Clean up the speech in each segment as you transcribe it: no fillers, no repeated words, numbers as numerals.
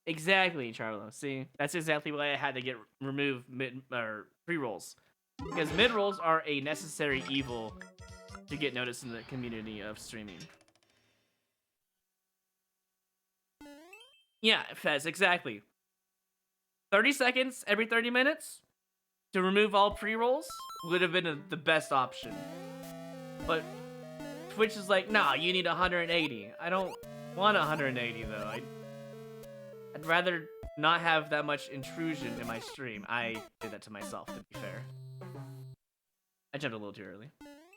Exactly, Charlo. See, that's exactly why I had to remove mid or pre-rolls, because mid-rolls are a necessary evil to get noticed in the community of streaming. Yeah, Fez, exactly. 30 seconds every 30 minutes to remove all pre-rolls would have been the best option. But Twitch is like, nah, you need 180. I don't want 180 though. I'd rather not have that much intrusion in my stream. I did that to myself, to be fair. I jumped a little too early.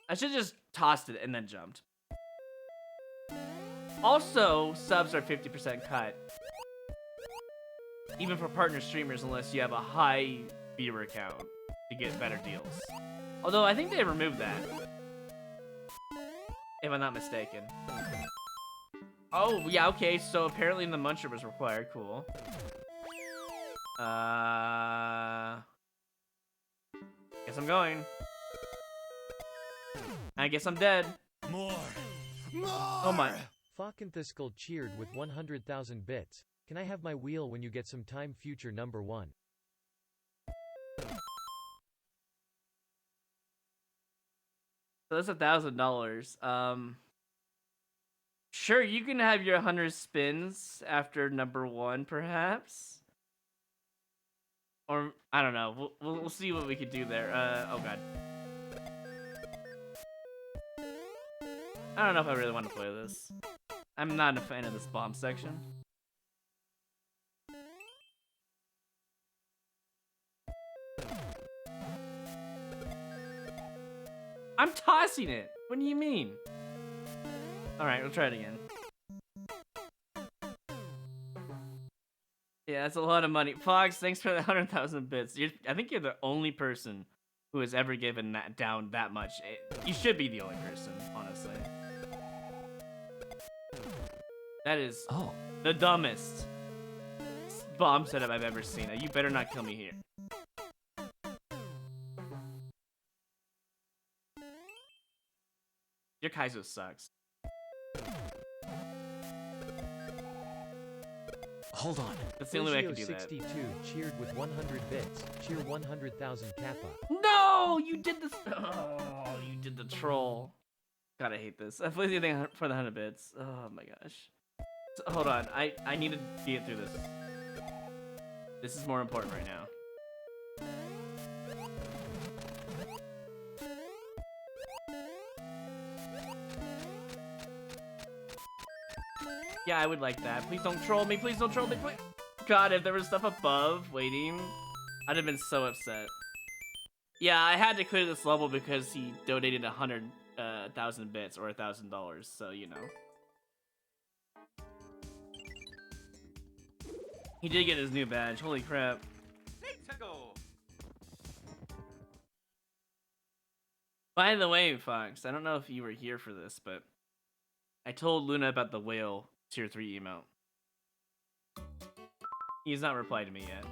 I should have just tossed it and then jumped. Also, subs are 50% cut. Even for partner streamers, unless you have a high viewer count to get better deals. Although, I think they removed that. If I'm not mistaken. Oh, yeah, okay, so apparently the muncher was required. Cool. Guess I'm going. I guess I'm dead. More. Oh my. Falkenthiskel cheered with 100,000 bits. Can I have my wheel when you get some time, future number one? So that's $1,000. Sure, you can have your 100 spins after number one, perhaps. Or I don't know. We'll see what we could do there. Oh god. I don't know if I really want to play this. I'm not a fan of this bomb section. I'm tossing it. What do you mean? Alright, we'll try it again. Yeah, that's a lot of money. Fox, thanks for the 100,000 bits. I think you're the only person who has ever given that down that much. You should be the only person, honestly. That is the dumbest bomb setup I've ever seen. You better not kill me here. Your Kaizo sucks. Hold on. That's the only way I can do that. 62 cheered with 100 bits. Cheer 100,000 kappa. No, you did this. Oh, you did the troll. God, I hate this. I played the thing for the 100 bits. Oh my gosh. So, hold on. I need to get through this. This is more important right now. Yeah, I would like that. Please don't troll me. Please don't troll me. Please. God, if there was stuff above waiting, I'd have been so upset. Yeah, I had to clear this level because he donated 100,000 bits or $1,000. So you know, he did get his new badge. Holy crap! By the way, Fox, I don't know if you were here for this, but I told Luna about the whale tier 3 emote. He's not replied to me yet.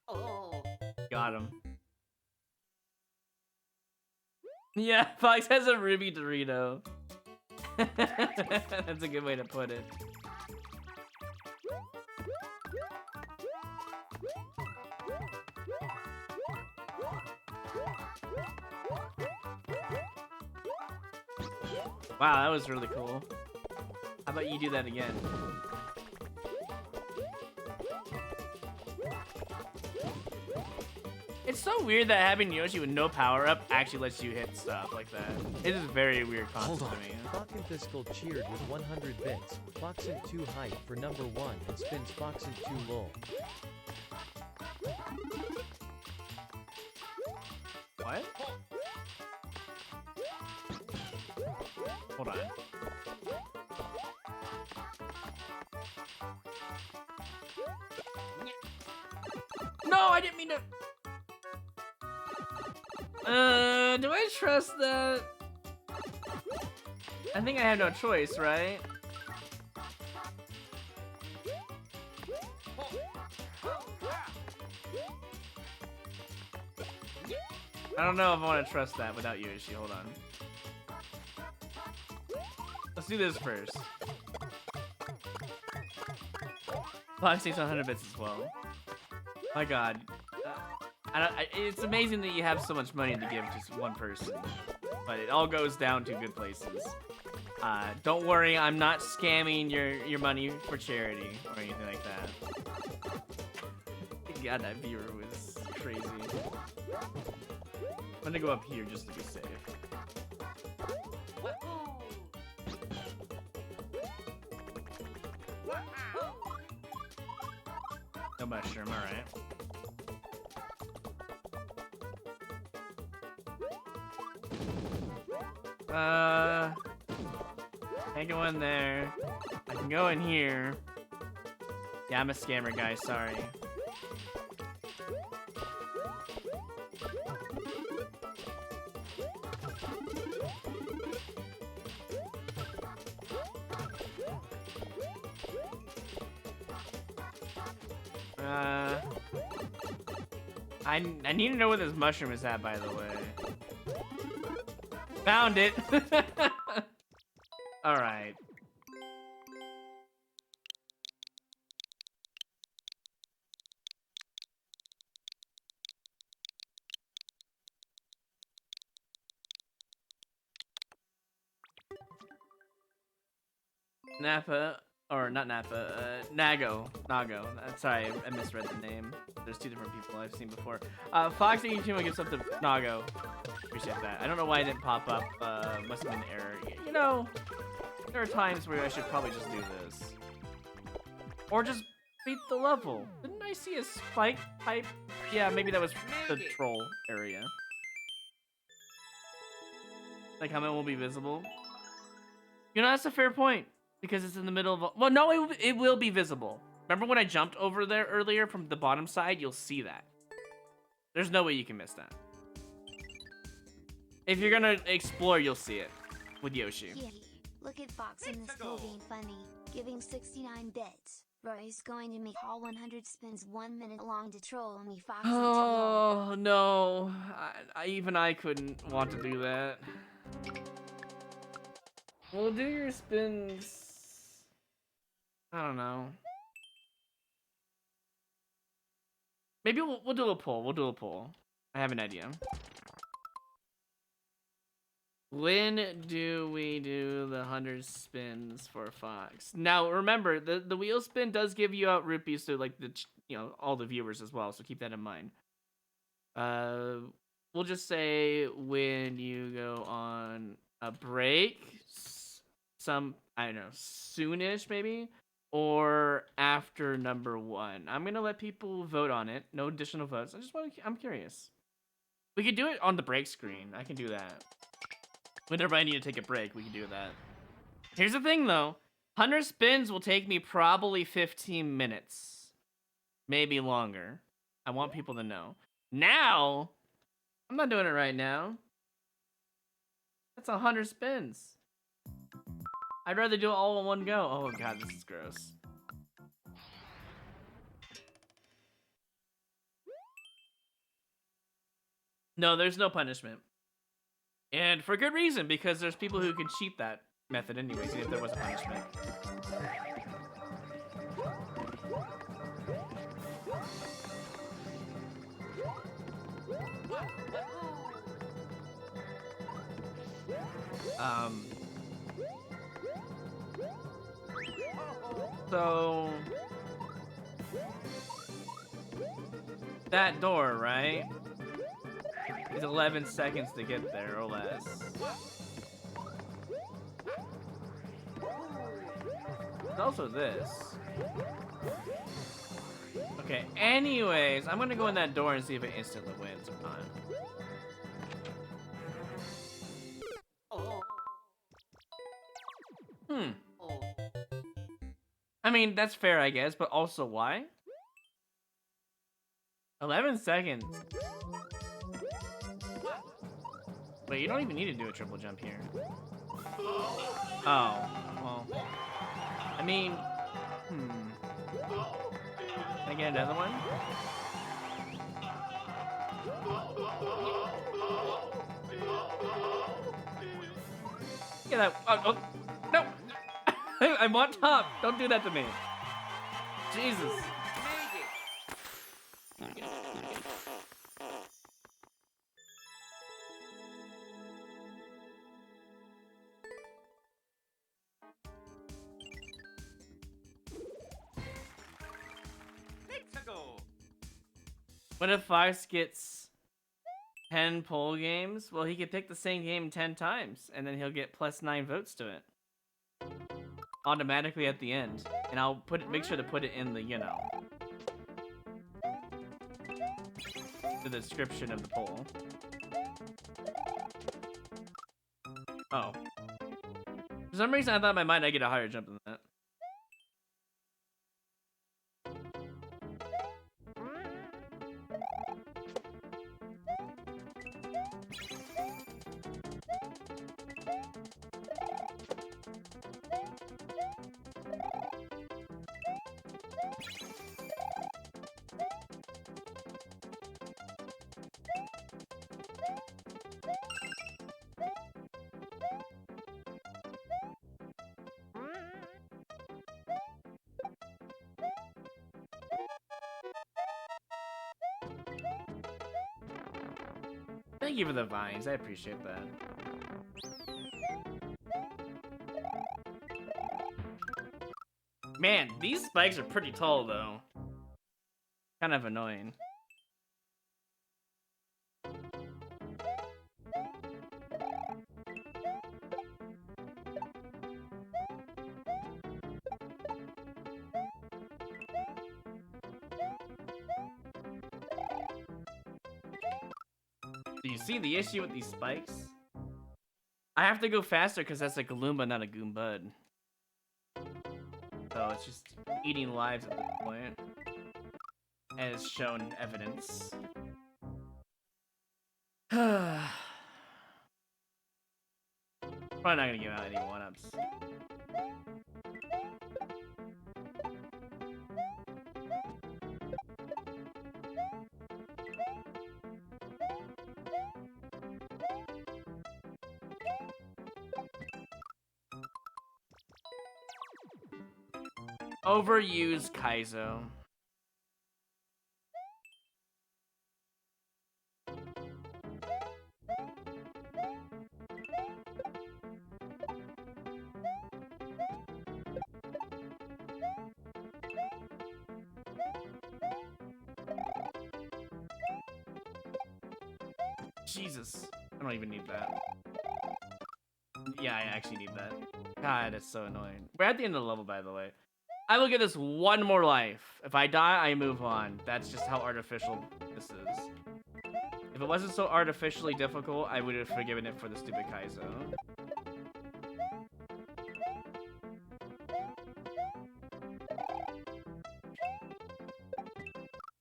Oh. Got him. Yeah, Fox has a Ruby Dorito. That's a good way to put it. Wow, that was really cool. How about you do that again? It's so weird that having Yoshi with no power-up actually lets you hit stuff like that. It is a very weird concept to me. Falkenthiskel cheered with 100 bits. Foxent 2 hype for number one and spins Foxent 2 lol. What? Hold on. No, I didn't mean to. Do I trust that? I think I have no choice, right? I don't know if I want to trust that without Yoshi. Hold on. Let's do this first. Fox takes 100 bits as well. My god. It's amazing that you have so much money to give to one person. But it all goes down to good places. Don't worry, I'm not scamming your money for charity or anything like that. God, that viewer was crazy. I'm gonna go up here just to be safe. No mushroom, alright. Can't go in there. I can go in here. Yeah, I'm a scammer, guys, sorry. I need to know where this mushroom is at, by the way. Found it! Alright. Nappa, or not Nappa, Nago. Sorry, I misread the name. There's two different people I've seen before. Fox82 gives up to Nago. Appreciate that. I don't know why it didn't pop up. Must have been an error. You know, there are times where I should probably just do this. Or just beat the level. Didn't I see a spike pipe? Yeah, maybe that was the troll area. Like, comment will be visible. You know, that's a fair point. Because it's in the middle of... Well, no, it will be visible. Remember when I jumped over there earlier from the bottom side? You'll see that. There's no way you can miss that. If you're gonna explore, you'll see it. With Yoshi. Yeah, look at Fox in this pool being funny. Giving 69 bits. Roy's going to make all 100 spins 1 minute long to troll me, Fox. Oh, no. Even I couldn't want to do that. We'll do your spins... I don't know. Maybe we'll do a poll. We'll do a poll. I have an idea. When do we do the 100 spins for Fox? Now remember, the wheel spin does give you out rupees to like all the viewers as well. So keep that in mind. We'll just say when you go on a break, I don't know, soonish maybe. Or after number 1. I'm gonna let people vote on it. No additional votes. I'm curious. We could do it on the break screen. I can do that. Whenever I need to take a break, we can do that. Here's the thing though. 100 spins will take me probably 15 minutes. Maybe longer. I want people to know. Now, I'm not doing it right now. That's 100 spins. I'd rather do it all in one go. Oh god, this is gross. No, there's no punishment. And for good reason, because there's people who can cheat that method anyways, even if there was a punishment. So that door, right? Is 11 seconds to get there or less. There's also this. Okay, anyways, I'm gonna go in that door and see if it instantly wins or not. I mean, that's fair, I guess, but also why? 11 seconds. Wait, you don't even need to do a triple jump here. Oh, well. I mean, Can I get another one? that. Oh, no! I want top. Don't do that to me. Jesus. What if Fox gets 10 poll games? Well, he could pick the same game 10 times, and then he'll get +9 votes to it. Automatically at the end. And I'll make sure to put it in the, you know, the description of the poll. Oh. For some reason, I thought in my mind I'd get a higher jump than that. Thank you for the vines, I appreciate that. Man, these spikes are pretty tall though. Kind of annoying. Do you see the issue with these spikes? I have to go faster because that's a Goomba, not a Goombud. So it's just eating lives at this point. And it's shown evidence. Probably not gonna give out any one-ups. Overused Kaizo. Jesus. I don't even need that. Yeah, I actually need that. God, that's so annoying. We're at the end of the level, by the way. I will give this one more life. If I die, I move on. That's just how artificial this is. If it wasn't so artificially difficult, I would have forgiven it for the stupid Kaizo.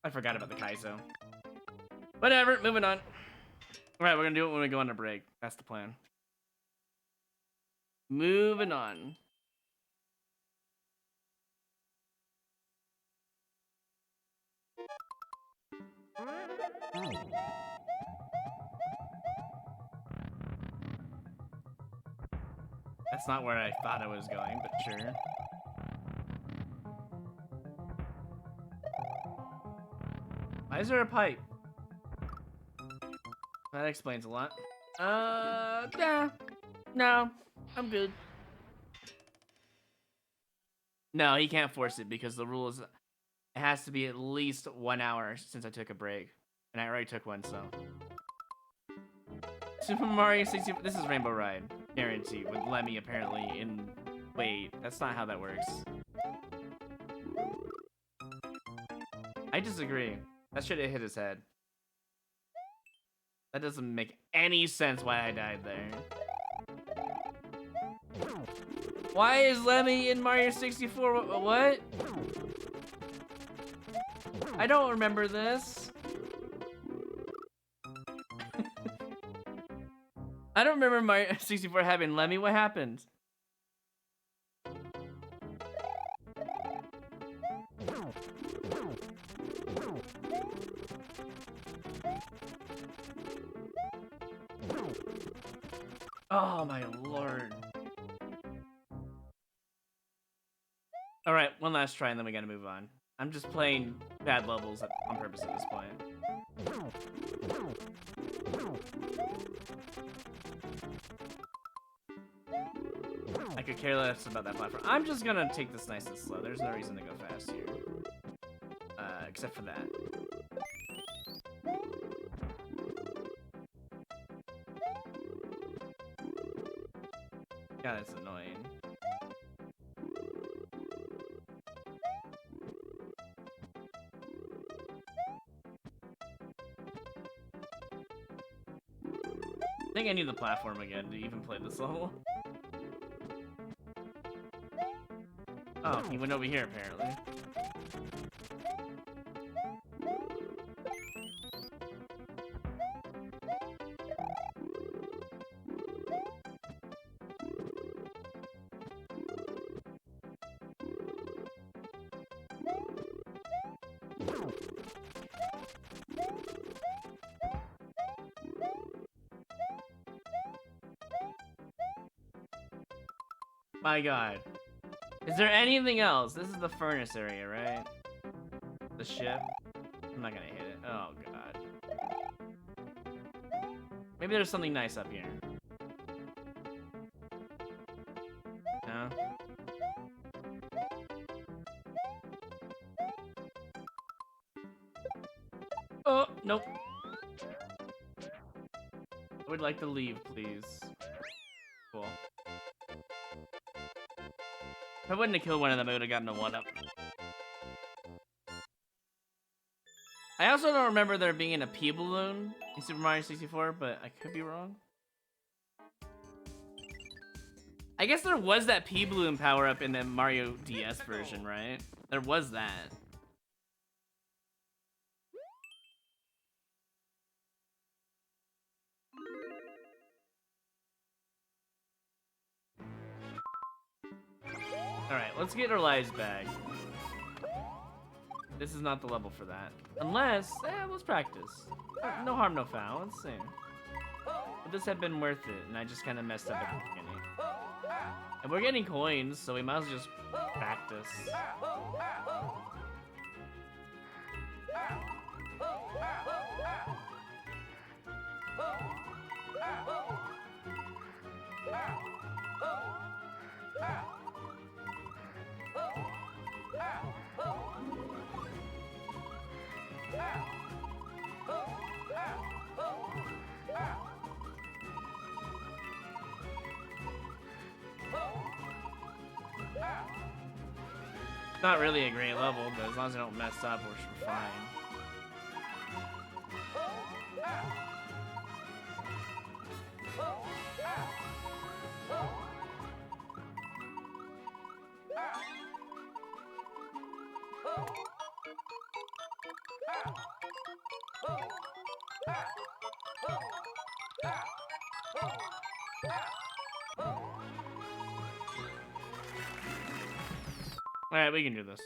I forgot about the Kaizo. Whatever, moving on. Alright, we're gonna do it when we go on a break. That's the plan. Moving on. That's not where I thought I was going, but sure. Why is there a pipe? That explains a lot. Yeah. No, I'm good. No, he can't force it because the rule is it has to be at least 1 hour since I took a break. And I already took one, so. Super Mario 64. This is Rainbow Ride. Guaranteed. With Lemmy apparently in. Wait, that's not how that works. I disagree. That should have hit his head. That doesn't make any sense why I died there. Why is Lemmy in Mario 64? What? I don't remember this. I don't remember Mario 64 having Lemmy. What happened? Oh my lord. Alright, one last try and then we gotta move on. I'm just playing bad levels on purpose at this point. I could care less about that platform. I'm just gonna take this nice and slow. There's no reason to go fast here. Except for that. God, that's annoying. I think I need the platform again to even play this level. Oh, he went over here apparently. My god. Is there anything else? This is the furnace area, right? The ship? I'm not gonna hit it. Oh god. Maybe there's something nice up here. No? Oh, nope. I would like to leave, please. Cool. If I wouldn't have killed one of them, I would have gotten a 1-up. I also don't remember there being a pea balloon in Super Mario 64, but I could be wrong. I guess there was that pea balloon power-up in the Mario DS version, right? There was that. Alright, let's get our lives back. This is not the level for that. Unless, let's practice. No harm, no foul. Let's see. Would this have been worth it? And I just kind of messed up at the beginning. And we're getting coins, so we might as well just practice. Not really a great level, but as long as I don't mess up, we're fine. Alright, we can do this.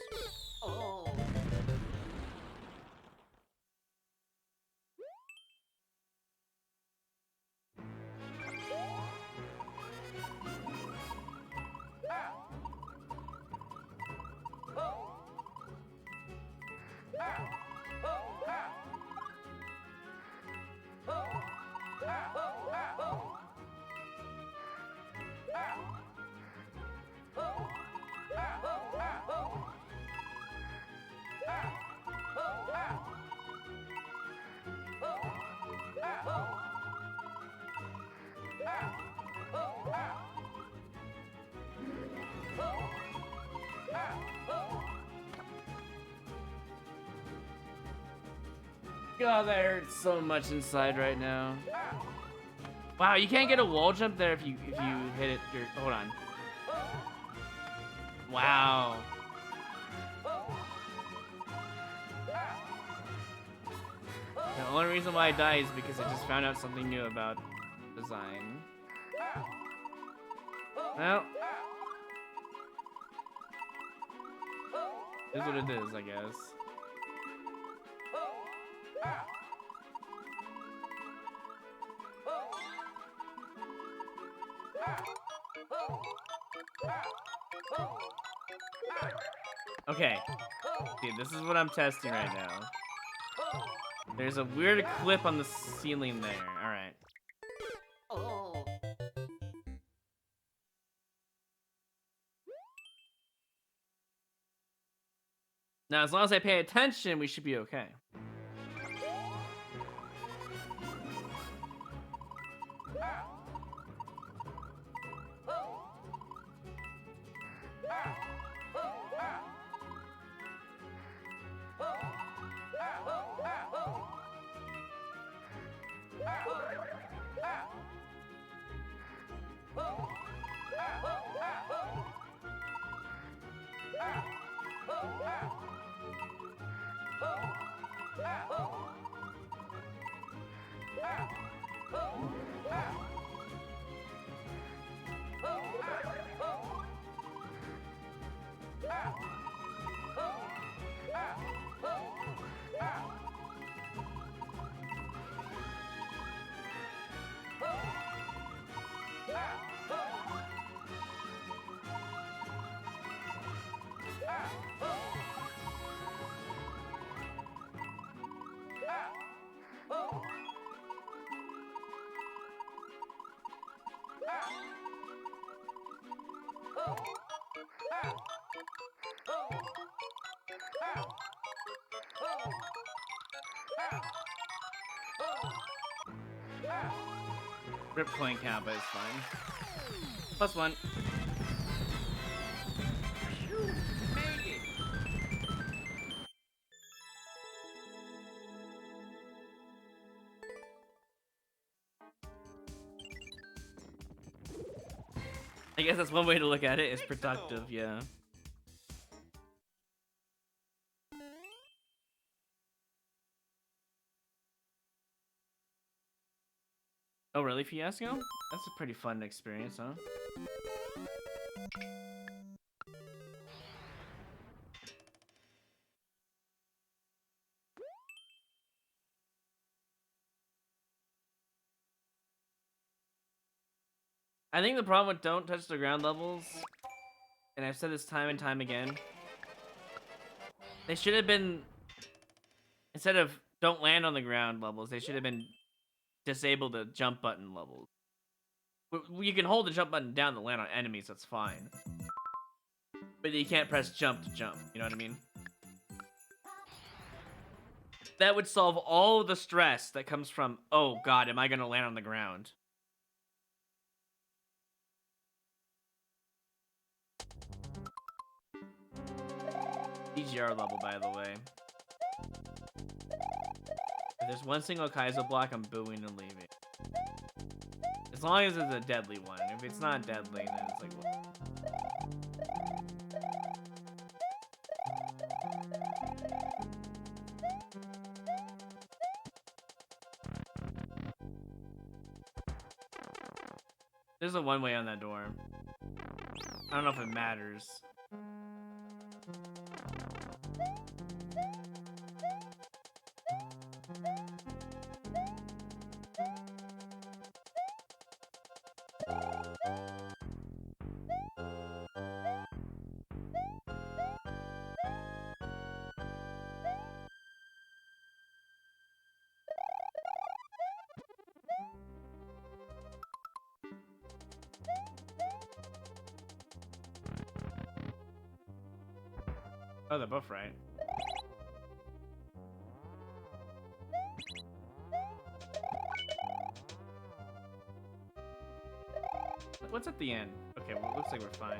God, that hurts so much inside right now. Wow, you can't get a wall jump there if you hit it. Hold on. Wow. The only reason why I died is because I just found out something new about design. Well, it is what it is, I guess. Okay. Dude, this is what I'm testing right now. There's a weird clip on the ceiling there. Alright. Now, as long as I pay attention, we should be okay. Rip coin count, but it's fine. +1. I guess that's one way to look at it, is productive, yeah. Oh, really, Fiasco? That's a pretty fun experience, huh? I think the problem with don't touch the ground levels, and I've said this time and time again, they should have been, instead of don't land on the ground levels, they should have been disable the jump button levels. You can hold the jump button down to land on enemies, that's fine. But you can't press jump to jump, you know what I mean? That would solve all the stress that comes from, oh god, am I gonna land on the ground? DGR level, by the way. If there's one single Kaizo block, I'm booing and leaving. As long as it's a deadly one. If it's not deadly, then it's like... There's a one-way on that door. I don't know if it matters. Oh, they're both right. What's at the end? Okay, well, it looks like we're fine.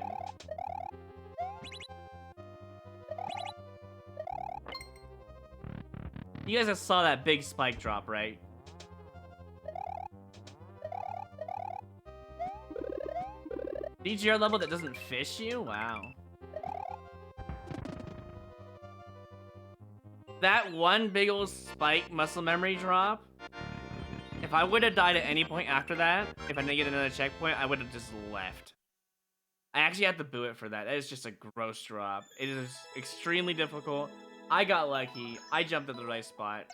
You guys just saw that big spike drop, right? DGR level that doesn't fish you? Wow. That one big old spike muscle memory drop, if I would have died at any point after that, if I didn't get another checkpoint, I would have just left. I actually have to boo it for that. That is just a gross drop. It is extremely difficult. I got lucky. I jumped at the right spot.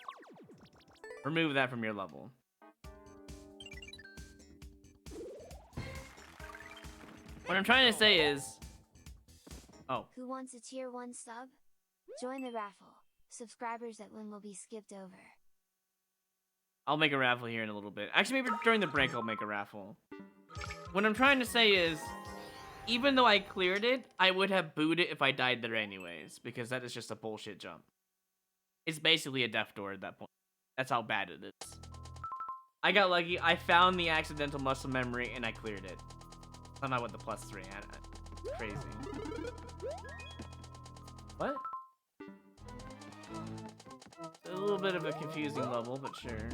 Remove that from your level. What I'm trying to say is... Oh. Who wants a tier 1 sub? Join the raffle. Subscribers that win will be skipped over. I'll make a raffle here in a little bit. Actually, maybe during the break I'll make a raffle. What I'm trying to say is, even though I cleared it, I would have booed it if I died there anyways, because that is just a bullshit jump. It's basically a death door at that point. That's how bad it is. I got lucky, I found the accidental muscle memory, and I cleared it. Somehow with the +3. Crazy. What? A little bit of a confusing level, but sure.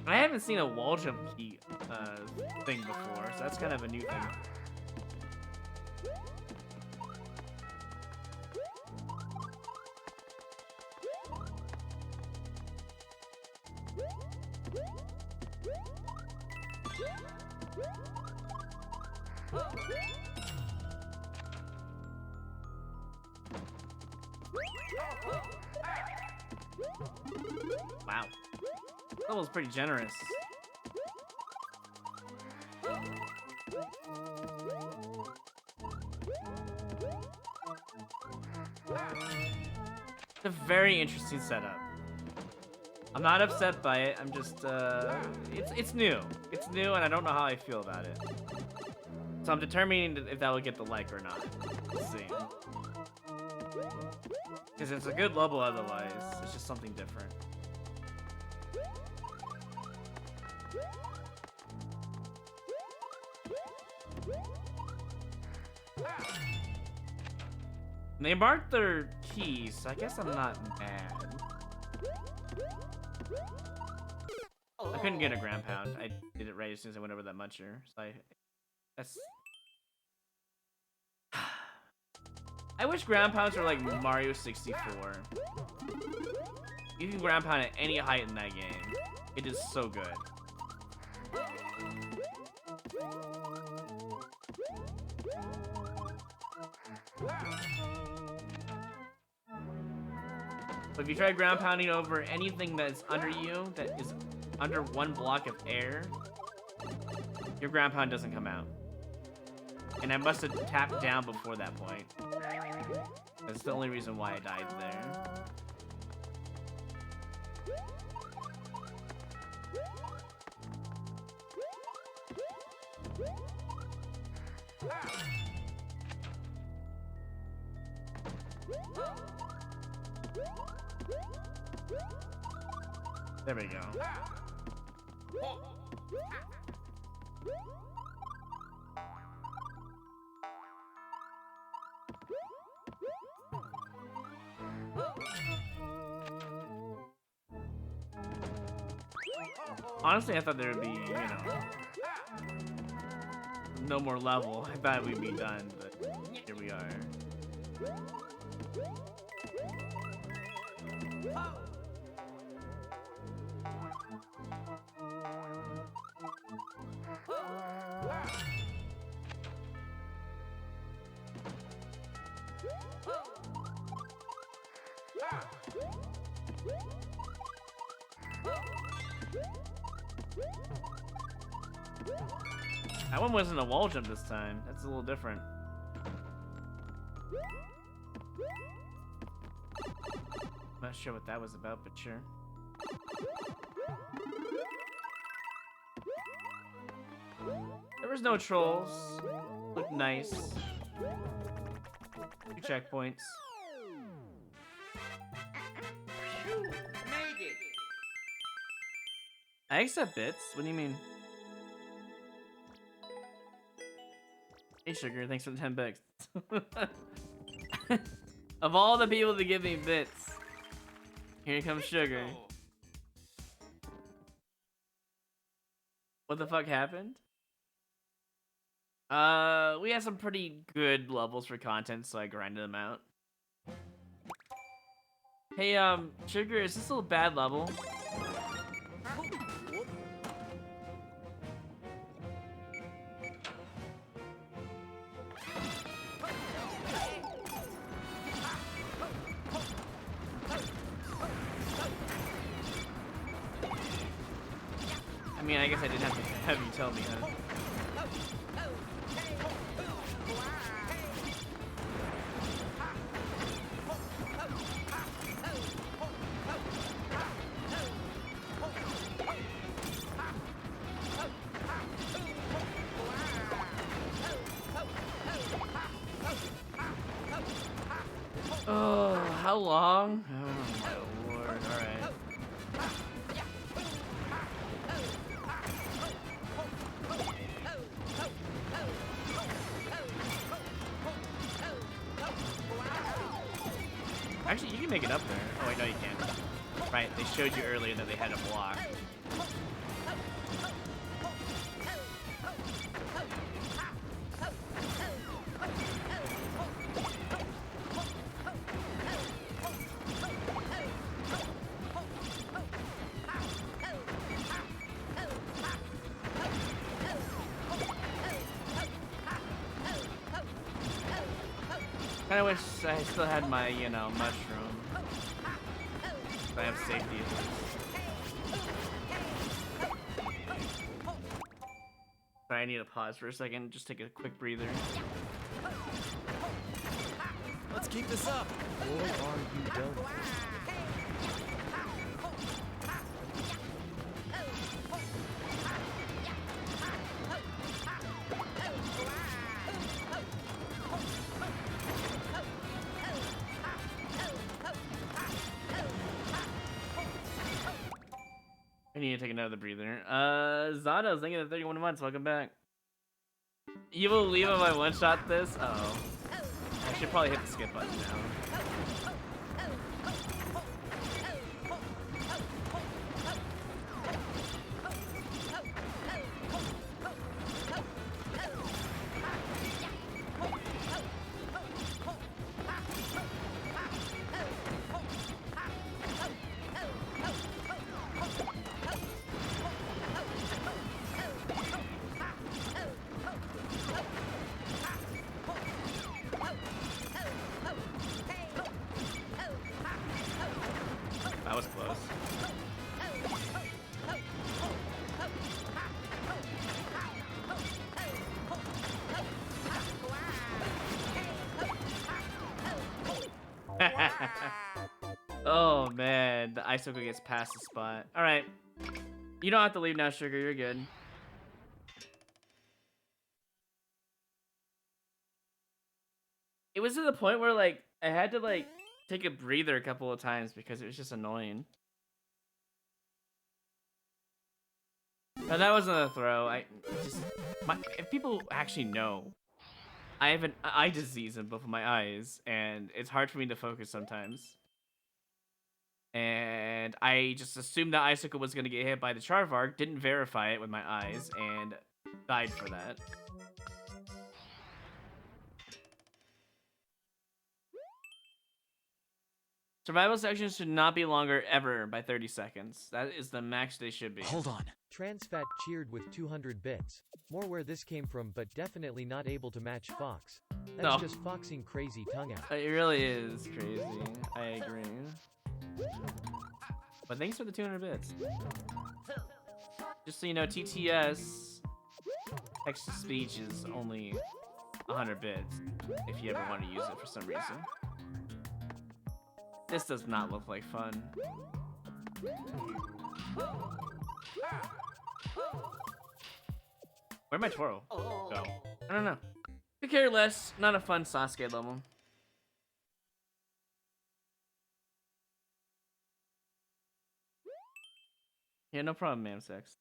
I haven't seen a wall jump key thing before, so that's kind of a new thing. Wow. That was pretty generous. It's a very interesting setup. I'm not upset by it. I'm just it's new. It's new and I don't know how I feel about it. So I'm determining if that will get the like or not. Let's see. Because it's a good level otherwise. It's just something different. They marked their keys, so I guess I'm not mad. I couldn't get a ground pound. I did it right as soon as I went over that muncher. So that's... I wish ground pounds were like Mario 64. You can ground pound at any height in that game. It is so good. But if you try ground pounding over anything that's under you, that is under one block of air, your ground pound doesn't come out. And I must have tapped down before that point. That's the only reason why I died there. There we go. Honestly, I thought there would be, you know, no more level. I thought we'd be done, but here we are. That one wasn't a wall jump this time. That's a little different. I'm not sure what that was about, but sure. There was no trolls. Looked nice. 2 checkpoints. Made it. I accept bits. What do you mean? Hey, Sugar, thanks for the 10 bucks. Of all the people to give me bits, here comes Sugar. What the fuck happened? We had some pretty good levels for content, so I grinded them out. Hey, Sugar, is this still a bad level? mean, I guess I didn't have to have you tell me, huh? Oh, how long? Oh my lord, alright. Actually, you can make it up there. Oh wait, no you can't. Right, they showed you earlier that they had a block. Kinda wish I still had my, you know, mushroom. So I have safety at least. Sorry, I need to pause for a second, just take a quick breather. Let's keep this up. Or are you done? I need to take another breather. Zato's thinking of 31 months. Welcome back. You will leave if I one-shot this? Uh-oh. I should probably hit the skip button now. That was close. Oh man, the icicle gets past the spot. All right, you don't have to leave now, Sugar. You're good. It was to the point where like I had to like take a breather a couple of times because it was just annoying. No, that wasn't a throw. If people actually know, I have an eye disease in both of my eyes, and it's hard for me to focus sometimes. And I just assumed that icicle was gonna get hit by the Charvark, didn't verify it with my eyes, and died for that. Survival sections should not be longer ever by 30 seconds. That is the max they should be. Hold on. Transfat cheered with 200 bits. More where this came from, but definitely not able to match Fox. That's No. just foxing crazy tongue out. It really is crazy. I agree. But thanks for the 200 bits. Just so you know, TTS text-to-speech is only 100 bits if you ever want to use it for some reason. This does not look like fun. Where'd my Toro go? I don't know. Could care less. Not a fun Sasuke level. Yeah, no problem, ma'am. Sex.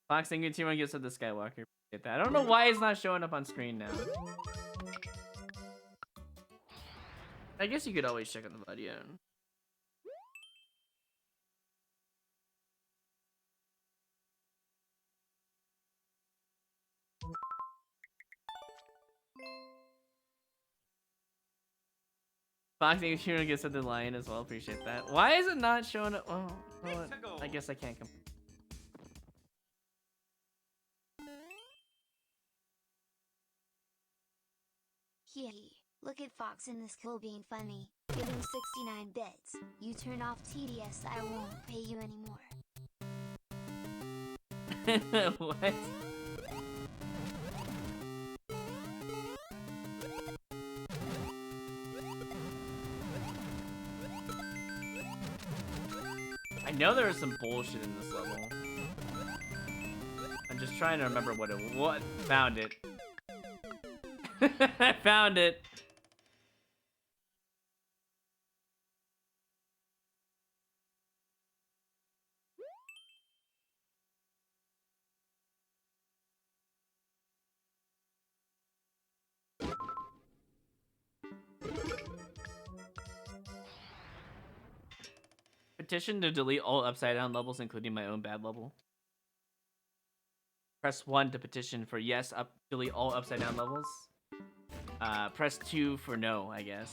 Fox and Team gets up the Skywalker. Get that. I don't know why it's not showing up on screen now. I guess you could always check on the video. Fox and Team gets up the lion as well. Appreciate that. Why is it not showing up? Oh, well, I guess I can't come. Yeah, look at Fox in this cool being funny, giving 69 bits. You turn off TDS, I won't pay you anymore. What? I know there was some bullshit in this level. I'm just trying to remember what it was. Found it. I found it. Petition to delete all upside down levels, including my own bad level. Press 1 to petition for yes, delete all upside down levels. Press 2 for no, I guess.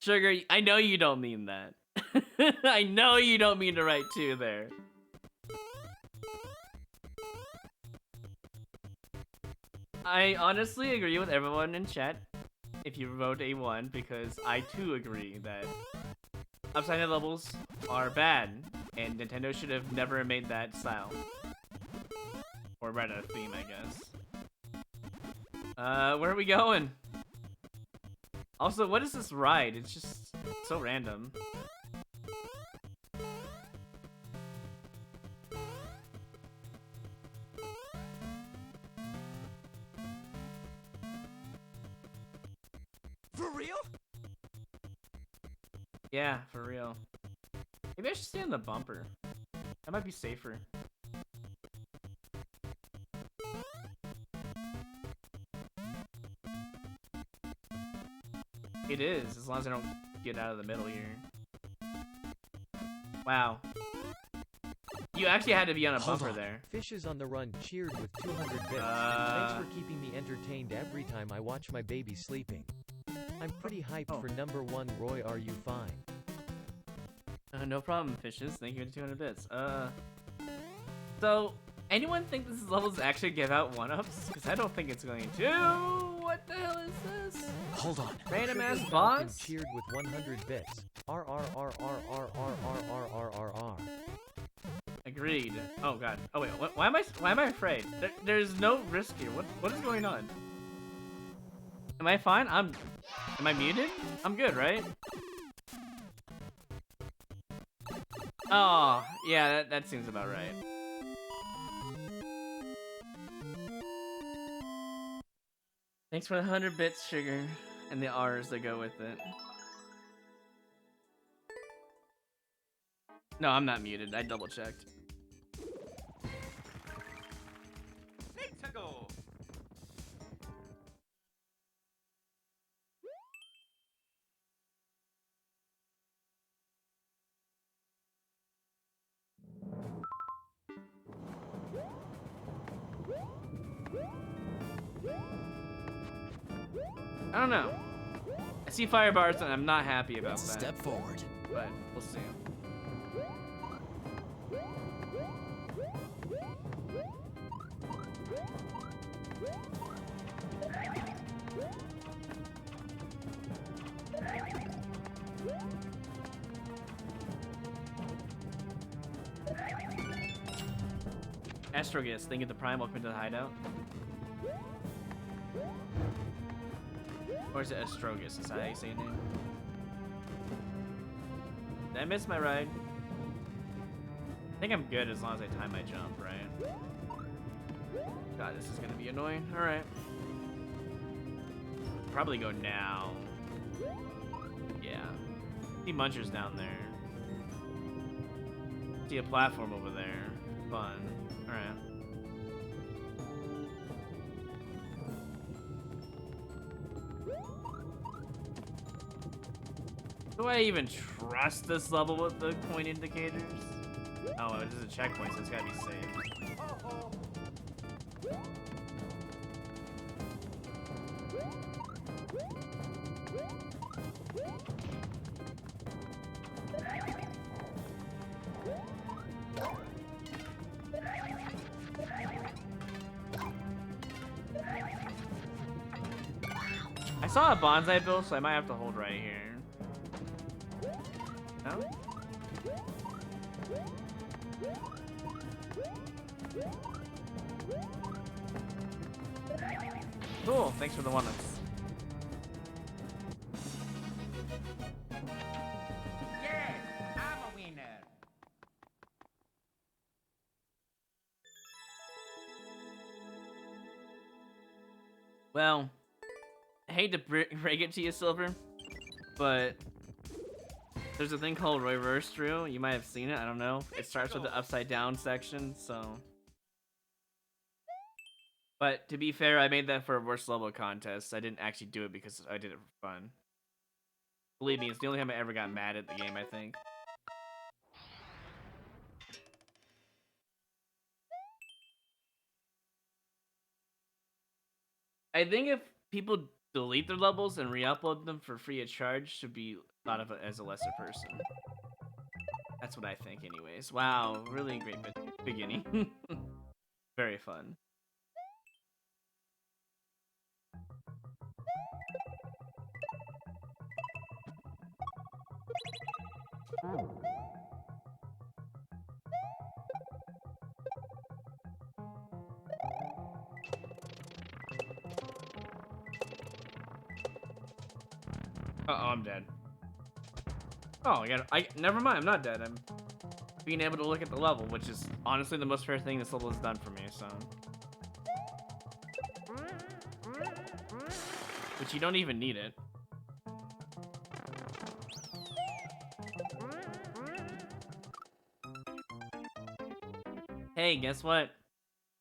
Sugar, I know you don't mean that. I know you don't mean to write 2 there. I honestly agree with everyone in chat if you wrote a 1, because I too agree that upside down levels are bad, and Nintendo should have never made that style. Or read a theme, I guess. Where are we going? Also, what is this ride? It's just so random. For real? Yeah, for real. Maybe I should stay on the bumper. That might be safer. It is, as long as I don't get out of the middle here. Wow. You actually had to be on a bumper there. Fishes on the Run cheered with 200 bits. Thanks for keeping me entertained every time I watch my baby sleeping. I'm pretty hyped for number 1 Roy, are you fine? No problem, Fishes. Thank you for 200 bits. So, anyone think this level is actually give out 1-ups? Because I don't think it's going to. What the hell is this? Hold on. Random ass Falcon boss? cheered with 100 bits. R. Agreed. Oh god. Oh wait. Why am I afraid? There's no risk here. What is going on? Am I fine? Am I muted? I'm good, right? Oh, yeah, that seems about right. Thanks for the 100 bits, Sugar, and the R's that go with it. No, I'm not muted. I double checked. I don't know. I see fire bars and I'm not happy about that. Step forward. But we'll see. Astrogus, think of the Prime, welcome to the hideout. Or is it Astrogus? Is that how you say it? Did I miss my ride? I think I'm good as long as I time my jump, right? God, this is gonna be annoying. Alright. Probably go now. Yeah. See Munchers down there. See a platform over there. Fun. Alright. Do I even trust this level with the point indicators? Oh, it is a checkpoint, so it's gotta be safe. I saw a bonsai bill, so I might have to hold right here. Cool, thanks for the one-ups. Yes, I'm a winner. Well, I hate to break it to you, Silver, but there's a thing called Royru. You might have seen it, I don't know. It starts with the upside down section, so... But to be fair, I made that for a worst level contest. I didn't actually do it because I did it for fun. Believe me, it's the only time I ever got mad at the game, I think. I think if people delete their levels and re-upload them for free of charge, should be thought of as a lesser person. That's what I think anyways. Wow, really great beginning. Very fun. Uh-oh, I'm dead. Oh, never mind, I'm not dead. I'm being able to look at the level, which is honestly the most fair thing this level has done for me, so. But you don't even need it. Hey, guess what?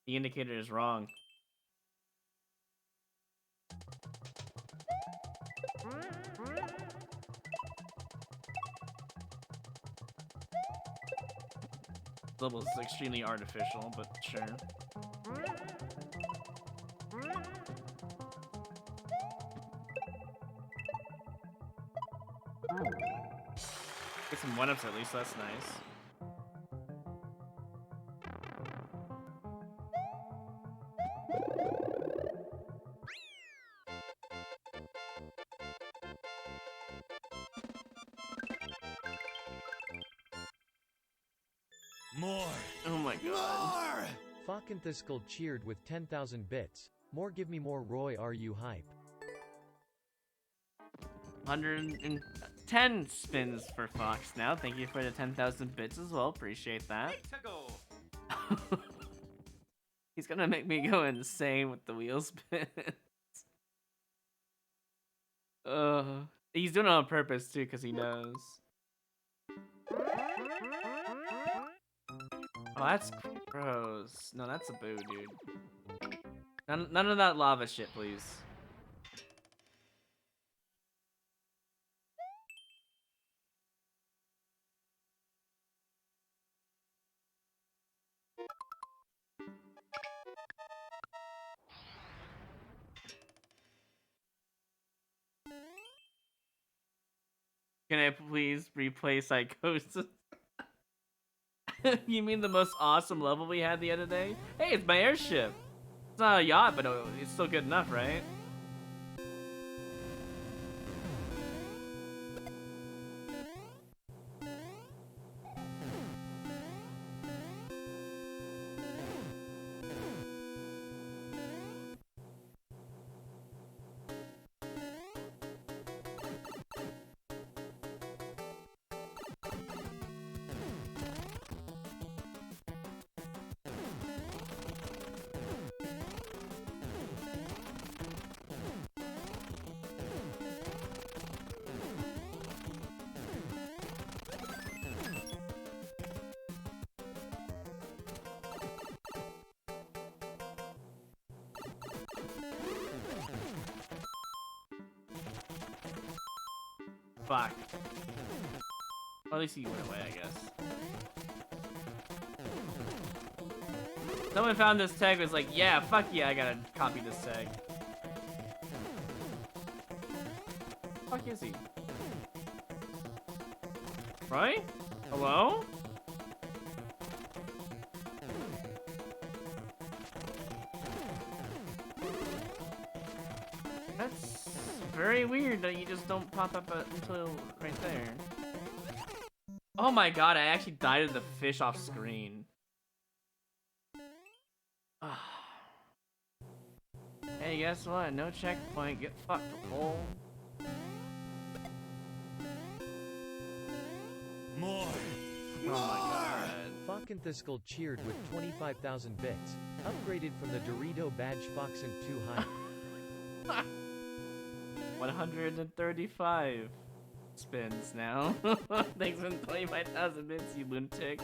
The indicator is wrong. This level is extremely artificial, but sure. Get some one-ups at least, that's nice. More. Oh my god. More. Fakanthiskull cheered with 10,000 bits. More, give me more Royru hype. 110 spins for Fox now. Thank you for the 10,000 bits as well. Appreciate that. He's gonna make me go insane with the wheel spins. He's doing it on purpose too, because he knows. Oh, that's gross. No, that's a boo, dude. None of that lava shit, please. Can I please replay Psychosis? You mean the most awesome level we had the other day? Hey, it's my airship. It's not a yacht, but it's still good enough, right? Fuck. Well, at least he went away, I guess. Someone found this tag, was like, yeah, fuck yeah, I gotta copy this tag. Fuck is he? Right? Hello? That's very weird that you just don't pop up until right there. Oh my god, I actually died of the fish off screen. Hey, guess what? No checkpoint. Get fucked, hole. More. Oh my god. Fockenthiskel cheered with 25,000 bits. Upgraded from the Dorito badge Foxen 2 hype. 135 spins now. Thanks for 25,000 bits, you lunatic.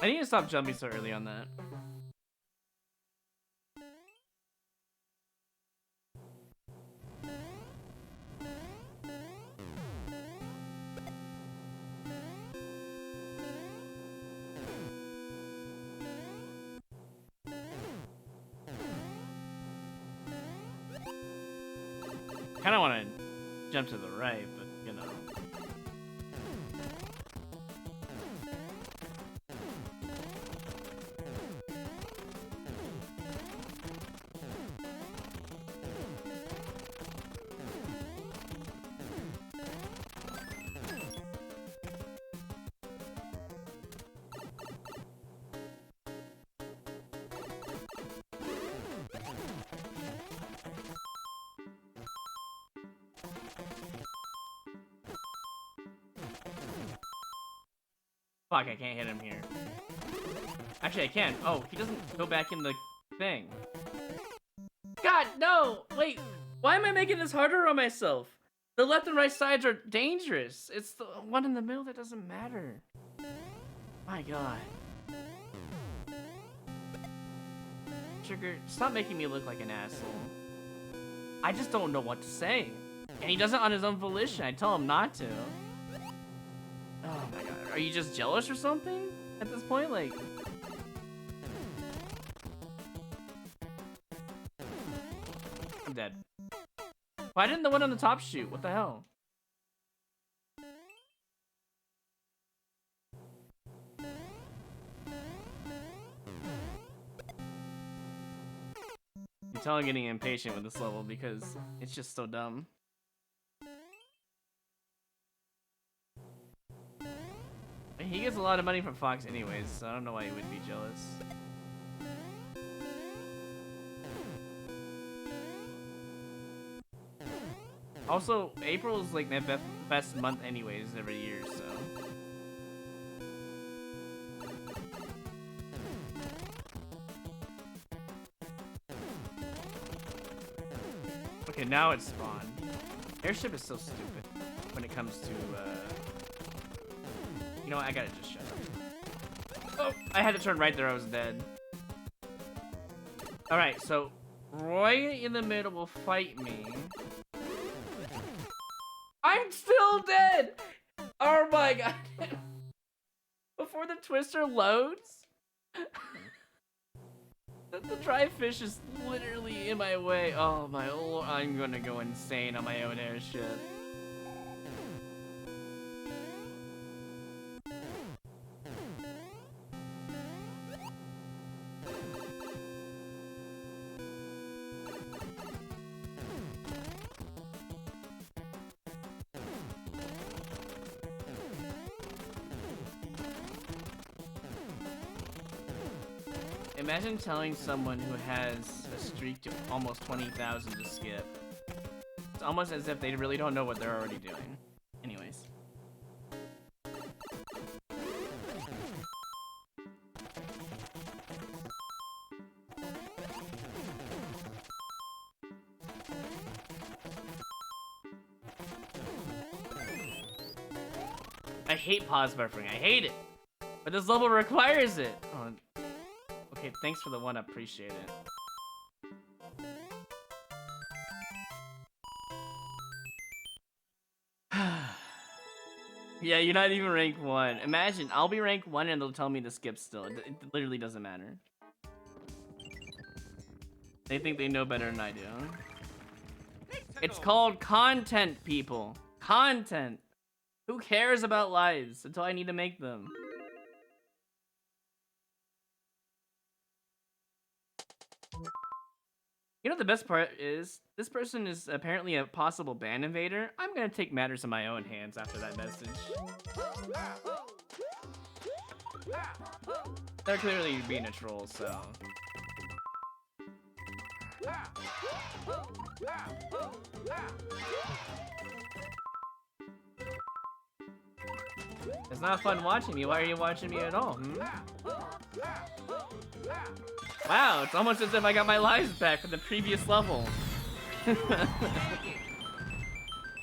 I need to stop jumping so early on that. I kind of want to jump to the right, but you know. Fuck, I can't hit him here. Actually, I can. Oh, he doesn't go back in the thing. God, no! Wait, why am I making this harder on myself? The left and right sides are dangerous. It's the one in the middle that doesn't matter. My god. Sugar, stop making me look like an asshole. I just don't know what to say. And he does it on his own volition. I tell him not to. Oh my god. Are you just jealous or something at this point? Like, I'm dead. Why didn't the one on the top shoot? What the hell? You can tell I'm getting impatient with this level because it's just so dumb. He gets a lot of money from Fox anyways, so I don't know why he would be jealous. Also, April is like my best month anyways every year, so. Okay, now it's spawned. Airship is so stupid when it comes to, you know what, I gotta just shut up. Oh, I had to turn right there, I was dead. Alright, so Roy in the middle will fight me. I'm still dead! Oh my god. Before the twister loads? The dry fish is literally in my way. Oh my lord, I'm gonna go insane on my own airship. Imagine telling someone who has a streak to almost 20,000 to skip. It's almost as if they really don't know what they're already doing. Anyways. I hate pause buffering. I hate it. But this level requires it. Oh, okay, thanks for the one. Appreciate it. Yeah, you're not even rank 1. Imagine, I'll be rank 1 and they'll tell me to skip still. It literally doesn't matter. They think they know better than I do. It's called content, people. Content. Who cares about lives until I need to make them? You know what the best part is? This person is apparently a possible ban invader. I'm gonna take matters in my own hands after that message. They're clearly being a troll, so... It's not fun watching me. Why are you watching me at all? Hmm? Wow, it's almost as if I got my lives back from the previous level.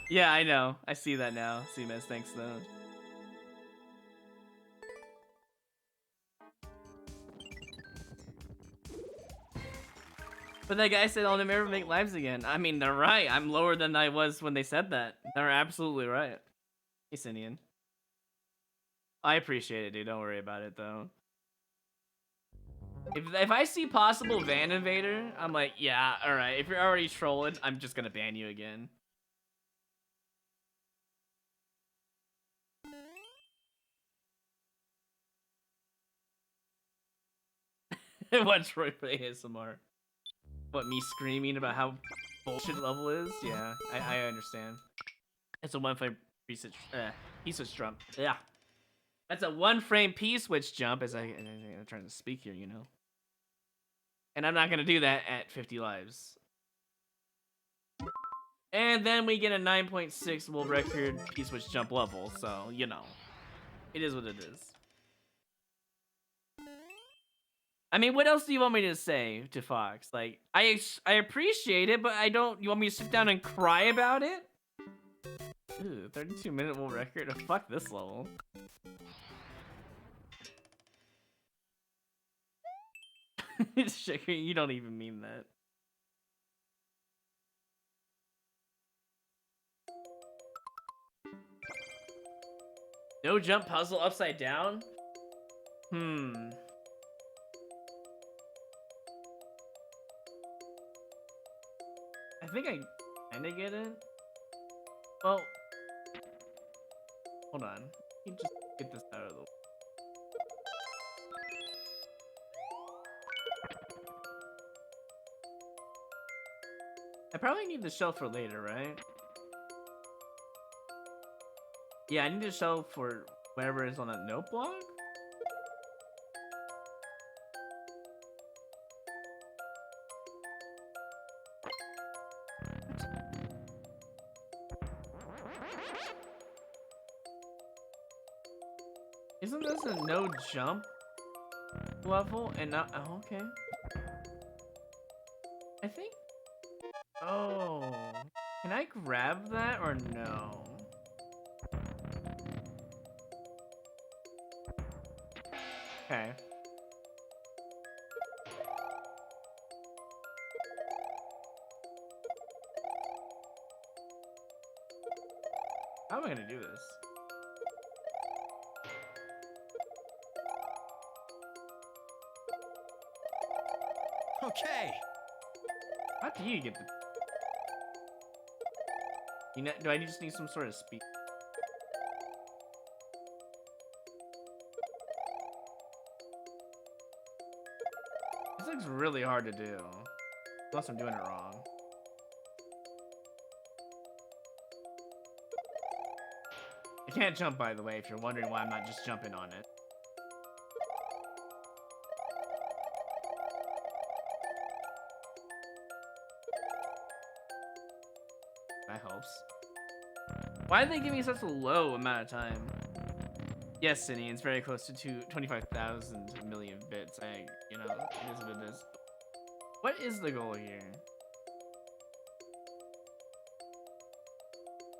Yeah, I know. I see that now. CMS, thanks though. But that guy said I'll never make lives again. I mean, they're right. I'm lower than I was when they said that. They're absolutely right. Hey, Sinian. I appreciate it, dude. Don't worry about it, though. If I see possible Van Invader, I'm like, yeah, alright. If you're already trolling, I'm just gonna ban you again. Watch Troy play ASMR. What, me screaming about how bullshit level is? Yeah, I understand. It's a one-frame P-switch jump. Yeah. That's a one-frame P-switch jump as I'm trying to speak here, you know. And I'm not gonna do that at 50 lives. And then we get a 9.6 world record P-switch jump level, so, you know. It is what it is. I mean, what else do you want me to say to Fox? Like, I appreciate it, but I don't... You want me to sit down and cry about it? Ooh, 32-minute world record? Oh, fuck this level. Sugar, you don't even mean that. No jump puzzle upside down? I think I kinda get it. Well, hold on. Let me just get this out of the way. I probably need the shell for later, right? Yeah, I need the shell for whatever is on that note block. Isn't this a no jump level and not... Oh, okay. I think... Oh. Can I grab that or no? Okay. How am I gonna do this? Okay. How do you get the... You know, do I just need some sort of speed? This looks really hard to do. Unless I'm doing it wrong. I can't jump, by the way, if you're wondering why I'm not just jumping on it. That helps. Why did they give me such a low amount of time? Yes, Cindy, it's very close to 25,000 million bits. You know, it is what it is. What is the goal here?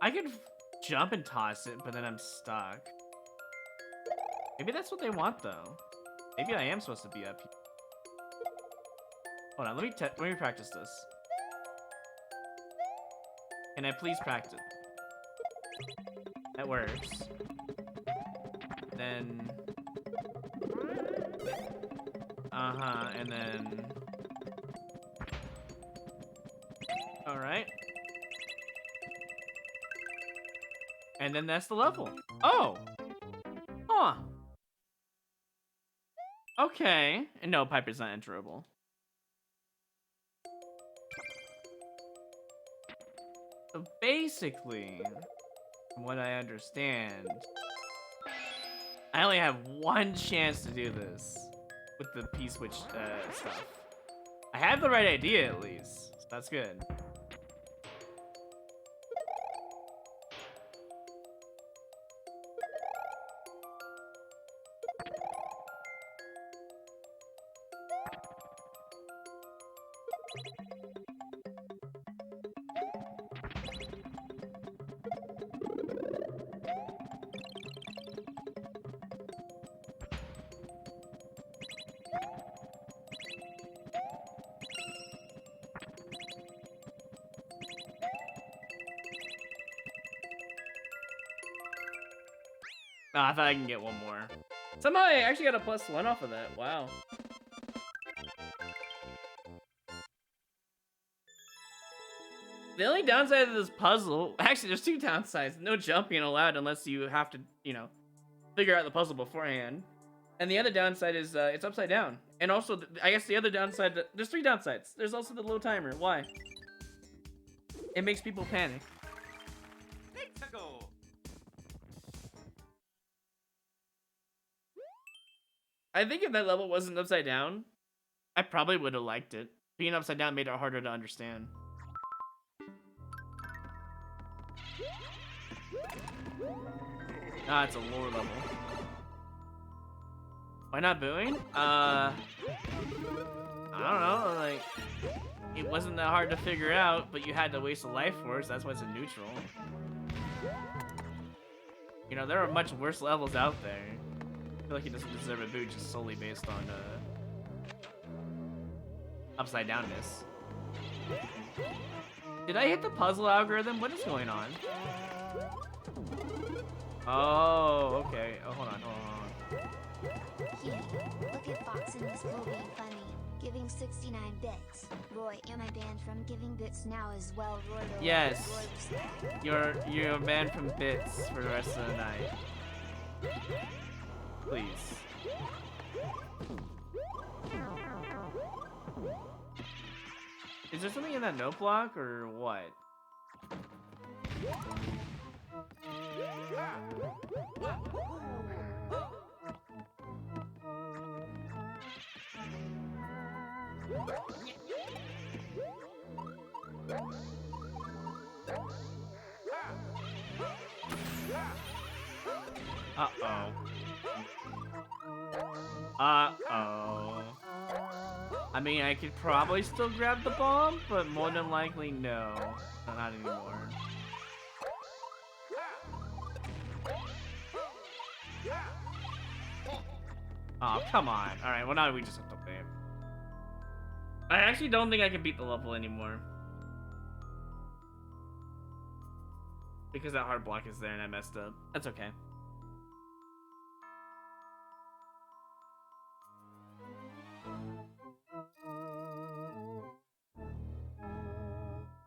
I could jump and toss it, but then I'm stuck. Maybe that's what they want, though. Maybe I am supposed to be up here. Hold on, let me practice this. Can I please practice? That works. Then... and then... Alright. And then that's the level. Oh! Huh. Okay. And no, Piper's not enterable. So basically, from what I understand, I only have one chance to do this with the P-switch stuff. I have the right idea at least, so that's good. Oh, I thought I can get one more. Somehow I actually got a +1 off of that. Wow. The only downside of this puzzle, actually there's two downsides. No jumping allowed unless you have to, you know, figure out the puzzle beforehand. And the other downside is it's upside down. And also, I guess the other downside, there's three downsides. There's also the low timer. Why? It makes people panic. I think if that level wasn't upside down, I probably would have liked it. Being upside down made it harder to understand. Ah, it's a lower level. Why not booing? I don't know, like, it wasn't that hard to figure out, but you had to waste a life force, that's why it's a neutral. You know, there are much worse levels out there. I feel like he doesn't deserve a boot just solely based on upside downness. Did I hit the puzzle algorithm? What is going on? Oh, okay. Oh, hold on. Yeah, look at Fox and Miss Cole being funny, giving 69 bits. Roy, am I banned from giving bits now as well? Royru, yes. You're banned from bits for the rest of the night. Please. Is there something in that note block or what? Uh-oh. Uh-oh. I mean, I could probably still grab the bomb, but more than likely, no. Not anymore. Oh, come on. Alright, well now we just have to pay him. I actually don't think I can beat the level anymore. Because that hard block is there and I messed up. That's okay.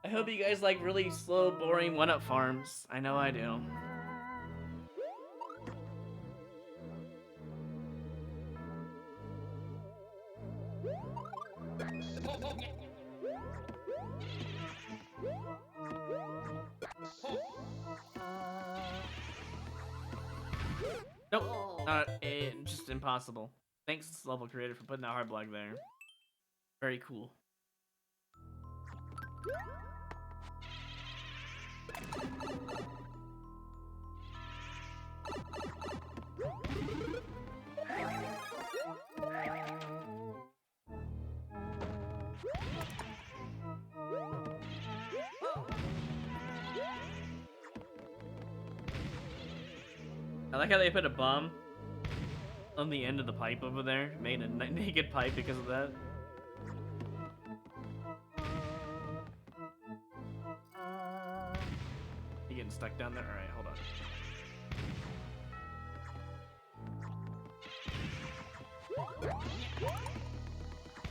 I hope you guys like really slow, boring one-up farms. I know I do. Nope, just impossible. Thanks, level creator, for putting that hard block there. Very cool. I like how they put a bomb on the end of the pipe over there, made a naked pipe because of that. You getting stuck down there? Alright, hold on.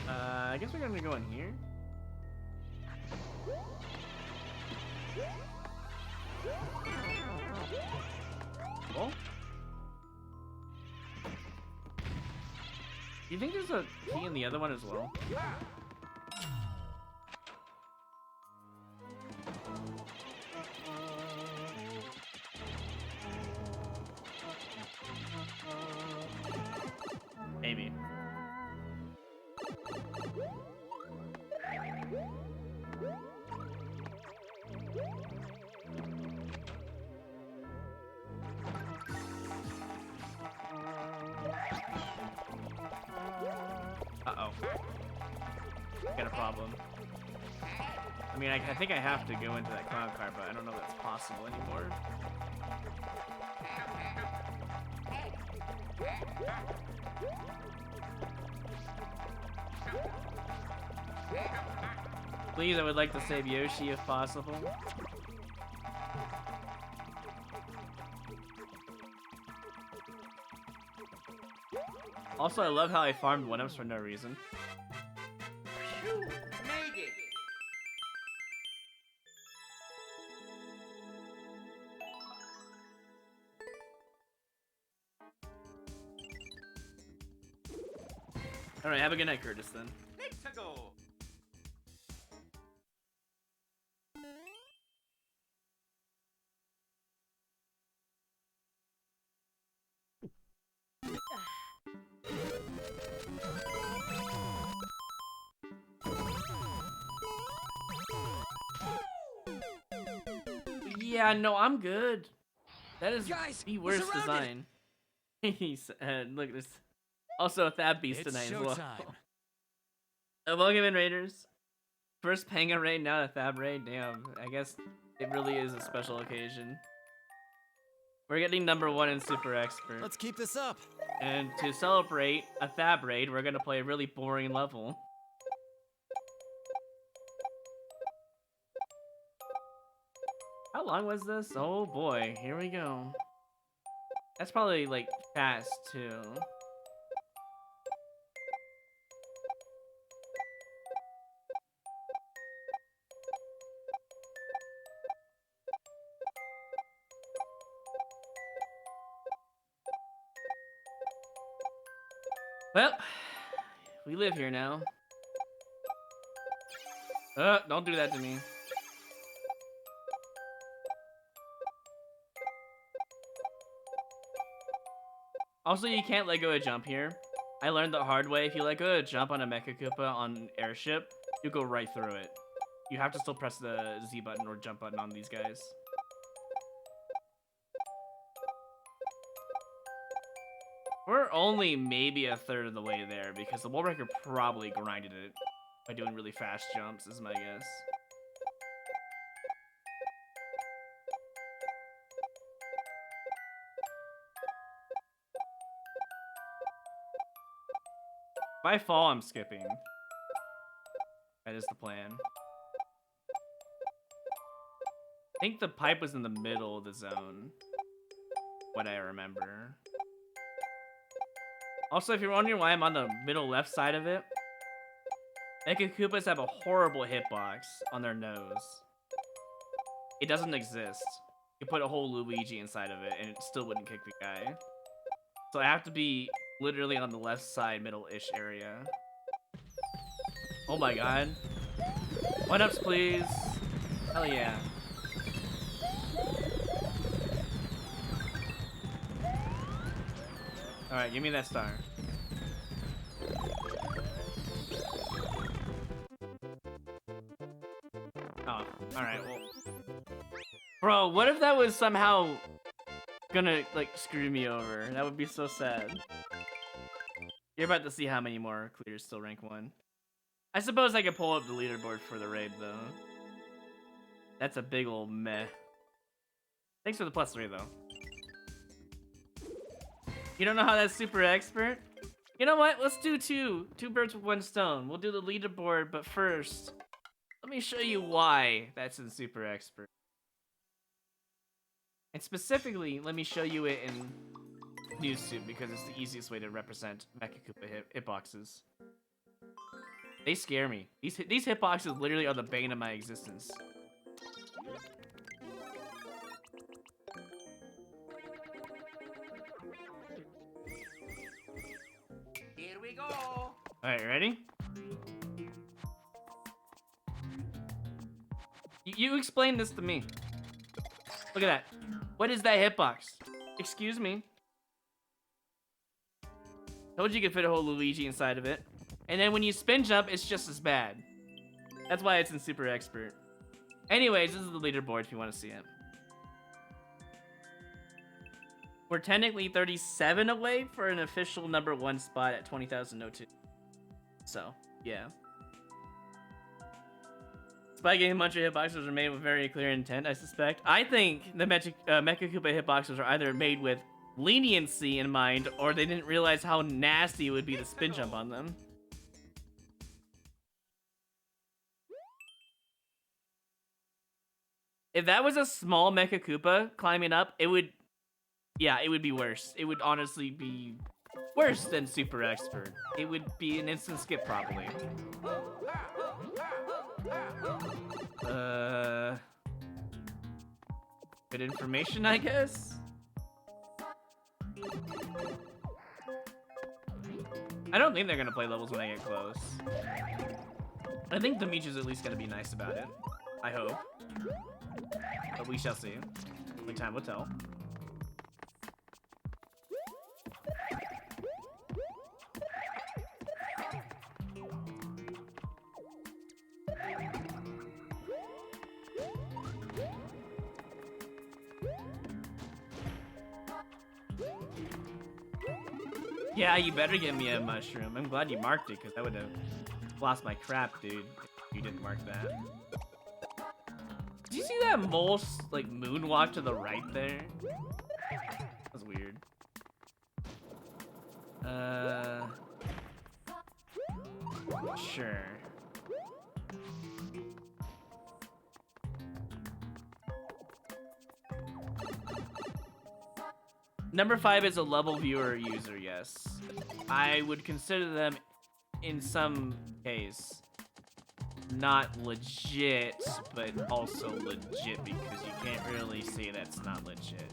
I guess we're gonna go in here. Cool. Do you think there's a key in the other one as well? Got a problem. I mean, I think I have to go into that clown car, but I don't know if that's possible anymore. Please, I would like to save Yoshi if possible. Also, I love how I farmed 1-ups for no reason. Phew, made it. Alright, have a good night, Curtis, then. Let's go. Yeah, no, I'm good. That is Guys, the we're worst surrounded. design. He said, look, there's also a Thab Beast It's tonight as well. showtime. Welcome in, Raiders. First Panga raid, now a Thab raid. Damn, I guess it really is a special occasion. We're getting #1 in Super Expert. Let's keep this up. And to celebrate a Thab raid, we're gonna play a really boring level. How long was this? Oh boy, here we go. That's probably like fast too. Well, we live here now. Don't do that to me. Also, you can't let go of jump here. I learned the hard way. If you let go of jump on a Mecha Koopa on an airship, you go right through it. You have to still press the Z button or jump button on these guys. We're only maybe a third of the way there because the Wall Breaker probably grinded it by doing really fast jumps, is my guess. If I fall, I'm skipping. That is the plan. I think the pipe was in the middle of the zone. What I remember. Also, if you're wondering why I'm on the middle left side of it, Mecha Koopas have a horrible hitbox on their nose. It doesn't exist. You put a whole Luigi inside of it and it still wouldn't kick the guy. So I have to be literally on the left side, middle-ish area. Oh my god. 1-ups, please. Hell yeah. Alright, give me that star. Oh, alright, well. Bro, what if that was somehow gonna, like, screw me over? That would be so sad. You're about to see how many more clears still rank 1. I suppose I could pull up the leaderboard for the raid, though. That's a big ol' meh. Thanks for the +3, though. You don't know how that's super expert? You know what? Let's do two birds with one stone. We'll do the leaderboard, but first, let me show you why that's in super expert. And specifically, let me show you it in News Suit because it's the easiest way to represent Mecha Koopa hitboxes. They scare me. These hitboxes literally are the bane of my existence. Here we go. Alright, ready? You explain this to me. Look at that. What is that hitbox? Excuse me. Told you could fit a whole Luigi inside of it. And then when you spin jump, it's just as bad. That's why it's in super expert. Anyways, this is the leaderboard if you want to see it. We're technically 37 away for an official #1 spot at 20,002. So, yeah. Spy Game Muncher hitboxes are made with very clear intent, I suspect. I think the Mecha Koopa hitboxes are either made with leniency in mind, or they didn't realize how nasty it would be to spin jump on them. If that was a small Mecha Koopa climbing up, it would... Yeah, it would be worse. It would honestly be worse than Super Expert. It would be an instant skip, probably. Good information, I guess? I don't think they're gonna play levels when I get close. I think Dimitri's at least gonna be nice about it. I hope. But we shall see. Only time will tell. Yeah, you better give me a mushroom. I'm glad you marked it, because I would have lost my crap, dude, if you didn't mark that. Did you see that mole, like, moonwalk to the right there? That was weird. Sure. Number 5 is a level viewer user, yes. I would consider them, in some case, not legit, but also legit because you can't really say that's not legit.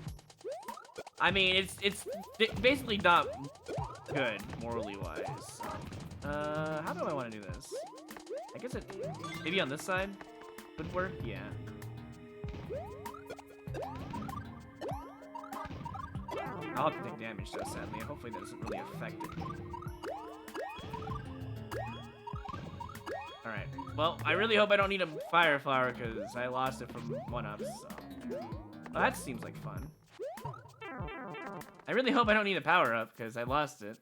I mean, it's basically not good, morally wise. How do I want to do this? I guess it, maybe on this side would work, yeah. I'll have to take damage though, sadly. Hopefully that doesn't really affect it. Alright. Well, I really hope I don't need a fire flower because I lost it from 1-ups, so... Well, that seems like fun. I really hope I don't need a power-up because I lost it.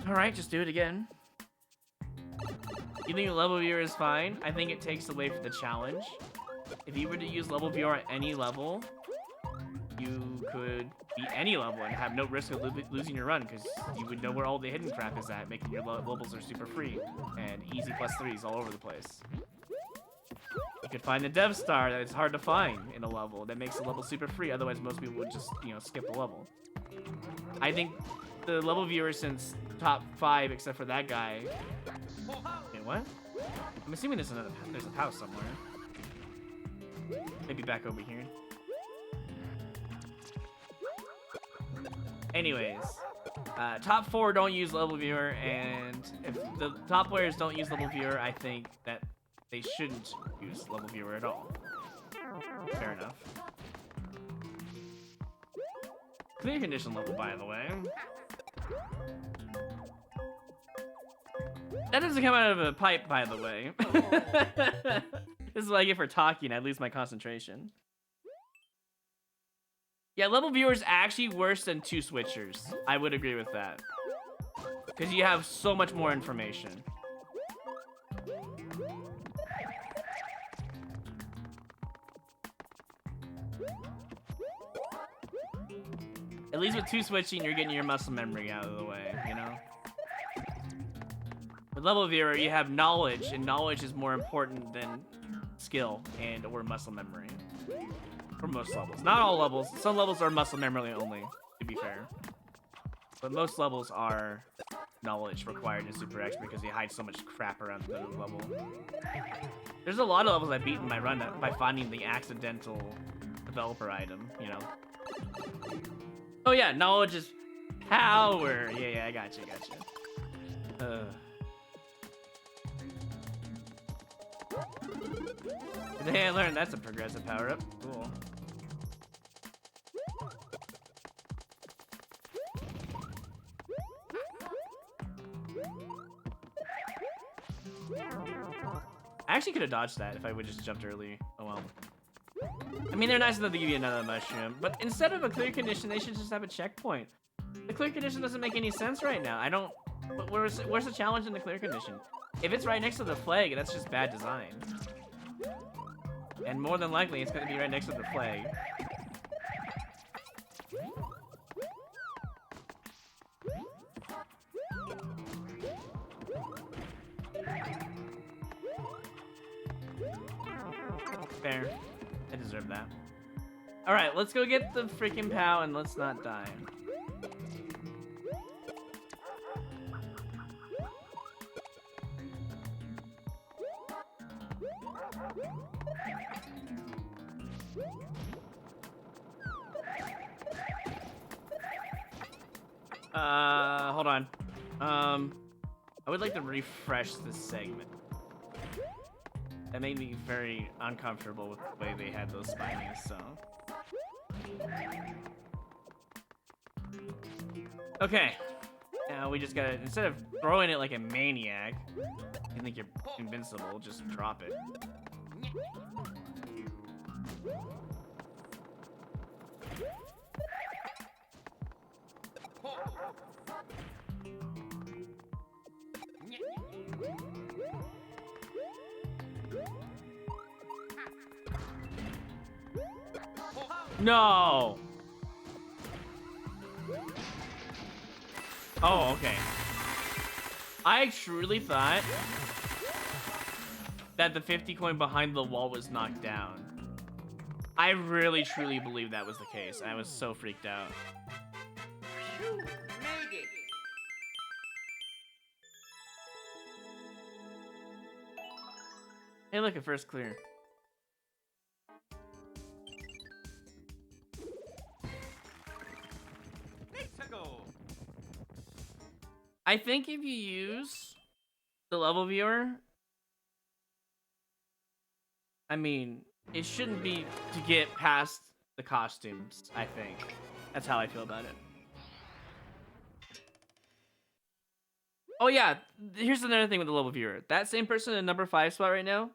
Alright, just do it again. You think a level viewer is fine? I think it takes away from the challenge. If you were to use level viewer at any level, you could beat any level and have no risk of losing your run because you would know where all the hidden crap is at, making your levels are super free and easy +3s all over the place. You could find the dev star that is hard to find in a level that makes the level super free. Otherwise, most people would just, you know, skip the level. I think the level viewer since top 5, except for that guy. Wait, what? I'm assuming there's a house somewhere. Maybe back over here. Anyways, top 4 don't use level viewer, and if the top players don't use level viewer, I think that they shouldn't use level viewer at all. Fair enough. Clear condition level, by the way. That doesn't come out of a pipe, by the way. This is what I get for talking. I lose my concentration. Yeah, level viewer is actually worse than 2 switchers. I would agree with that. Because you have so much more information. At least with 2 switching, you're getting your muscle memory out of the way, you know? With level viewer, you have knowledge, and knowledge is more important than skill and or muscle memory. For most levels. Not all levels. Some levels are muscle memory only, to be fair. But most levels are knowledge required in Super X because you hide so much crap around the level. There's a lot of levels I beat in my run by finding the accidental developer item, you know? Oh yeah, knowledge is power! Yeah, I gotcha. Today I learned that's a progressive power-up. Cool. I actually could have dodged that if I would just jumped early. Oh well. I mean, they're nice enough to give you another mushroom, but instead of a clear condition, they should just have a checkpoint. The clear condition doesn't make any sense right now. I don't... Where's the challenge in the clear condition? If it's right next to the flag, that's just bad design. And more than likely, it's going to be right next to the flag. Fair. I deserve that. Alright, let's go get the freaking POW and let's not die. Hold on. I would like to refresh this segment. That made me very uncomfortable with the way they had those spinies, so. Okay. Now we just gotta, instead of throwing it like a maniac, you think you're invincible, just drop it. No! Oh, okay. I truly thought that the 50 coin behind the wall was knocked down. I really, truly believe that was the case. I was so freaked out. Phew, made it. Hey, look, at first clear. Let's go. I think if you use the level viewer, I mean, it shouldn't be to get past the costumes, I think. That's how I feel about it. Oh yeah, here's another thing with the level viewer. That same person in number 5 spot right now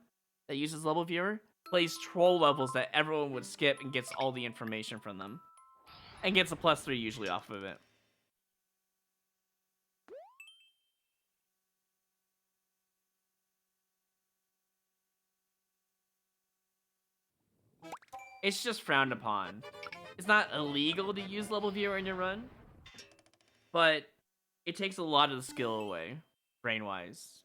that uses level viewer plays troll levels that everyone would skip and gets all the information from them. And gets a +3 usually off of it. It's just frowned upon. It's not illegal to use level viewer in your run, but it takes a lot of the skill away, brain-wise.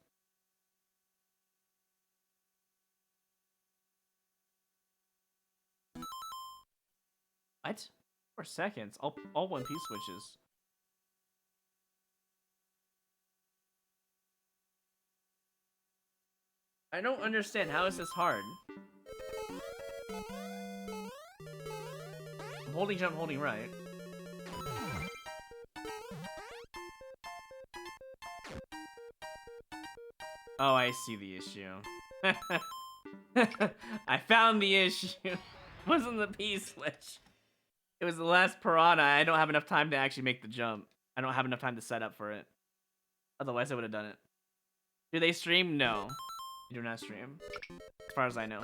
What? 4 seconds? All One Piece switches. I don't understand. How is this hard? I'm holding jump, holding right. Oh, I see the issue. I found the issue. It wasn't the P switch. It was the last piranha. I don't have enough time to actually make the jump. I don't have enough time to set up for it. Otherwise, I would have done it. Do they stream? No. They do not stream. As far as I know.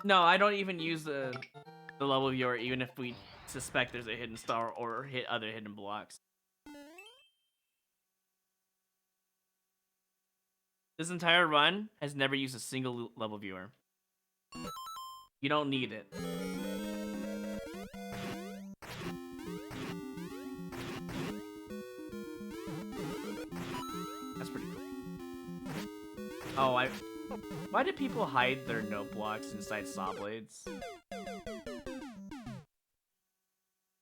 No, I don't even use the level viewer, even if we suspect there's a hidden star or hit other hidden blocks. This entire run has never used a single level viewer. You don't need it. That's pretty cool. Oh, why do people hide their note blocks inside saw blades?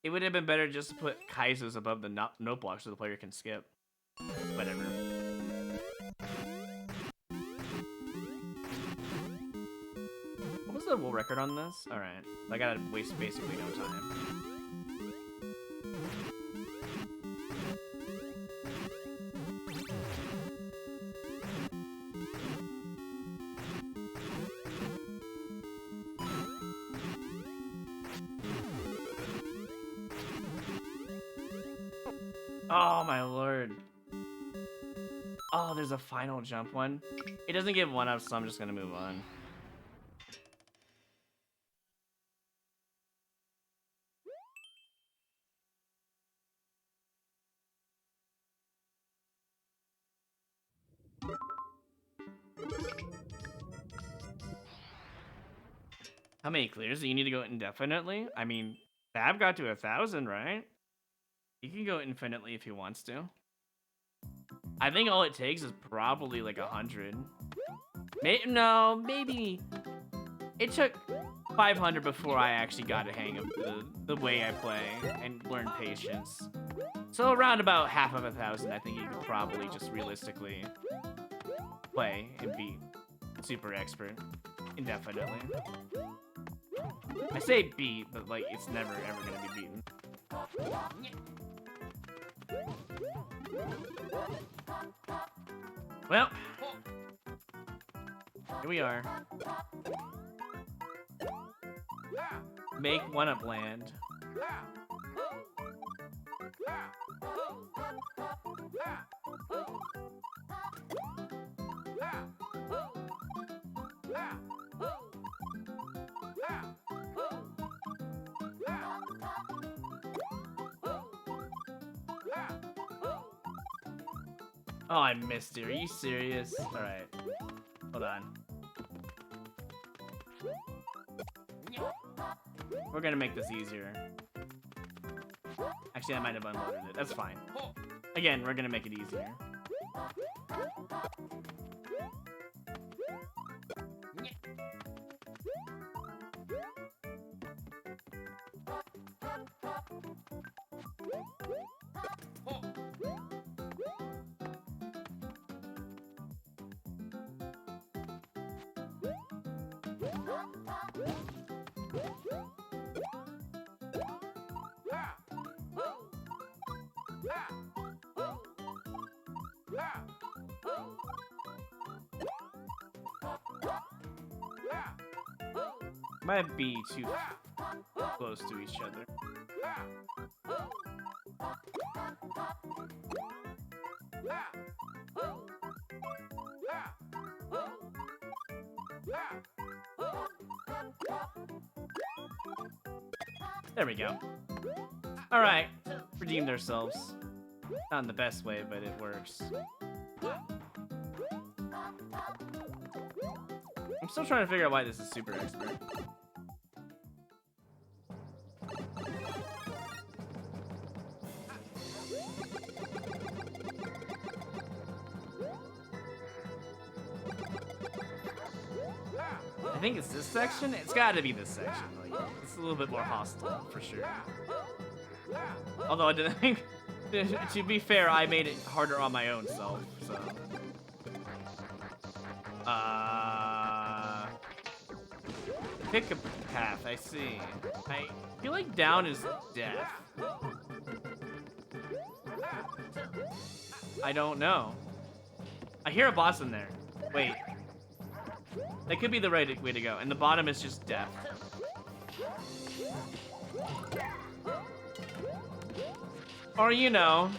It would have been better just to put kaizos above the note blocks so the player can skip. Whatever. What was the world record on this? Alright. I gotta waste basically no time. Oh my lord. Oh, there's a final jump one. It doesn't give 1-ups, so I'm just gonna move on. How many clears do you need to go indefinitely? I mean, Fab got to 1,000, right? He can go infinitely if he wants to. I think all it takes is probably like 100. No, maybe. It took 500 before I actually got a hang of the way I play and learned patience. So around about half of 1,000, I think you could probably just realistically play and be super expert indefinitely. I say beat, but like it's never ever gonna be beaten. Well, here we are. Make 1-up land. Oh, I missed it. Are you serious? Alright. Hold on. We're gonna make this easier. Actually, I might have unloaded it. That's fine. Again, we're gonna make it easier. Might be too close to each other. There we go. Alright, redeemed ourselves. Not in the best way, but it works. I'm still trying to figure out why this is super expert. I think it's this section. It's gotta be this section. Like, it's a little bit more hostile, for sure. Although I didn't think... To be fair, I made it harder on my own self, so... Pick a path, I see. I feel like down is death. I don't know. I hear a boss in there. Wait. That could be the right way to go. And the bottom is just death. Or, you know.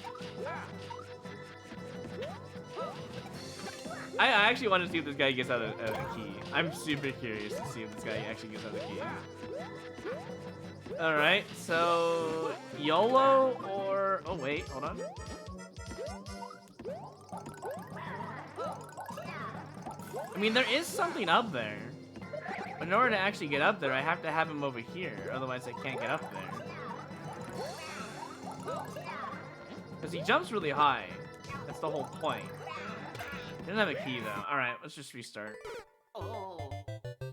I actually want to see if this guy gets out a key. I'm super curious to see if this guy actually gets out a key. Alright, so... YOLO or... Oh, wait, hold on. I mean, there is something up there. But in order to actually get up there, I have to have him over here. Otherwise, I can't get up there. Because he jumps really high. That's the whole point. He doesn't have a key, though. Alright, let's just restart.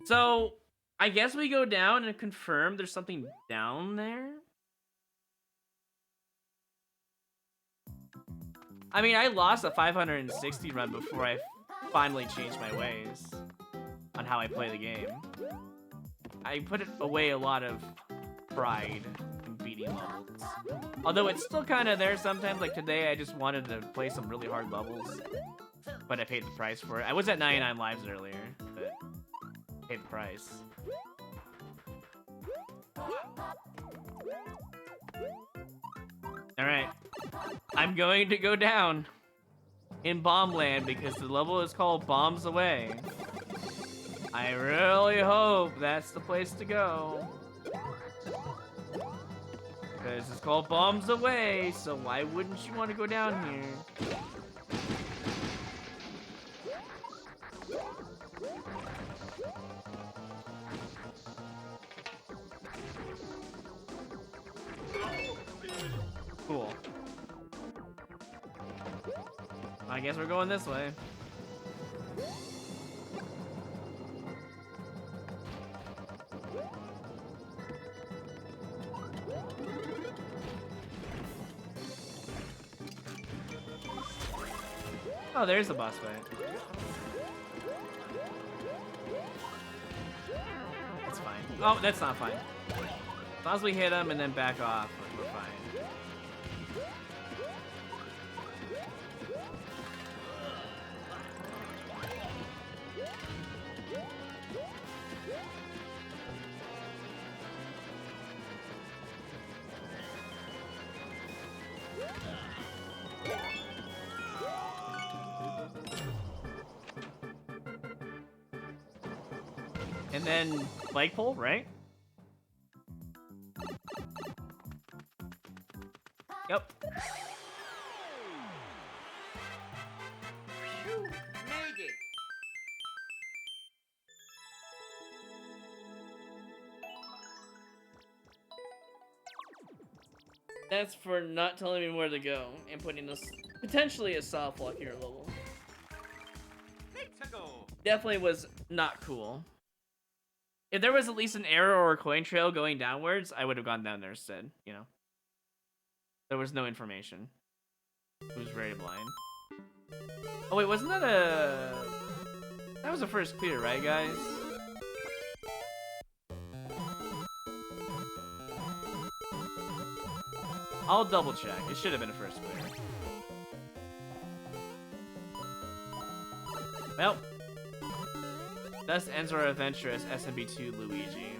So, I guess we go down and confirm there's something down there? I mean, I lost a 560 run before I finally changed my ways on how I play the game. I put away a lot of pride in beating levels. Although it's still kind of there sometimes, like today I just wanted to play some really hard levels, but I paid the price for it. I was at 99 lives earlier, but I paid the price. Alright. I'm going to go down in Bomb Land because the level is called Bombs Away. I really hope that's the place to go. Because it's called Bombs Away, so why wouldn't you want to go down here? Cool. I guess we're going this way. Oh, there's the boss fight. That's fine. Oh, that's not fine. As long as we hit him and then back off, we're fine. And then flagpole, right? Yep. Phew, made it. That's for not telling me where to go and putting us potentially a soft lock here level. Let's go. Definitely was not cool. If there was at least an arrow or a coin trail going downwards, I would have gone down there instead, you know. There was no information. It was very blind. Oh wait, wasn't that a... That was the first clear, right, guys? I'll double check. It should have been a first clear. Well, thus ends our adventure as SMB2 Luigi.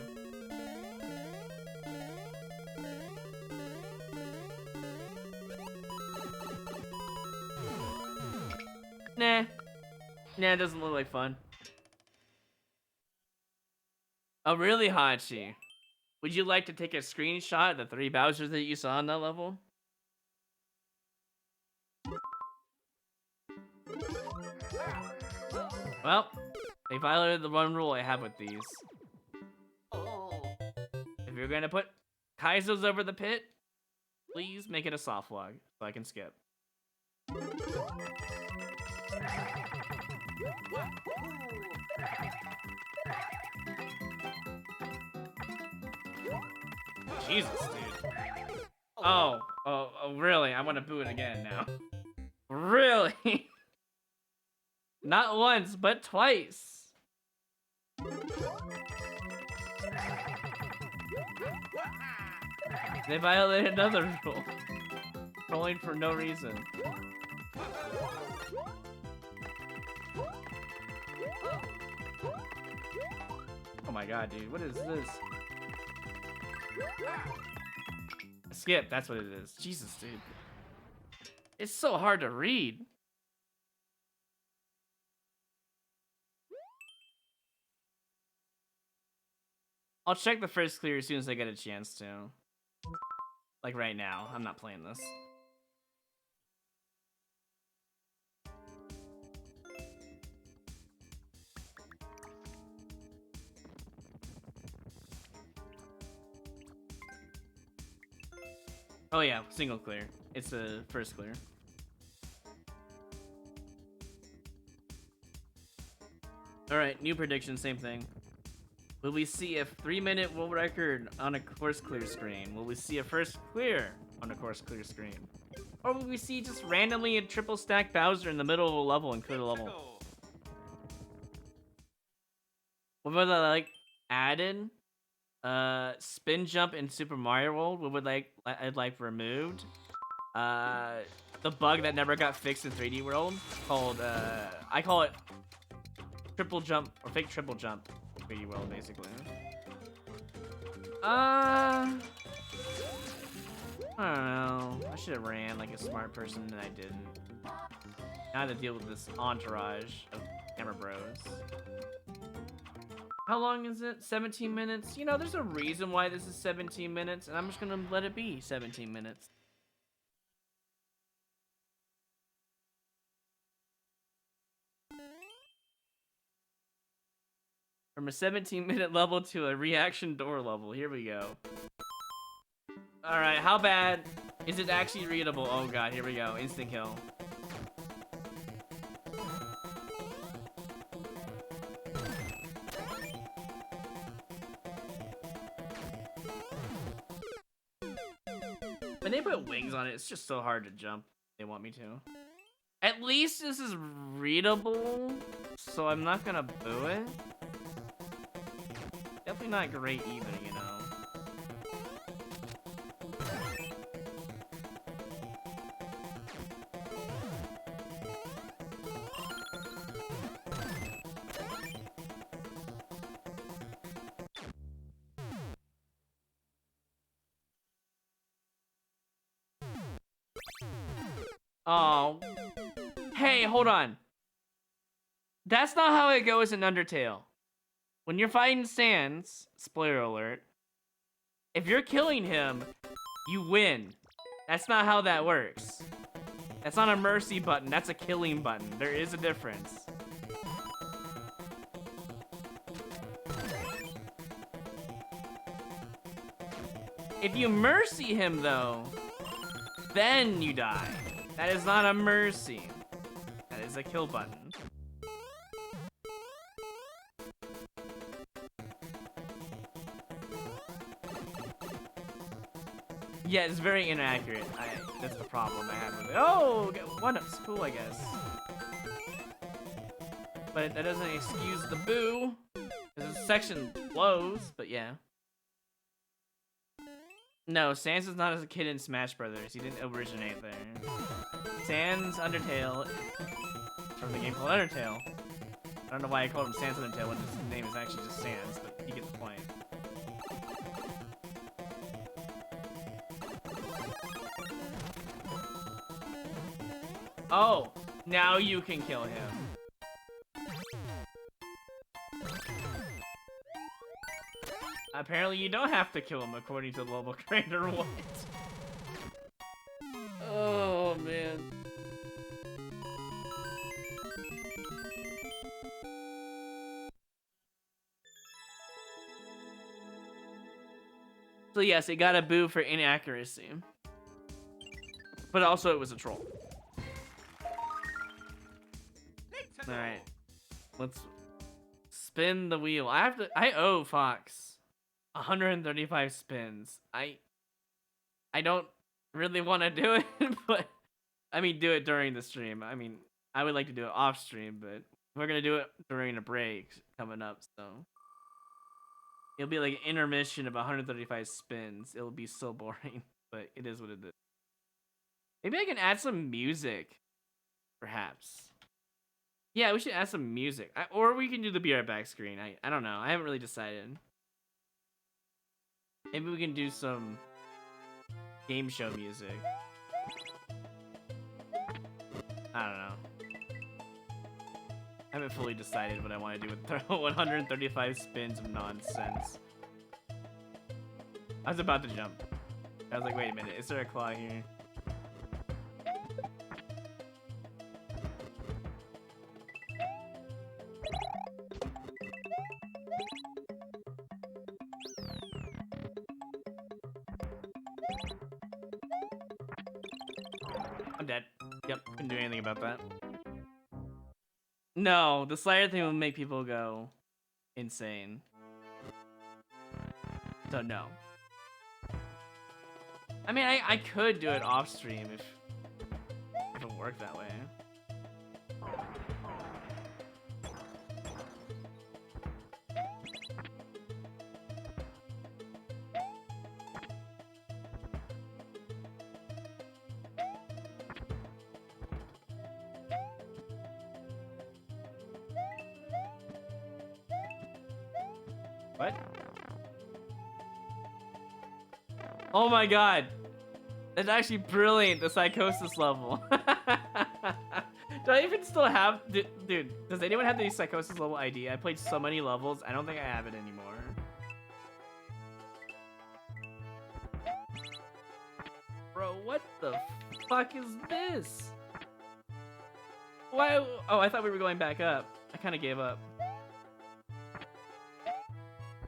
Nah. Nah, it doesn't look like fun. Oh, really, Hachi? Would you like to take a screenshot of the 3 Bowsers that you saw on that level? Well, they violated the one rule I have with these. If you're gonna put Kaizo's over the pit, please make it a soft log so I can skip. Jesus, dude. Oh, really? I want to boo it again now. Really? Not once, but twice. They violated another rule. Trolling for no reason. Oh my god, dude. What is this? Skip, that's what it is. Jesus, dude. It's so hard to read. I'll check the first clear as soon as I get a chance to. Like right now. I'm not playing this. Oh yeah, single clear. It's the first clear. Alright, new prediction, same thing. Will we see a 3-minute world record on a course clear screen? Will we see a first clear on a course clear screen? Or will we see just randomly a triple stack Bowser in the middle of a level and clear the level? What would I like add in? Spin jump in Super Mario World. What would I'd like removed? The bug that never got fixed in 3D World called I call it triple jump or fake triple jump. 3D World, basically. I don't know. I should have ran like a smart person and I didn't. Now I have to deal with this entourage of camera bros. How long is it? 17 minutes? You know, there's a reason why this is 17 minutes, and I'm just gonna let it be 17 minutes. From a 17-minute level to a reaction door level. Here we go. Alright, how bad is it actually readable? Oh god, here we go. Instant kill. When they put wings on it, it's just so hard to jump. They want me to. At least this is readable, so I'm not gonna boo it. Definitely not great either, you know. Oh. Hey, hold on. That's not how it goes in Undertale. When you're fighting Sans, spoiler alert, if you're killing him, you win. That's not how that works. That's not a mercy button, that's a killing button. There is a difference. If you mercy him though, then you die. That is not a mercy. That is a kill button. Yeah, it's very inaccurate. That's the problem I have with it. Oh, one-up's cool, I guess. But that doesn't excuse the boo. This section blows, but yeah. No, Sans is not as a kid in Smash Brothers. He didn't originate there. Sans Undertale from the game called Undertale. I don't know why I called him Sans Undertale when his name is actually just Sans, but you get the point. Oh, now you can kill him. Apparently you don't have to kill him according to the level creator. What? Oh man. So yes, it got a boo for inaccuracy. But also it was a troll. Alright. Let's spin the wheel. I owe Fox 135 spins. I don't really want to do it, but I mean do it during the stream. I mean, I would like to do it off stream, but we're gonna do it during a break coming up, so it'll be like an intermission of 135 spins. It'll be so boring, but it is what it is. Maybe I can add some music, perhaps. Yeah, we should add some music, or we can do the be right back screen. I don't know. I haven't really decided. Maybe we can do some game show music. I don't know. I haven't fully decided what I want to do with 135 spins of nonsense. I was about to jump. I was like, wait a minute, is there a claw here? I'm dead. Yep, couldn't do anything about that. No, the slider thing will make people go insane. So no. I mean, I could do it off stream if it worked that way. What? Oh my god. It's actually brilliant, the psychosis level. Do I even still have... Dude, does anyone have the psychosis level ID? I played so many levels, I don't think I have it anymore. Bro, what the fuck is this? Why? Oh, I thought we were going back up. I kind of gave up.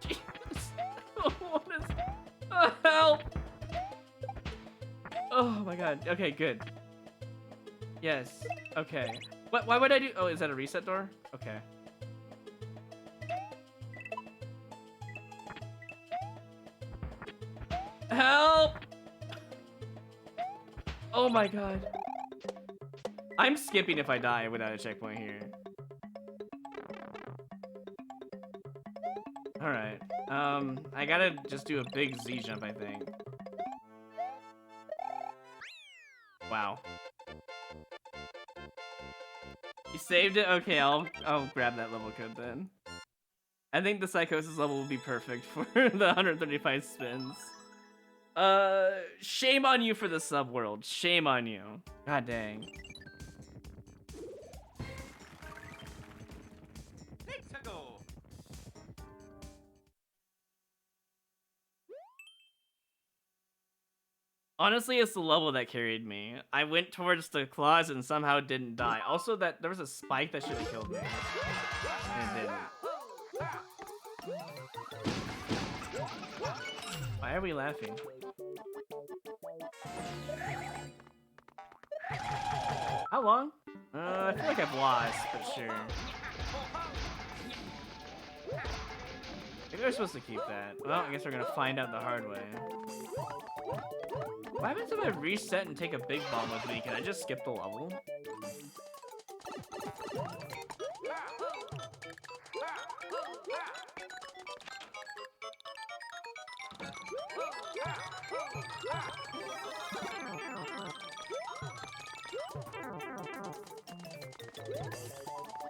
Jesus. What is... help! Oh my god. Okay, good. Yes. Okay. What? Why would I do? Oh, is that a reset door? Okay. Help! Oh my god. I'm skipping if I die without a checkpoint here. Alright. I gotta just do a big Z jump, I think. Wow. You saved it? Okay, I'll grab that level code then. I think the psychosis level will be perfect for the 135 spins. Shame on you for the subworld. Shame on you. God dang. Let's go. Honestly, it's the level that carried me. I went towards the claws and somehow didn't die. Also, that there was a spike that should have killed me. And it didn't. Why are we laughing? How long? I feel like I've lost, but sure. Maybe we're supposed to keep that. Well, I guess we're gonna find out the hard way. What happens if I reset and take a big bomb with me? Can I just skip the level?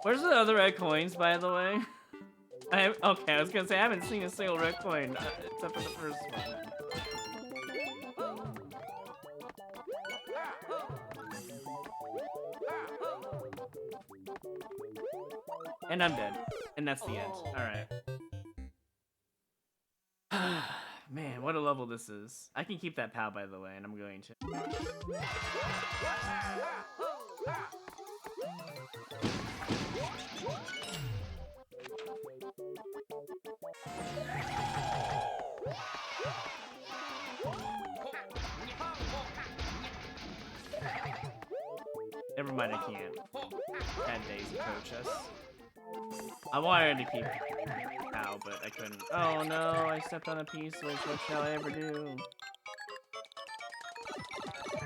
Where's the other red coins, by the way? Okay, I was gonna say I haven't seen a single red coin except for the first one. And I'm dead. And that's the end. Alright. Man, what a level this is. I can keep that POW, by the way, and I'm going to. Never mind, I can't. Bad days approach us. I wanted to keep POW, but I couldn't. Oh no, I stepped on a piece, which what shall I ever do? I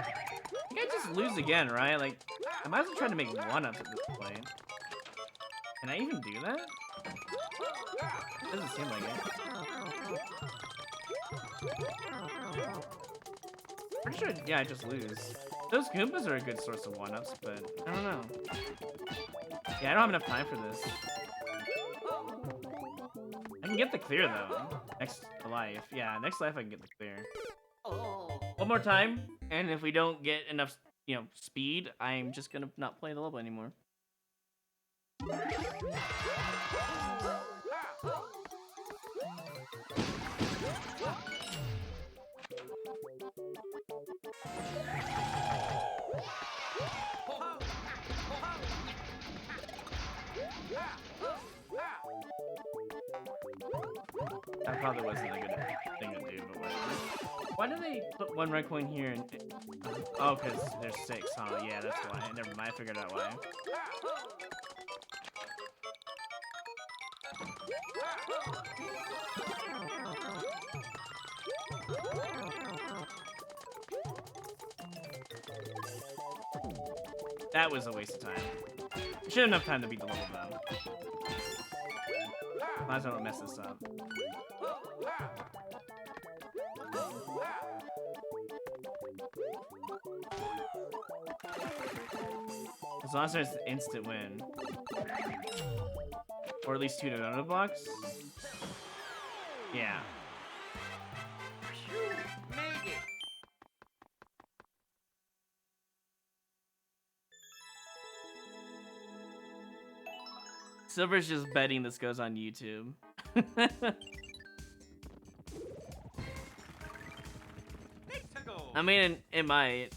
think I just lose again, right? Like, I might as well try to make one-ups at this point. Can I even do that? Doesn't seem like it. Pretty sure, yeah, I just lose. Those Goombas are a good source of one-ups, but I don't know. Yeah, I don't have enough time for this. I can get the clear, though. Next life. Yeah, next life I can get the clear. One more time, and if we don't get enough, you know, speed, I'm just gonna not play the level anymore. That probably wasn't a good thing to do, but whatever. Why do they put one red coin here and... Oh, because there's 6, huh? Yeah, that's why. Never mind, I figured out why. That was a waste of time. Should have enough time to beat the level, though. Might as well not mess this up. As long as there's an instant win. Or at least 2 donut blocks. Yeah. Made it. Silver's just betting this goes on YouTube. I mean, it might.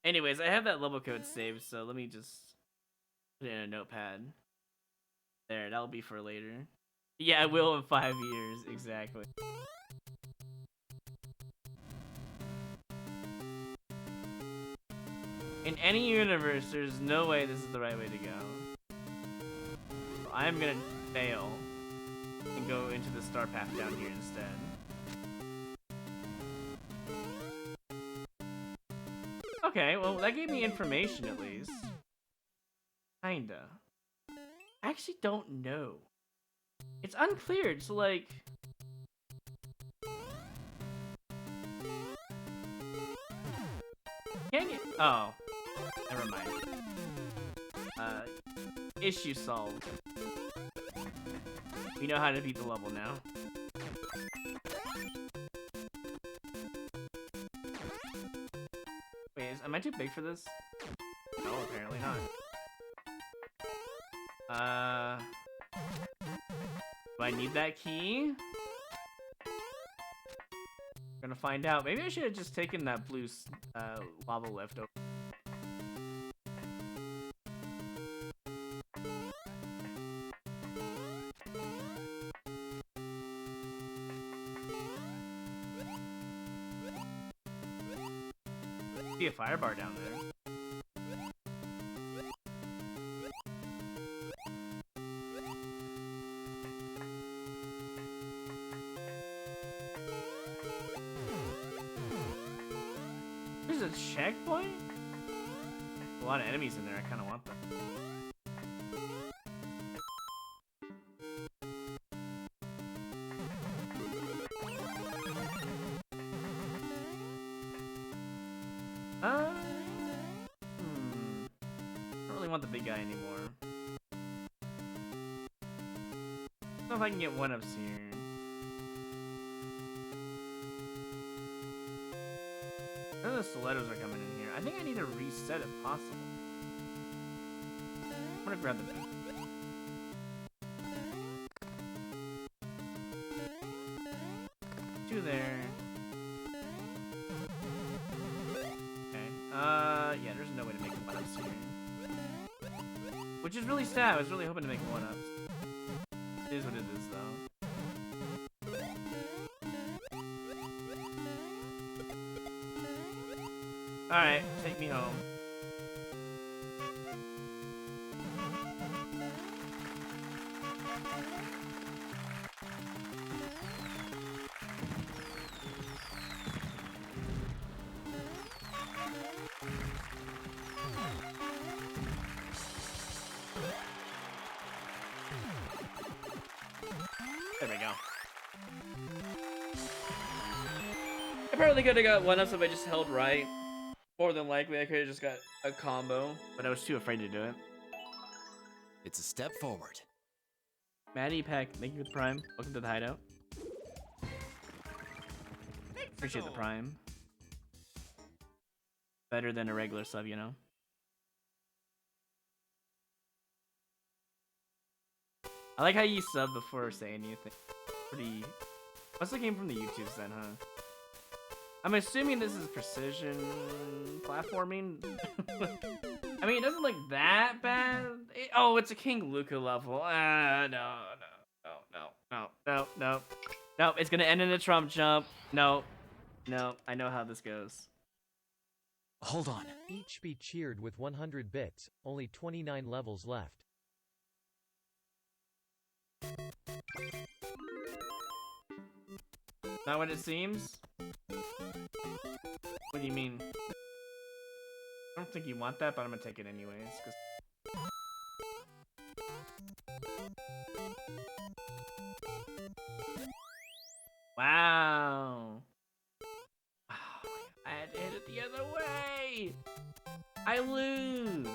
Anyways, I have that level code saved, so let me just put it in a notepad. There, that'll be for later. Yeah, I will in 5 years, exactly. In any universe, there's no way this is the right way to go. I'm gonna fail and go into the star path down here instead. Okay, well, that gave me information at least. Kinda. I actually don't know. It's unclear, so like... Can you? Oh. Never mind. Issue solved. We know how to beat the level now. Wait, am I too big for this? No, apparently not. Do I need that key? Gonna find out. Maybe I should have just taken that blue lava lift over. See a fire bar down there. There's a checkpoint? A lot of enemies in there, I kinda want them. Don't really want the big guy anymore. I don't know if I can get one-ups here. None of the stilettos are coming in here. I think I need to reset if possible. I'm gonna grab the boot. Two there. Okay. Yeah, there's no way to make one-ups here. Which is really sad. I was really hoping to make one-ups. It is what it is, though. Alright, take me home. There we go. I probably could have got one-ups if I just held right. More than likely, I could have just got a combo, but I was too afraid to do it. It's a step forward. Maddie Peck, thank you for the prime. Welcome to the hideout. Appreciate the prime. Better than a regular sub, you know? I like how you sub before saying anything. Pretty... Must have came from the YouTubes then, huh? I'm assuming this is precision platforming. I mean, it doesn't look that bad. Oh, it's a King Luca level. No. Nope, it's gonna end in a Trump jump. No, I know how this goes. Hold on. Each be cheered with 100 bits, only 29 levels left. Not what it seems? What do you mean? I don't think you want that, but I'm gonna take it anyways. Wow. I had to hit it the other way. I lose.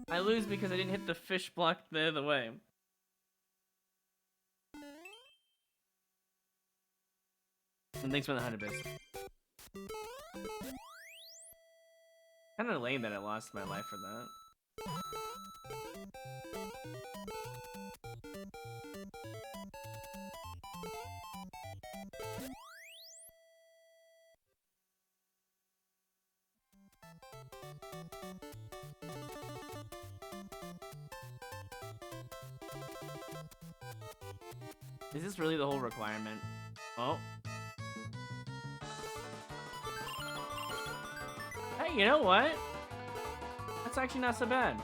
I lose because I didn't hit the fish block the other way. And thanks for the 100 bits. Kinda lame that I lost my life for that. Is this really the whole requirement? Oh. Hey, you know what? That's actually not so bad.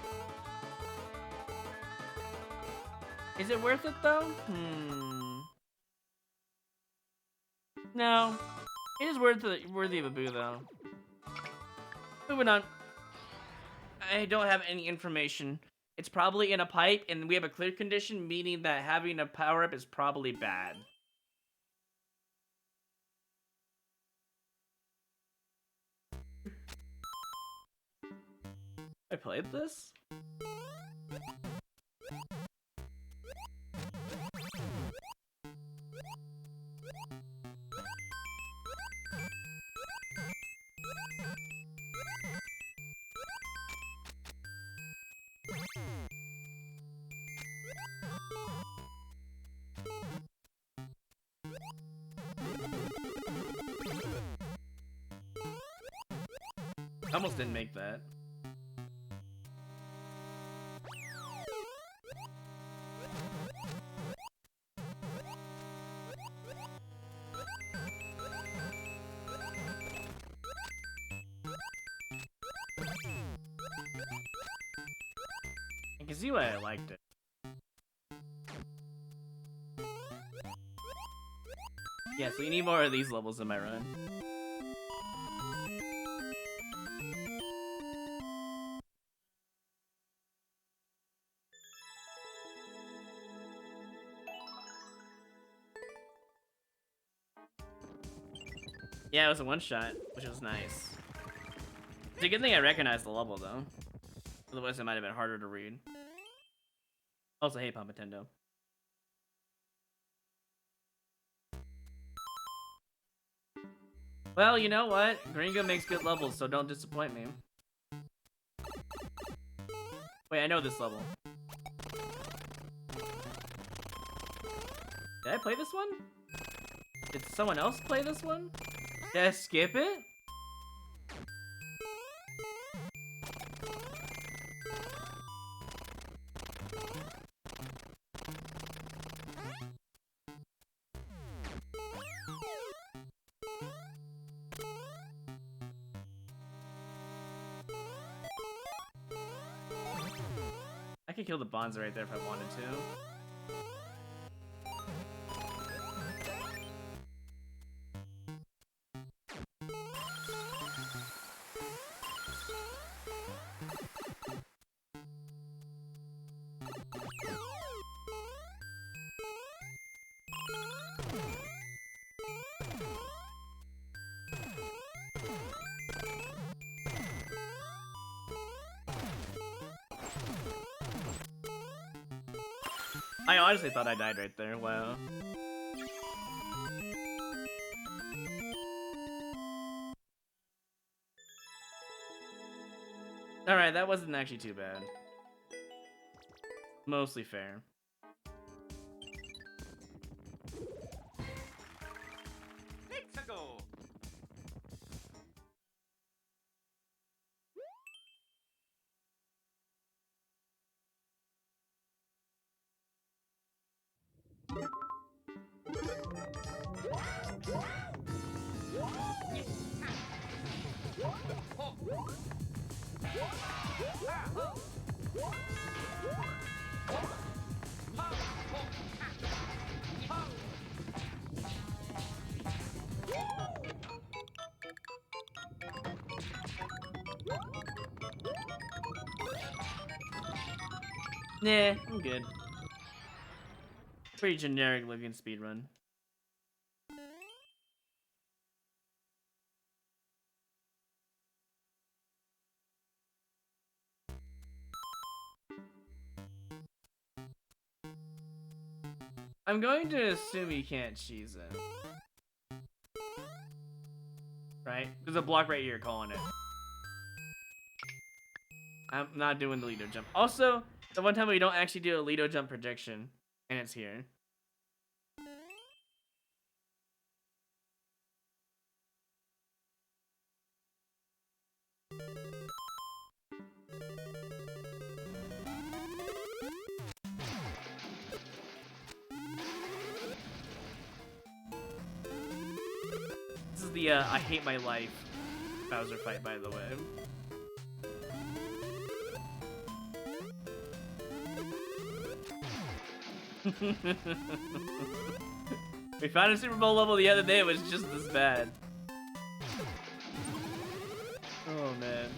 Is it worth it though? No. It is worthy of a boo though. Moving on. I don't have any information. It's probably in a pipe, and we have a clear condition, meaning that having a power-up is probably bad. I played this? I almost didn't make that. I can see why I liked it. Yeah, so you need more of these levels in my run. Yeah, it was a one-shot, which was nice. It's a good thing I recognized the level, though. Otherwise, it might have been harder to read. Also, hey, Pampatendo. Well, you know what? Gringo makes good levels, so don't disappoint me. Wait, I know this level. Did I play this one? Did someone else play this one? Did I skip it? I could kill the Bonza right there if I wanted to. I honestly thought I died right there. Wow. Alright, that wasn't actually too bad. Mostly fair. Let's go. Nah, I'm good. Pretty generic looking speedrun. I'm going to assume you can't cheese it. Right? There's a block right here calling it. I'm not doing the Lido jump. Also, the one time we don't actually do a Lido jump prediction, and it's here. This is the I hate my life Bowser fight, by the way. We found a Super Bowl level the other day, it was just this bad. Oh man.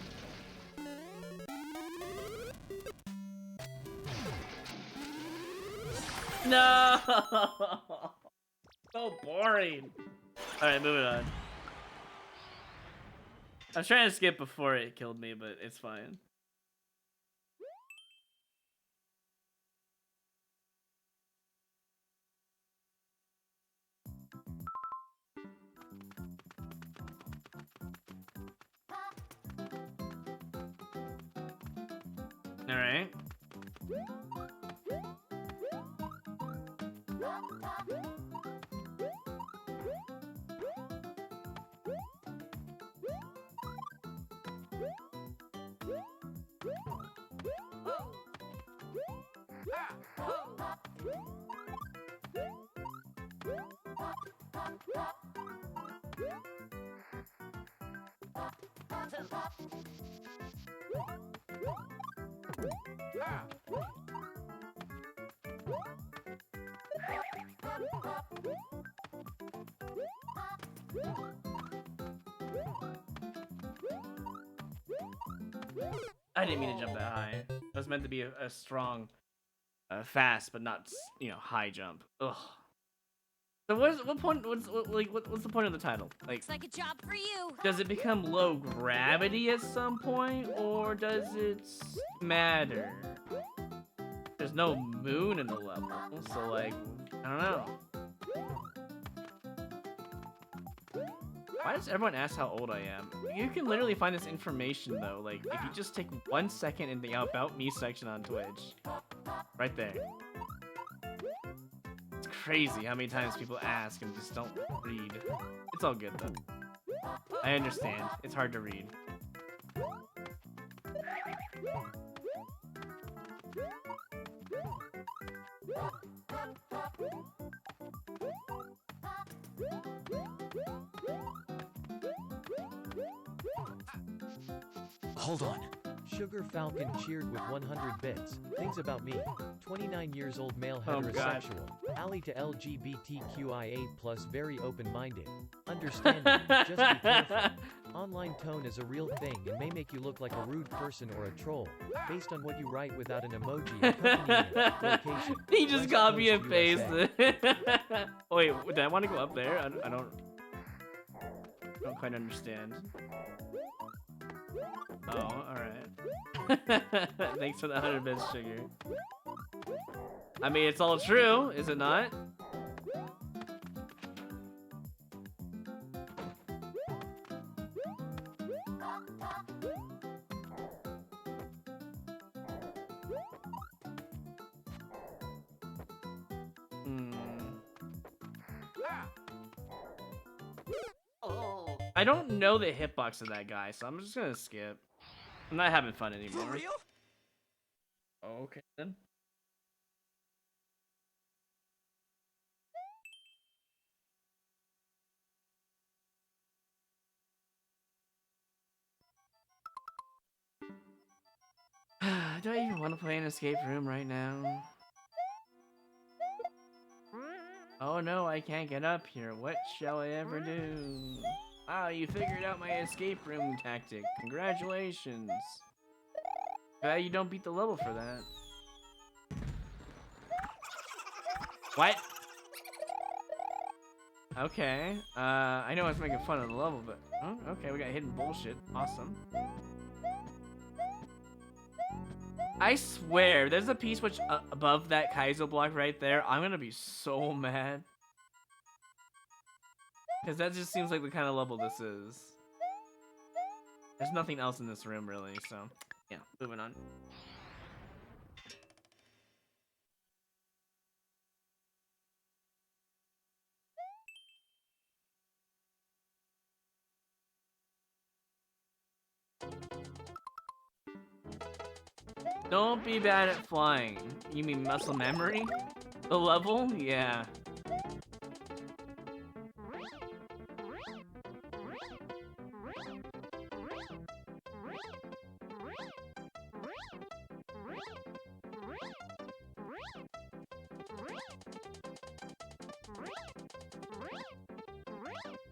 No! So boring. Alright, moving on. I was trying to skip before it killed me, but it's fine. Alright. I didn't mean to jump that high. It was meant to be a strong, fast, but not, you know, high jump. Ugh. So what's the point of the title? Like, Looks like a job for you. does it become low gravity at some point, or does it matter? There's no moon in the level, so like, I don't know. Why does everyone ask how old I am? You can literally find this information though, like if you just take 1 second in the About Me section on Twitch. Right there. It's crazy how many times people ask and just don't read. It's all good though. I understand. It's hard to read. Hold on. Sugar Falcon cheered with 100 bits. Things about me. 29 years old male Oh, God. heterosexual. Ally to LGBTQIA+, very open-minded. Understanding. Just be careful. Online tone is a real thing and may make you look like a rude person or a troll, based on what you write without an emoji. Company name, location. He just West copy Coast, and paste USA. it. Wait, did I want to go up there? I don't quite understand. Oh, alright. Thanks for the 100 bits, Sugar. I mean, it's all true, is it not? I don't know the hitbox of that guy, so I'm just gonna skip. I'm not having fun anymore. For real? Okay then. Do I even want to play an escape room right now? Oh no, I can't get up here. What shall I ever do? Ah, you figured out my escape room tactic. Congratulations. Glad you don't beat the level for that. What? Okay. I know I was making fun of the level, but oh, okay, we got hidden bullshit. Awesome. I swear, there's a piece which above that Kaizo block right there. I'm gonna be so mad. Because that just seems like the kind of level this is. There's nothing else in this room, really, so... Yeah, moving on. Don't be bad at flying. You mean muscle memory? The level? Yeah.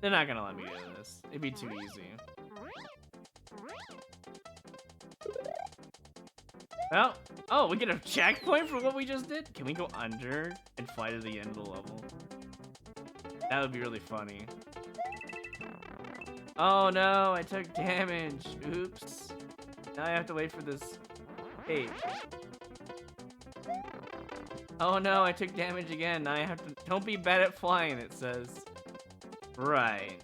They're not gonna let me do this. It'd be too easy. Well, oh, we get a checkpoint for what we just did? Can we go under and fly to the end of the level? That would be really funny. Oh no, I took damage. Oops. Now I have to wait for this page. Oh no, I took damage again. Now I have to... Don't be bad at flying, it says. Right.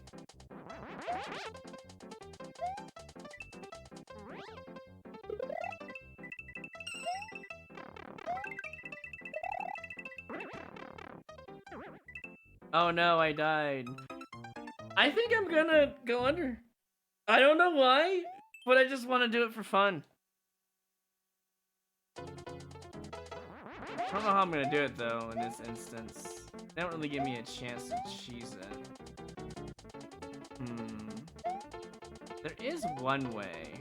Oh no, I died. I think I'm gonna go under. I don't know why, but I just want to do it for fun. I don't know how I'm gonna do it though in this instance. They don't really give me a chance to cheese it. There is one way.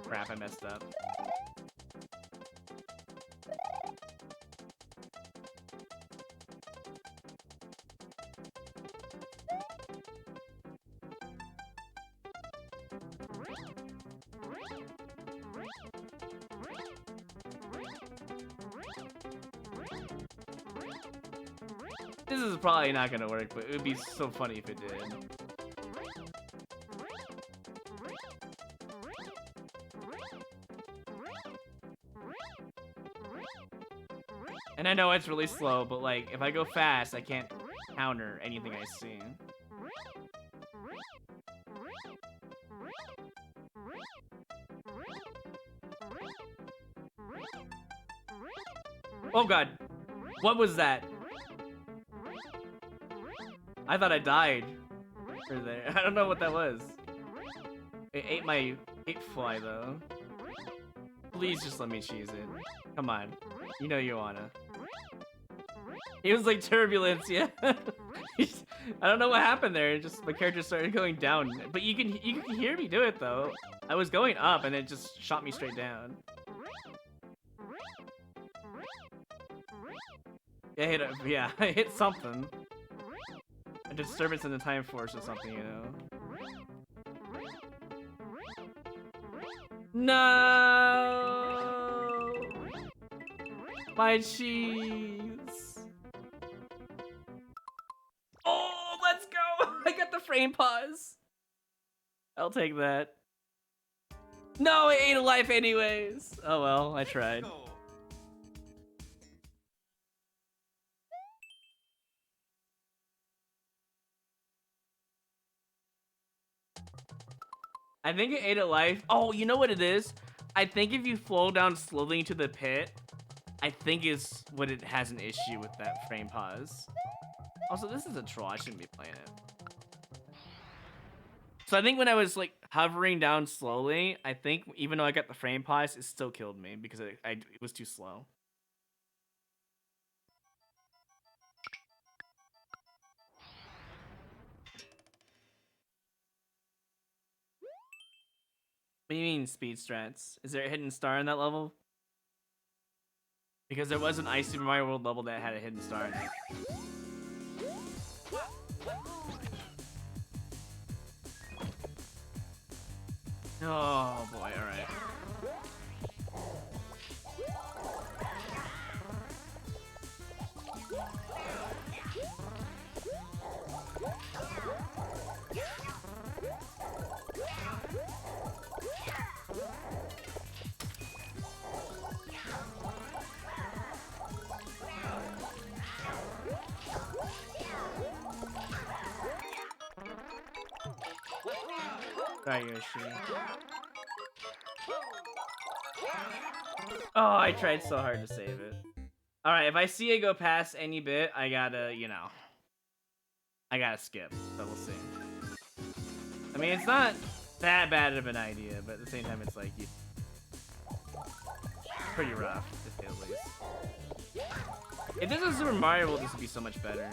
Crap, I messed up. This is probably not gonna work, but it would be so funny if it did. And I know it's really slow, but like, if I go fast, I can't counter anything I see. Oh god. What was that? I thought I died. For there. I don't know what that was. It ate my fly though. Please just let me cheese it. Come on. You know you wanna. It was like turbulence, yeah. I don't know what happened there. Just my character started going down. But you can hear me do it though. I was going up and it just shot me straight down. Yeah, I hit something. A disturbance in the time force or something, you know. No! My cheese! Oh, let's go! I got the frame pause. I'll take that. No, it ate a life anyways. Oh well, I tried. Let's go. I think it ate a life. Oh, you know what it is? I think if you flow down slowly into the pit, I think is what it has an issue with that frame pause. Also, this is a troll. I shouldn't be playing it. So I think when I was like hovering down slowly, I think even though I got the frame pause, it still killed me because it was too slow. What do you mean speed strats? Is there a hidden star in that level? Because there was an Ice Super Mario World level that had a hidden star in it. Oh boy, alright. Sorry, Yoshi. Oh, I tried so hard to save it. Alright, if I see it go past any bit, I gotta, you know. I gotta skip, but we'll see. I mean, it's not that bad of an idea, but at the same time, it's like, it's pretty rough, to say the least. If this was Super Mario World, this would be so much better.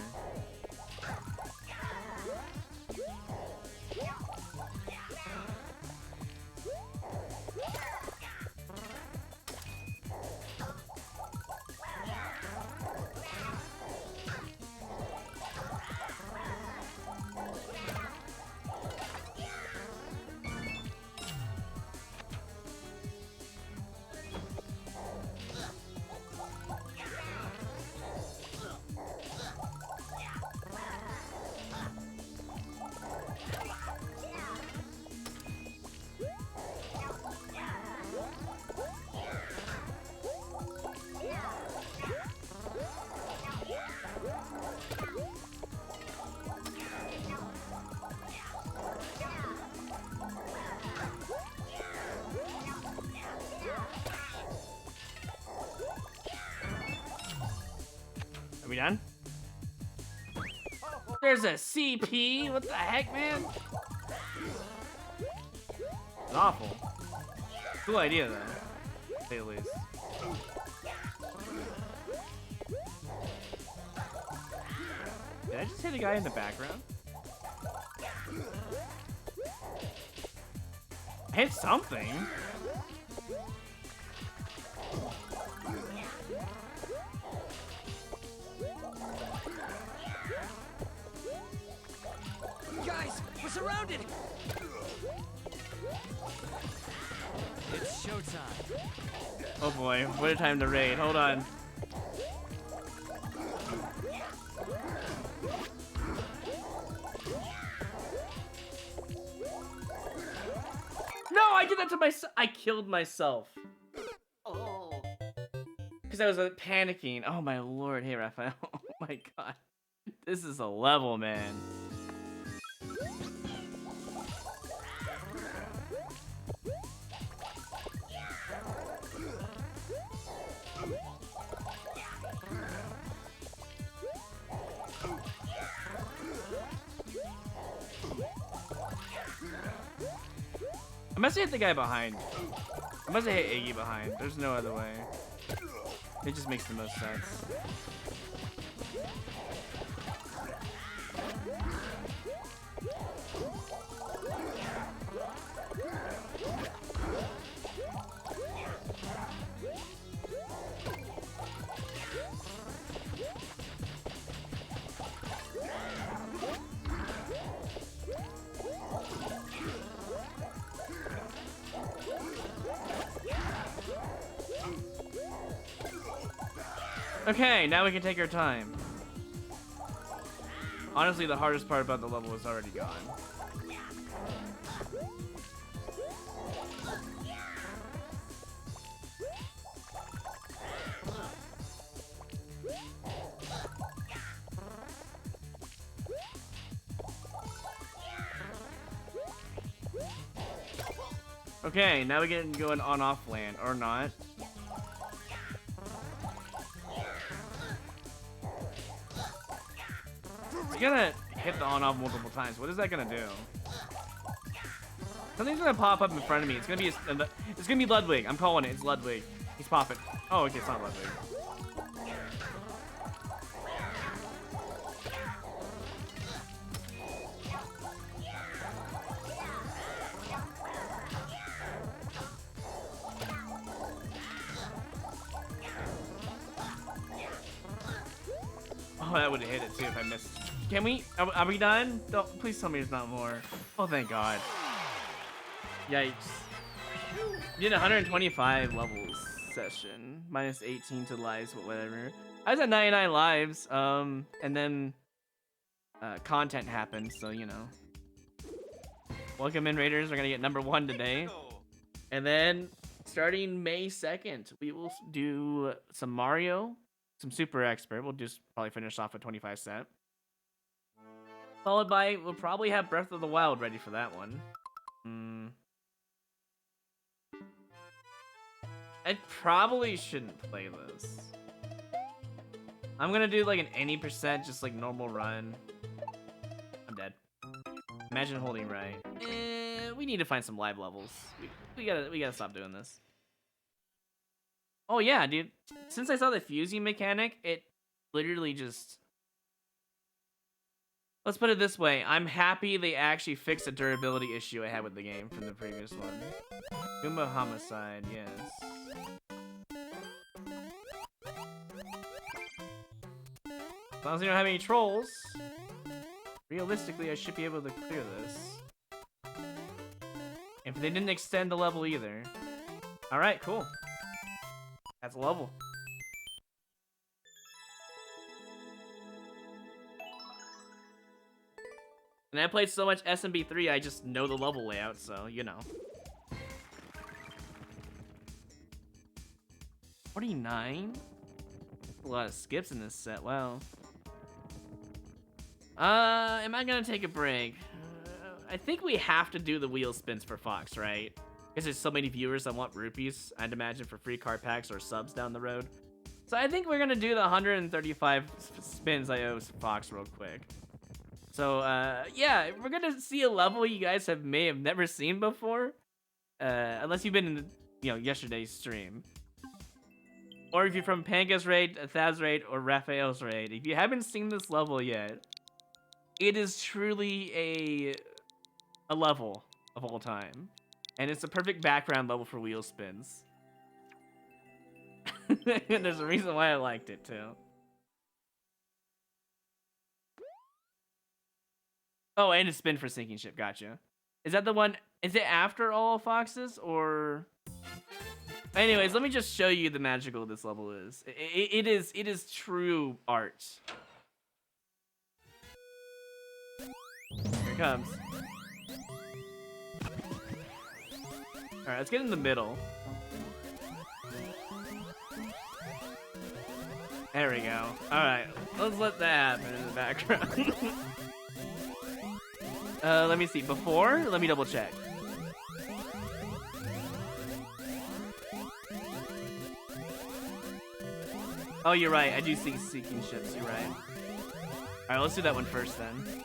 Are we done? There's a CP? What the heck, man? It's awful. Cool idea, though. To say the least. Did I just hit a guy in the background? I hit something. Guys, we're surrounded! It's showtime. Oh boy, what a time to raid. Hold on. No, I did that to myself. I killed myself. Oh. Because I was panicking. Oh my lord. Hey, Raphael. Oh my god. This is a level, man. I must have hit the guy behind. I must have hit Iggy behind. There's no other way. It just makes the most sense. Okay, now we can take our time. Honestly, the hardest part about the level is already gone. Okay, now we can go in on-off land, or not. It's gonna hit the on-off multiple times. What is that gonna do? Something's gonna pop up in front of me. It's gonna be Ludwig. I'm calling it. It's Ludwig. He's popping. Oh, okay, it's not Ludwig. Oh, that would have hit it too if I missed. Can we? Are we done? Don't, please tell me there's not more. Oh, thank God. Yikes. You did 125 levels session. Minus 18 to lives, whatever. I was at 99 lives. And then content happened, so you know. Welcome in, Raiders. We're gonna get #1 today. And then starting May 2nd, we will do some Mario, some Super Expert. We'll just probably finish off with 25 cent. Followed by, we'll probably have Breath of the Wild ready for that one. I probably shouldn't play this. I'm gonna do like an any percent, just like normal run. I'm dead. Imagine holding right. We need to find some live levels. We gotta stop doing this. Oh yeah, dude. Since I saw the fusing mechanic, it literally just... Let's put it this way. I'm happy they actually fixed a durability issue I had with the game from the previous one. Goomba Homicide, yes. As long as we don't have any trolls, realistically, I should be able to clear this. If they didn't extend the level either. Alright, cool. That's a level. And I played so much SMB3, I just know the level layout, so, you know. 49? A lot of skips in this set, wow. Am I gonna take a break? I think we have to do the wheel spins for Fox, right? Because there's so many viewers that want rupees, I'd imagine, for free card packs or subs down the road. So I think we're gonna do the 135 spins I owe Fox real quick. So, yeah, we're gonna see a level you guys may have never seen before. Unless you've been in, yesterday's stream. Or if you're from Panga's raid, Thad's raid, or Raphael's raid. If you haven't seen this level yet, it is truly a level of all time. And it's a perfect background level for wheel spins. And there's a reason why I liked it, too. Oh, and a spin for sinking ship, gotcha. Is that the one, is it after all Foxes, or... Anyways, let me just show you the magical this level is. It is true art. Here it comes. Alright, let's get in the middle. There we go. Alright, let's let that happen in the background. Let me see. Before, let me double check. Oh, you're right. I do see sinking ships. You're right. Alright, let's do that one first then.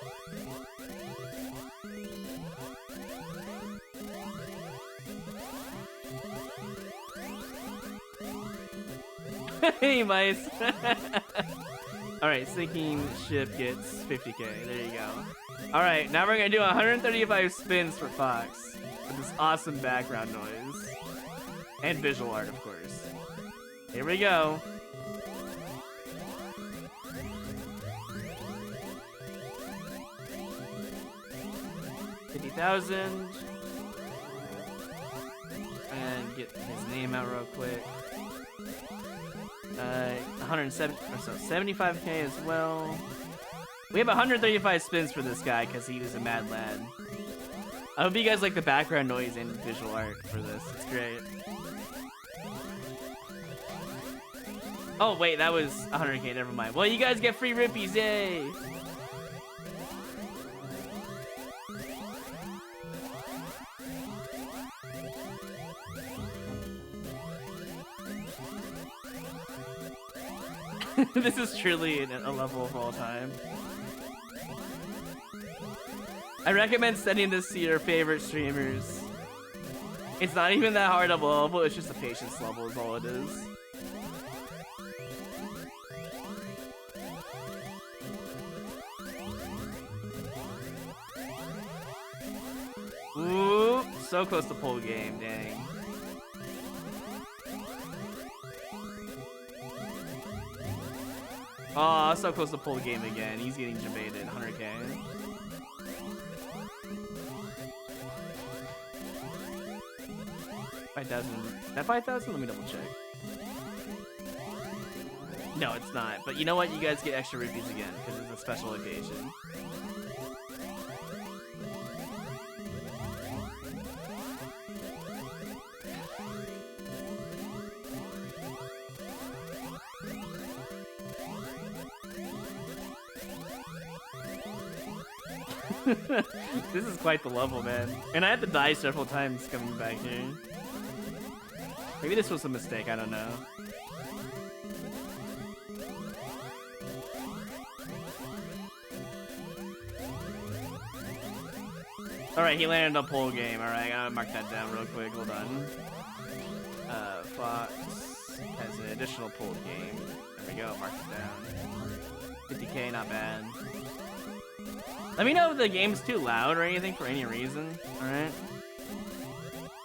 Hey, mice. Alright, sinking ship gets 50k. There you go. Alright, now we're gonna do 135 spins for Fox with this awesome background noise. And visual art, of course. Here we go. $50,000. And get his name out real quick. 107, or so 75k as well. We have 135 spins for this guy because he was a mad lad. I hope you guys like the background noise and visual art for this. It's great. Oh wait, that was 100k. Never mind. Well, you guys get free rupees, yay! This is truly a level of all time. I recommend sending this to your favorite streamers. It's not even that hard of a level, it's just a patience level is all it is. Ooh, so close to pull game, dang. Oh, so close to pull the game again. He's getting debated. 100k. $5,000. That 5,000? Let me double check. No, it's not. But you know what? You guys get extra rupees again because it's a special occasion. This is quite the level, man. And I had to die several times coming back here. Maybe this was a mistake, I don't know. Alright, he landed a pole game. Alright, I gotta mark that down real quick. Hold on. Fox has an additional pole game. There we go, mark it down. 50k, not bad. Let me know if the game's too loud or anything for any reason, alright?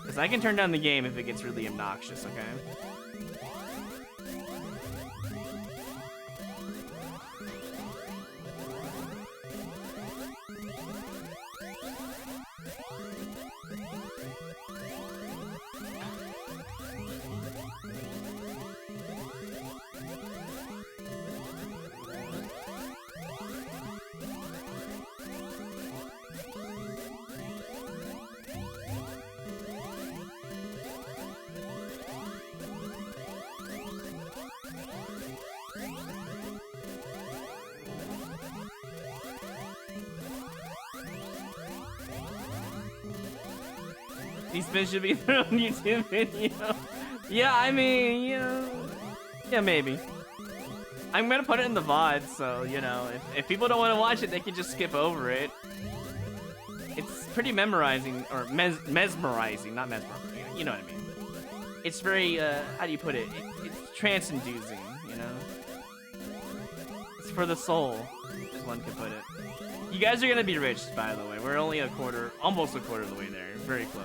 Because I can turn down the game if it gets really obnoxious, okay? These spins should be thrown on YouTube video. Yeah, I mean, yeah, maybe. I'm gonna put it in the VOD, so, you know, if people don't want to watch it, they can just skip over it. It's pretty memorizing, or mesmerizing, not mesmerizing, you know what I mean. It's very, how do you put it? It's trance-inducing, you know? It's for the soul, as one could put it. You guys are gonna be rich, by the way. We're only almost a quarter of the way there. Very close.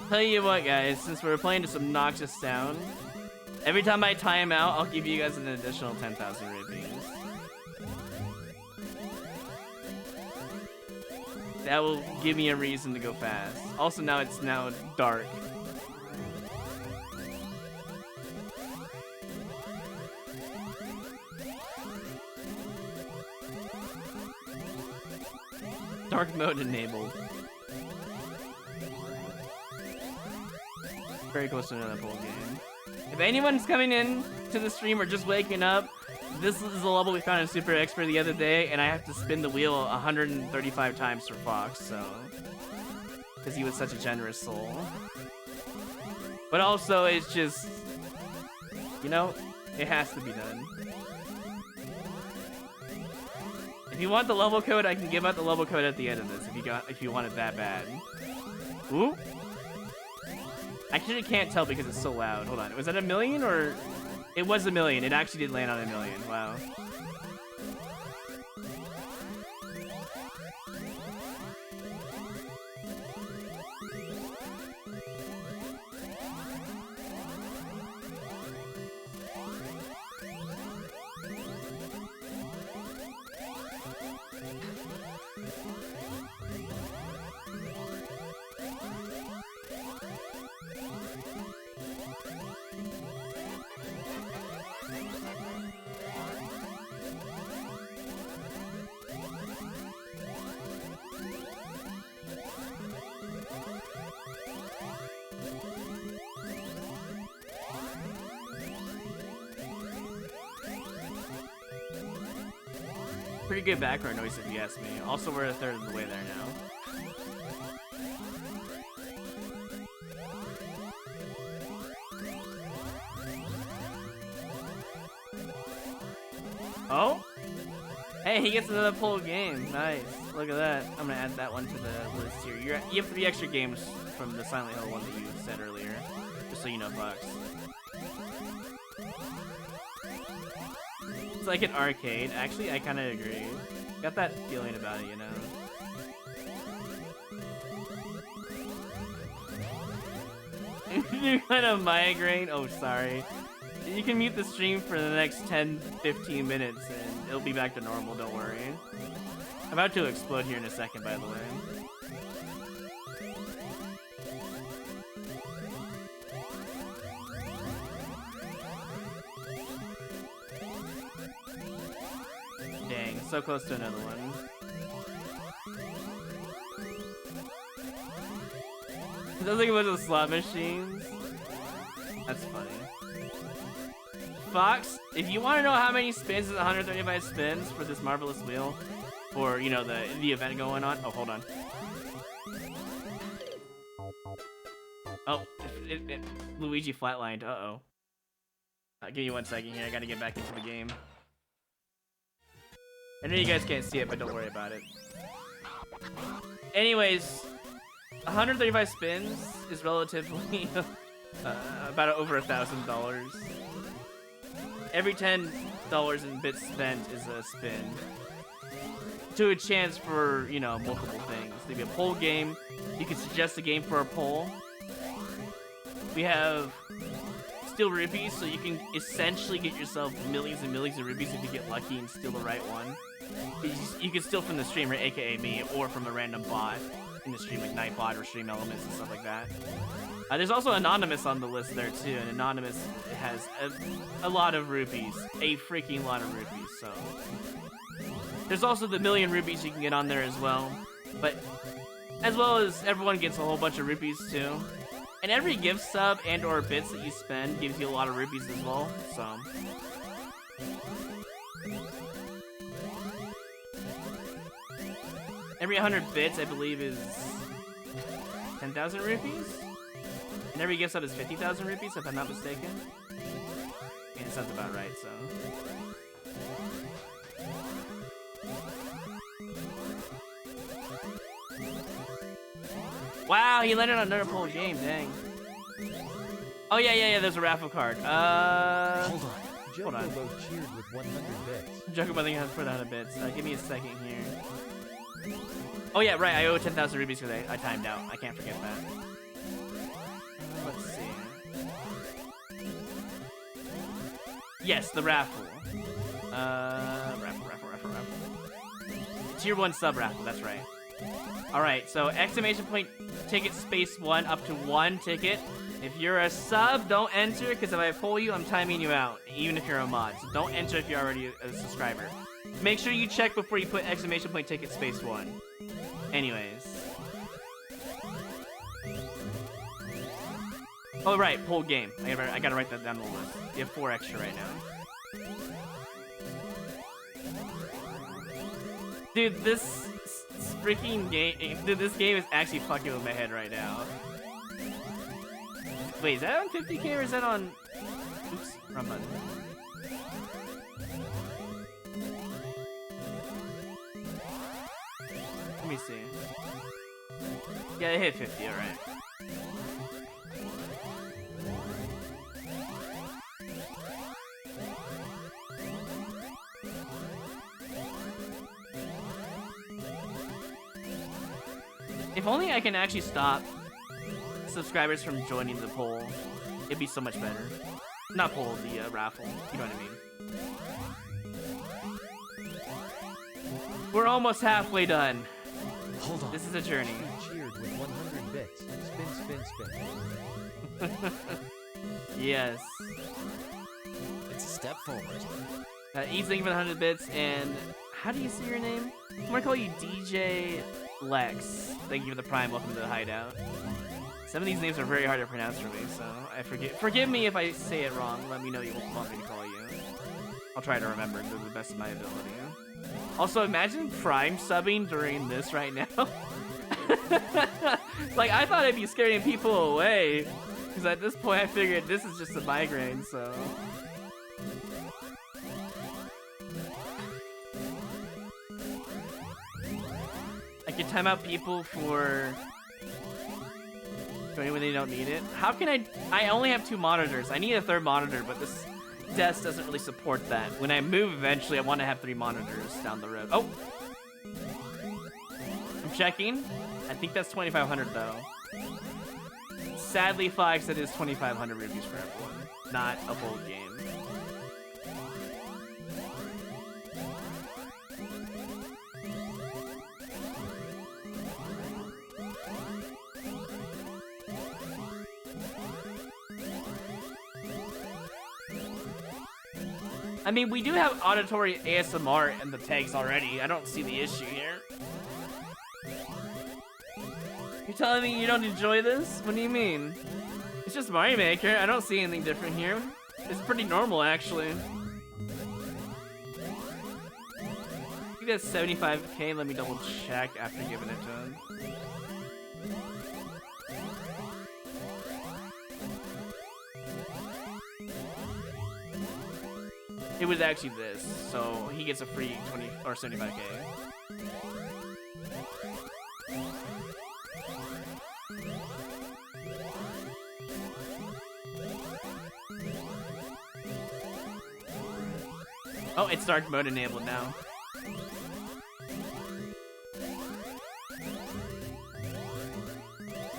Tell you what, guys, since we're playing this obnoxious sound, every time I time out, I'll give you guys an additional 10,000 rupees. That will give me a reason to go fast. Also, now it's dark. Dark mode enabled. Very close to another pool game. If anyone's coming in to the stream or just waking up, this is a level we found in Super Expert the other day, and I have to spin the wheel 135 times for Fox, so... because he was such a generous soul. But also, it's just... you know, it has to be done. If you want the level code, I can give out the level code at the end of this, if you want it that bad. Ooh! I actually can't tell because it's so loud. Hold on. Was that 1 million or... it was 1 million. It actually did land on 1 million. Wow. Pretty good background noise if you ask me. Also, we're a third of the way there now. Oh? Hey, he gets another pull game. Nice. Look at that. I'm gonna add that one to the list here. You have 3 extra games from the Silent Hill one that you said earlier. Just so you know, Fox. It's like an arcade. Actually, I kind of agree. Got that feeling about it, you know? You're kind of migraine? Oh, sorry. You can mute the stream for the next 10-15 minutes and it'll be back to normal, don't worry. I'm about to explode here in a second, by the way. So close to another one. It does like a bunch of slot machines. That's funny. Fox, if you want to know how many spins is 135 spins for this marvelous wheel, for you know the event going on. Oh, hold on. Oh, Luigi flatlined. Uh-oh. Give me 1 second here. I gotta get back into the game. I know you guys can't see it, but don't worry about it. Anyways, 135 spins is relatively about over $1,000. Every $10 in bits spent is a spin. To a chance for, you know, multiple things. Maybe a poll game. You can suggest a game for a poll. We have steal rupees, so you can essentially get yourself millions and millions of rupees if you get lucky and steal the right one. You can steal from the streamer, aka me, or from a random bot in the stream, like Nightbot or Stream Elements and stuff like that. There's also Anonymous on the list there too, and Anonymous has a lot of rupees, a freaking lot of rupees. So there's also the 1,000,000 rupees you can get on there as well, but as well as everyone gets a whole bunch of rupees too. And every gift sub and or bits that you spend gives you a lot of rupees as well, so. Every 100 bits, I believe, is 10,000 rupees? And every gift sub is 50,000 rupees, if I'm not mistaken. Yeah, that sounds about right, so. Wow, he landed on another poll game, dang. Oh yeah, there's a raffle card. Hold on. Hold on. Jokobo cheered with 100 bits. Jokobo, I think I have to put 100 bits. Give me a second here. Oh yeah, right, I owe 10,000 rupees because I timed out. I can't forget that. Let's see. Yes, the raffle. Raffle. Tier 1 sub raffle, that's right. Alright, so exclamation point ticket space 1 up to 1 ticket. If you're a sub, don't enter, because if I pull you, I'm timing you out, even if you're a mod. So don't enter if you're already a subscriber. Make sure you check before you put exclamation point ticket space 1. Anyways. Oh, right, poll game. I gotta write that down on the list. You have 4 extra right now. Dude, this freaking game, this game is actually fucking with my head right now. Wait, is that on 50k or is that on... Oops, wrong button. Let me see. Yeah, it hit 50, alright. If only I can actually stop subscribers from joining the poll, it'd be so much better. Not poll, the raffle, you know what I mean. We're almost halfway done. Hold on. This is a journey. Cheered with 100 bits. Spin. Yes. It's a step forward. Eats thank you for the 100 bits, and how do you say your name? I'm gonna call you DJ Lex. Thank you for the prime. Welcome to the hideout. Some of these names are very hard to pronounce for me, so I forgive me if I say it wrong. Let me know you want me to call you. I'll try to remember to the best of my ability. Also, imagine prime subbing during this right now. Like, I thought I'd be scaring people away, because at this point I figured this is just a migraine, so. I can time out people for joining when they don't need it. How can I only have 2 monitors. I need a 3rd monitor, but this desk doesn't really support that. When I move eventually, I want to have 3 monitors down the road. Oh! I'm checking. I think that's 2,500 though. Sadly, Fox, it is 2,500 rupees for everyone. Not a whole game. I mean, we do have auditory ASMR in the tags already. I don't see the issue here. You're telling me you don't enjoy this? What do you mean? It's just Mario Maker. I don't see anything different here. It's pretty normal, actually. I think that's 75k. Let me double check after giving it to him. It was actually this, so he gets a free 20 or 75k. Oh, it's dark mode enabled now.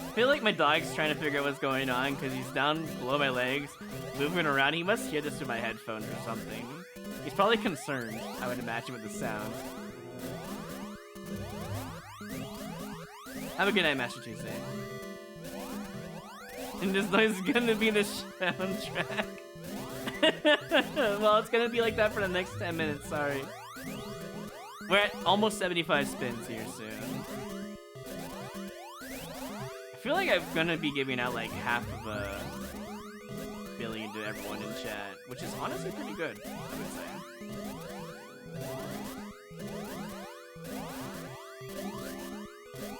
I feel like my dog's trying to figure out what's going on because he's down below my legs, moving around. He must hear this through my headphones or something. He's probably concerned, I would imagine, with the sound. Have a good night, Master Tuesday. And this noise is gonna be the soundtrack. Well, it's gonna be like that for the next 10 minutes, sorry. We're at almost 75 spins here soon. I feel like I'm gonna be giving out like half of a billion to everyone in chat, which is honestly pretty good, I would say.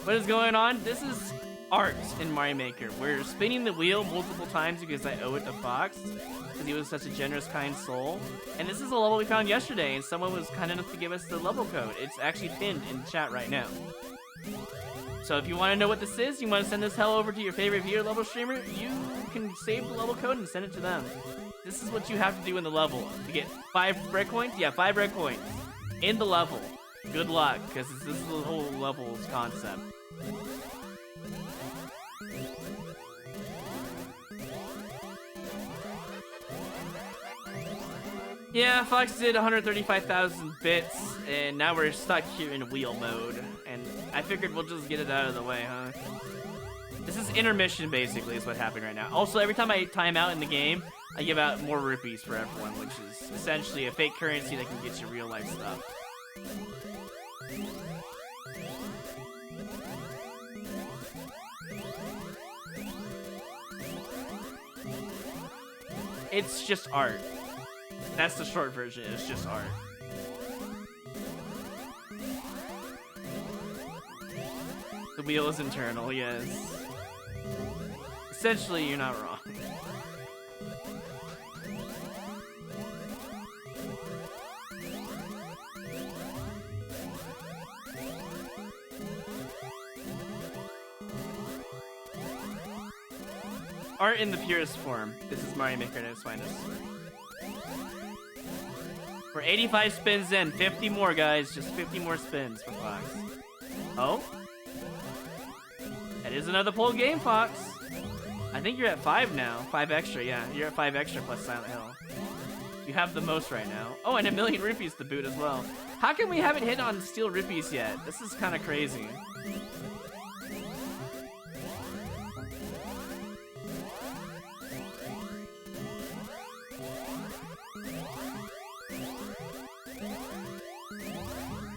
What is going on? This is art in Mario Maker. We're spinning the wheel multiple times because I owe it to Fox, because he was such a generous, kind soul. And this is a level we found yesterday, and someone was kind enough to give us the level code. It's actually pinned in the chat right now. So if you want to know what this is, you want to send this hell over to your favorite viewer level streamer, you can save the level code and send it to them. This is what you have to do in the level. To get 5 red coins? Yeah, 5 red coins. In the level. Good luck, because this is the whole level's concept. Yeah, Fox did 135,000 bits, and now we're stuck here in wheel mode. And I figured we'll just get it out of the way, huh? This is intermission, basically, is what happened right now. Also, every time I time out in the game, I give out more rupees for everyone, which is essentially a fake currency that can get you real-life stuff. It's just art. That's the short version, it's just art. The wheel is internal, yes. Essentially, you're not wrong. Art in the purest form. This is Mario Maker at its finest. We're 85 spins in. 50 more, guys. Just 50 more spins for Fox. Oh? That is another pull game, Fox. I think you're at 5 now. 5 extra, yeah. You're at 5 extra plus Silent Hill. You have the most right now. Oh, and 1,000,000 rupees to boot as well. How come we haven't hit on steel rupees yet? This is kind of crazy.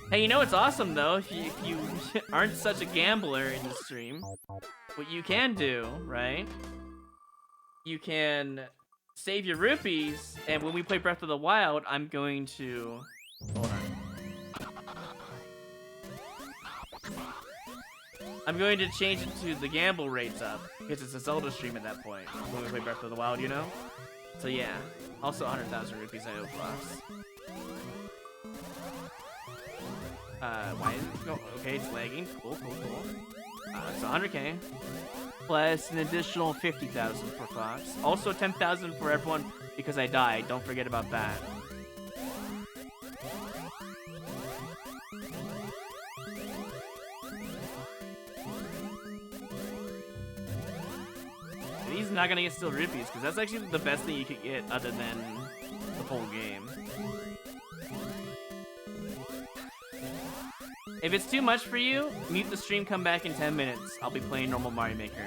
Hey, you know what's awesome though? If you aren't such a gambler in the stream, what you can do, right? You can save your rupees, and when we play Breath of the Wild, I'm going to... Hold on. I'm going to change it to the gamble rates up, because it's a Zelda stream at that point, when we play Breath of the Wild, you know? So yeah, also 100,000 rupees I owe Fox. Why is it go? Okay, it's lagging. Cool. It's 100k. Plus an additional 50,000 for Fox. Also 10,000 for everyone because I died. Don't forget about that. He's not gonna get steel rupees because that's actually the best thing you could get other than the whole game. If it's too much for you, mute the stream, come back in 10 minutes. I'll be playing normal Mario Maker.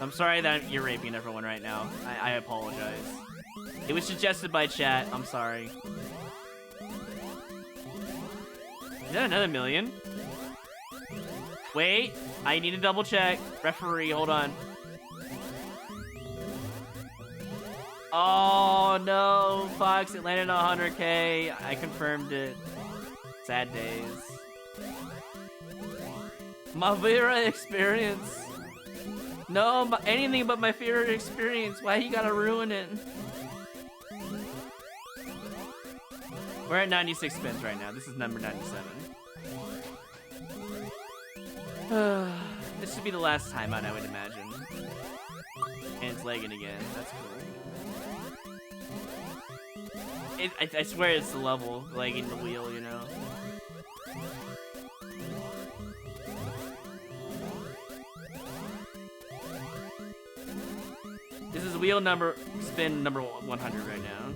I'm sorry that you're raping everyone right now. I apologize. It was suggested by chat. I'm sorry. Is that another million? Wait, I need to double check. Referee, hold on. Oh no, Fox, it landed on 100K. I confirmed it. Sad days. My Vera experience. No, anything but my Vera experience. Why you gotta ruin it? We're at 96 spins right now. This is number 97. This should be the last time out, I would imagine. And it's lagging again. That's cool. I swear it's the level, lagging the wheel, you know? This is wheel number, spin number 100 right now.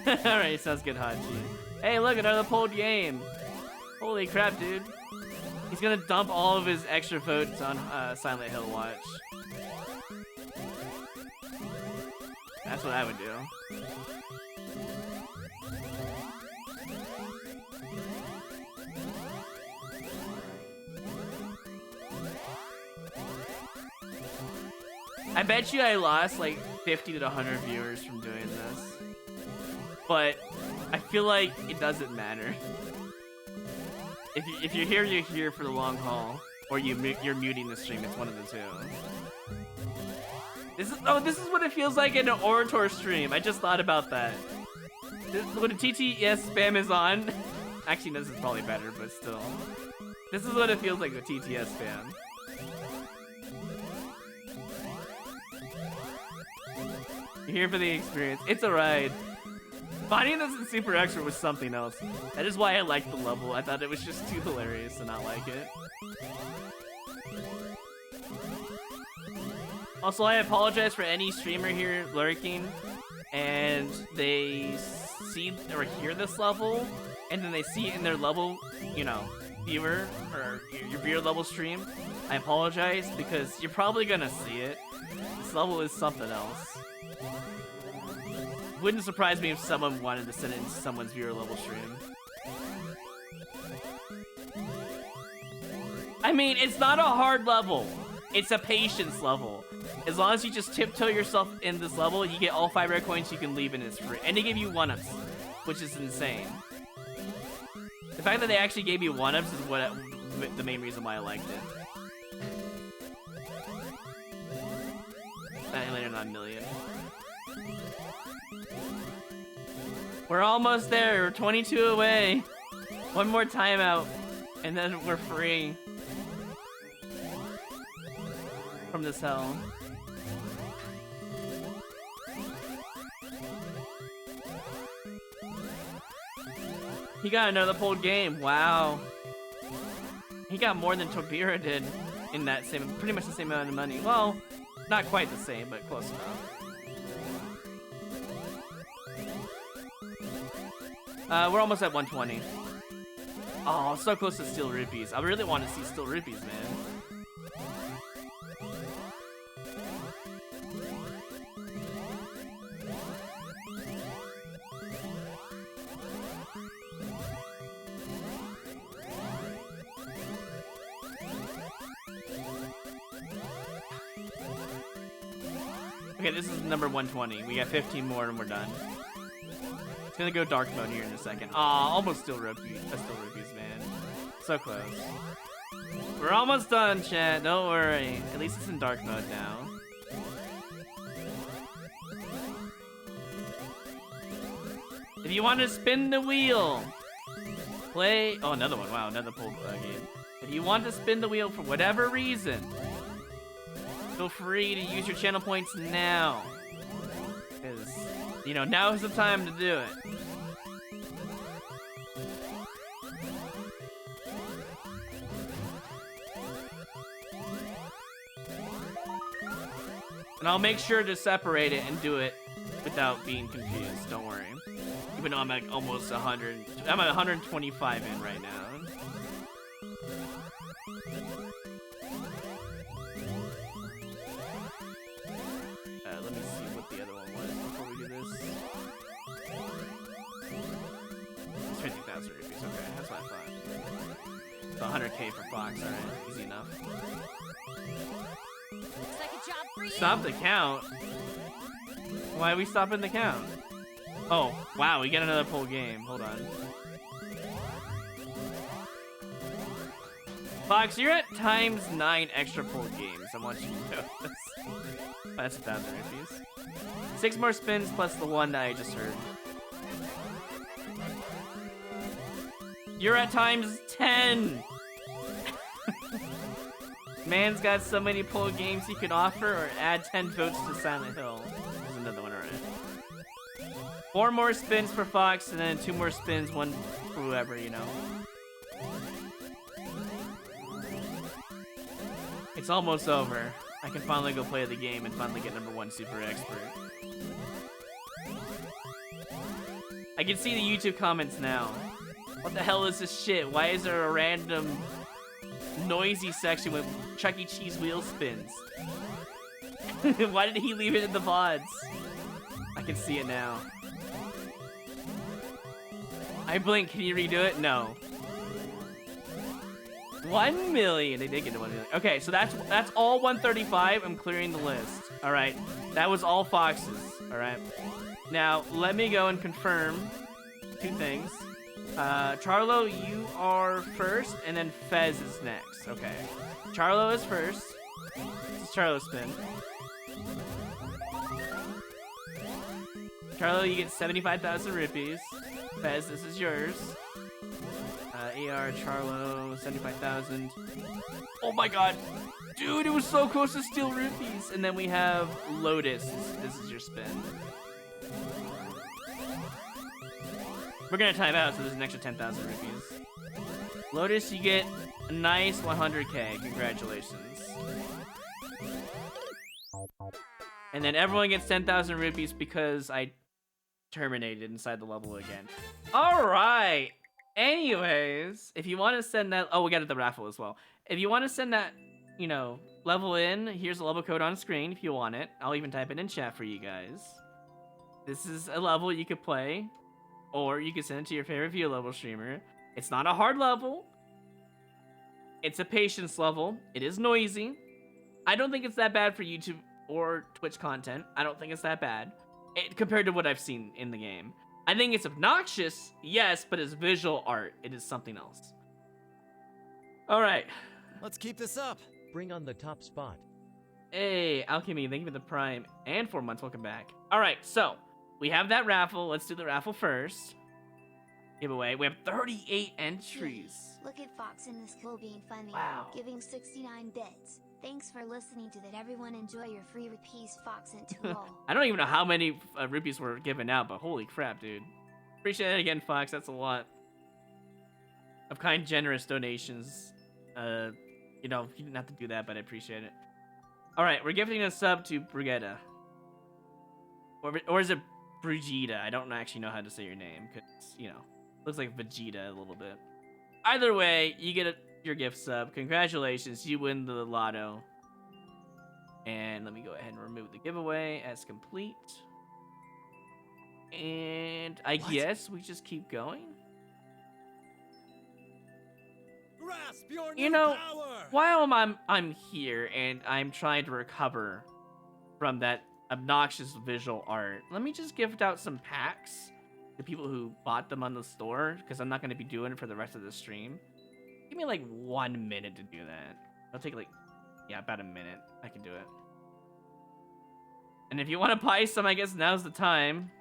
Alright, sounds good, Hachi. Hey, look, another pulled game. Holy crap, dude. He's gonna dump all of his extra votes on Silent Hill Watch. That's what I would do. I bet you I lost like 50 to 100 viewers from doing this. But I feel like it doesn't matter. If you're here for the long haul, or you're muting the stream. It's one of the two. This is what it feels like in an Orator stream. I just thought about that. When a TTS spam is on, actually this is probably better, but still, this is what it feels like with TTS spam. You're here for the experience. It's a ride. Finding this in Super Extra was something else. That is why I liked the level. I thought it was just too hilarious to not like it. Also, I apologize for any streamer here lurking and they see or hear this level and then they see it in their level, you know, viewer or your viewer level stream. I apologize because you're probably gonna see it. This level is something else. Wouldn't surprise me if someone wanted to send it into someone's viewer level stream. I mean, it's not a hard level. It's a patience level. As long as you just tiptoe yourself in this level, you get all 5 rare coins, you can leave and it's free. And they give you 1-ups, which is insane. The fact that they actually gave you 1-ups is the main reason why I liked it. That landed on a million. We're almost there. We're 22 away. One more timeout, and then we're free from this hell. He got another pulled game. Wow. He got more than Tobira did in that same, pretty much the same amount of money. Well, not quite the same, but close enough. We're almost at 120. Oh, so close to Steel Rupees. I really want to see Steel Rupees, man. Okay, this is number 120. We got 15 more and we're done. It's gonna go dark mode here in a second. Aw, almost Steel Rupees, man. So close. We're almost done, chat. Don't worry. At least it's in dark mode now. If you want to spin the wheel, play. Oh, another one. Wow, another pulled game. If you want to spin the wheel for whatever reason, feel free to use your channel points now. Because, you know, now is the time to do it. And I'll make sure to separate it and do it without being confused. Don't worry. Even though I'm like almost 100. I'm at 125 in right now. Let me see what the other one was before we do this. It's 50,000 rupees. Okay, that's what I thought. So 100k for Fox. All right, easy enough. Looks like a job for you. Stop the count. Why are we stopping the count? Oh, wow, we get another poll game. Hold on. Fox, you're at ×9 extra poll games. I want you to know this. That's 1,000 rupees. 6 more spins plus the one that I just heard. You're at ×10. Man's got so many poll games he can offer, or add 10 votes to Silent Hill. There's another one, alright. 4 more spins for Fox, and then 2 more spins, one for whoever, you know. It's almost over. I can finally go play the game and finally get #1 super expert. I can see the YouTube comments now. What the hell is this shit? Why is there a random noisy section with Chuck E. Cheese wheel spins? Why did he leave it in the VODs? I can see it now. I blink. Can you redo it? No. 1 million. They did get to 1 million. Okay, so that's all 135. I'm clearing the list. All right, that was all Foxes. All right. Now let me go and confirm 2 things. Charlo, you are first, and then Fez is next. Okay. Charlo is first. This is Charlo's spin. Charlo, you get 75,000 rupees. Fez, this is yours. AR, Charlo, 75,000. Oh my god. Dude, it was so close to steal rupees. And then we have Lotus. This is your spin. We're gonna time out, so there's an extra 10,000 rupees. Lotus, you get a nice 100k. Congratulations. And then everyone gets 10,000 rupees because I terminated inside the level again. All right. Anyways, if you want to send that... Oh, we got it at the raffle as well. If you want to send that, you know, level in, here's a level code on screen if you want it. I'll even type it in chat for you guys. This is a level you could play, or you could send it to your favorite view level streamer. It's not a hard level. It's a patience level. It is noisy. I don't think it's that bad for YouTube or Twitch content. I don't think it's that bad compared to what I've seen in the game. I think it's obnoxious, yes, but as visual art, it is something else. All right. Let's keep this up. Bring on the top spot. Hey, Alchemy, thank you for the Prime and 4 months. Welcome back. All right, so we have that raffle. Let's do the raffle first. Giveaway. We have 38 entries. Look at Fox in this cool being funny. Wow. Giving 69 bits. Thanks for listening to that. Everyone enjoy your free rupees, Fox and Tool. I don't even know how many rupees were given out, but holy crap, dude. Appreciate it again, Fox. That's a lot of kind, generous donations. You know, you didn't have to do that, but I appreciate it. All right, we're gifting a sub to Brigetta. Or is it Brigida? I don't actually know how to say your name, because, you know, looks like Vegeta a little bit. Either way, you get your gift sub. Congratulations, you win the lotto. And let me go ahead and remove the giveaway as complete. And I guess we just keep going. Grasp your You new know, power! while I'm here and I'm trying to recover from that obnoxious visual art, let me just gift out some packs to people who bought them on the store, because I'm not going to be doing it for the rest of the stream. Give me like 1 minute to do that. It'll take like, yeah, about a minute. I can do it. And if you want to buy some, I guess now's the time.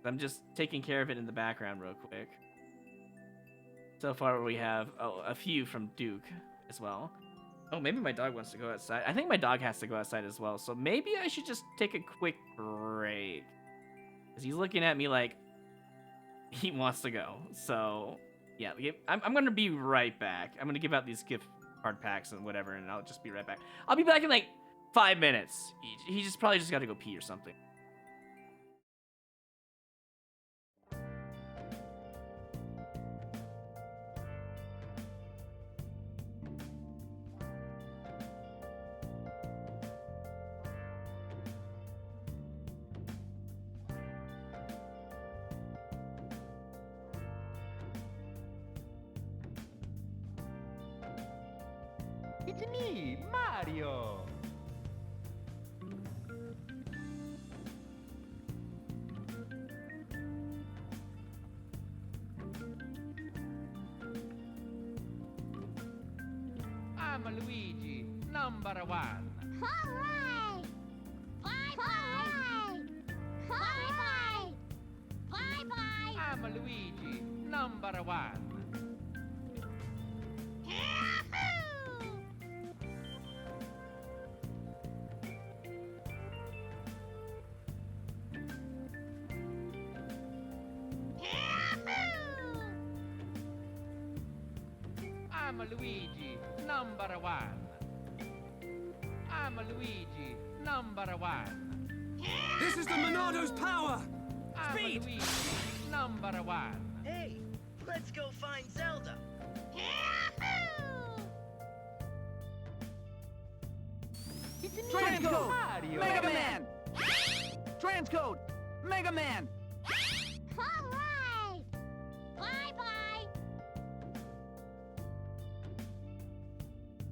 I'm just taking care of it in the background real quick. So far we have a few from Duke as well. Oh, maybe my dog wants to go outside. I think my dog has to go outside as well. So maybe I should just take a quick break. Because he's looking at me like he wants to go. So, yeah, I'm going to be right back. I'm going to give out these gift card packs and whatever, and I'll just be right back. I'll be back in like 5 minutes. He probably just got to go pee or something. It's me, Mario. I'm Luigi, number one. Alright! Bye-bye! Bye-bye! Bye-bye! I'm Luigi, number one. Yahoo! Yahoo! I'm Luigi, number one. I'm Luigi, number one. This is the Monado's power! I'm Speed! Luigi, number one. Hey, let's go find Zelda. Yahoo! It's me, Transcode! Mario. Mega Man! Transcode! Mega Man! Alright! Bye-bye!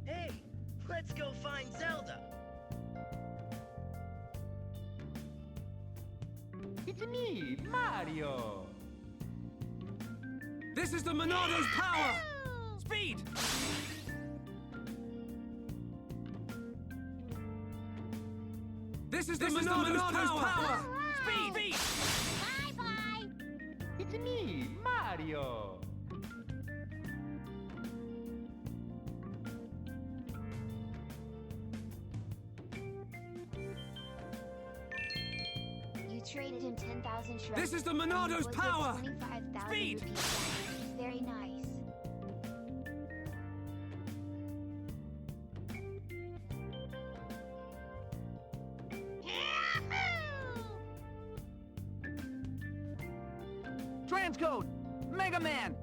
Hey, let's go find Zelda. It's me, Mario. This is the Monado's power! Speed! This is the Monado's power! Speed! Bye-bye! It's me, Mario. You traded in 10,000 shrubs. This is the Monado's Was power! 25,000 Speed! rupees back. Very nice. Yahoo! Transcode! Mega Man!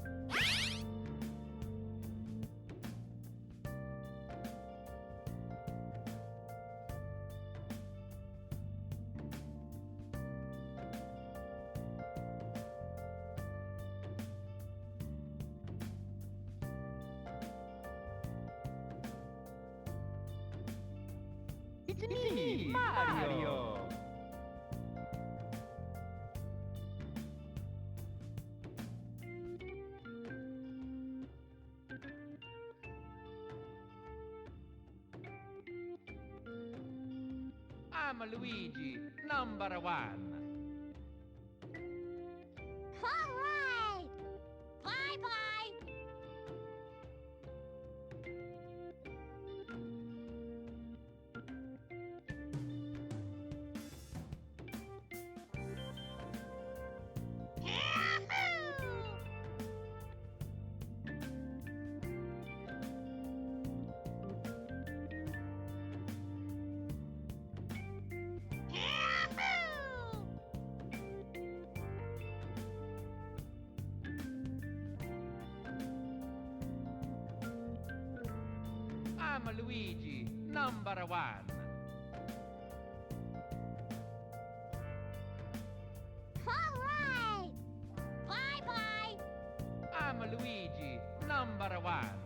It's me, Mario. I'm Luigi, number one. Alright! Bye-bye! Yahoo! Yahoo! I'm Luigi, number one. Alright! Bye-bye! I'm Luigi, number one.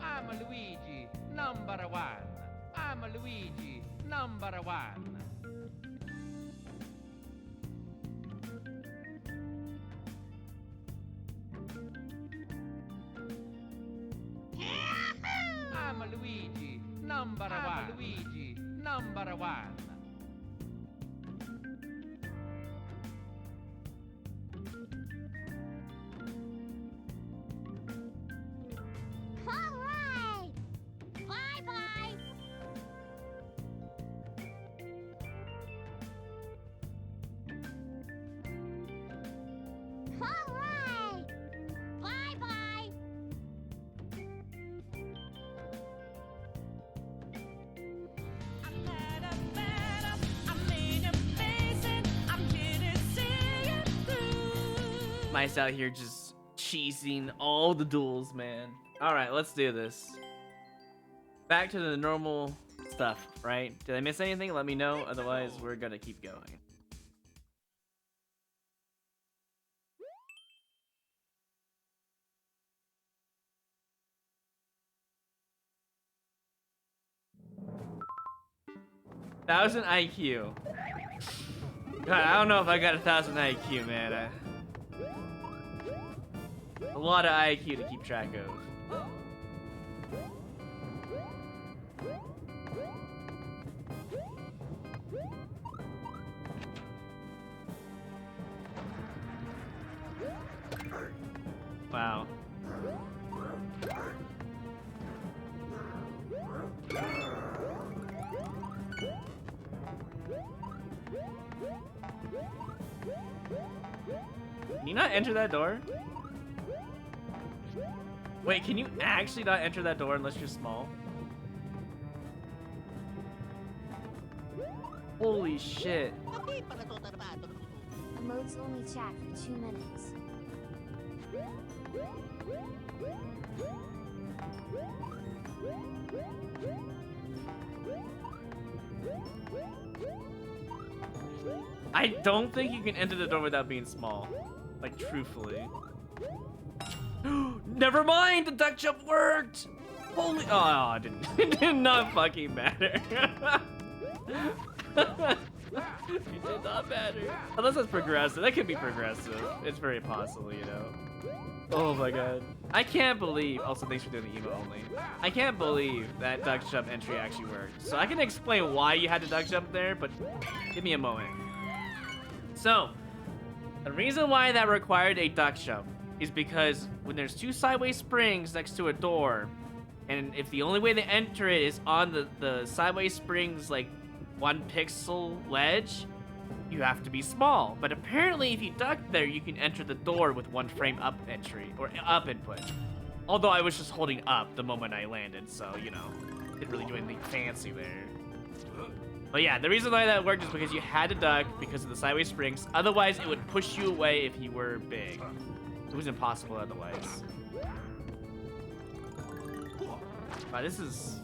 I'm Luigi, number one. I'm Luigi, number one. Yahoo! I'm Luigi, number one. Luigi, number one. Alright! Bye-bye! Alright! Bye-bye! Mice out here just cheesing all the duels, man. Alright, let's do this. Back to the normal stuff, right? Did I miss anything? Let me know, otherwise we're gonna keep going. 1,000 IQ. God, I don't know if I got 1,000 IQ, man. A lot of IQ to keep track of. Wow. Can you not enter that door? Wait, can you actually not enter that door unless you're small? Holy shit. The mode's only chat for 2 minutes. I don't think you can enter the door without being small. Like, truthfully. Never mind! The duck jump worked! Holy— oh, it didn't. It did not fucking matter. It did not matter. Unless it's progressive. That could be progressive. It's very possible, you know. Oh my god. I can't believe— also, thanks for doing the emo only. I can't believe that duck jump entry actually worked. So I can explain why you had to duck jump there, but give me a moment. So, the reason why that required a duck jump is because when there's 2 sideways springs next to a door, and if the only way to enter it is on the sideways springs, like 1 pixel ledge, you have to be small. But apparently if you duck there, you can enter the door with 1 frame up entry, or up input. Although I was just holding up the moment I landed, so, you know, didn't really do anything fancy there. But yeah, the reason why that worked is because you had to duck because of the sideways springs. Otherwise, it would push you away if you were big. It was impossible otherwise. Wow, this is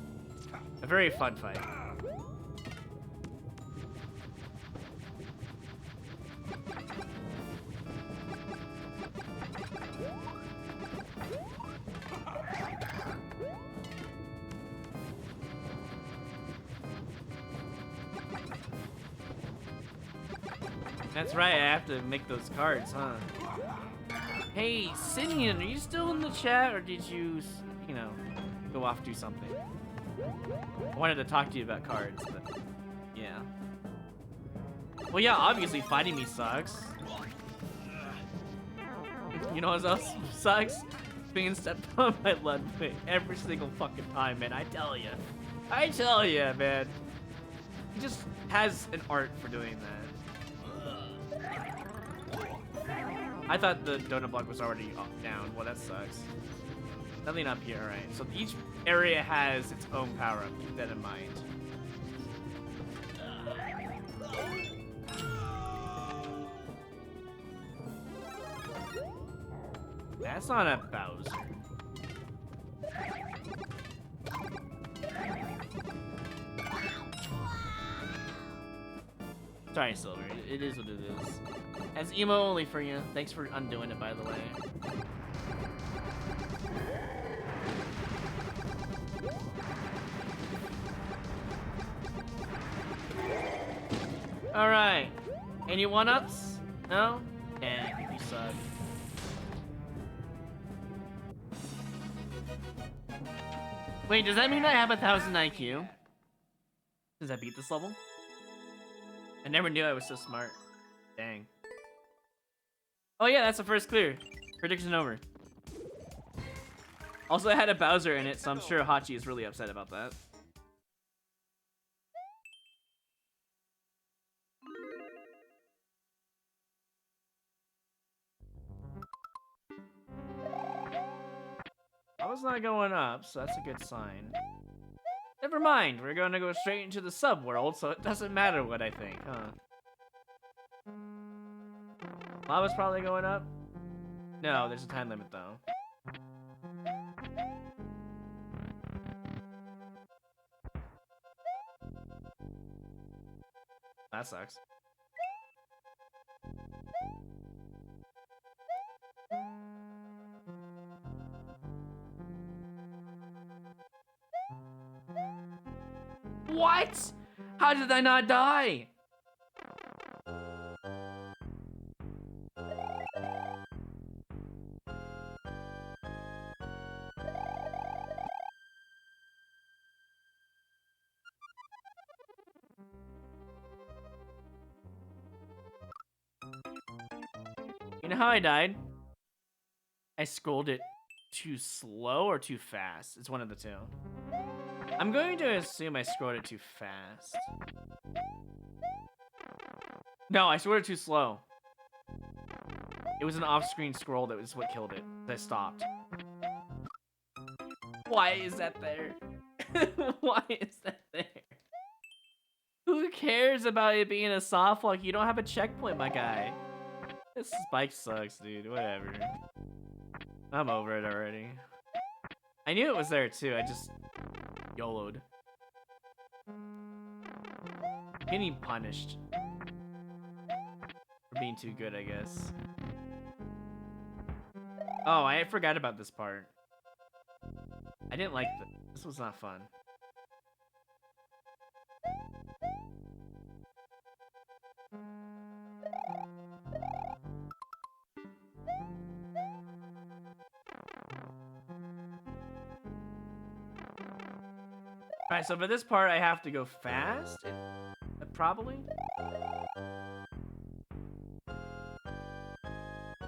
a very fun fight. That's right, I have to make those cards, huh? Hey, Sinian, are you still in the chat, or did you, you know, go off do something? I wanted to talk to you about cards, but yeah. Well, yeah, obviously fighting me sucks. You know what else sucks? Being stepped on by Ludwig every single fucking time, man. I tell you, man. He just has an art for doing that. I thought the donut block was already down. Well, that sucks. Nothing up here, alright. So each area has its own power-up. Keep that in mind. That's not a Bowser. Sorry, Silver. It is what it is. That's emo only for you. Thanks for undoing it, by the way. Alright. Any one-ups? No? Dang, you suck. Wait, does that mean I have 1,000 IQ? Does I beat this level? I never knew I was so smart. Dang. Oh yeah, that's the first clear. Prediction over. Also, it had a Bowser in it, so I'm sure Hachi is really upset about that. I was not going up, so that's a good sign. Never mind, we're gonna go straight into the subworld, so it doesn't matter what I think, huh? Lava's probably going up? No, there's a time limit though. That sucks. What? How did I not die? You know how I died? I scrolled it too slow or too fast. It's one of the two. I'm going to assume I scrolled it too fast. No, I scrolled it too slow. It was an off-screen scroll that was what killed it. I stopped. Why is that there? Why is that there? Who cares about it being a soft lock? You don't have a checkpoint, my guy. This bike sucks, dude. Whatever. I'm over it already. I knew it was there too. I just YOLO'd. Getting punished for being too good, I guess. Oh, I forgot about this part. I didn't like this. This was not fun. Alright, so for this part, I have to go fast? Probably?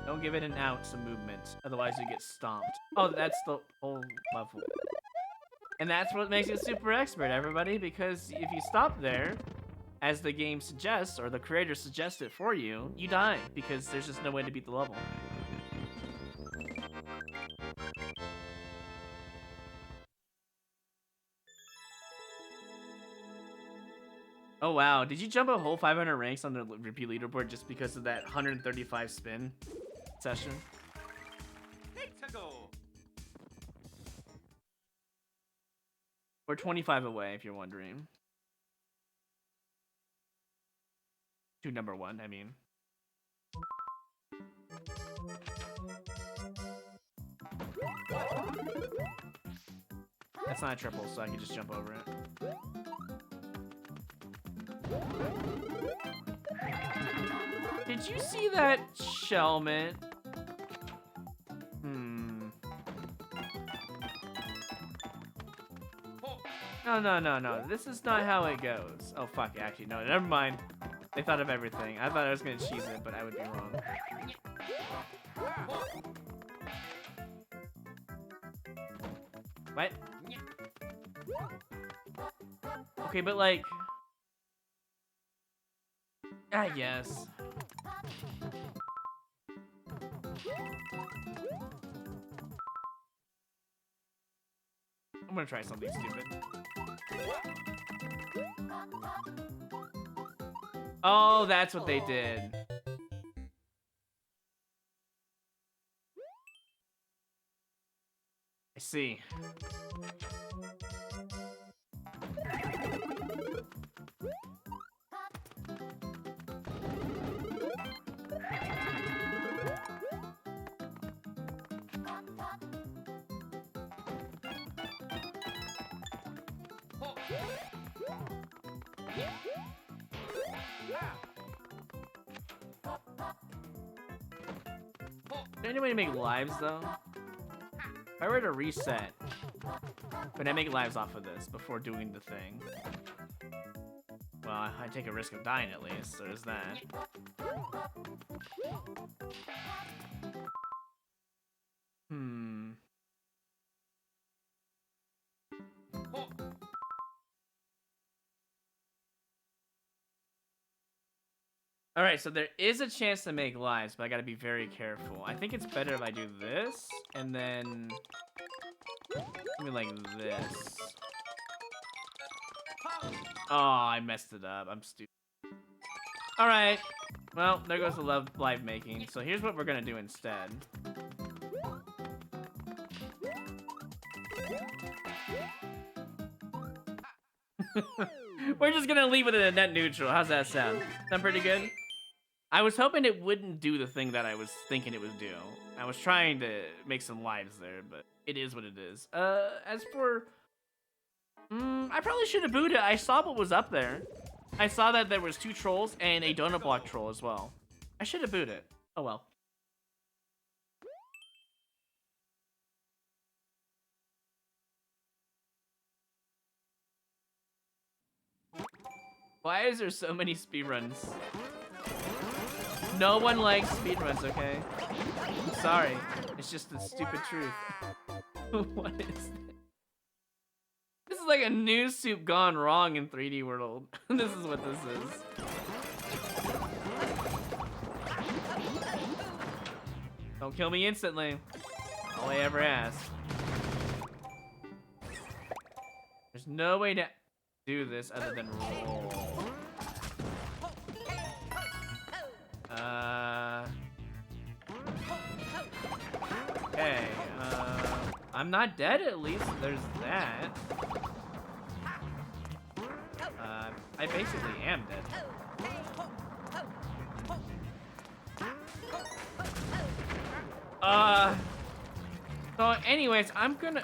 Don't give it an ounce of movement, otherwise you get stomped. Oh, that's the whole level. And that's what makes it super expert, everybody, because if you stop there, as the game suggests, or the creator suggests it for you, you die, because there's just no way to beat the level. Oh wow, did you jump a whole 500 ranks on the repeat leaderboard just because of that 135 spin session? We're 25 away, if you're wondering. To number 1, I mean. That's not a triple, so I can just jump over it. Did you see that, Shelmet? No. This is not how it goes. Oh, fuck. Actually, no. Never mind. They thought of everything. I thought I was going to cheese it, but I would be wrong. What? Okay, but like... Ah, yes. I'm gonna try something stupid. Oh, that's what they did. I see. Is there any way to make lives though? If I were to reset, could I make lives off of this before doing the thing? Well, I take a risk of dying at least, so there's that. Alright, so there is a chance to make lives, but I gotta be very careful. I think it's better if I do this, and then... something like this. Oh, I messed it up. I'm stupid. Alright. Well, there goes the live making. So here's what we're gonna do instead. We're just gonna leave it at a net neutral. How's that sound? Sound pretty good? I was hoping it wouldn't do the thing that I was thinking it would do. I was trying to make some lives there, but it is what it is. As for... I probably should have booted. I saw what was up there. I saw that there was 2 trolls and a donut block troll as well. I should have booed it. Oh well. Why is there so many speedruns? No one likes speedruns, okay? I'm sorry. It's just the stupid truth. What is this? This is like a news soup gone wrong in 3D World. This is what this is. Don't kill me instantly. All I ever ask. There's no way to do this other than roll. Okay, I'm not dead at least, there's that. I basically am dead. So anyways, I'm gonna...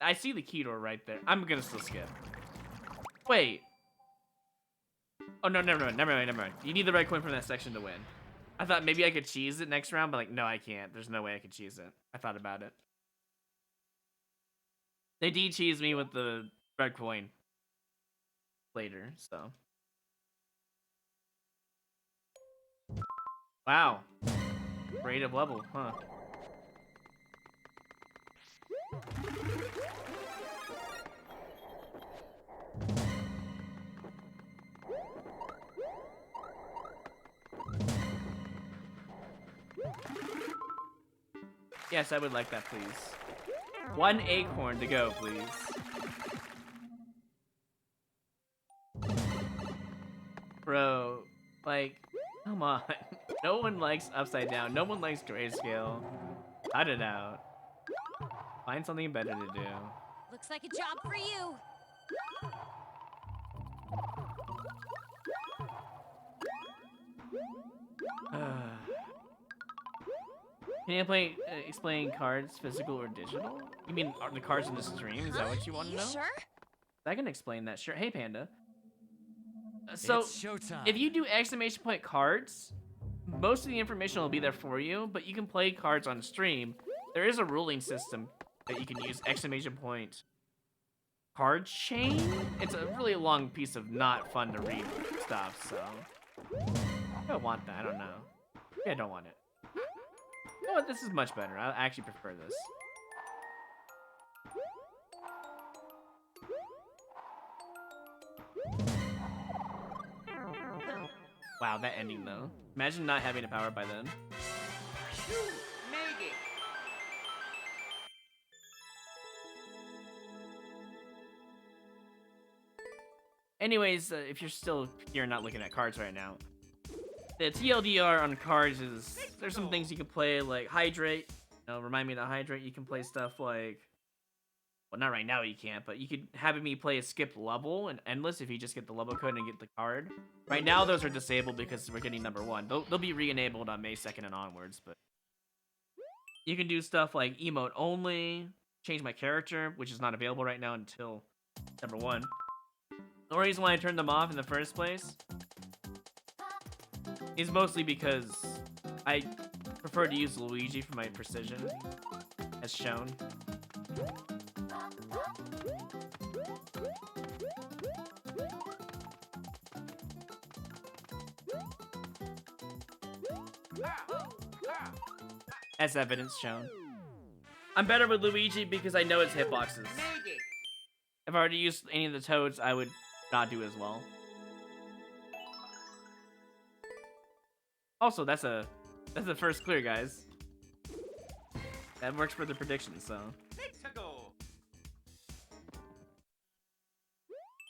I see the key door right there. I'm gonna still skip. Wait. Oh, no, never mind. You need the red coin from that section to win. I thought maybe I could cheese it next round, but like, no, I can't. There's no way I could cheese it. I thought about it. They de-cheese me with the red coin later, so. Wow. Creative level, huh? Yes, I would like that, please. 1 acorn to go, please. Bro, like, come on. No one likes upside down. No one likes grayscale. Cut it out. Find something better to do. Looks like a job for you. Can you explain cards, physical or digital? You mean are the cards in the stream? Is that what you want to know? Sure? I can explain that. Sure. Hey, Panda. So, It's showtime. if you do exclamation point cards, most of the information will be there for you, but you can play cards on stream. There is a ruling system that you can use exclamation point card chain. It's a really long piece of not fun to read stuff, so I don't want that. I don't know. Yeah, I don't want it. You know what? This is much better. I actually prefer this. Wow, that ending though. Imagine not having a power by then. Anyways, if you're still here not looking at cards right now, the TLDR on cards is there's some things you can play like hydrate. You know, remind me to hydrate. You can play stuff like, well, not right now you can't, but you could have me play a skip level and endless if you just get the level code and get the card. Right now those are disabled because we're getting number 1. They'll be re-enabled on May 2nd and onwards, but you can do stuff like emote only, change my character, which is not available right now until number 1. The reason why I turned them off in the first place is mostly because I prefer to use Luigi for my precision, as shown. As evidence shown. I'm better with Luigi because I know its hitboxes. If I were to use any of the Toads, I would not do as well. Also, that's the first clear, guys. That works for the prediction, so.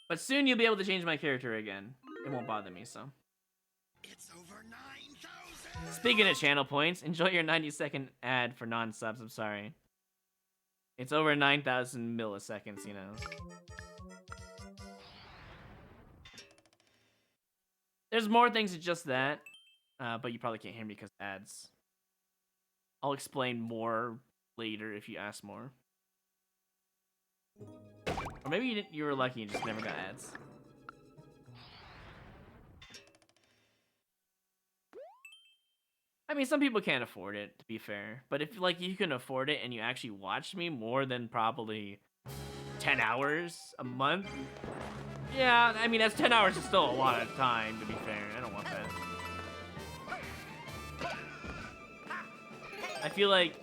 But soon you'll be able to change my character again. It won't bother me, so. It's over 9,000. Speaking of channel points, enjoy your 90-second ad for non-subs. I'm sorry. It's over 9,000 milliseconds, you know. There's more things than just that, but you probably can't hear me because ads. I'll explain more later if you ask more. Or maybe you were lucky and just never got ads. I mean, some people can't afford it, to be fair. But if like you can afford it and you actually watch me more than probably 10 hours a month, yeah, I mean, that's 10 hours is still a lot of time, to be fair. I don't want that. I feel like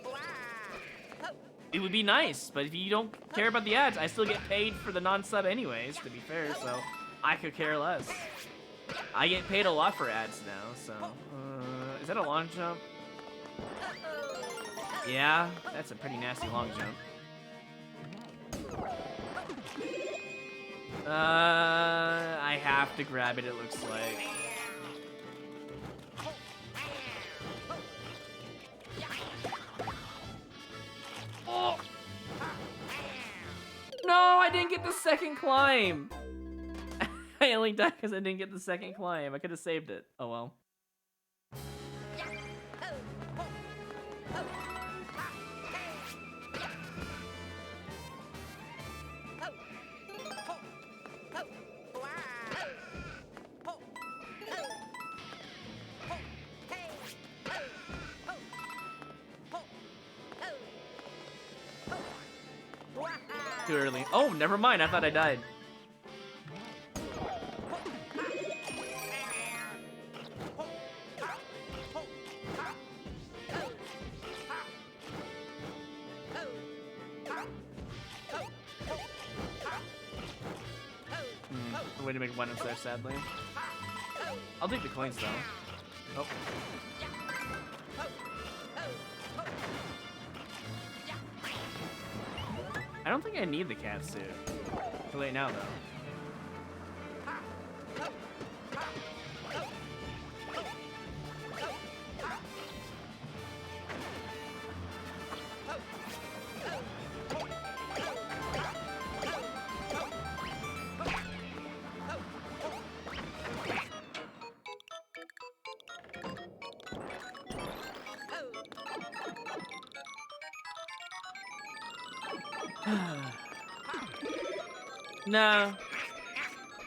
it would be nice, but if you don't care about the ads, I still get paid for the non-sub anyways, to be fair, so I could care less. I get paid a lot for ads now, so... is that a long jump? Yeah, that's a pretty nasty long jump. I have to grab it, it looks like. Oh! No, I didn't get the second climb! I only died because I didn't get the second climb. I could have saved it. Oh well. Too early. Oh, never mind. I thought I died. Way to make one there, sadly. I'll take the coins though. Oh. I don't think I need the cat suit. Too late now though.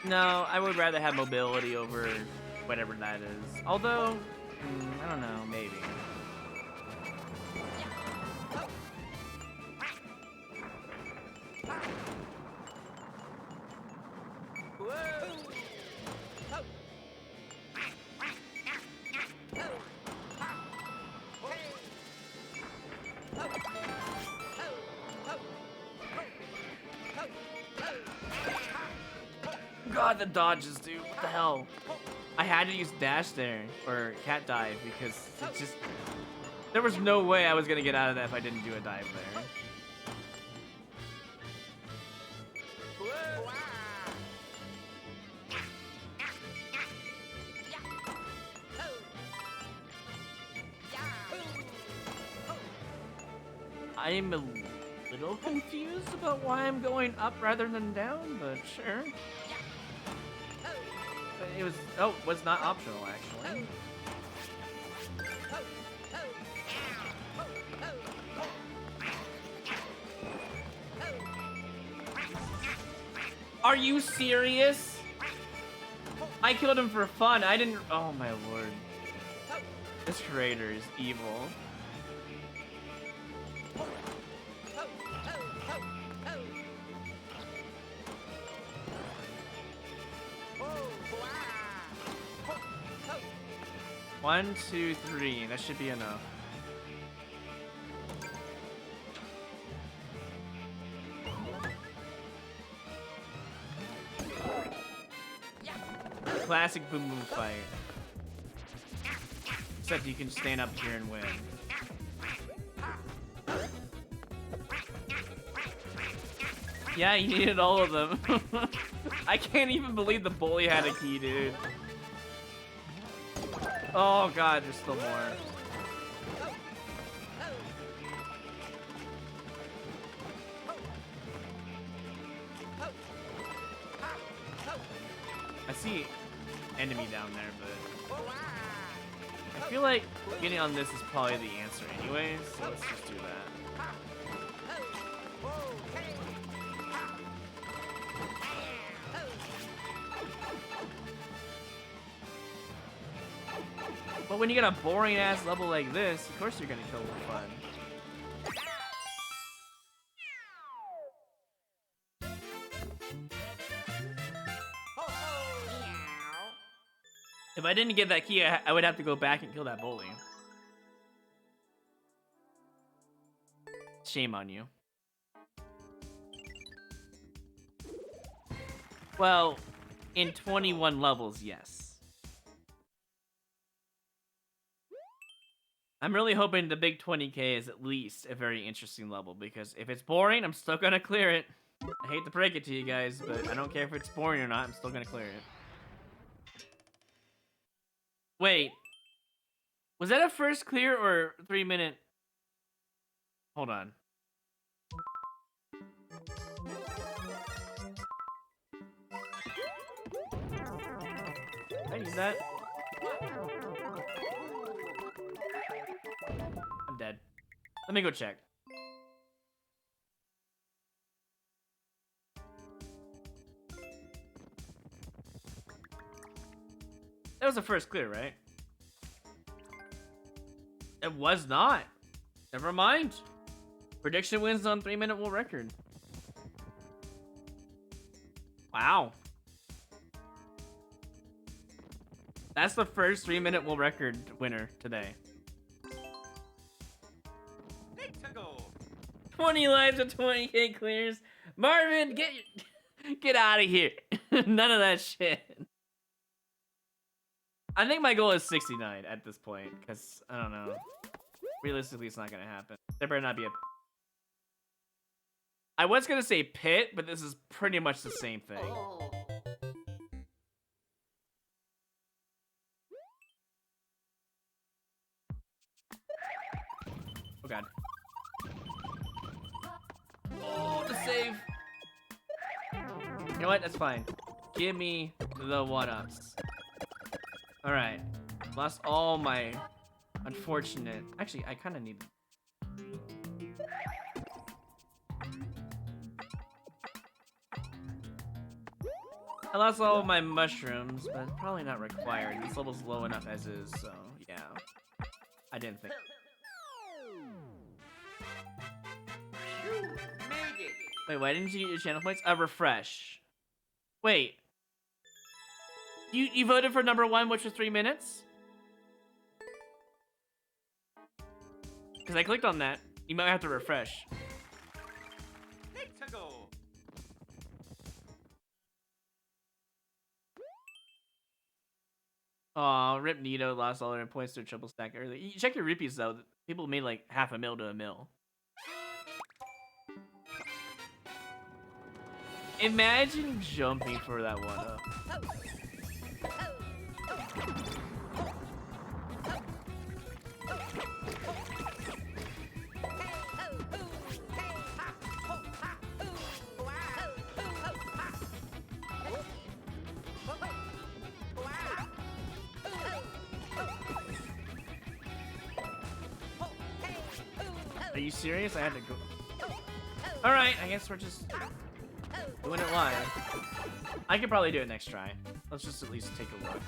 No, I would rather have mobility over whatever that is. Although, I don't know, maybe. God, the dodges, dude. What the hell? I had to use dash there, or cat dive, because it just... There was no way I was going to get out of that if I didn't do a dive there. I'm a little confused about why I'm going up rather than down, but sure. But it was, was not optional actually. Are you serious? I killed him for fun. I didn't, oh my lord. This creator is evil. One, two, three. That should be enough. Classic boom boom fight. Except you can stand up here and win. Yeah, you needed all of them. I can't even believe the bully had a key, dude. Oh god, there's still more. I see enemy down there, but I feel like getting on this is probably the answer anyways, so let's just do that. But when you get a boring ass level like this, of course you're gonna kill for fun. If I didn't get that key, I would have to go back and kill that bully. Shame on you. Well, in 21 levels, yes. I'm really hoping the big 20k is at least a very interesting level, because if it's boring, I'm still gonna clear it. I hate to break it to you guys, but I don't care if it's boring or not, I'm still gonna clear it. Wait. Was that a first clear or 3-minute? Hold on. Can I use that? I'm dead. Let me go check. That was the first clear, right? It was not. Never mind. Prediction wins on 3-minute world record. Wow. That's the first 3-minute world record winner today. 20 lives and 20k clears. Marvin, get out of here. None of that shit. I think my goal is 69 at this point, because, I don't know. Realistically, it's not going to happen. There better not be a... I was going to say pit, but this is pretty much the same thing. Oh, God. Oh, the save. You know what? That's fine. Give me the 1-ups. Alright. Lost all my unfortunate... Actually, I kind of need... I lost all of my mushrooms, but probably not required. This level's low enough as is, so yeah. I didn't think... Wait, why didn't you get your channel points? Refresh. Wait. You voted for number 1, which was 3 minutes? Because I clicked on that. You might have to refresh. Aw, Rip Nito lost all their points to a triple stack early. You check your rupees though. People made like half a mil to a mil. Imagine jumping for that 1-up. Are you serious? I had to go. Alright, I guess we're just doing it live. I could probably do it next try. Let's just at least take a look.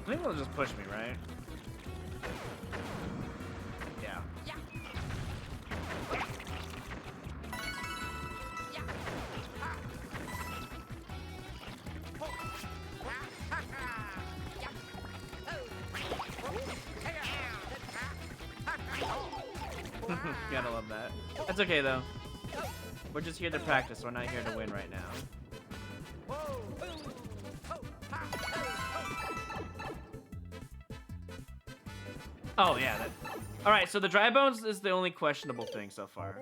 I think they'll just push me, right? Yeah. Gotta love that. That's okay though. We're just here to practice. We're not here to win right now. Oh yeah. All right. So the dry bones is the only questionable thing so far.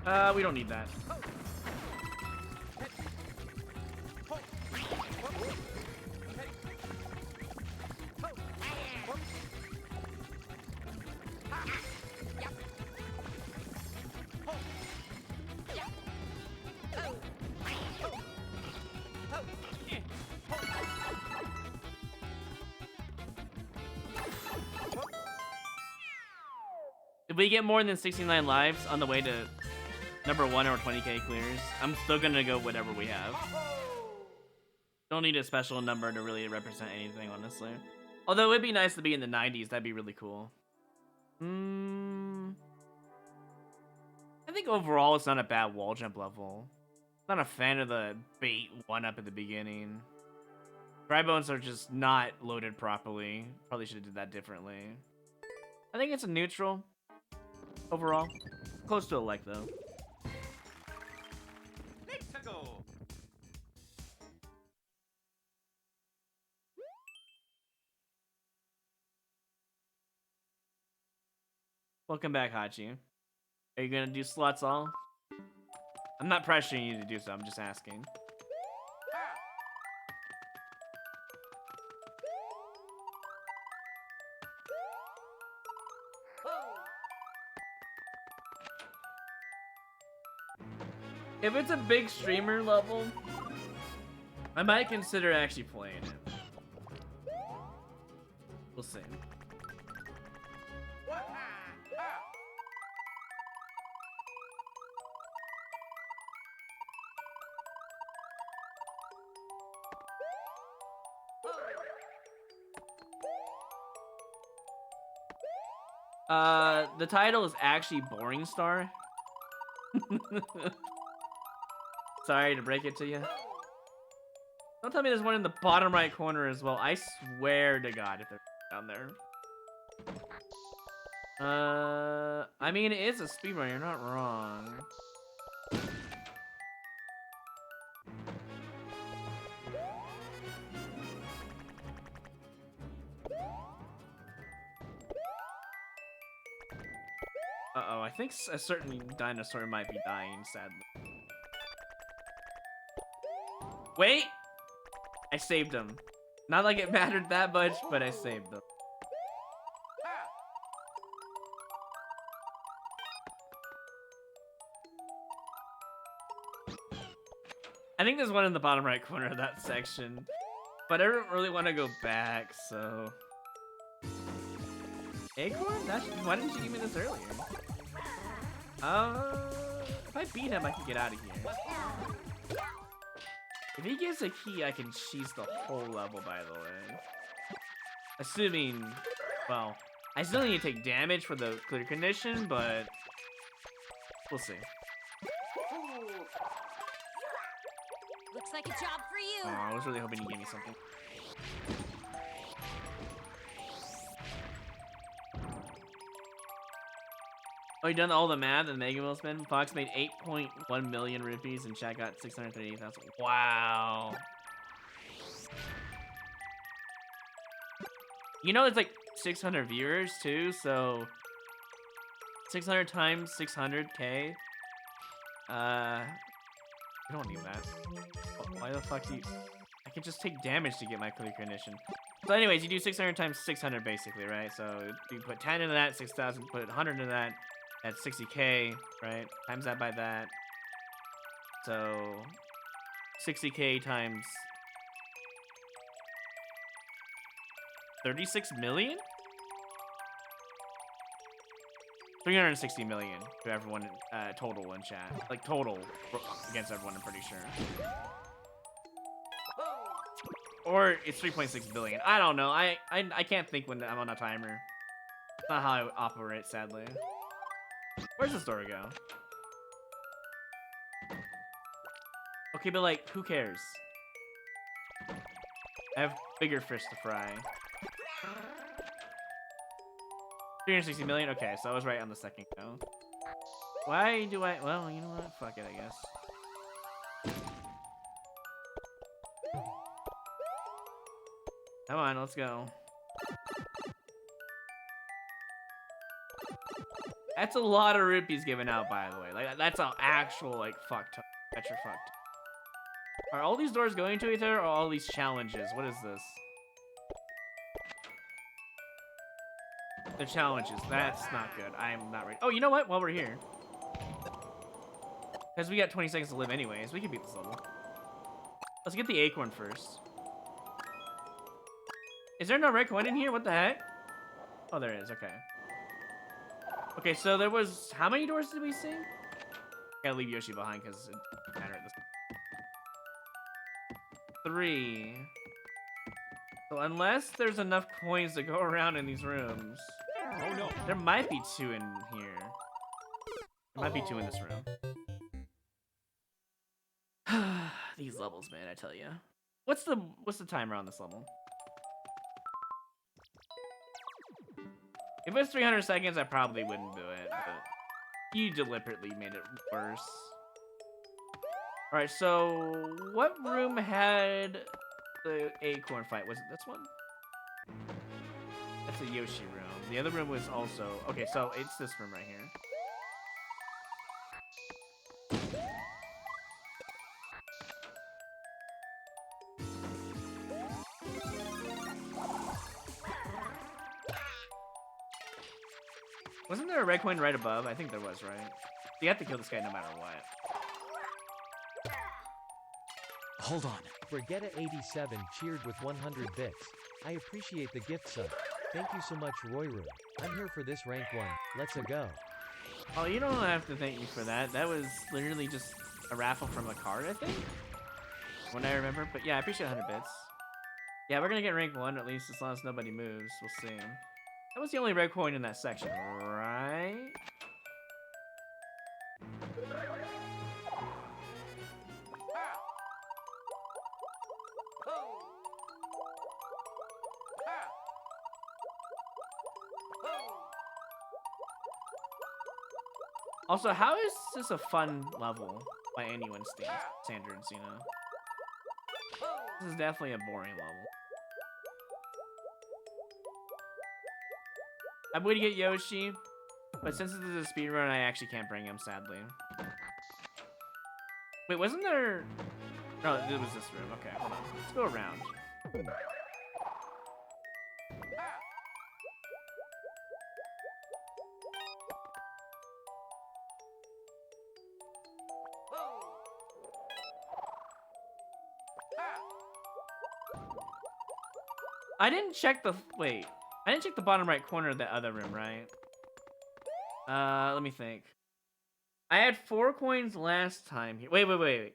We don't need that. If we get more than 69 lives on the way to number 1 or 20k clears, I'm still gonna go whatever we have. Don't need a special number to really represent anything, honestly. Although it'd be nice to be in the 90s, that'd be really cool. I think overall it's not a bad wall jump level. Not a fan of the bait 1-up at the beginning. Dry bones are just not loaded properly. Probably should have did that differently. I think it's a neutral. Overall, close to a like though. Let's go. Welcome back, Hachi. Are you gonna do slots all? I'm not pressuring you to do so, I'm just asking. If it's a big streamer level, I might consider actually playing it. We'll see. The title is actually Boring Star. Sorry to break it to you. Don't tell me there's one in the bottom right corner as well. I swear to God if they're down there. I mean, it is a speedrun, you're not wrong. Uh-oh, I think a certain dinosaur might be dying, sadly. Wait! I saved him. Not like it mattered that much, but I saved him. I think there's one in the bottom right corner of that section. But I don't really want to go back, so... Acorn? Why didn't you give me this earlier? If I beat him, I can get out of here. If he gives a key, I can cheese the whole level, by the way. Assuming, well, I still need to take damage for the clear condition, but we'll see. Looks like a job for you. Oh, I was really hoping you gave me something. Oh, you done all the math and Mega Will spin? Fox made 8.1 million rupees and chat got 638,000. Wow. You know, it's like 600 viewers too, so 600 times 600k. You don't need that. Why the fuck do you? I can just take damage to get my clear condition. So anyways, you do 600 times 600 basically, right? So you put 10 into that, 6,000, put 100 into that. That's 60k, right? Times that by that. So 60k times 36 million? 360 million to everyone total in chat. Like total against everyone, I'm pretty sure. Or it's 3.6 billion. I don't know. I can't think when I'm on a timer. That's not how I operate, sadly. Where's the story go? Okay, but like, who cares? I have bigger fish to fry. 360 million? Okay, so I was right on the second go. Why do I... Well, you know what? Fuck it, I guess. Come on, let's go. That's a lot of rupees given out, by the way. Like, that's an actual, like, fucked. That's your fucked. Are all these doors going to each other, or all these challenges? What is this? The challenges. That's not good. I'm not ready. Oh, you know what? While we're here. Because we got 20 seconds to live anyways. We can beat this level. Let's get the acorn first. Is there no red coin in here? What the heck? Oh, there is. Okay. Okay, so there was... How many doors did we see? Gotta leave Yoshi behind because it doesn't matter at this. 3. So unless there's enough coins to go around in these rooms... Oh no. There might be 2 in here. There might be 2 in this room. These levels, man, I tell you. What's the timer on this level? If it was 300 seconds, I probably wouldn't do it, but you deliberately made it worse. Alright, so what room had the acorn fight? Was it this one? That's a Yoshi room. The other room was also... Okay, so it's this room right here. Wasn't there a red coin right above? I think there was, right? You have to kill this guy no matter what. Hold on. Forgetta87 cheered with 100 bits. I appreciate the gift sub. Thank you so much, Royru. I'm here for this rank 1. Let's-a go. Oh, you don't have to thank me for that. That was literally just a raffle from a card, I think? When I remember. But yeah, I appreciate 100 bits. Yeah, we're gonna get rank 1, at least as long as nobody moves. We'll see. That was the only red coin in that section, right? Also, how is this a fun level by anyone's standards, you know? This is definitely a boring level. I'm going to get Yoshi, but since this is a speedrun, I actually can't bring him, sadly. Wait, wasn't there... No, it was this room. Okay, hold on. Let's go around. I didn't check the... Wait. I didn't check the bottom right corner of the other room, right? Let me think. I had 4 coins last time here. Wait.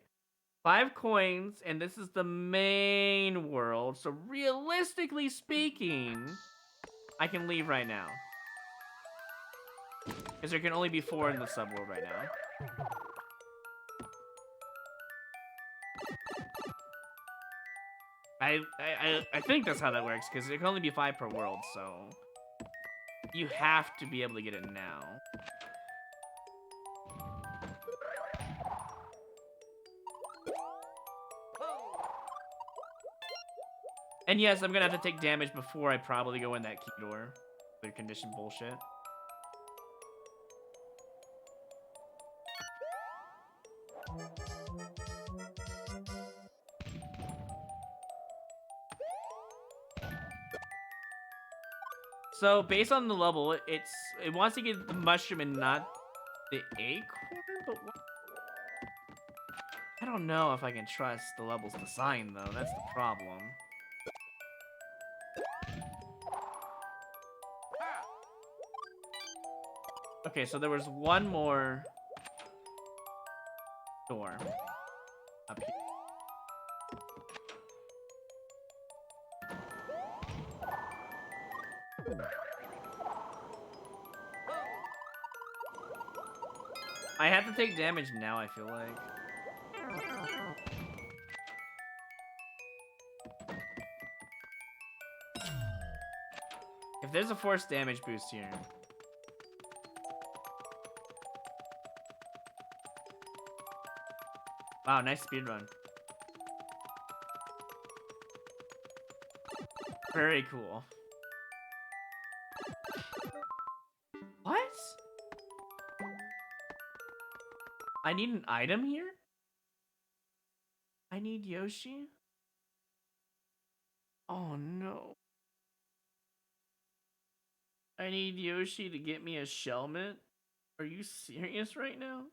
5 coins, and this is the main world. So realistically speaking, I can leave right now. Because there can only be 4 in the subworld right now. I think that's how that works, because there can only be 5 per world, so... You have to be able to get it now. And yes, I'm gonna have to take damage before I probably go in that key door. Clear condition bullshit. So based on the level, it wants to get the mushroom and not the acorn, but what? I don't know if I can trust the level's design though. That's the problem. Okay, so there was one more door up here. I have to take damage now, I feel like. If there's a force damage boost here. Wow, nice speedrun. Very cool. What? I need an item here? I need Yoshi? Oh no. I need Yoshi to get me a Shelmet? Are you serious right now?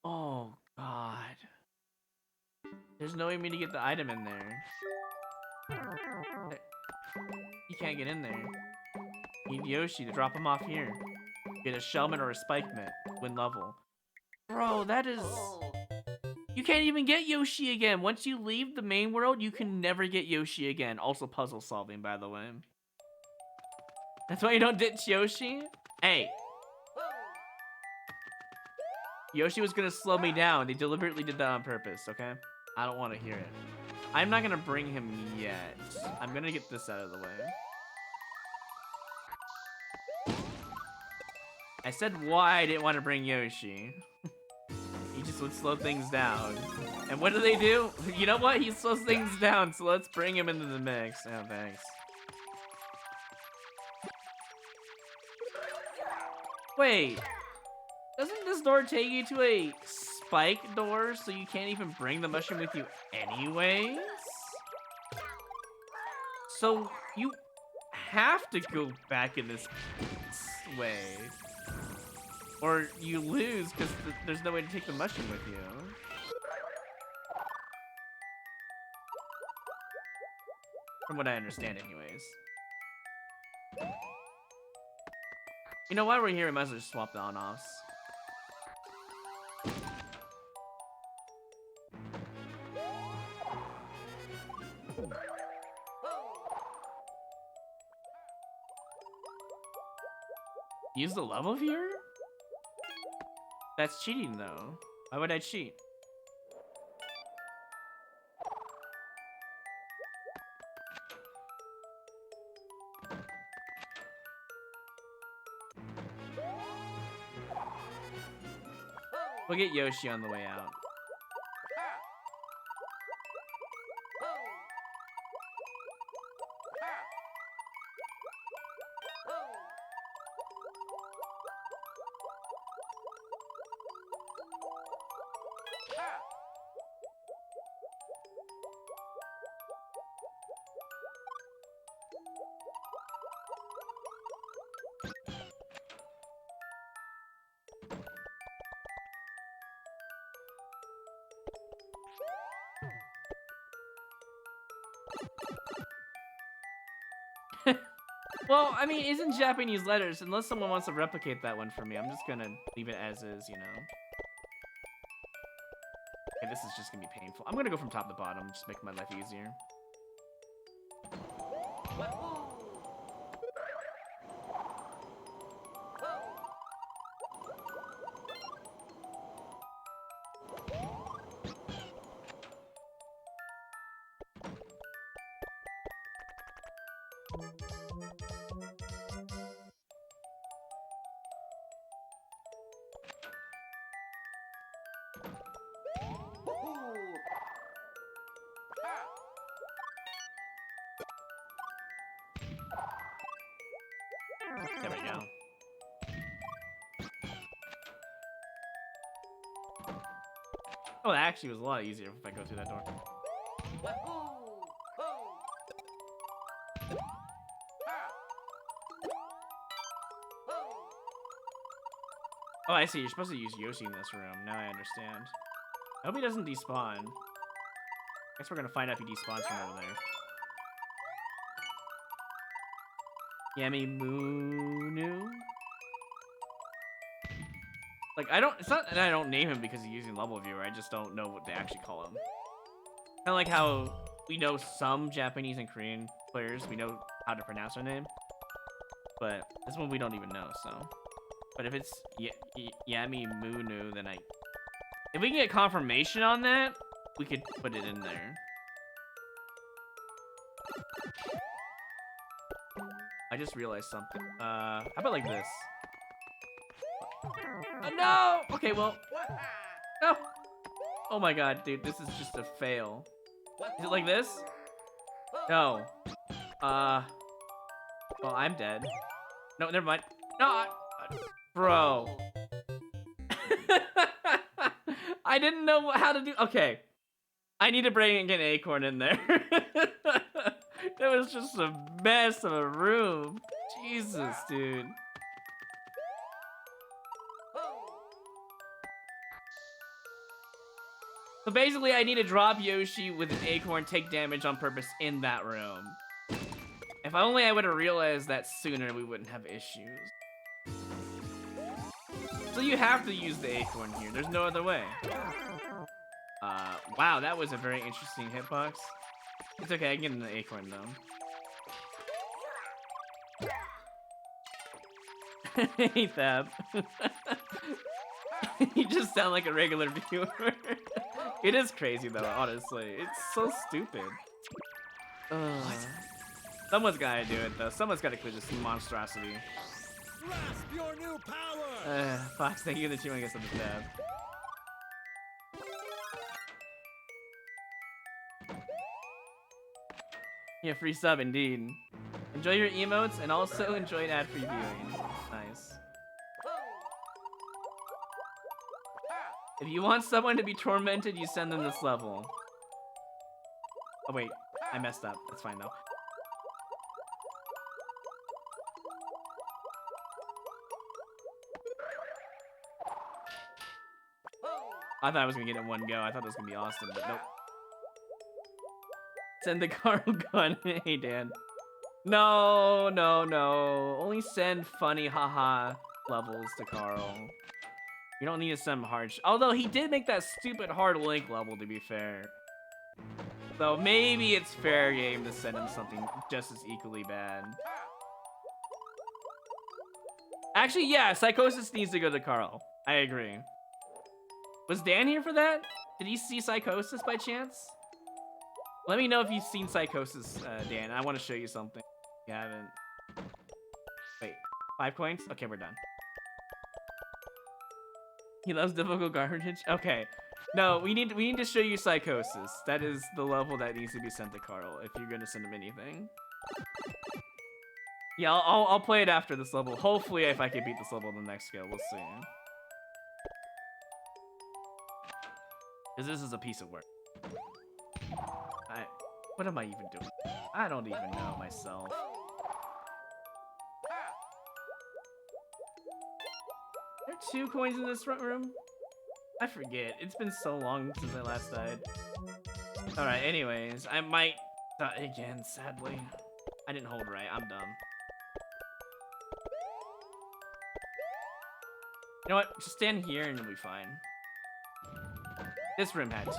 Oh god. There's no way for me to get the item in there. You can't get in there. You need Yoshi to drop him off here. Get a Shelmet or a Spike Mitt. Win level. Bro, that is... You can't even get Yoshi again. Once you leave the main world, you can never get Yoshi again. Also puzzle solving, by the way. That's why you don't ditch Yoshi? Hey. Yoshi was gonna slow me down. They deliberately did that on purpose, okay? I don't want to hear it. I'm not gonna bring him yet. I'm gonna get this out of the way. I said why I didn't want to bring Yoshi. He just would slow things down. And what do they do? You know what? He slows things down, so let's bring him into the mix. Oh, thanks. Wait. Doesn't this door take you to a spike door, so you can't even bring the mushroom with you anyways? So you have to go back in this way. Or you lose because there's no way to take the mushroom with you. From what I understand anyways. You know, while we're here, we might as well just swap the on-offs. Use the level viewer? That's cheating though. Why would I cheat? We'll get Yoshi on the way out. Well, I mean, it's in Japanese letters. Unless someone wants to replicate that one for me, I'm just gonna leave it as is, you know. Okay, this is just gonna be painful. I'm gonna go from top to bottom, just make my life easier. There we go. Oh, that actually was a lot easier if I go through that door. Oh, I see. You're supposed to use Yoshi in this room. Now I understand. I hope he doesn't despawn. Guess we're gonna find out if he despawns from over there. Yami Moonu? Like, it's not that I don't name him because he's using level viewer, I just don't know what they actually call him. Kinda like how we know some Japanese and Korean players, we know how to pronounce their name. But this one we don't even know, so. But if it's Yami Moonu, then if we can get confirmation on that, we could put it in there. I just realized something. How about like this? No! Okay, well. No! Oh my god, dude, this is just a fail. Is it like this? No. Well, I'm dead. No, never mind. No, bro. I didn't know how to do. Okay, I need to bring an acorn in there. That was just a mess of a room. Jesus, dude. So basically, I need to drop Yoshi with an acorn, take damage on purpose in that room. If only I would have realized that sooner, we wouldn't have issues. So you have to use the acorn here. There's no other way. Wow, that was a very interesting hitbox. It's okay, I can get in the acorn though. Hey, Thab. You just sound like a regular viewer. It is crazy though, honestly. It's so stupid. Someone's gotta do it though. Someone's gotta clear this monstrosity. Grasp your new power! Fox, thank you that you want to get something Thab. Yeah, free sub indeed. Enjoy your emotes and also enjoy ad-free viewing. Nice. If you want someone to be tormented, you send them this level. Oh wait, I messed up. That's fine though. I thought I was gonna get it in one go. I thought it was gonna be awesome, but nope. Send the Carl gun. Hey, Dan. No, no, no. Only send funny haha levels to Carl. You don't need to send him hard. Although he did make that stupid hard link level, to be fair. So maybe it's fair game to send him something just as equally bad. Actually, yeah, Psychosis needs to go to Carl. I agree. Was Dan here for that? Did he see Psychosis by chance? Let me know if you've seen Psychosis, Dan. I want to show you something. You haven't. Wait, 5 coins? Okay, we're done. He loves difficult garbage? Okay. No, we need to show you Psychosis. That is the level that needs to be sent to Carl if you're gonna send him anything. Yeah, I'll play it after this level. Hopefully, if I can beat this level in the next go, we'll see. Because this is a piece of work. What am I even doing? I don't even know myself. Are there 2 coins in this front room? I forget. It's been so long since I last died. Alright, anyways. I might die again, sadly. I didn't hold right. I'm dumb. You know what? Just stand here and you'll be fine. This room had 2.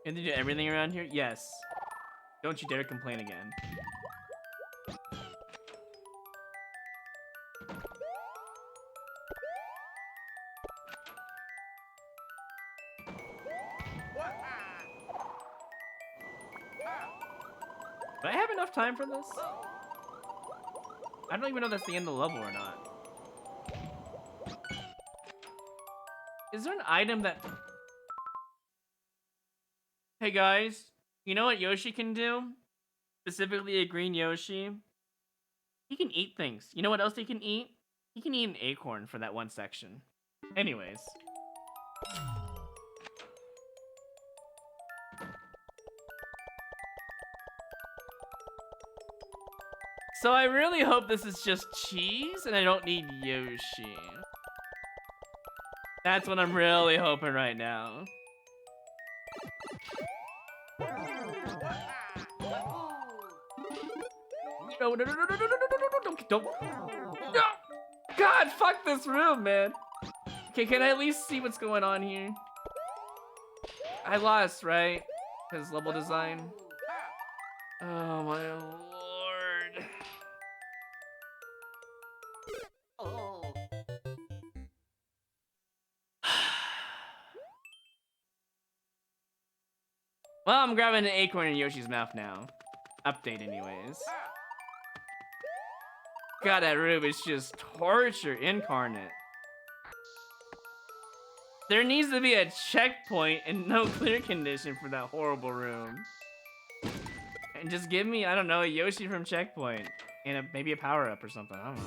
Can you do everything around here? Yes. Don't you dare complain again. Do I have enough time for this? I don't even know if that's the end of the level or not. Is there an item that... Hey guys, you know what Yoshi can do? Specifically a green Yoshi? He can eat things. You know what else he can eat? He can eat an acorn for that one section. Anyways. So I really hope this is just cheese and I don't need Yoshi. That's what I'm really hoping right now. No, don't. No! God, fuck this room, man. Okay, can I at least see what's going on here? I lost, right? Because level design. Oh my lord. Well, I'm grabbing an acorn in Yoshi's mouth now. Update anyways. God, that room is just torture incarnate. There needs to be a checkpoint and no clear condition for that horrible room. And just give me, I don't know, a Yoshi from checkpoint. And maybe a power-up or something, I don't know.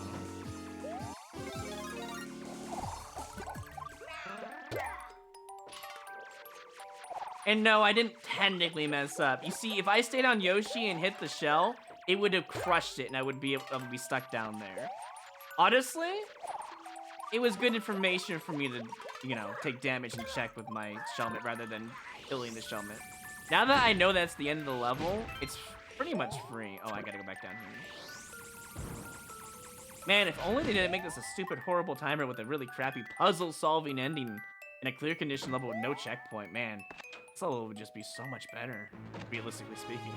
And no, I didn't technically mess up. You see, if I stayed on Yoshi and hit the shell, it would have crushed it and I would be stuck down there. Honestly, it was good information for me to, you know, take damage and check with my Shelmet rather than killing the Shelmet. Now that I know that's the end of the level, it's pretty much free. Oh, I gotta go back down here. Man, if only they didn't make this a stupid, horrible timer with a really crappy puzzle-solving ending in a clear condition level with no checkpoint. Man, this level would just be so much better, realistically speaking.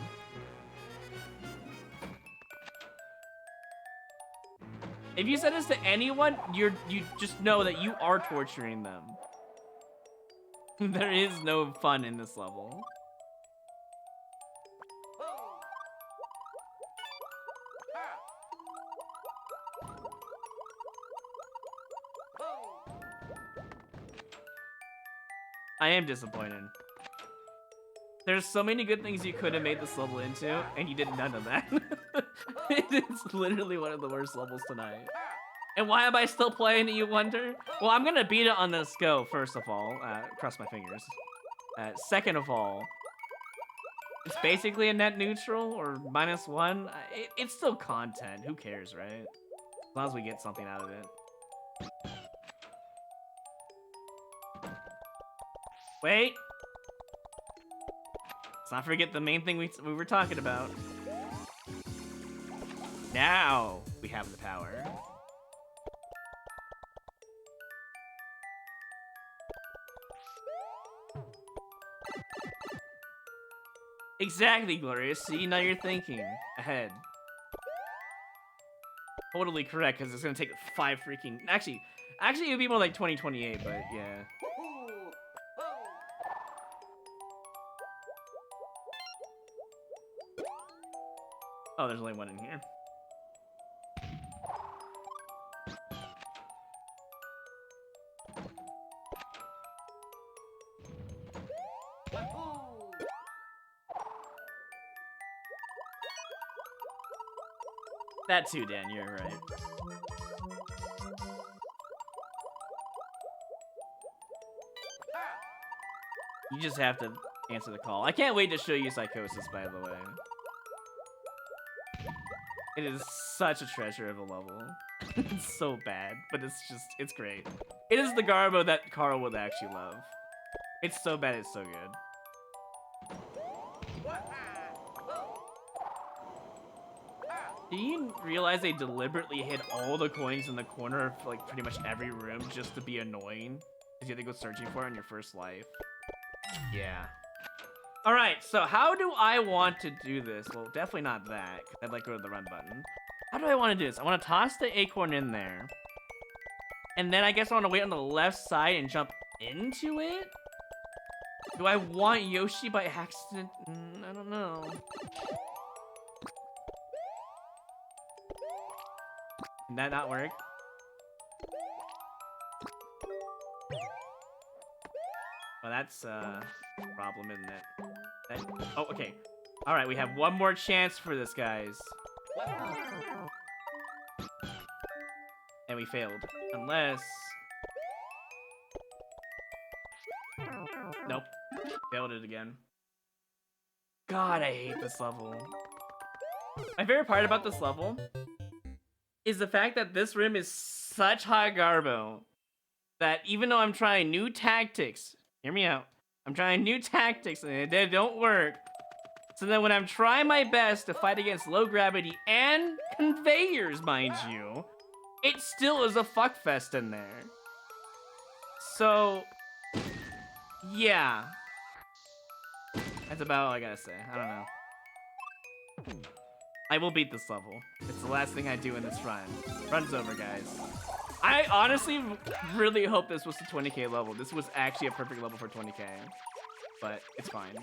If you said this to anyone, you just know that you are torturing them. There is no fun in this level. I am disappointed. There's so many good things you could have made this level into, and you did none of that. It's literally one of the worst levels tonight. And why am I still playing it, you wonder? Well, I'm gonna beat it on this go, first of all. Cross my fingers. Second of all, it's basically a net neutral, or -1. It's still content. Who cares, right? As long as we get something out of it. Wait! Let's not forget the main thing we were talking about. Now we have the power. Exactly, Glorious. See, now you're thinking ahead. Totally correct, because it's gonna take 5 freaking... Actually, it would be more like 2028, but yeah. Oh, there's only one in here. That too, Dan, you're right. You just have to answer the call. I can't wait to show you Psychosis, by the way. It is such a treasure of a level. It's so bad, but it's great. It is the Garbo that Carl would actually love. It's so bad, it's so good. Do you realize they deliberately hid all the coins in the corner of like pretty much every room just to be annoying? Because you have to go searching for it in your first life. Yeah. Alright, so how do I want to do this? Well, definitely not that, because I'd like to go to the run button. How do I want to do this? I want to toss the acorn in there. And then I guess I want to wait on the left side and jump into it? Do I want Yoshi by accident? I don't know. Can that not work? Well, that's a problem, isn't it? Oh, okay. Alright, we have one more chance for this, guys. And we failed. Unless... Nope. Failed it again. God, I hate this level. My favorite part about this level is the fact that this room is such high garbo that even though I'm trying new tactics, hear me out, I'm trying new tactics and they don't work. So then when I'm trying my best to fight against low gravity and conveyors, mind you, it still is a fuckfest in there. So, yeah. That's about all I gotta say. I don't know. I will beat this level. It's the last thing I do in this run. Run's over, guys. I honestly really hope this was the 20k level. This was actually a perfect level for 20k. But it's fine.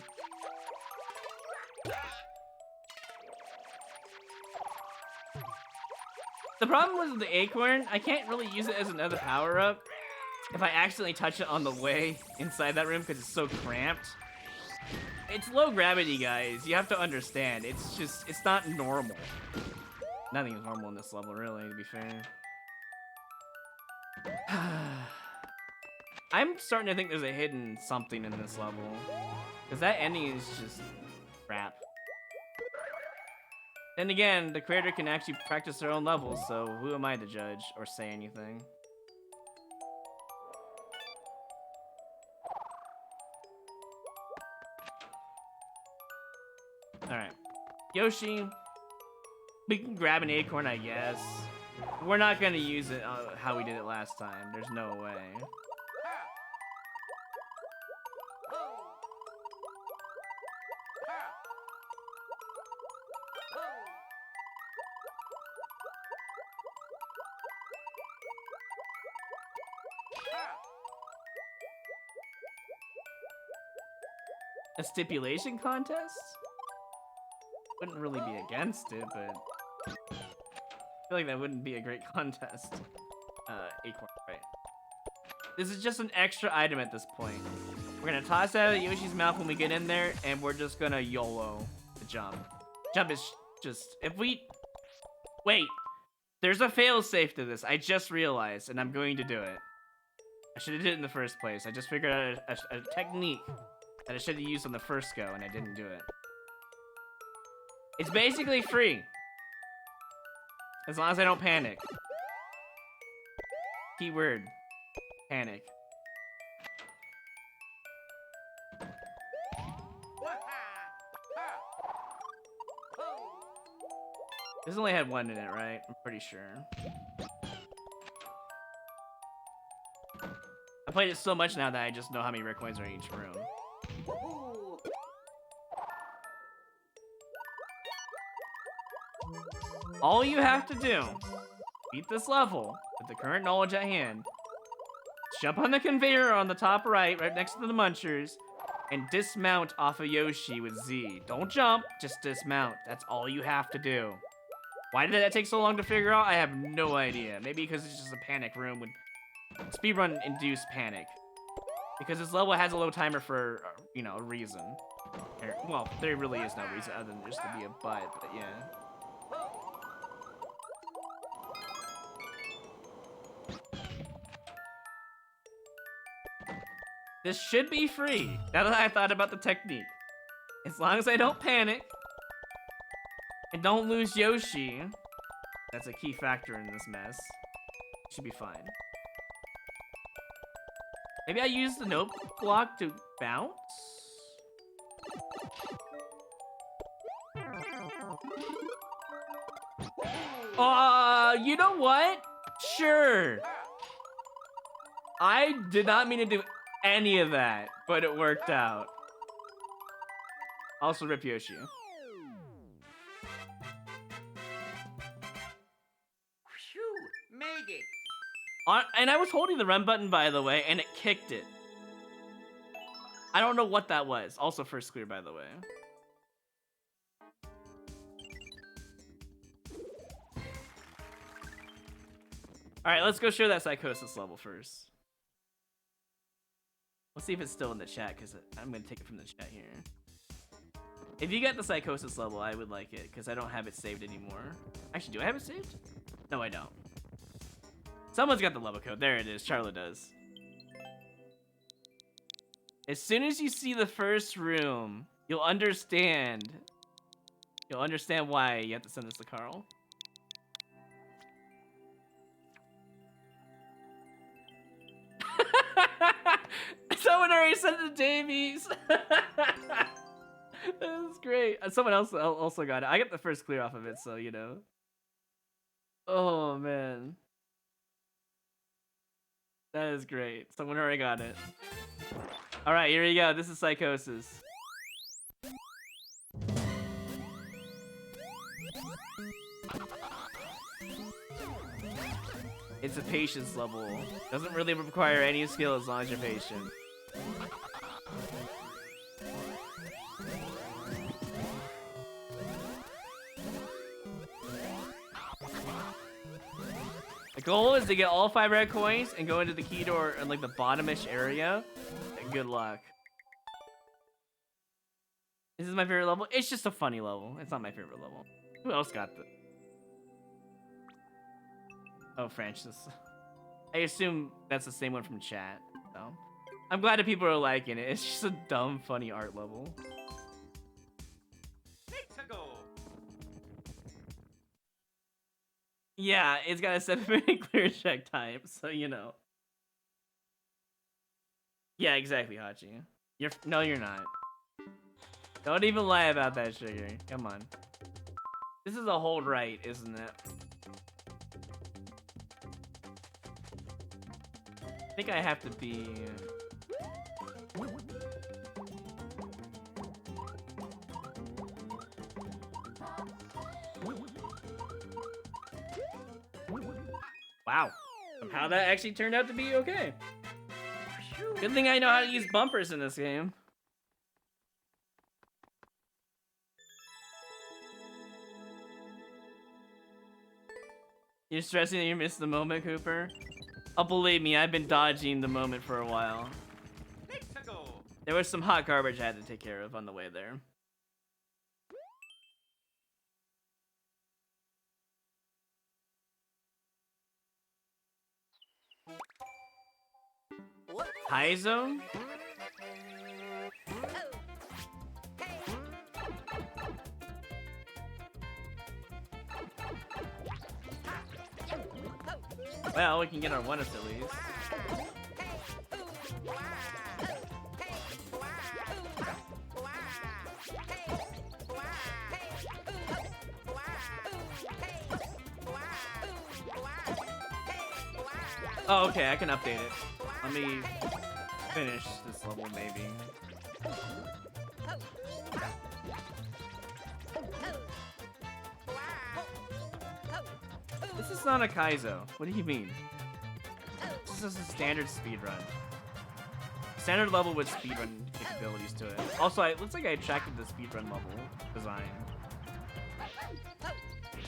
The problem with the acorn, I can't really use it as another power-up if I accidentally touch it on the way inside that room because it's so cramped. It's low gravity, guys. You have to understand. It's just, it's not normal. Nothing is normal in this level, really, to be fair. I'm starting to think there's a hidden something in this level. Because that ending is just crap. Then again, the creator can actually practice their own levels, so who am I to judge or say anything? Alright. Yoshi, we can grab an acorn, I guess. We're not gonna use it how we did it last time. There's no way. A stipulation contest? Wouldn't really be against it, but I feel like that wouldn't be a great contest. Acorn, right. This is just an extra item at this point. We're gonna toss it out of Yoshi's mouth when we get in there, and we're just gonna YOLO the jump. Jump is just, if we... Wait, there's a fail-safe to this, I just realized, and I'm going to do it. I should have did it in the first place. I just figured out a technique that I should have used on the first go, and I didn't do it. It's basically free. As long as I don't panic. Keyword. Panic. This only had one in it, right? I'm pretty sure. I played it so much now that I just know how many red coins are in each room. All you have to do, beat this level with the current knowledge at hand, jump on the conveyor on the top right next to the munchers, and dismount off of Yoshi with Z. Don't jump, just dismount. That's all you have to do. Why did that take so long to figure out? I have no idea. Maybe because it's just a panic room with speedrun-induced panic. Because this level has a low timer for, you know, a reason. Well, there really is no reason other than just to be a butt, but yeah. This should be free, now that I thought about the technique. As long as I don't panic, and don't lose Yoshi, that's a key factor in this mess, should be fine. Maybe I use the note block to bounce? You know what? Sure. I did not mean to do any of that, but it worked out. Also, rip Yoshi. Phew, made it. And I was holding the run button, by the way, and it kicked it. I don't know what that was. Also, first clear, by the way. Alright, let's go share that psychosis level first. Let's see if it's still in the chat, because I'm going to take it from the chat here. If you got the psychosis level, I would like it, because I don't have it saved anymore. Actually, do I have it saved? No, I don't. Someone's got the level code. There it is. Charlotte does. As soon as you see the first room, you'll understand. You'll understand why you have to send this to Carl. Someone already sent it to Davies. That was great. Someone else also got it. I got the first clear off of it, so you know. Oh man. That is great. Someone already got it. Alright, here we go. This is Psychosis. It's a patience level. Doesn't really require any skill as long as you're patient. The goal is to get all 5 red coins and go into the key door in like the bottomish area. And good luck. This is my favorite level. It's just a funny level. It's not my favorite level. Who else got the? Oh, Francis. I assume that's the same one from chat. So I'm glad that people are liking it. It's just a dumb, funny art level. Yeah, it's got a 7-minute clear check type, so you know. Yeah, exactly, Hachi. No, you're not. Don't even lie about that, Sugar. Come on. This is a hold right, isn't it? I think I have to be... Wow. Somehow that actually turned out to be okay. Good thing I know how to use bumpers in this game. You're stressing that you missed the moment, Cooper? Oh, believe me, I've been dodging the moment for a while. There was some hot garbage I had to take care of on the way there. High zone? Well, we can get our bonus at least. Oh, okay, I can update it. Let me finish this level, maybe. This is not a Kaizo. What do you mean? This is a standard speedrun. Standard level with speedrun capabilities to it. Also, it looks like I attracted the speedrun level design.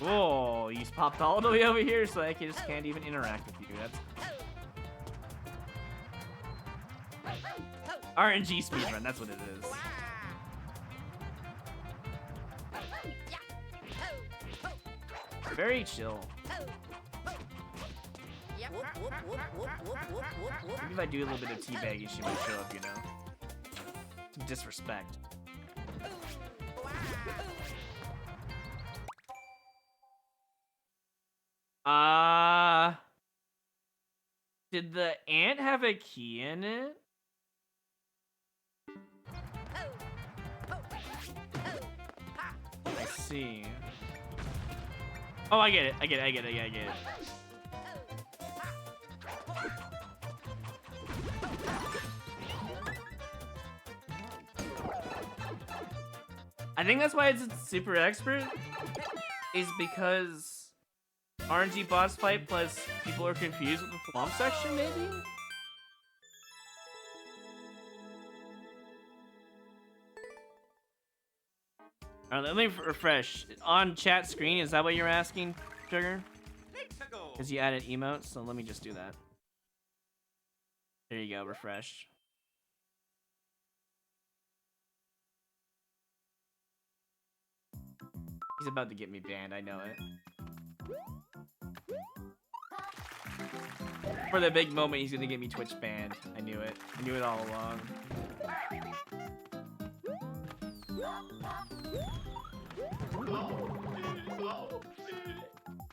Whoa, he's popped all the way over here, so I just can't even interact with you. That's RNG speedrun, that's what it is. Very chill. Maybe if I do a little bit of teabagging, she might show up, you know? Some disrespect. Did the ant have a key in it? I see. Oh, I get it. I get it. I get it. I get it. I think that's why it's super expert, is because RNG boss fight plus people are confused with the swamp section, maybe? Alright, let me refresh. On chat screen, is that what you're asking, Sugar? Because you added emotes, so let me just do that. There you go, refresh. He's about to get me banned, I know it. For the big moment, he's gonna get me Twitch banned. I knew it. I knew it all along.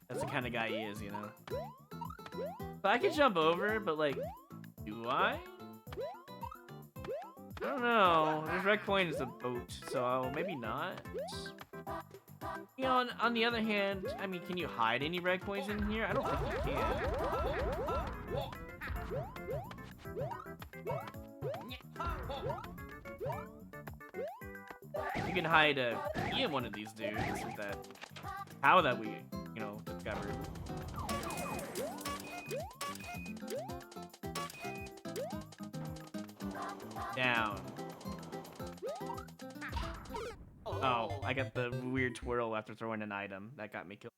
That's the kind of guy he is, you know? So I could jump over, but like, do I? I don't know. This red coin is a boat, so maybe not. You know, on the other hand, I mean, can you hide any red coins in here? I don't think you can. You can hide a key in one of these dudes with that how that we, you know, discovered. Down. Oh, I got the weird twirl after throwing an item. That got me killed.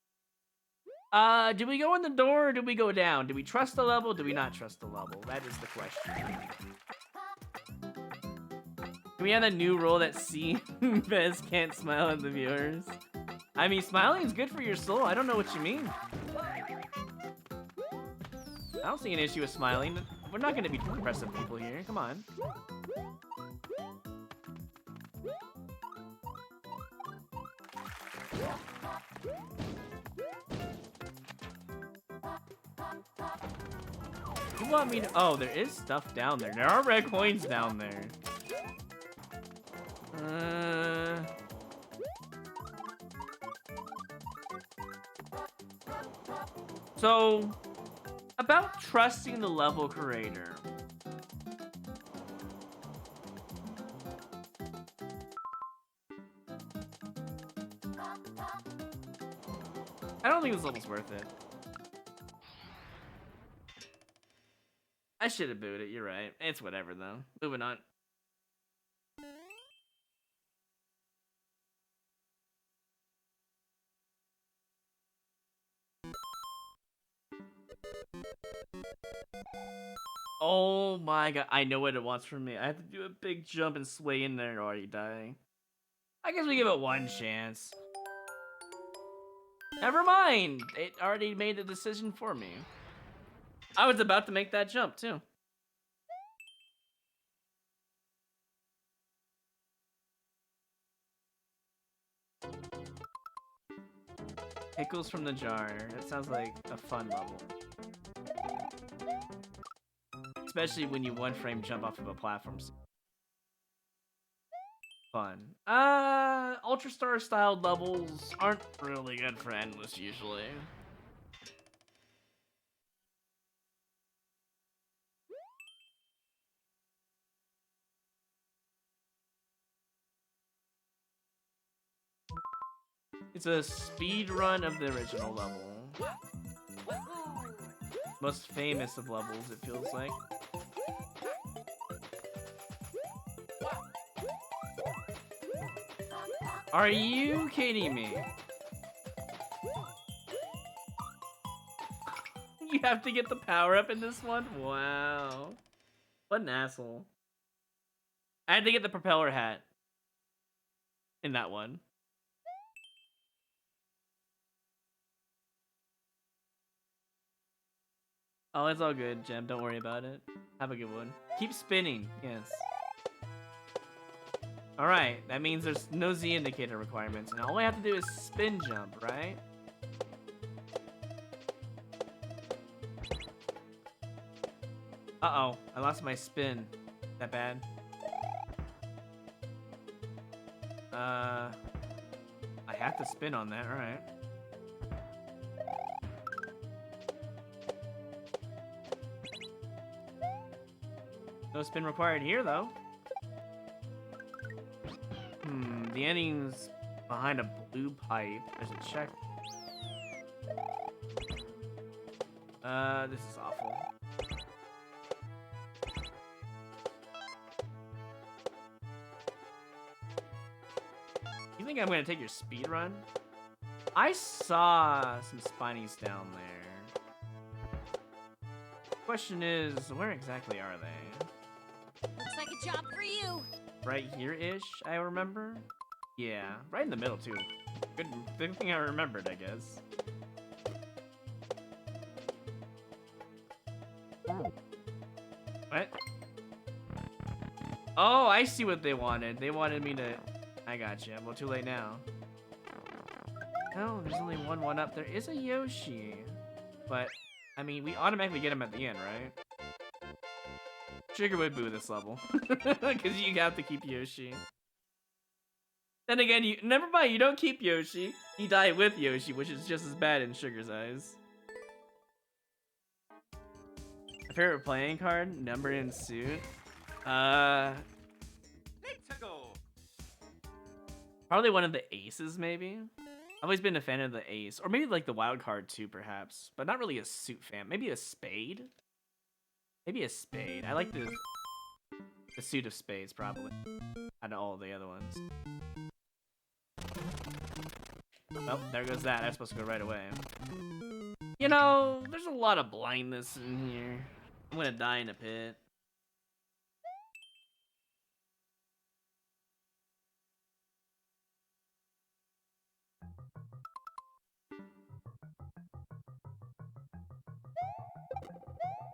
Do we go in the door or do we go down? Do we trust the level? Do we not trust the level? That is the question. Can we have a new rule that Bez can't smile at the viewers? I mean, smiling is good for your soul. I don't know what you mean. I don't see an issue with smiling. We're not going to be depressive people here. Come on. You want me to... Oh, there is stuff down there. There are red coins down there. So, about trusting the level creator. I don't think this level's worth it. I should have booed it, you're right. It's whatever though. Moving on. Oh my god, I know what it wants from me. I have to do a big jump and sway in there or already dying. I guess we give it one chance. Never mind! It already made the decision for me. I was about to make that jump too. Pickles from the jar. That sounds like a fun level. Especially when you one frame jump off of a platform. Fun. Ultra Star styled levels aren't really good for endless usually. It's a speed run of the original level. Most famous of levels, it feels like. Are you kidding me? You have to get the power up in this one? Wow. What an asshole. I had to get the propeller hat in that one. Oh, it's all good, Gem. Don't worry about it. Have a good one. Keep spinning. Yes. Alright, that means there's no Z indicator requirements, and all I have to do is spin jump, right? Uh-oh, I lost my spin. That bad? I have to spin on that, alright. No spin required here, though. The ending's behind a blue pipe. There's a check. This is awful. You think I'm gonna take your speed run? I saw some spinies down there. Question is, where exactly are they? Looks like a job for you. Right here-ish, I remember. Yeah, right in the middle too. Good thing I remembered, I guess. What? Oh, I see what they wanted. They wanted me to... I gotcha. Well, too late now. Oh, there's only one up. There is a Yoshi. But, I mean, we automatically get him at the end, right? Trigger would boo this level. Because you have to keep Yoshi. Then again, never mind, you don't keep Yoshi. You die with Yoshi, which is just as bad in Sugar's eyes. My favorite playing card? Number in suit? Let's go. Probably one of the aces, maybe? I've always been a fan of the ace. Or maybe like the wild card too, perhaps. But not really a suit fan. Maybe a spade? Maybe a spade. I like the suit of spades, probably. Out of all the other ones. Oh, there goes that. I was supposed to go right away. You know, there's a lot of blindness in here. I'm gonna die in a pit.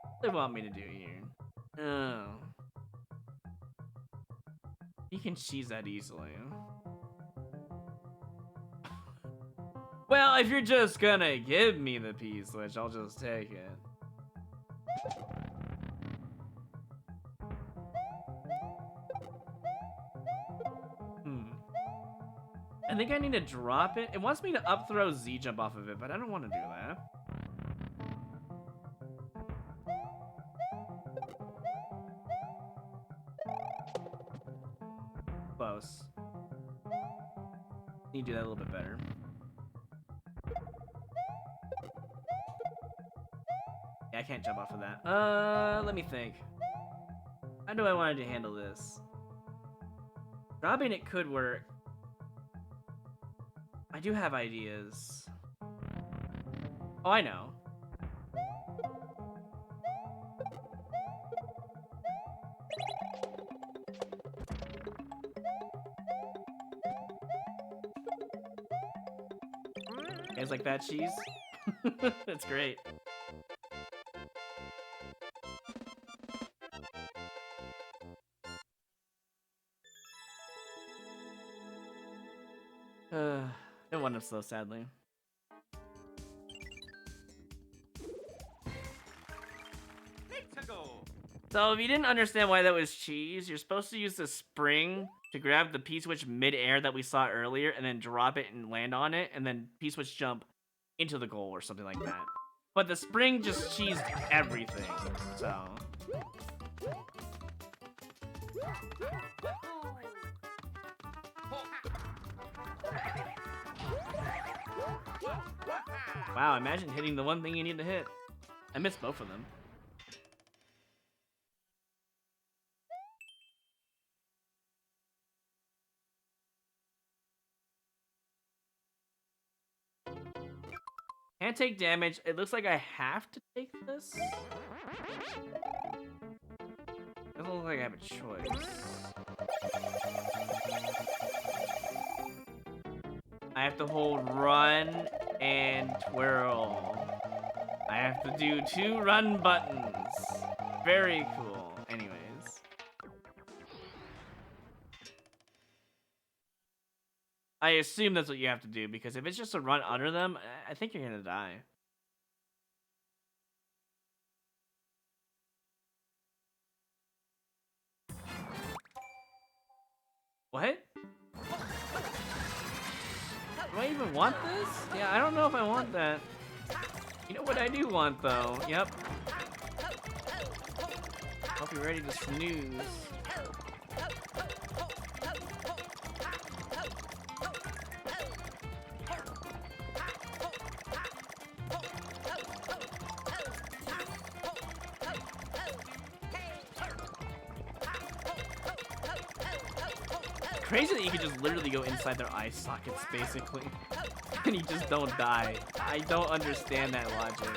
What do they want me to do here? Oh. You can cheese that easily. Well, if you're just gonna give me the P-switch, I'll just take it. I think I need to drop it. It wants me to up throw Z jump off of it, but I don't want to do that. Close. Need to do that a little bit better. Yeah, I can't jump off of that. Let me think. How do I want to handle this? Dropping it could work. I do have ideas. Oh, I know. You guys like that cheese? That's great. It went up slow, sadly. So if you didn't understand why that was cheese, you're supposed to use the spring to grab the P-switch mid-air that we saw earlier and then drop it and land on it and then P-switch jump into the goal or something like that. But the spring just cheesed everything, so... Wow, imagine hitting the one thing you need to hit. I missed both of them. Can't take damage. It looks like I have to take this. Doesn't look like I have a choice. I have to hold run and twirl. I have to do 2 run buttons. Very cool. Anyways. I assume that's what you have to do, because if it's just a run under them, I think you're gonna die. What? Do I even want this? Yeah, I don't know if I want that. You know what I do want, though? Yep. Hope you're ready to snooze. Crazy that you could just literally go inside their eye sockets, basically, and you just don't die. I don't understand that logic.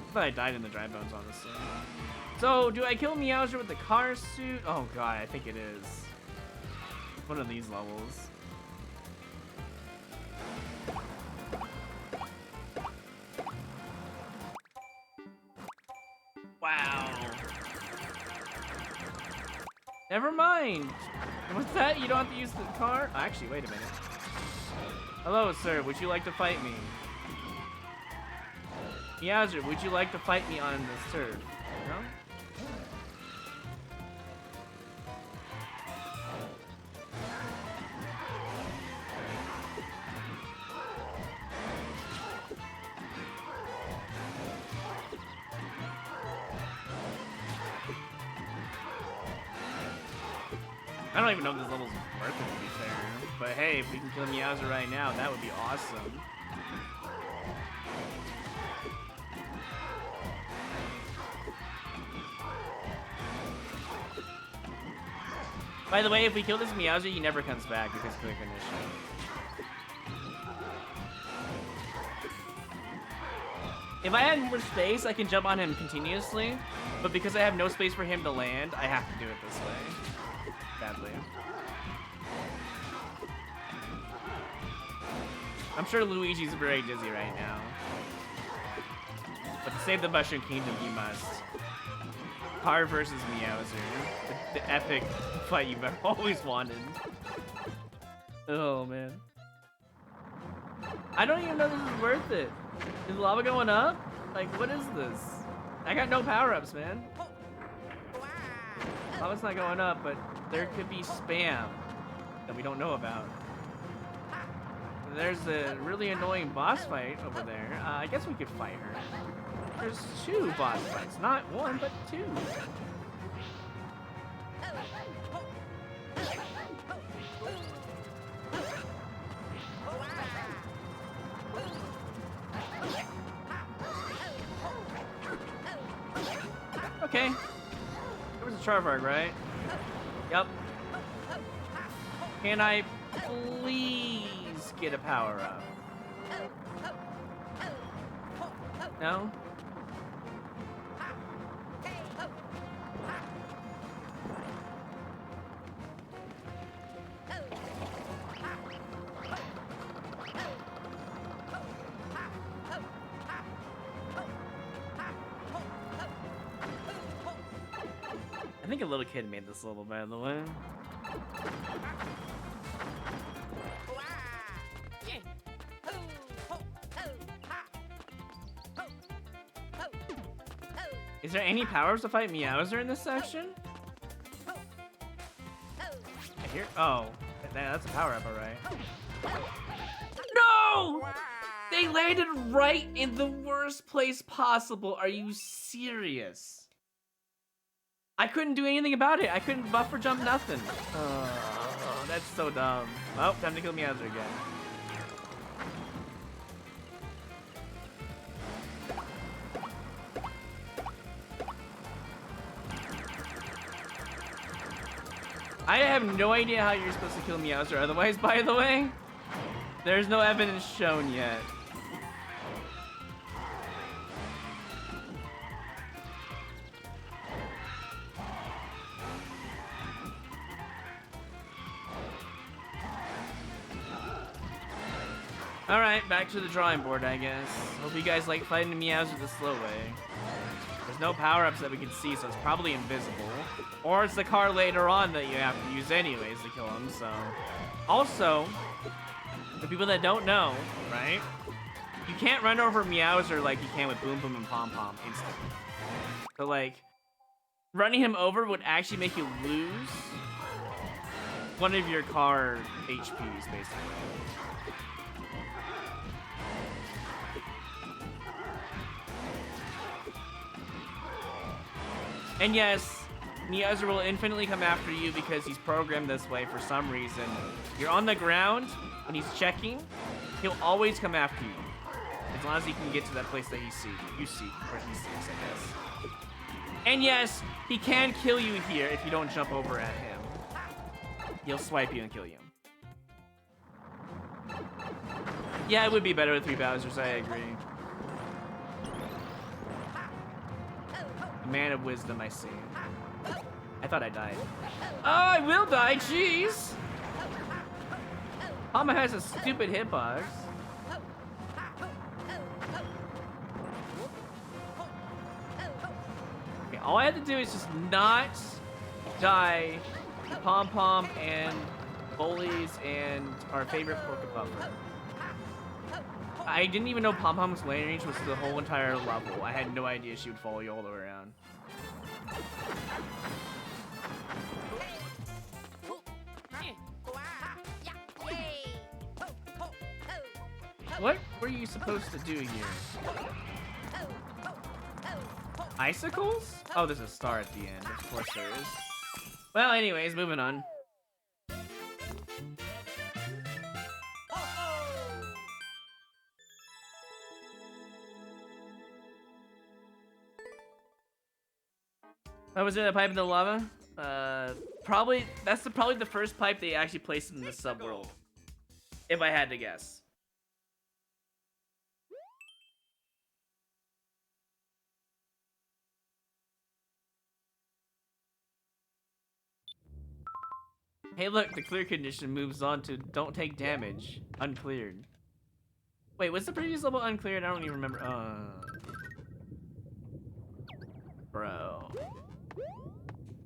I thought I died in the dry bones, honestly. So, do I kill Meowser with the car suit? Oh god, I think it is. One of these levels. Wow. Never mind. What's that? You don't have to use the car? Oh, actually, wait a minute. Hello, sir. Would you like to fight me? Meowser, would you like to fight me on this turf? No? I don't even know if this level's worth it, to be fair. But hey, if we can kill Meowser right now, that would be awesome. By the way, if we kill this Meowser, he never comes back because quick initiative. If I had more space, I can jump on him continuously, but because I have no space for him to land, I have to do it this way. Sadly. I'm sure Luigi's very dizzy right now. But to save the Mushroom Kingdom, he must. Car versus Meowser. The epic fight you've always wanted. Oh, man. I don't even know this is worth it. Is lava going up? Like, what is this? I got no power-ups, man. Lava's not going up, but there could be spam that we don't know about. There's a really annoying boss fight over there. I guess we could fight her. There's 2 boss fights. Not 1, but 2. Okay. There was a Charvarg, right? Yep. Can I please get a power up? No? I think a little kid made this level, by the way. Is there any powers to fight Meowser in this section? I hear. Oh, that's a power up, alright. No! They landed right in the worst place possible. Are you serious? I couldn't do anything about it. I couldn't buffer jump nothing. Oh, that's so dumb. Oh, time to kill Meowser again. I have no idea how you're supposed to kill Meowser otherwise, by the way. There's no evidence shown yet. Alright, back to the drawing board, I guess. Hope you guys like fighting Meowser the slow way. There's no power-ups that we can see, so it's probably invisible. Or it's the car later on that you have to use anyways to kill him, so... Also, for people that don't know, right? You can't run over Meowser like you can with Boom Boom and Pom Pom instantly. So, like, running him over would actually make you lose one of your car HPs, basically. And yes, Meowser will infinitely come after you because he's programmed this way for some reason. You're on the ground, when he's checking, he'll always come after you. As long as he can get to that place that you see, or he sees, I guess. And yes, he can kill you here if you don't jump over at him. He'll swipe you and kill you. Yeah, it would be better with 3 Bowsers, I agree. Man of wisdom, I see. I thought I died. Oh, I will die, jeez! Hama has a stupid hitbox. Okay, all I have to do is just not die to Pom Pom and Bullies and our favorite Porka Puffer. I didn't even know Pom Pom's lane range was the whole entire level. I had no idea she would follow you all the way around. What were you supposed to do here? Icicles? Oh, there's a star at the end. Of course there is. Well, anyways, moving on. Oh, was there a pipe in the lava? Probably. That's probably the first pipe they actually placed in the subworld. If I had to guess. Hey, look, the clear condition moves on to don't take damage. Uncleared. Wait, was the previous level uncleared? I don't even remember. Bro.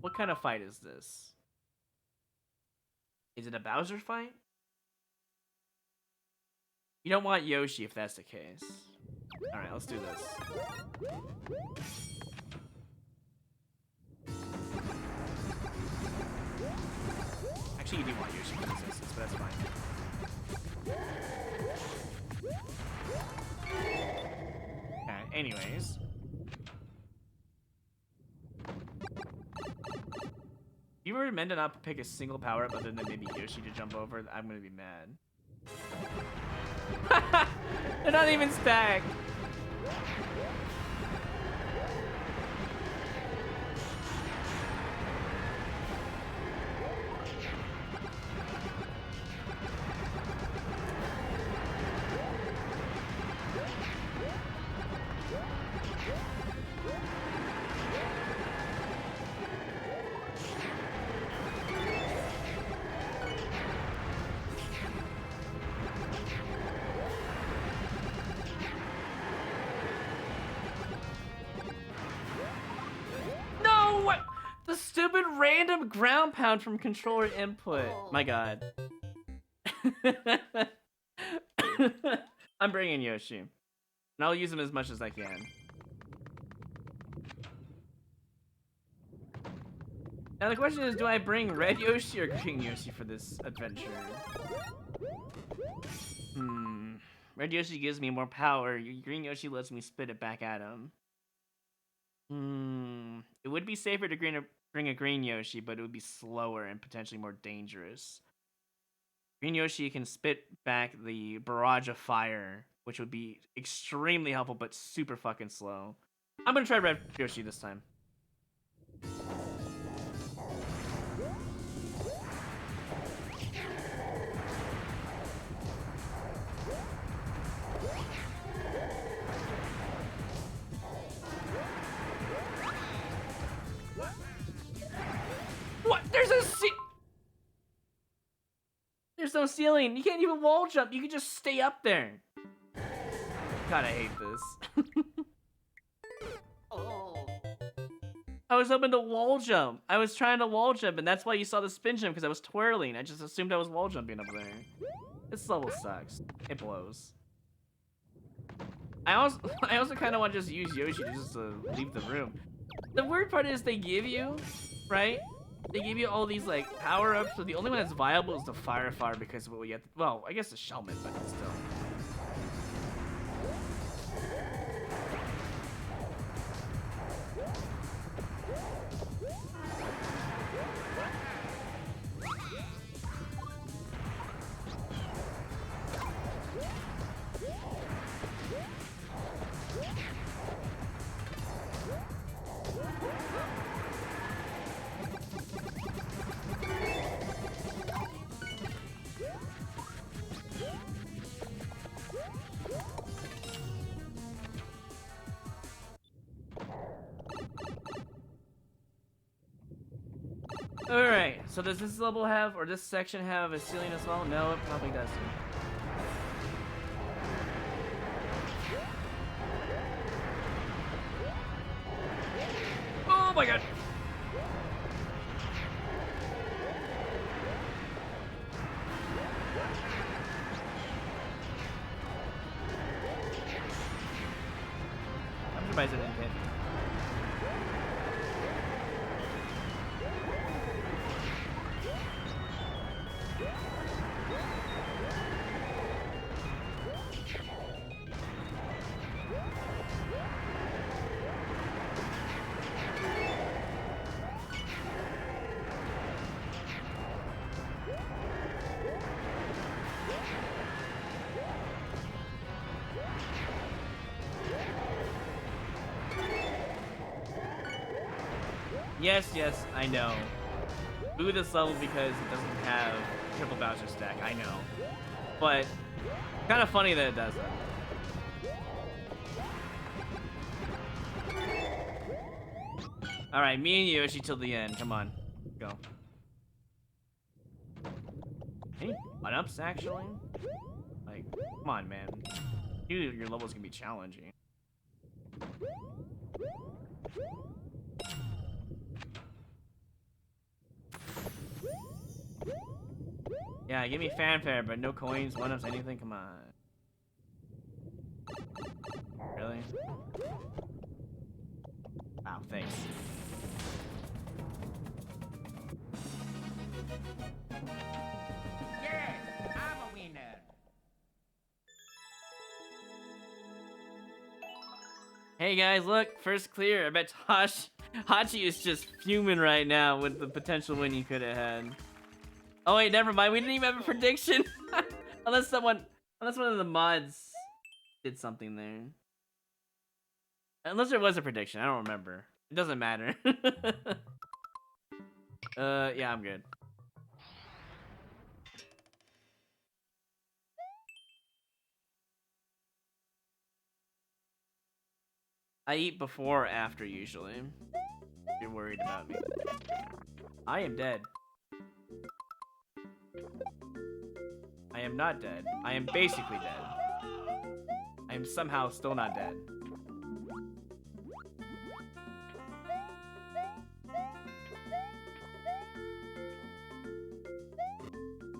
What kind of fight is this? Is it a Bowser fight? You don't want Yoshi if that's the case. Alright, let's do this. Actually, you do want Yoshi for this instance, but that's fine. Okay, anyways. If you were meant to not pick a single power-up other than maybe Yoshi to jump over, I'm gonna be mad. They're not even stacked. Stupid random ground pound from controller input. My god. I'm bringing Yoshi. And I'll use him as much as I can. Now the question is, do I bring red Yoshi or green Yoshi for this adventure? Red Yoshi gives me more power. Green Yoshi lets me spit it back at him. It would be safer to bring a green Yoshi, but it would be slower and potentially more dangerous. Green Yoshi can spit back the barrage of fire, which would be extremely helpful, but super fucking slow. I'm gonna try red Yoshi this time. What? There's no ceiling. You can't even wall jump. You can just stay up there. God, I hate this. I was hoping to wall jump. I was trying to wall jump, and that's why you saw the spin jump, because I was twirling. I just assumed I was wall jumping up there. This level sucks. It blows. I also kind of want to just use Yoshi to just leave the room. The weird part is they give you, right? They give you all these like power-ups, so the only one that's viable is the Fire because of what we get. Well, I guess the Shellman, but still. Alright, so does this level have, or this section have a ceiling as well? No, it probably doesn't. Oh my god! I'm surprised it didn't hit. Yes, I know. Boo this level because it doesn't have triple Bowser stack, I know. But, kind of funny that it does that. Alright, me and Yoshi till the end. Come on. Go. Any one-ups, actually? Like, come on, man. Your level's gonna be challenging. Yeah, give me fanfare, but no coins, one-ups, anything. Come on. Really? Wow, thanks. Yes, I'm a winner. Hey guys, look, first clear. I bet Hachi is just fuming right now with the potential win he could have had. Oh wait, never mind. We didn't even have a prediction. unless one of the mods did something there. Unless there was a prediction, I don't remember. It doesn't matter. Yeah, I'm good. I eat before or after usually. If you're worried about me. I am dead. I am not dead. I am basically dead. I am somehow still not dead.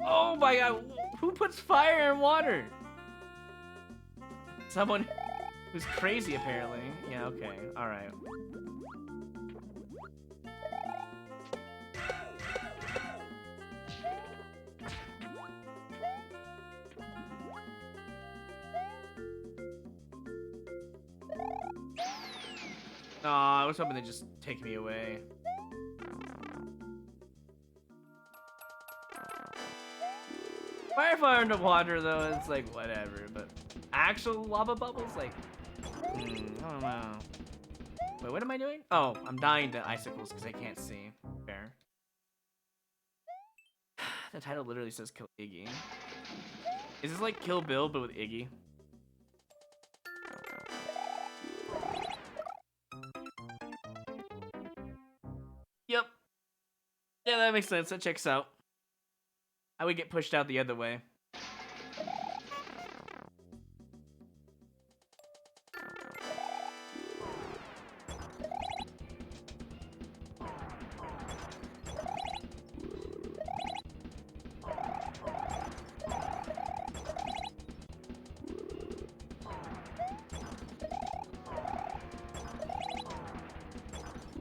Oh my god, who puts fire in water? Someone who's crazy apparently. Yeah, okay, alright. Aw, I was hoping they'd just take me away. Firefly underwater though, it's like whatever, but actual lava bubbles, like, I don't know. Wait, what am I doing? Oh, I'm dying to icicles because I can't see. Fair. The title literally says Kill Iggy. Is this like Kill Bill but with Iggy? Yep. Yeah, that makes sense. That checks out. I would get pushed out the other way.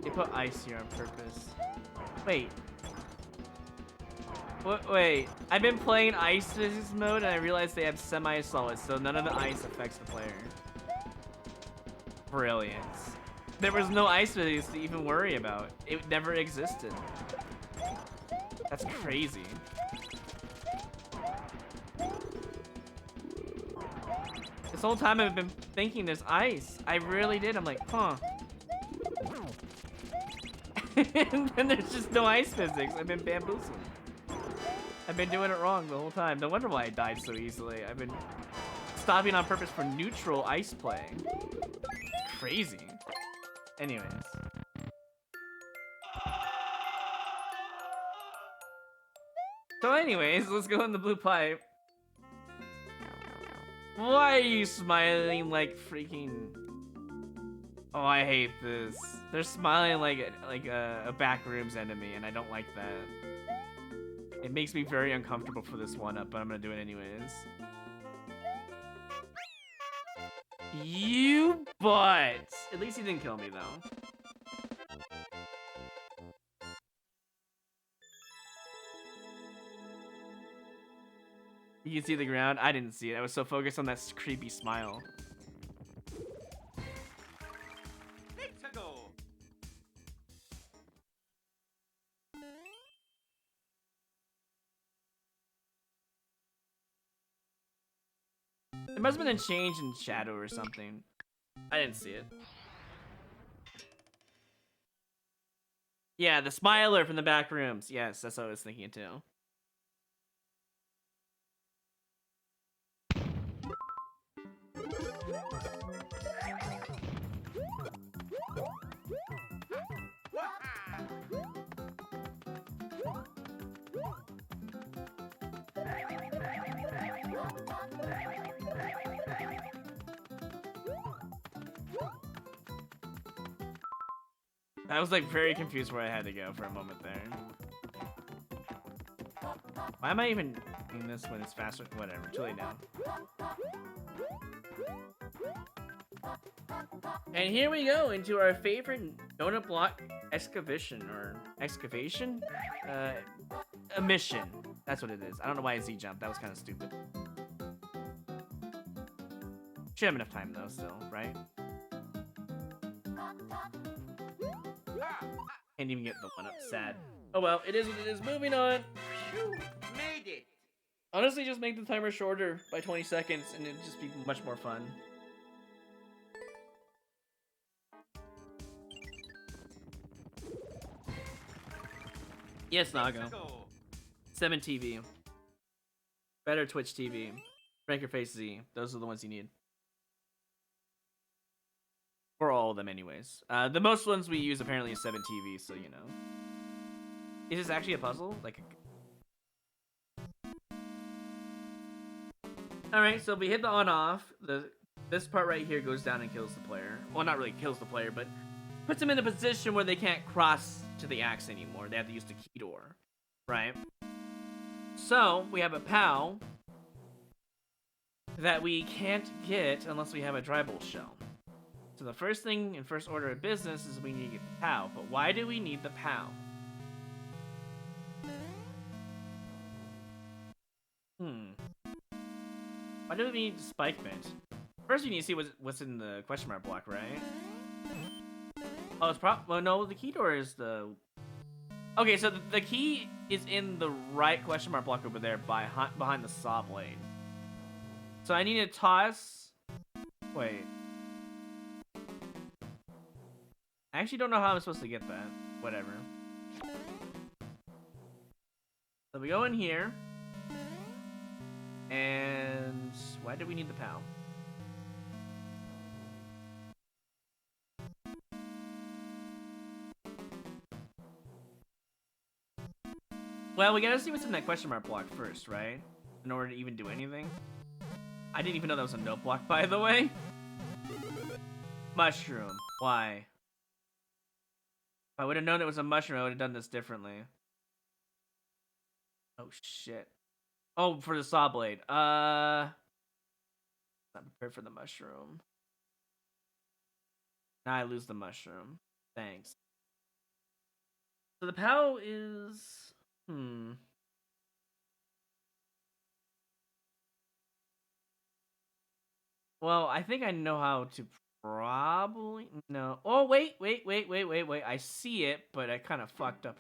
They put ice here on purpose. Wait. Wait, I've been playing ice physics mode and I realized they have semi-solid, so none of the ice affects the player. Brilliant. There was no ice physics to even worry about. It never existed. That's crazy. This whole time I've been thinking there's ice. I really did. I'm like, huh. And then there's just no ice physics. I've been bamboozled. I've been doing it wrong the whole time. No wonder why I died so easily. I've been stopping on purpose for neutral ice play. Crazy. Anyways. So anyways, let's go in the blue pipe. Why are you smiling like freaking... Oh, I hate this. They're smiling like a backrooms enemy, and I don't like that. It makes me very uncomfortable for this one-up, but I'm gonna do it anyways. You butt! At least he didn't kill me, though. You can see the ground? I didn't see it. I was so focused on that creepy smile. There must have been a change in shadow or something. I didn't see it. Yeah, the smiler from the back rooms. Yes, that's what I was thinking too. I was like very confused where I had to go for a moment there. Why am I even doing this when it's faster? Whatever, too late now. And here we go into our favorite donut block excavation or excavation? A mission. That's what it is. I don't know why I Z jumped. That was kind of stupid. Should have enough time though, still, right? Can't even get the one up. Sad. Oh well, it is what it is. Moving on. Phew, made it. Honestly, just make the timer shorter by 20 seconds and it'd just be much more fun. Yes, Nago. 7 TV. Better Twitch TV. Rank your face Z. Those are the ones you need. For all of them anyways. The most ones we use apparently is 7 TV, so you know. Is this actually a puzzle? Like Alright, so if we hit the on-off, this part right here goes down and kills the player. Well, not really kills the player, but puts them in a position where they can't cross to the axe anymore. They have to use the key door. Right? So, we have a POW that we can't get unless we have a dry bolt shell. So the first thing in first order of business is we need to get the POW. But why do we need the POW? Why do we need spike vent? First, you need to see what's in the question mark block, right? Oh, it's well, no, the key door is the... Okay, so the key is in the right question mark block over there behind the saw blade. So I need to toss... Wait. I actually don't know how I'm supposed to get that. Whatever. So we go in here. And why do we need the POW? Well, we gotta see what's in that question mark block first, right? In order to even do anything. I didn't even know that was a note block, by the way. Mushroom. Why? If I would have known it was a mushroom, I would have done this differently. Oh, shit. Oh, for the saw blade. Not prepared for the mushroom. Now I lose the mushroom. Thanks. So the POW is... Well, I think I know how to probably... No. Oh, wait. I see it, but I kind of fucked up.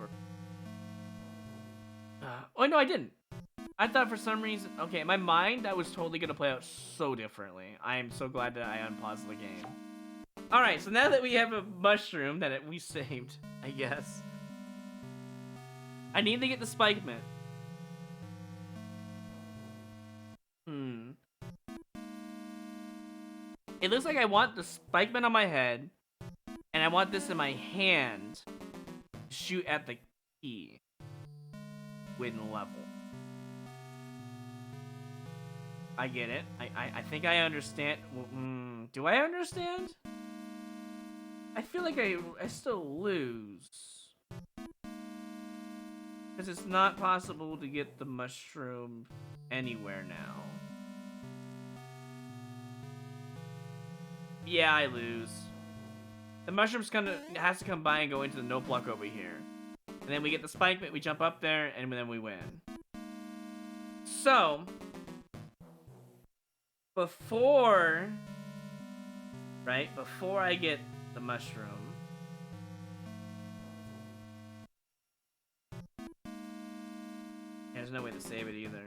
Oh, no, I didn't. I thought for some reason... Okay, in my mind, that was totally going to play out so differently. I am so glad that I unpaused the game. Alright, so now that we have a mushroom that we saved, I guess. I need to get the spike mint. It looks like I want the spike mint on my head, and I want this in my hand to shoot at the key when level. I get it. I think I understand. Do I understand? I feel like I still lose. Because it's not possible to get the mushroom anywhere now. Yeah, I lose. The mushroom's has to come by and go into the note block over here. And then we get the spike, we jump up there, and then we win. So... Before I get the mushroom, there's no way to save it either.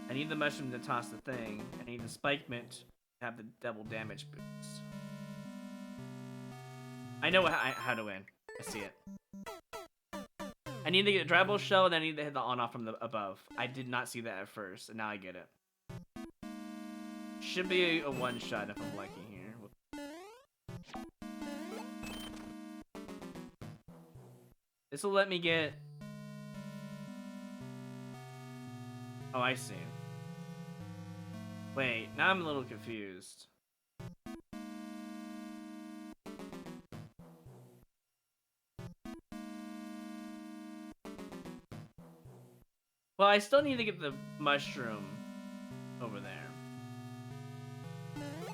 I need the mushroom to toss the thing. I need the spike mint to have the double damage boost. I know how to win. I see it. I need to get a drivable shell, and then I need to hit the on-off from the above. I did not see that at first, and now I get it. Should be a one-shot if I'm lucky here. This will let me get... Oh, I see. Wait, now I'm a little confused. Well, I still need to get the mushroom over there.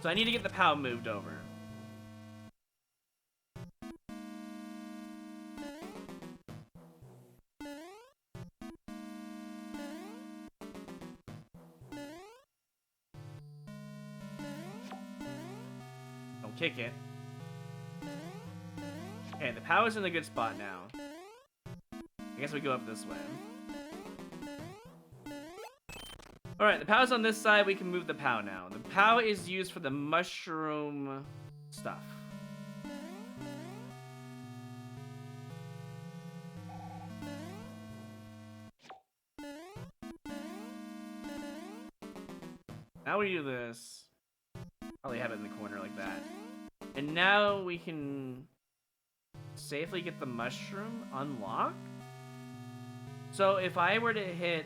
So I need to get the POW moved over. Don't kick it. Okay, the POW is in a good spot now. I guess we go up this way. Alright, the POW's on this side, we can move the POW now. The POW is used for the mushroom stuff. Now we do this. Probably have it in the corner like that. And now we can safely get the mushroom unlocked. So if I were to hit...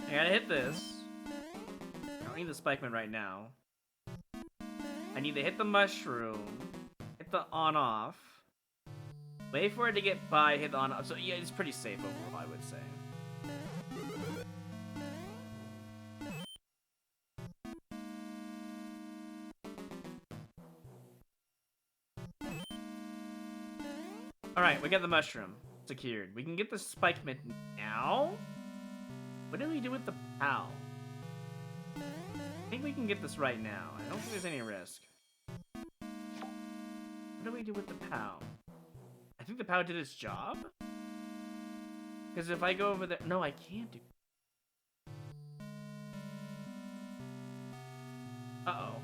I gotta hit this. I don't need the spikeman right now. I need to hit the mushroom, hit the on-off, wait for it to get by, hit the on-off. So yeah, it's pretty safe overall, I would say. Alright, we got the mushroom secured. We can get the spikeman now. What do we do with the POW? I think we can get this right now. I don't think there's any risk. What do we do with the POW? I think the POW did its job? Because if I go over there... No, I can't do... Uh-oh.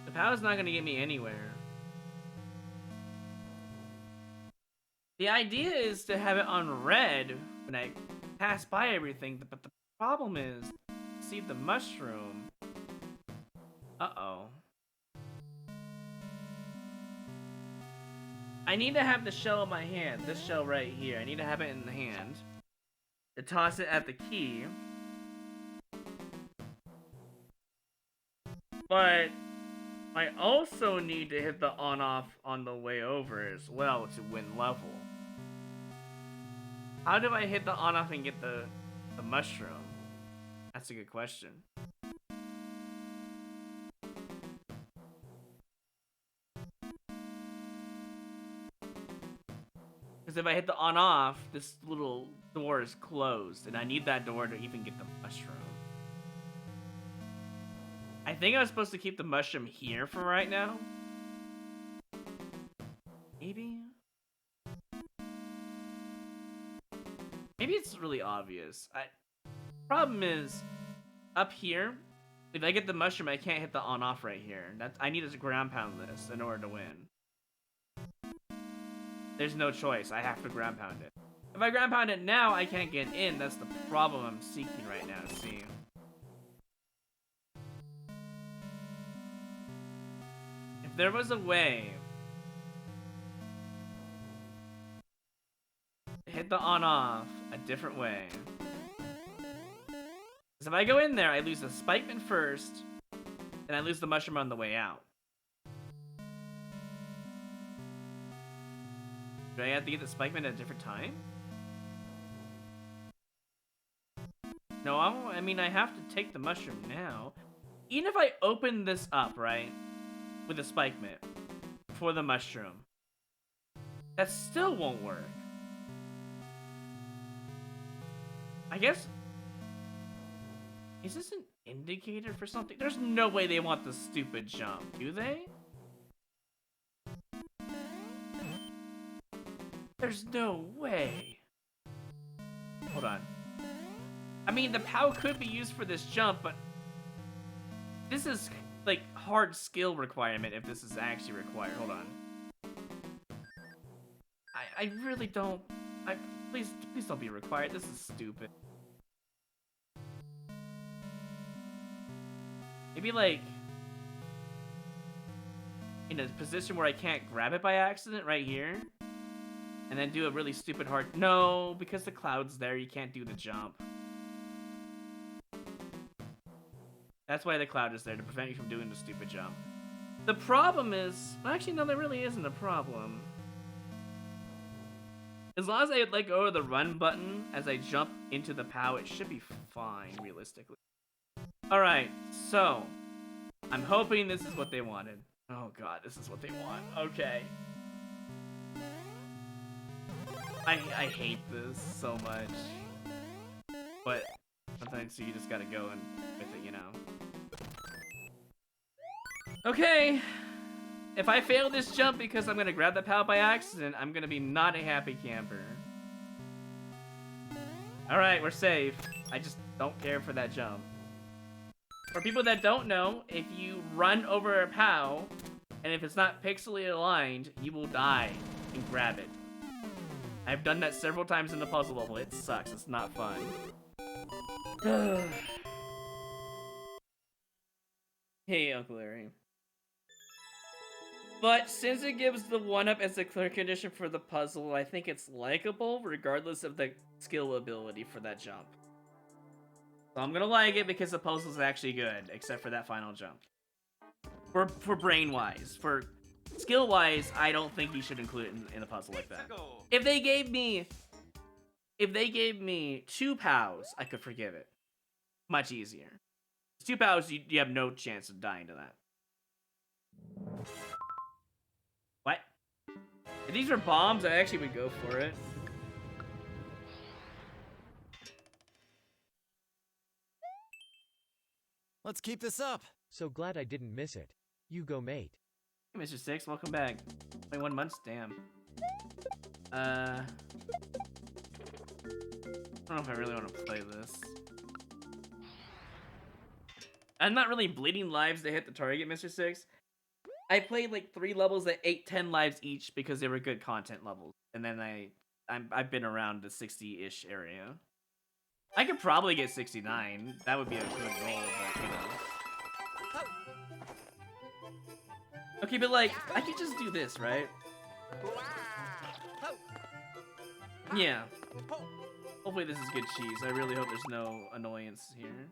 The POW's not gonna get me anywhere. The idea is to have it on red when I pass by everything, but the problem is, see the mushroom. Uh-oh. I need to have the shell in my hand, this shell right here. I need to have it in the hand. To toss it at the key. But I also need to hit the on-off on the way over as well to win level. How do I hit the on-off and get the mushroom? That's a good question. Because if I hit the on-off, this little door is closed, and I need that door to even get the mushroom. I think I was supposed to keep the mushroom here for right now. Maybe? Maybe it's really obvious. Problem is, up here, if I get the mushroom, I can't hit the on-off right here. I need to ground pound this in order to win. There's no choice. I have to ground pound it. If I ground pound it now, I can't get in. That's the problem I'm seeking right now. See? If there was a way to hit the on-off a different way. Because if I go in there, I lose the spikeman first, and I lose the mushroom on the way out. Do I have to get the spikeman at a different time? No, I mean, I have to take the mushroom now. Even if I open this up, right? With a spikeman for the mushroom. That still won't work. Is this an indicator for something? There's no way they want the stupid jump, do they? There's no way. Hold on. I mean, the POW could be used for this jump, but this is like hard skill requirement if this is actually required. Hold on. I really don't. Please don't be required. This is stupid. Maybe like in a position where I can't grab it by accident right here. And then do a really stupid hard... No, because the cloud's there, you can't do the jump. That's why the cloud is there, to prevent you from doing the stupid jump. The problem is... Actually, no, there really isn't a problem. As long as I let go of the run button as I jump into the POW, it should be fine, realistically. Alright, so... I'm hoping this is what they wanted. Oh god, this is what they want. Okay. I hate this so much. But sometimes you just gotta go and with it, you know. Okay. If I fail this jump because I'm gonna grab the POW by accident, I'm gonna be not a happy camper. Alright, we're safe. I just don't care for that jump. For people that don't know, if you run over a POW, and if it's not pixely aligned, you will die and grab it. I've done that several times in the puzzle level. It sucks. It's not fun. Hey, Uncle Larry. But since it gives the 1-up as a clear condition for the puzzle, I think it's likable regardless of the skill ability for that jump. So I'm gonna like it because the puzzle's actually good, except for that final jump. For brain-wise. For skill-wise, I don't think you should include it in a puzzle like that. If they gave me 2 POWs, I could forgive it. Much easier. 2 POWs, you have no chance of dying to that. What? If these are bombs, I actually would go for it. Let's keep this up. So glad I didn't miss it. You go, mate. Hey, Mr. Six, welcome back. 21 months, damn. I don't know if I really want to play this. I'm not really bleeding lives to hit the target, Mr. Six. I played like 3 levels at 8-10 lives each because they were good content levels. And then I've been around the 60-ish area. I could probably get 69. That would be a good goal, but you know. Okay, but like, I could just do this, right? Yeah. Hopefully this is good cheese. I really hope there's no annoyance here.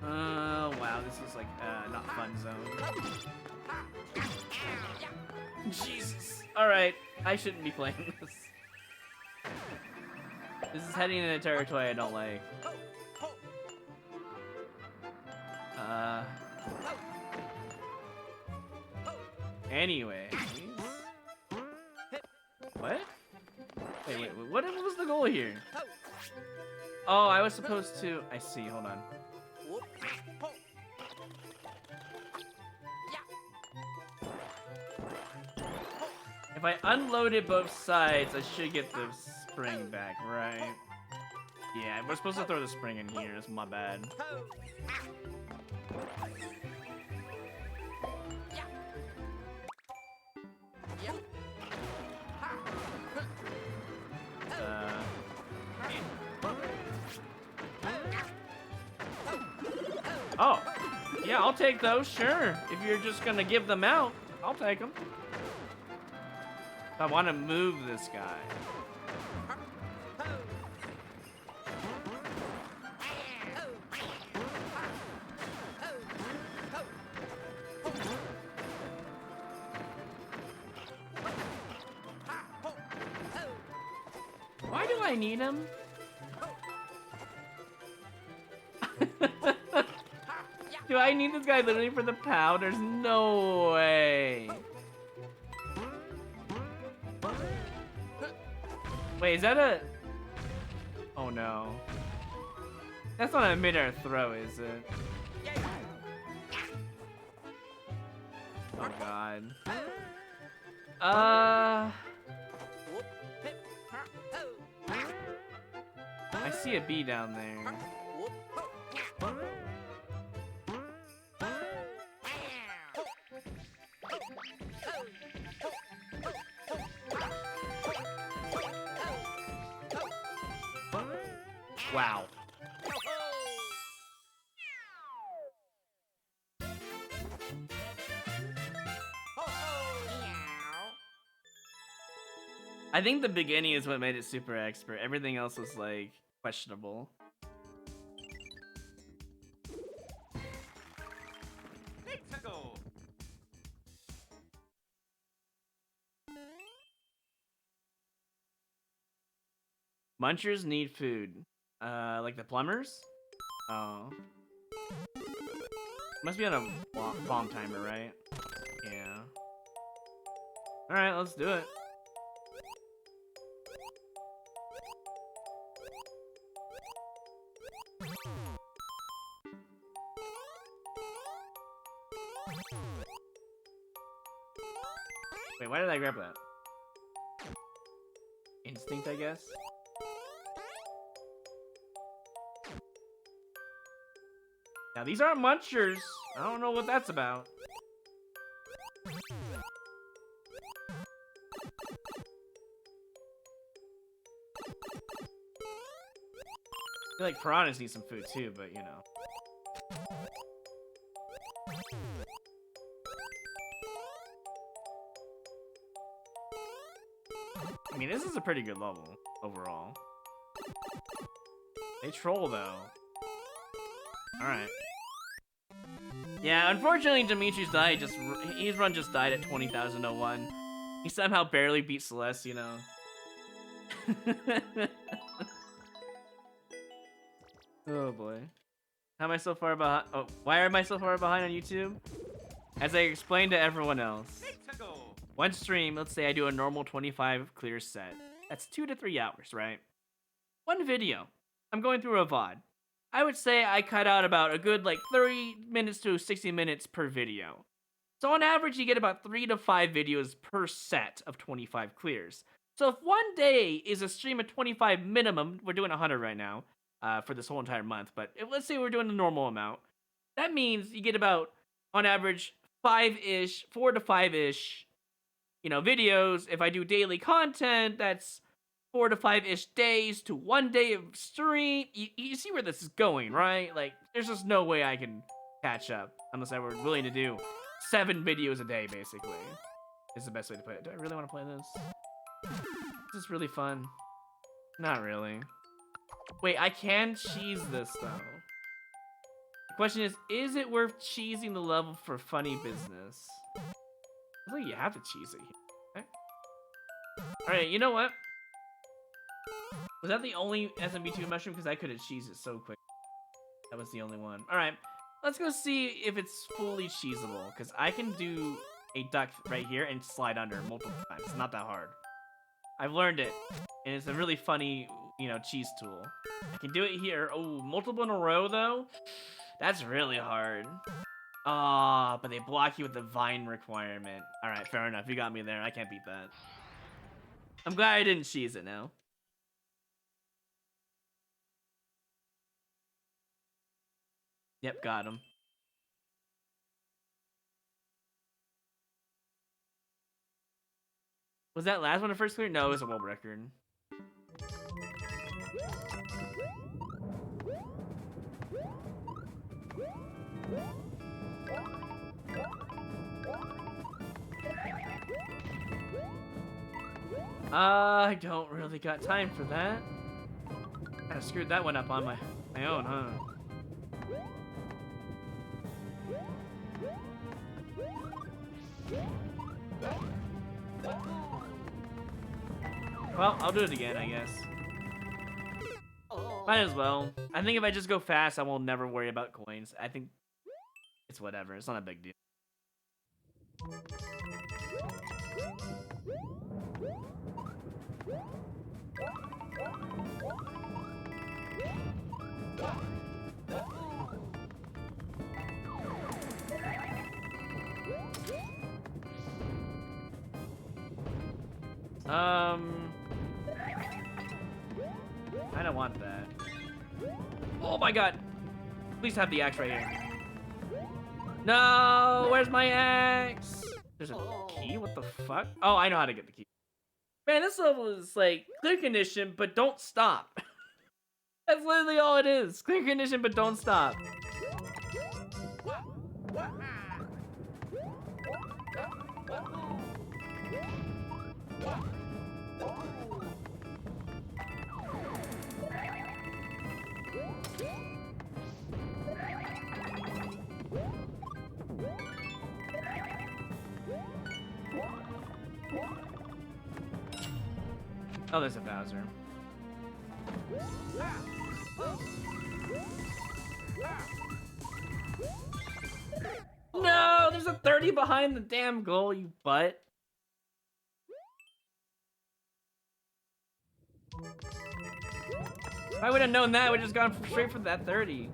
Oh, wow, this is like, not fun zone. Jesus. Alright, I shouldn't be playing this. This is heading in a territory I don't like. Anyway. What? Wait, what was the goal here? Oh, I was supposed to... I see, hold on. If I unloaded both sides, I should get the spring back, right? Yeah, we're supposed to throw the spring in here. It's my bad. Oh, yeah, I'll take those, sure. If you're just gonna give them out, I'll take them. I want to move this guy. Why do I need him? Do I need this guy literally for the POW? There's no way. Wait, is that a... Oh no. That's not a mid-air throw, is it? Oh god. I see a bee down there. Wow. I think the beginning is what made it super expert. Everything else was like questionable. Munchers need food. Like the plumbers? Oh. Must be on a bomb timer, right? Yeah. Alright, let's do it. Wait, why did I grab that? Instinct, I guess? Now, these aren't munchers. I don't know what that's about. I feel like piranhas need some food too, but you know. I mean, this is a pretty good level overall. They troll though. Alright. Yeah, unfortunately, Dimitri's died. His run just died at 20,001. He somehow barely beat Celeste, you know. Oh boy. How am I so far behind? Oh, why am I so far behind on YouTube? As I explained to everyone else. One stream, let's say I do a normal 25 clear set. That's 2 to 3 hours, right? One video. I'm going through a VOD. I would say I cut out about a good like 30 minutes to 60 minutes per video. So on average, you get about 3 to 5 videos per set of 25 clears. So if one day is a stream of 25 minimum, we're doing 100 right now for this whole entire month, but let's say we're doing the normal amount. That means you get about, on average, 5-ish, 4 to 5-ish, you know, videos. If I do daily content, that's 4 to 5-ish days to 1 day of stream. You see where this is going, right? Like, there's just no way I can catch up unless I were willing to do 7 videos a day, basically. Is the best way to put it. Do I really want to play this? This is really fun. Not really. Wait, I can cheese this, though. The question is it worth cheesing the level for funny business? I feel like you have to cheese it here. Okay. Alright, you know what? Was that the only SMB2 mushroom? Because I could have cheesed it so quick. That was the only one. Alright, let's go see if it's fully cheesable. Because I can do a duck right here and slide under multiple times. It's not that hard. I've learned it. And it's a really funny, you know, cheese tool. I can do it here. Oh, multiple in a row, though? That's really hard. Ah, but they block you with the vine requirement. Alright, fair enough. You got me there. I can't beat that. I'm glad I didn't cheese it now. Yep, got him. Was that last one a first clear? No, it was a world record. I don't really got time for that. I screwed that one up on my own, huh? Well, I'll do it again, I guess. Might as well. I think if I just go fast, I will never worry about coins. I think it's whatever. It's not a big deal. I don't want that. Oh my god! Please have the axe right here. No! Where's my axe? There's a key? What the fuck? Oh, I know how to get the key. Man, this level is like clear condition, but don't stop. That's literally all it is. Clear condition, but don't stop. Oh, there's a Bowser. No, there's a 30 behind the damn goal, you butt. If I would have known that, I would have just gone straight for that 30.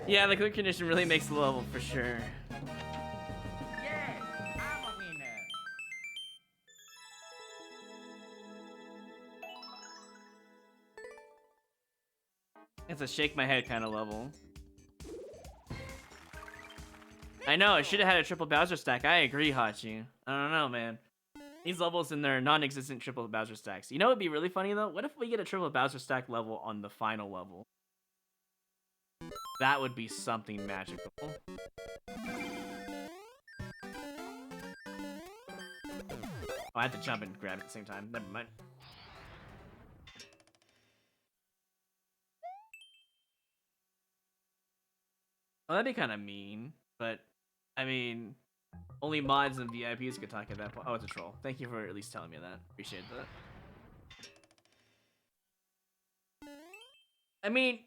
Yeah, the quick condition really makes the level for sure. Yes, I'm a winner. It's a shake my head kind of level. I know, I should have had a triple Bowser stack. I agree, Hachi. I don't know, man. These levels in their non-existent triple Bowser stacks. You know what would be really funny though? What if we get a triple Bowser stack level on the final level? That would be something magical. Oh, I had to jump and grab it at the same time. Never mind. Well, that'd be kind of mean, but I mean, only mods and VIPs could talk at that point. Oh, it's a troll. Thank you for at least telling me that. Appreciate that. I mean,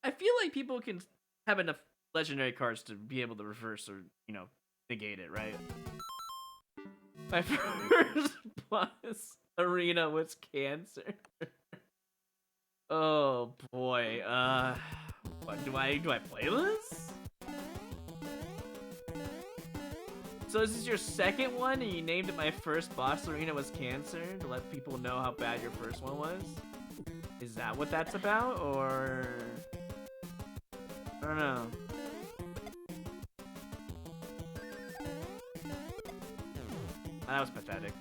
I feel like people can have enough legendary cards to be able to reverse or, you know, negate it, right? My first boss arena was cancer. Oh boy. What do I play this? So this is your second one and you named it my first boss arena was cancer to let people know how bad your first one was? Is that what that's about, or I don't know. That was pathetic.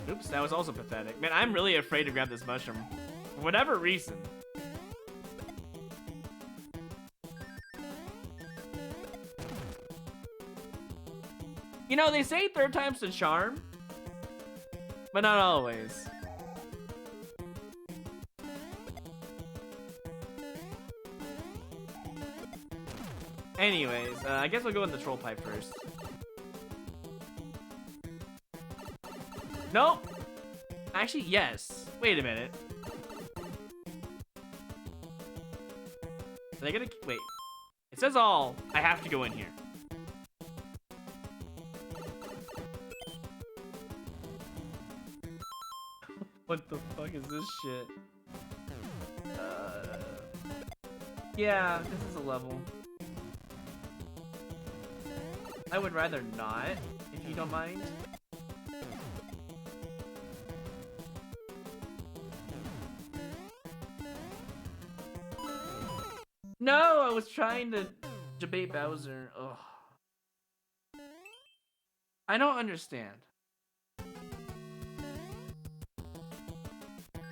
Oops, that was also pathetic. Man, I'm really afraid to grab this mushroom. For whatever reason. You know, they say third time's the charm, but not always. Anyways, I guess I'll go in the troll pipe first. Nope. Actually, yes. Wait a minute. Are they gonna wait? It says all. I have to go in here. What the fuck is this shit? Yeah, this is a level. I would rather not, if you don't mind. No, I was trying to debate Bowser. Ugh. I don't understand.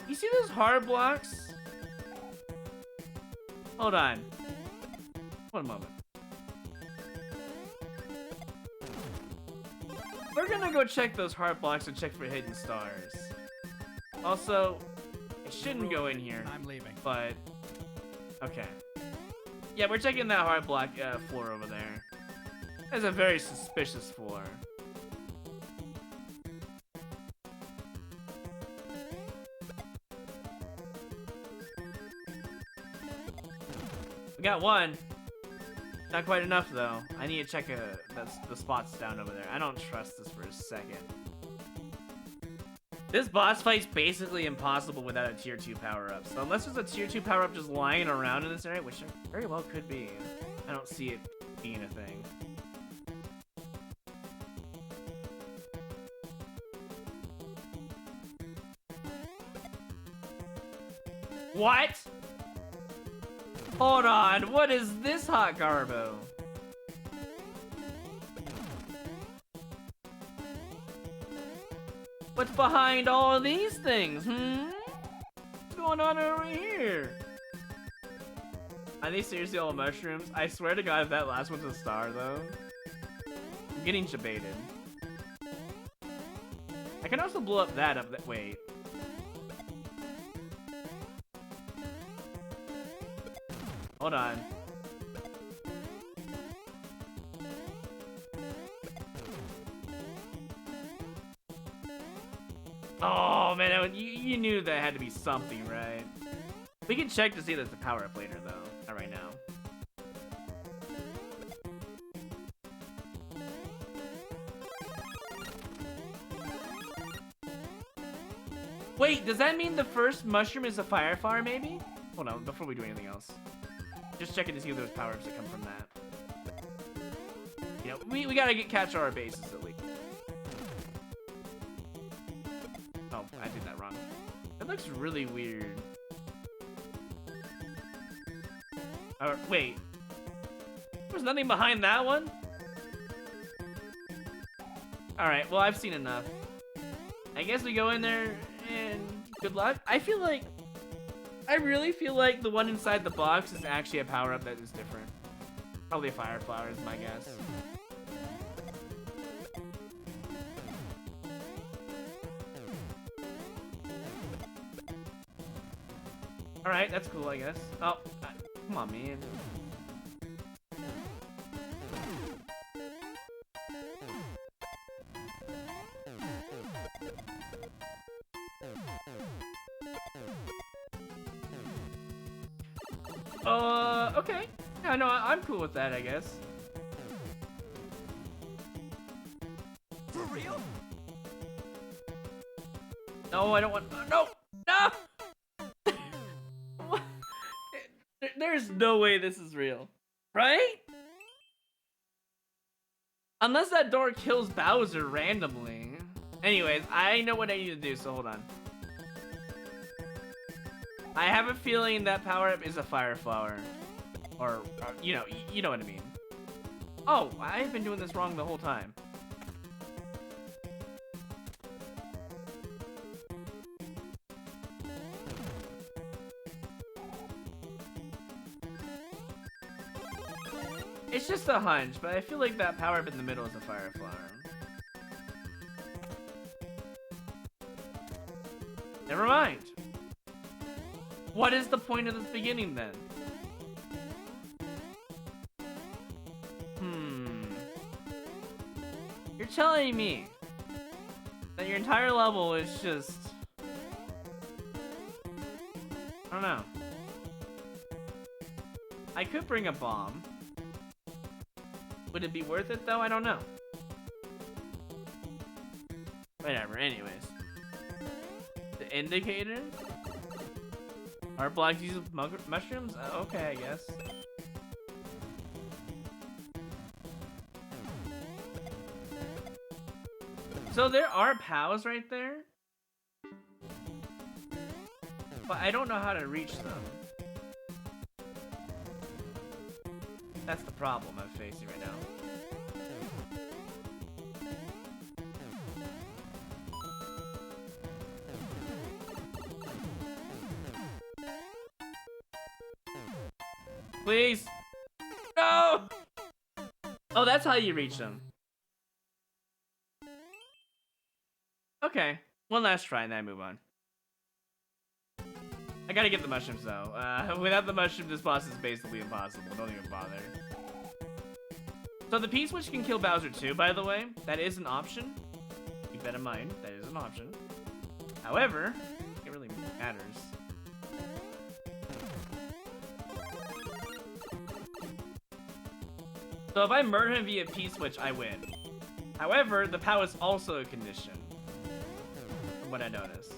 You see those hard blocks? Hold on. One moment. We're gonna go check those heart blocks and check for hidden stars. Also, I shouldn't go in here. I'm leaving. But, okay. Yeah, we're checking that hard block floor over there. That's a very suspicious floor. We got one. Not quite enough though. I need to check the spots down over there. I don't trust this for a second. This boss fight's basically impossible without a tier 2 power-up. So unless there's a tier 2 power-up just lying around in this area, which there very well could be, I don't see it being a thing. What? Hold on, what is this hot garbo? What's behind all of these things, What's going on over here? Are they seriously all mushrooms? I swear to God, if that last one's a star, though. I'm getting debated. I can also blow up that up that. Wait. Hold on. Oh man, you knew that had to be something, right? We can check to see if there's a power up later, though. Not right now. Wait, does that mean the first mushroom is a fire flower, maybe? Hold on, before we do anything else. Just checking to see if there's power-ups that come from that. You know, we gotta catch our bases at least. Oh, I did that wrong. That looks really weird. Wait. There's nothing behind that one? Alright, well, I've seen enough. I guess we go in there and good luck. I really feel like the one inside the box is actually a power-up that is different. Probably a fire flower is my guess. Alright, that's cool, I guess. Oh, come on, man. Okay. Yeah, no, I'm cool with that, I guess. For real? No, I don't want. No! No! What? There's no way this is real. Right? Unless that door kills Bowser randomly. Anyways, I know what I need to do, so hold on. I have a feeling that power-up is a fire flower. Or you know what I mean. Oh, I've been doing this wrong the whole time. It's just a hunch, but I feel like that power-up in the middle is a fire flower. Never mind. What is the point of this beginning then? You're telling me that your entire level is just... I don't know. I could bring a bomb. Would it be worth it though? I don't know. Whatever, anyways. The indicator? Art blocks use mushrooms? Okay, I guess. So there are POWs right there, but I don't know how to reach them. That's the problem I'm facing right now. Please! No! Oh, that's how you reach them. Okay, one last try and then I move on. I gotta get the mushrooms though. Without the mushroom, this boss is basically impossible. Don't even bother. So the P-switch can kill Bowser too, by the way. That is an option. Keep that in mind. That is an option. However, it really matters. So if I murder him via P-switch, I win. However, the POW is also a condition. From what I noticed.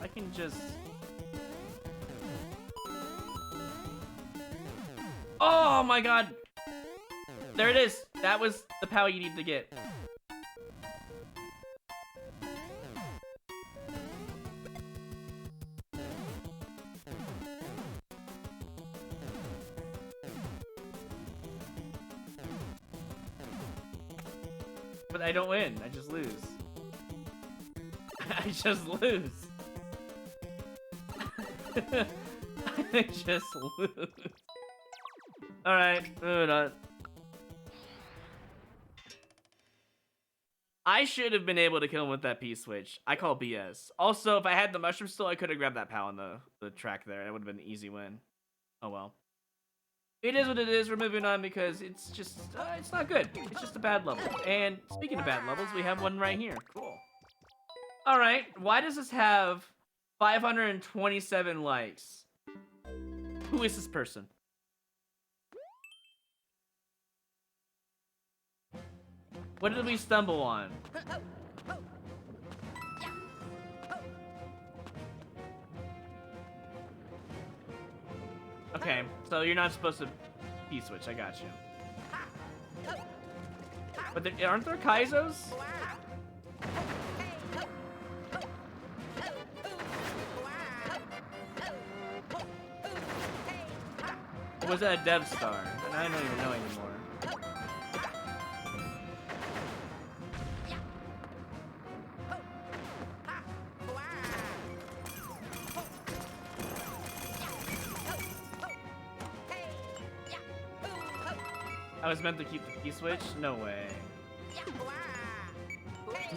I can just... Oh my god! There it is! That was the POW you need to get. But I don't win, I just lose. I just lose. I just lose. Alright, moving on. I should have been able to kill him with that P-switch. I call BS. Also, if I had the mushroom still, I could have grabbed that POW on the track there. That would have been an easy win. Oh well. It is what it is. We're moving on because it's just, it's not good. It's just a bad level. And speaking of bad levels, we have one right here. Cool. Alright, why does this have 527 likes? Who is this person? What did we stumble on? Okay, so you're not supposed to P-switch, I got you. But there, aren't there Kaizos? Or was that a Dev Star? I don't even know anymore. I was meant to keep the P-switch? No way.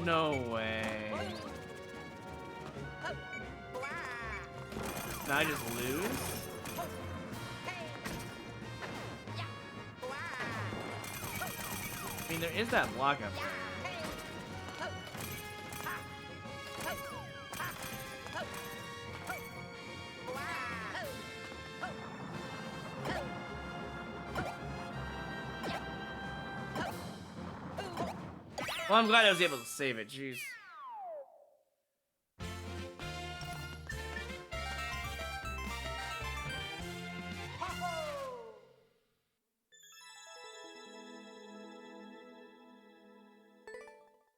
No way. Now I just lose? I mean, there is that block up there. Well, I'm glad I was able to save it, jeez.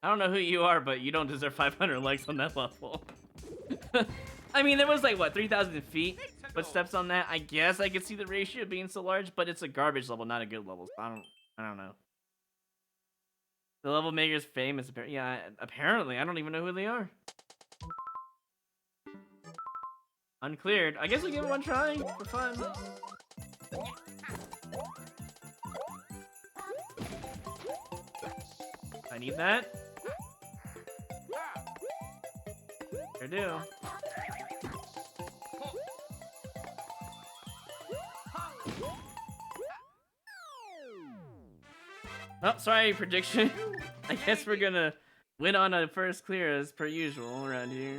I don't know who you are, but you don't deserve 500 likes on that level. I mean, there was like, what, 3,000 feet? Footsteps on that? I guess I could see the ratio being so large, but it's a garbage level, not a good level. So I don't know. The level maker's famous, yeah, apparently. I don't even know who they are. Uncleared. I guess we'll give it one try for fun. I need that. Sure do. Oh, sorry, prediction. I guess we're gonna win on a first clear as per usual around here.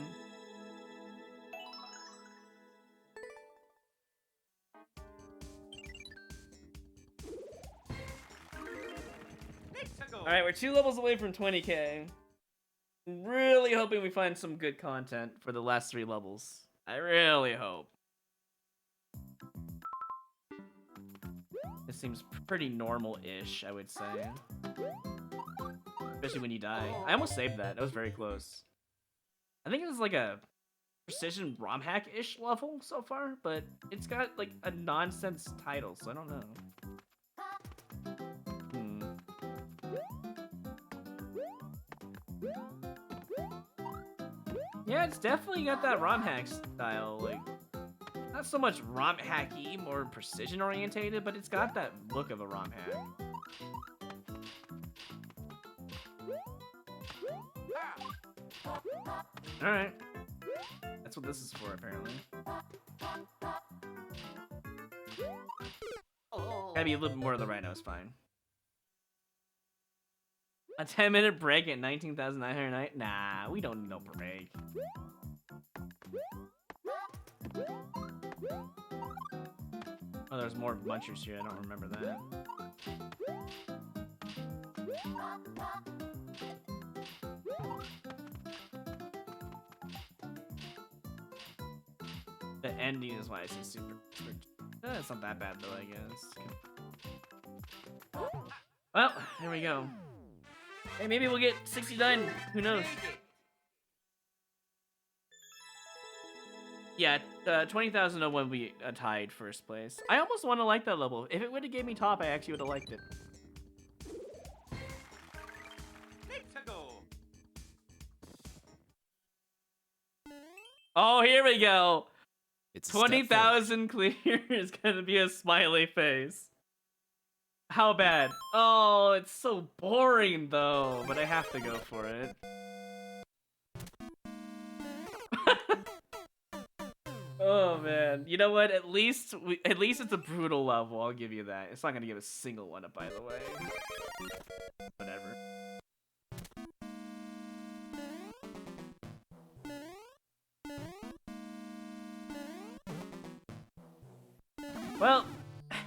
Alright, we're 2 levels away from 20k. Really hoping we find some good content for the last 3 levels. I really hope. This seems pretty normal-ish, I would say. Especially when you die. I almost saved that. That was very close. I think it was like a precision ROM hack-ish level so far, but it's got like a nonsense title, so I don't know. Yeah, it's definitely got that ROM hack style, like, not so much ROM hacky, more precision orientated, but it's got that look of a ROM hack. Alright. That's what this is for, apparently. Gotta be a little bit more of the right nose, fine. A 10-minute break at 19,909? Nah, we don't need no break. Oh, there's more munchers here. I don't remember that. The ending is why I say super. It's not that bad though, I guess. Well, here we go. Hey, maybe we'll get 69. Who knows? Yeah, 20,001 would be a tied first place. I almost want to like that level. If it would have gave me top, I actually would have liked it. Oh, here we go. It's 20,000 clear is gonna be a smiley face. How bad? Oh, it's so boring though, but I have to go for it. Oh man, you know what? At least it's a brutal level. I'll give you that. It's not gonna give a single one up, by the way. Whatever. Well,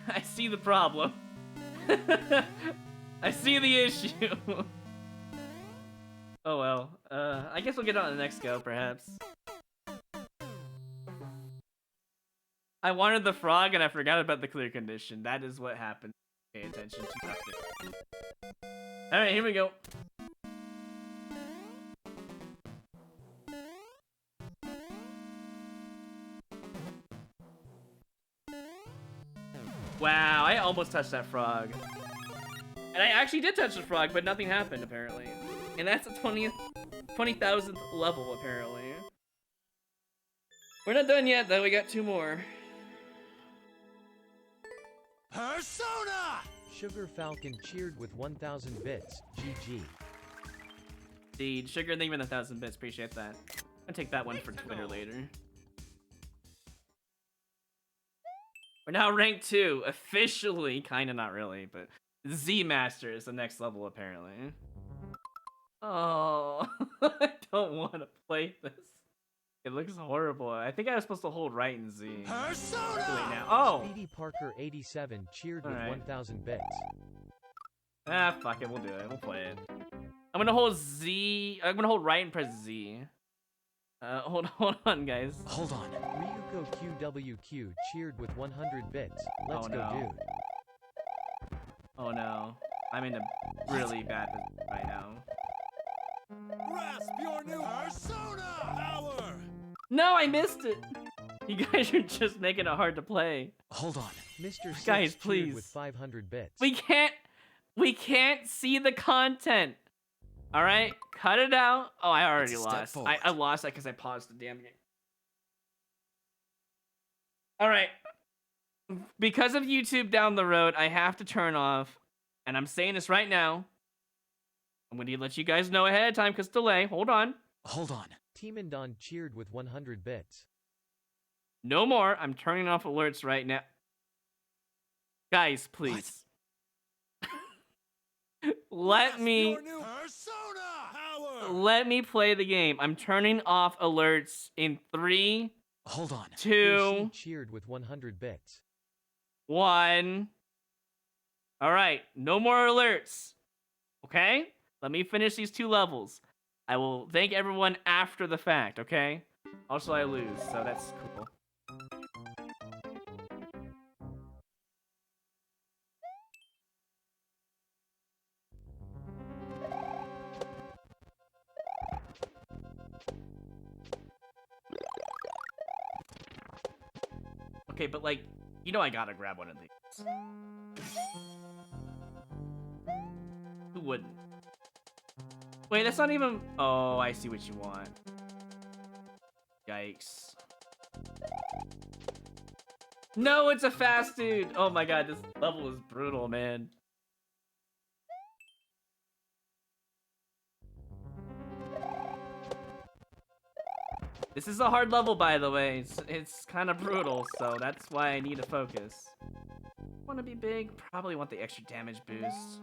I see the problem. I see the issue. Oh well. I guess we'll get on the next go, perhaps. I wanted the frog and I forgot about the clear condition. That is what happened. Pay attention to nothing. Alright, here we go. Wow, I almost touched that frog. And I actually did touch the frog, but nothing happened, apparently. And that's a 20,000th level, apparently. We're not done yet, though. We got 2 more. Persona! Sugar Falcon cheered with 1,000 bits. GG. Indeed. Sugar, thank you for the 1,000 bits. Appreciate that. I'll take that one for Twitter later. We're now ranked 2. Officially. Kinda not really, but... Z Master is the next level, apparently. Oh, I don't want to play this. It looks horrible. I think I was supposed to hold right in Z. Persona! Wait now. Oh! Speedy Parker 87 cheered with 1,000 bits. Ah, fuck it. We'll do it. We'll play it. I'm gonna hold Z. I'm gonna hold right and press Z. Hold on, guys. Hold on. Ryuko QWQ cheered with 100 bits. Let's go, dude. Oh no. I'm in a really bad position right now. Grasp your new persona power! No, I missed it! You guys are just making it hard to play. Hold on. Mr. Six Guys, cheered please. with 500 bits. We can't see the content. Alright? Cut it out. Oh, I already lost. I lost that because I paused the damn game. Alright. Because of YouTube down the road, I have to turn off, and I'm saying this right now. I'm going to let you guys know ahead of time because delay. Hold on. Hold on. Teamandon cheered with 100 bits. No more. I'm turning off alerts right now. Guys, please. Let me play the game. I'm turning off alerts in 3. Hold on. 2. Cheered with 100 bits. 1. All right. No more alerts. Okay? Let me finish these 2 levels. I will thank everyone after the fact, okay? Also, I lose, so that's cool. Okay, but like, you know I gotta grab one of these. Who wouldn't? Wait, that's not even... Oh, I see what you want. Yikes. No, it's a fast dude. Oh my god, this level is brutal, man. This is a hard level, by the way. It's kind of brutal, so that's why I need to focus. Want to be big? Probably want the extra damage boost.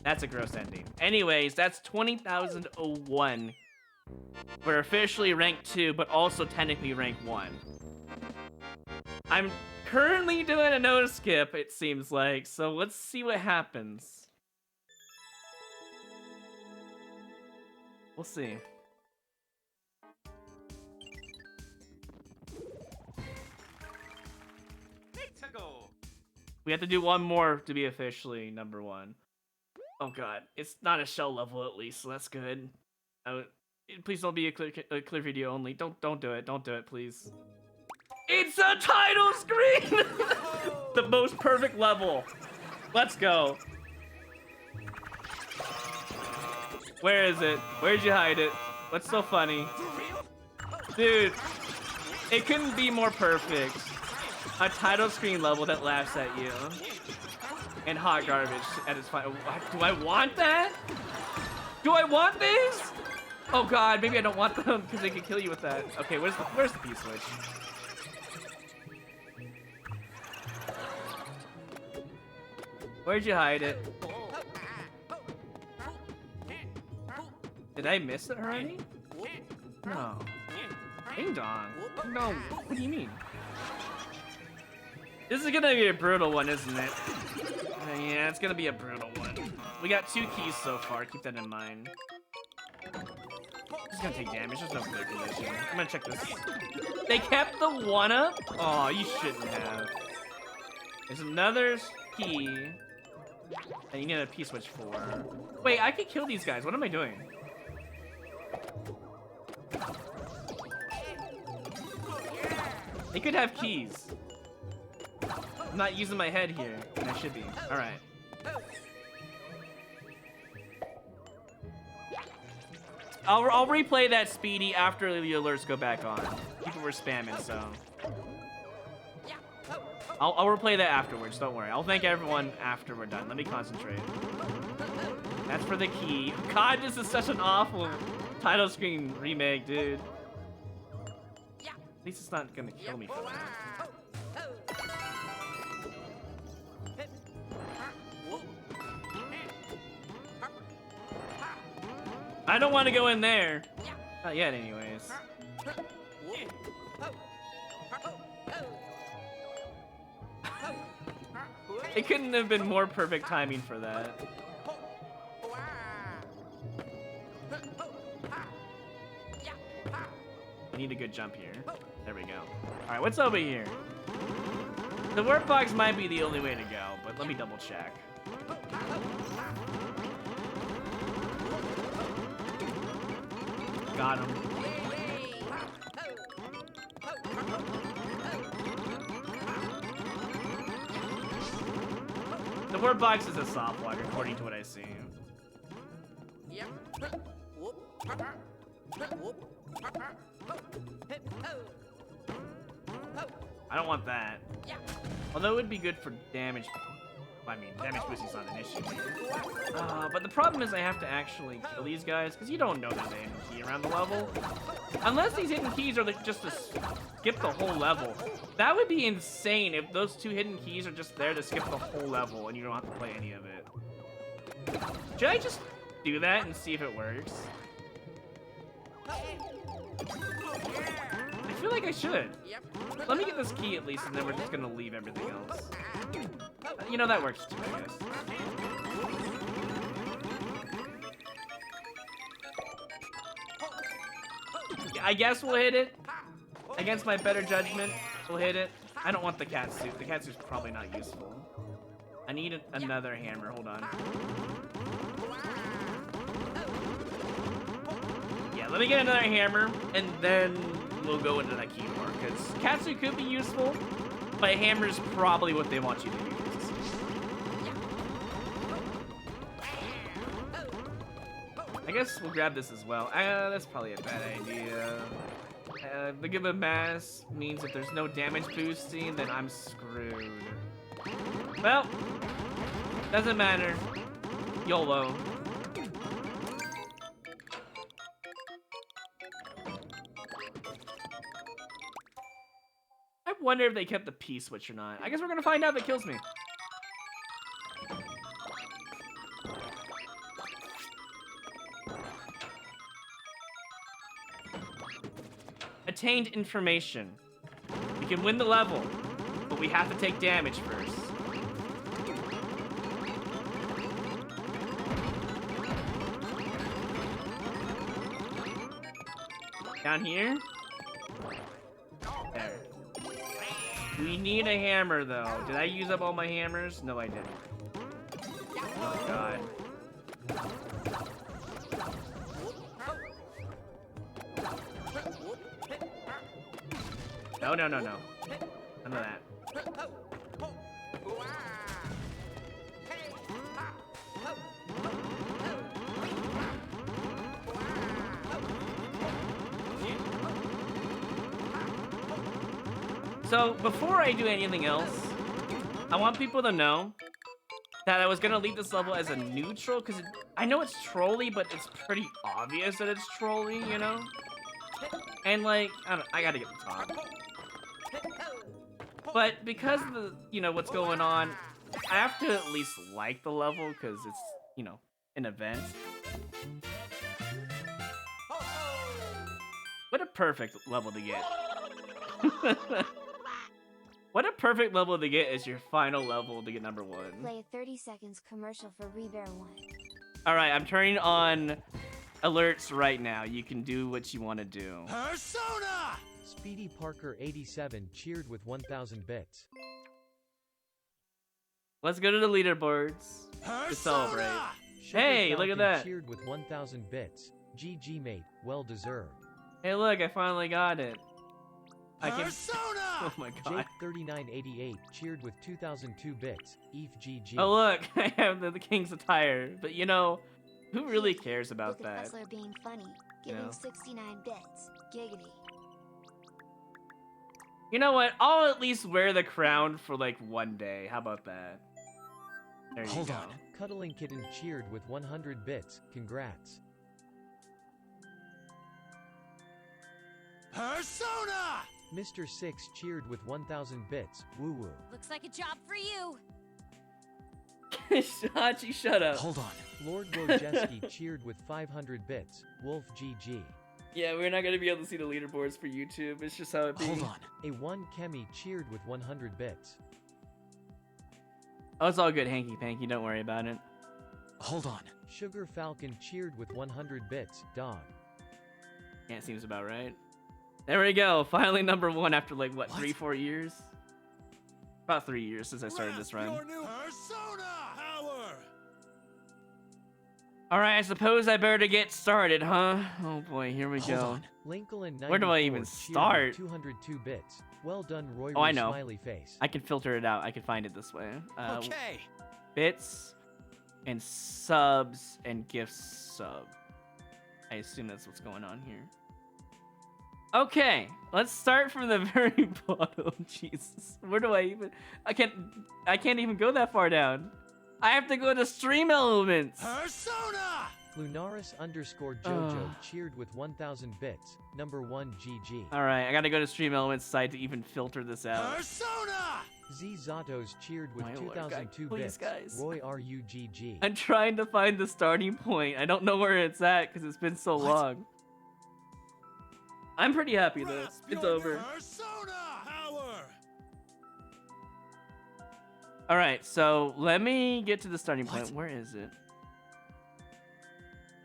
That's a gross ending. Anyways, that's 20,001. We're officially rank 2, but also technically rank 1. I'm currently doing a no skip, it seems like, so let's see what happens. We'll see. We have to do one more to be officially number 1. Oh god, it's not a shell level at least, so that's good. Please don't be a clear video only. Don't do it. Don't do it, please. It's a title screen! The most perfect level. Let's go. Where is it? Where'd you hide it? What's so funny? Dude, it couldn't be more perfect. A title screen level that laughs at you. And hot garbage at its final. Do I want that? Do I want these? Oh god, maybe I don't want them because they can kill you with that. Okay, where's the P-switch? Where'd you hide it? Did I miss it already? No. Ding dong. No, what do you mean? This is gonna be a brutal one, isn't it? Yeah, it's gonna be a brutal one. We got 2 keys so far, keep that in mind. It's gonna take damage, there's no clear condition. I'm gonna check this. They kept the 1-up? Oh, you shouldn't have. There's another key. And you need a P-switch for. Wait, I could kill these guys, what am I doing? They could have keys. I'm not using my head here, and I should be. Alright. I'll replay that Speedy after the alerts go back on. People were spamming, so. I'll replay that afterwards, don't worry. I'll thank everyone after we're done. Let me concentrate. That's for the key. God, this is such an awful title screen remake, dude. At least it's not gonna kill me for that. I don't want to go in there. Not yet, anyways. It couldn't have been more perfect timing for that. I need a good jump here. There we go. Alright, what's over here? The warp box might be the only way to go, but let me double check. Got him. The warp box is a soft lock, according to what I see. I don't want that. Although it would be good for damage. I mean, damage boosting's not an issue here. But the problem is I have to actually kill these guys, because you don't know there's a hidden key around the level. Unless these hidden keys are like just to skip the whole level. That would be insane if those 2 hidden keys are just there to skip the whole level and you don't have to play any of it. Should I just do that and see if it works? I feel like I should. Let me get this key at least, and then we're just gonna leave everything else. You know, that works too, I guess. I guess we'll hit it. Against my better judgment, we'll hit it. I don't want the cat suit. The cat suit's probably not useful. I need another hammer. Hold on. Yeah, let me get another hammer, and then we'll go into that keyboard, because Katsu could be useful, but hammer's probably what they want you to use. guess we'll grab this as well. That's probably a bad idea. The give a mass means if there's no damage boosting, then I'm screwed. Well, doesn't matter. YOLO. I wonder if they kept the P switch or not. I guess we're gonna find out if it kills me. Attained information. We can win the level, but we have to take damage first. Down here? There. We need a hammer, though. Did I use up all my hammers? No, I didn't. Oh, God. No, no, no, no. None of that. So, before I do anything else, I want people to know that I was gonna leave this level as a neutral, because I know it's trolly, but it's pretty obvious that it's trolly, you know? And, like, I gotta get the top. But because of the, you know, what's going on, I have to at least like the level, because it's, you know, an event. What a perfect level to get. What a perfect level to get is your final level to get number 1. Play a 30 seconds commercial for Rebear 1. Alright, I'm turning on alerts right now. You can do what you want to do. Persona! Speedy Parker 87 cheered with 1,000 bits. Let's go to the leaderboards to celebrate. Sugar Hey, look Falcon at that. cheered with 1,000 bits. GG mate, well deserved. Hey, look, I finally got it. I can. Persona! Oh my god. Jake3988 cheered with 2,002 bits. ETH GG. Oh look, I have the king's attire. But you know, who really cares about Look at that? Hustler being funny, giving know? 69 bits. Giggity. You know what? I'll at least wear the crown for like one day. How about that? There you Hold go. on. Cuddling Kitten cheered with 100 bits. Congrats. Persona! Mr. 6 cheered with 1,000 bits. Woo woo. Looks like a job for you. Shachi, shut up. Hold on. Lord Wojeski cheered with 500 bits. Wolf GG. Yeah, we're not gonna be able to see the leaderboards for YouTube. It's just how it be. Hold on. A 1 Kemi cheered with 100 bits. Oh, it's all good, Hanky Panky. Don't worry about it. Hold on. Sugar Falcon cheered with 100 bits. Dog. Yeah, it seems about right. There we go. Finally number 1 after like, what? 3-4 years? About 3 years since I started this run. Your new Persona power! Alright, I suppose I better get started, huh? Oh boy, here we Hold go. on. Lincoln Where do I even start? 202 bits. Well done, Royru. Oh, I know. Smiley face. I can filter it out. I can find it this way. Okay. Bits and subs and gift sub. I assume that's what's going on here. Okay, let's start from the very bottom. Jesus, where do I even? I can't even go that far down. I have to go to stream elements. Persona! Lunaris _ Jojo cheered with 1,000 bits. Number 1 GG. All right, I gotta go to stream elements side to even filter this out. Persona! Z Zatos cheered with My lord, 2,002 please, bits. guys. Roy RUGG. I'm trying to find the starting point. I don't know where it's at because it's been so long. I'm pretty happy though. Grasp It's your over. new Persona power! All right, so let me get to the starting What? point. Where is it?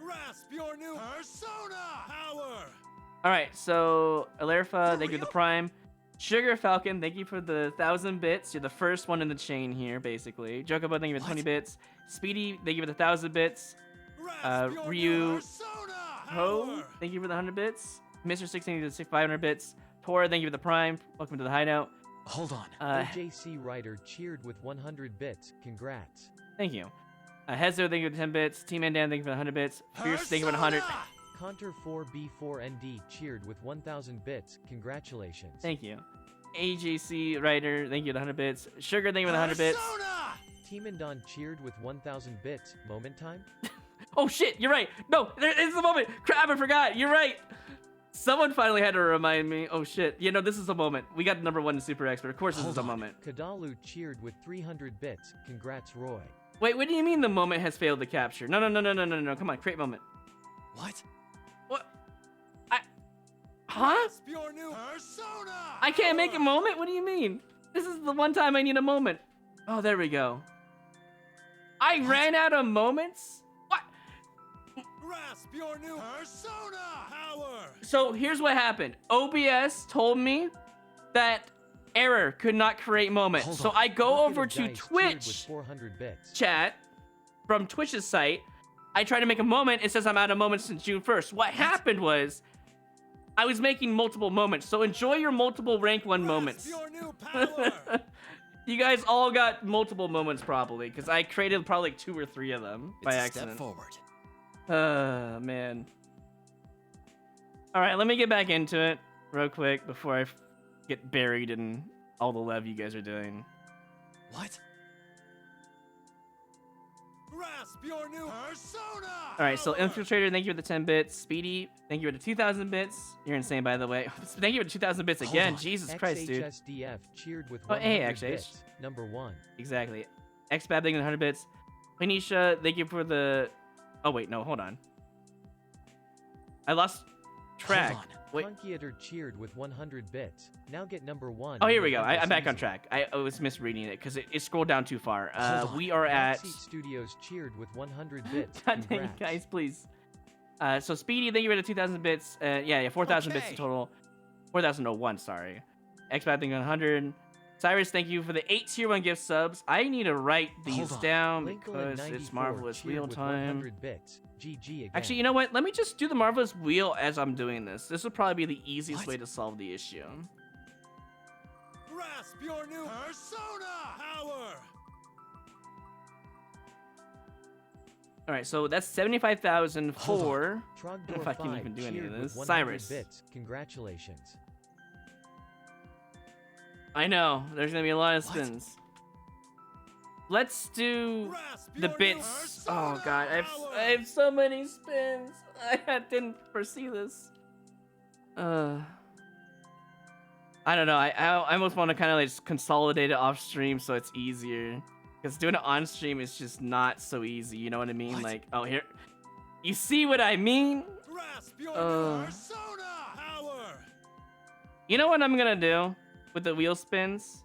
Grasp your new Persona power! All right, so Alerfa, thank you for the prime. Sugar Falcon, thank you for the 1,000 bits. You're the first one in the chain here, basically. Jokobo, thank you for the 20 bits. Speedy, thank you for the 1,000 bits. Grasp your Ryu new Persona Ho, power! thank you for the 100 bits. Mr. 16, thank you for the 500 bits. Tora, thank you for the prime. Welcome to the hideout. Hold on. OJC Rider cheered with 100 bits. Congrats. Thank you. Hezo, thank you for the 10 bits. Team and Dan, thank you for the 100 bits. Fierce, thank you for the 100. Contour 4B4ND cheered with 1,000 bits. Congratulations. Thank you. AJC Writer, thank you for the 100 bits. Sugar, thank you for the 100 bits. Team and Don cheered with 1,000 bits. Moment time? Oh shit, you're right. No, it's the moment. Crap, I forgot. You're right. Someone finally had to remind me. Oh shit. You know, this is a moment. We got number 1 super expert. Of course, this is a moment. Kadalu cheered with 300 bits. Congrats, Roy. Wait, what do you mean the moment has failed to capture? No. Come on, create moment. What? What? Huh? Your new persona. I can't make a moment? What do you mean? This is the one time I need a moment. Oh, there we go. I ran out of moments? What? Grasp your new persona. Power. So here's what happened. OBS told me that error could not create moment. Hold So on. I go Bucket over of to Dice cheered with Twitch 400 bits. chat from Twitch's site. I try to make a moment. It says I'm out of moments since June 1st. What happened was I was making multiple moments. So enjoy your multiple rank 1 moments. Your new power. You guys all got multiple moments probably, because I created probably like 2 or 3 of them by It's a accident. step forward. Man. All right, let me get back into it real quick before I get buried in all the love you guys are doing. What? Grasp your new persona. All right, so Infiltrator, thank you for the 10 bits. Speedy, thank you for the 2,000 bits. You're insane, by the way. Thank you for the 2,000 bits Hold again. on. Jesus Christ, dude. XHSDF cheered with Oh, 100 hey, XH. bits. Number 1. Exactly. XBab, thank you for the 100 bits. Phoenicia, thank you for the... Oh, wait, no, hold on. I lost track. Hold on. Wait. Conkiator cheered with 100 bits. Now get number 1. Oh, here we go. November I'm back on season. track. I was misreading it because it scrolled down too far. Hold on. We are at... Backseat Studios cheered with 100 bits. God dang, Congrats. guys, please. So Speedy, thank you for the 2,000 bits. Yeah, 4,000 bits in Okay. total. 4,001, sorry. Xbad, thank you for 100. Cyrus, thank you for the 8 tier 1 gift subs. I need to write these Hold on. down Linkle because at it's 94 Marvelous cheered Wheel with time. 100 bits. GG again. Actually, you know what? Let me just do the Marvelous Wheel as I'm doing this. This would probably be the easiest What? way to solve the issue. Grasp your new persona. Power. All right, so that's 75,004. Trogdor if I can 5 even do any of cheered with this. 100 Cyrus. bits. Congratulations. I know. There's going to be a lot of What? spins. Let's do Grasp the your new bits. Oh persona. god, I Power. have so many spins. I didn't foresee this. I don't know. I almost want to kind of like just consolidate it off stream so it's easier. Because doing it on stream is just not so easy. You know what I mean? What? Like, oh here, you see what I mean? Grasp your Uh. new persona. Power. You know what I'm gonna do with the wheel spins?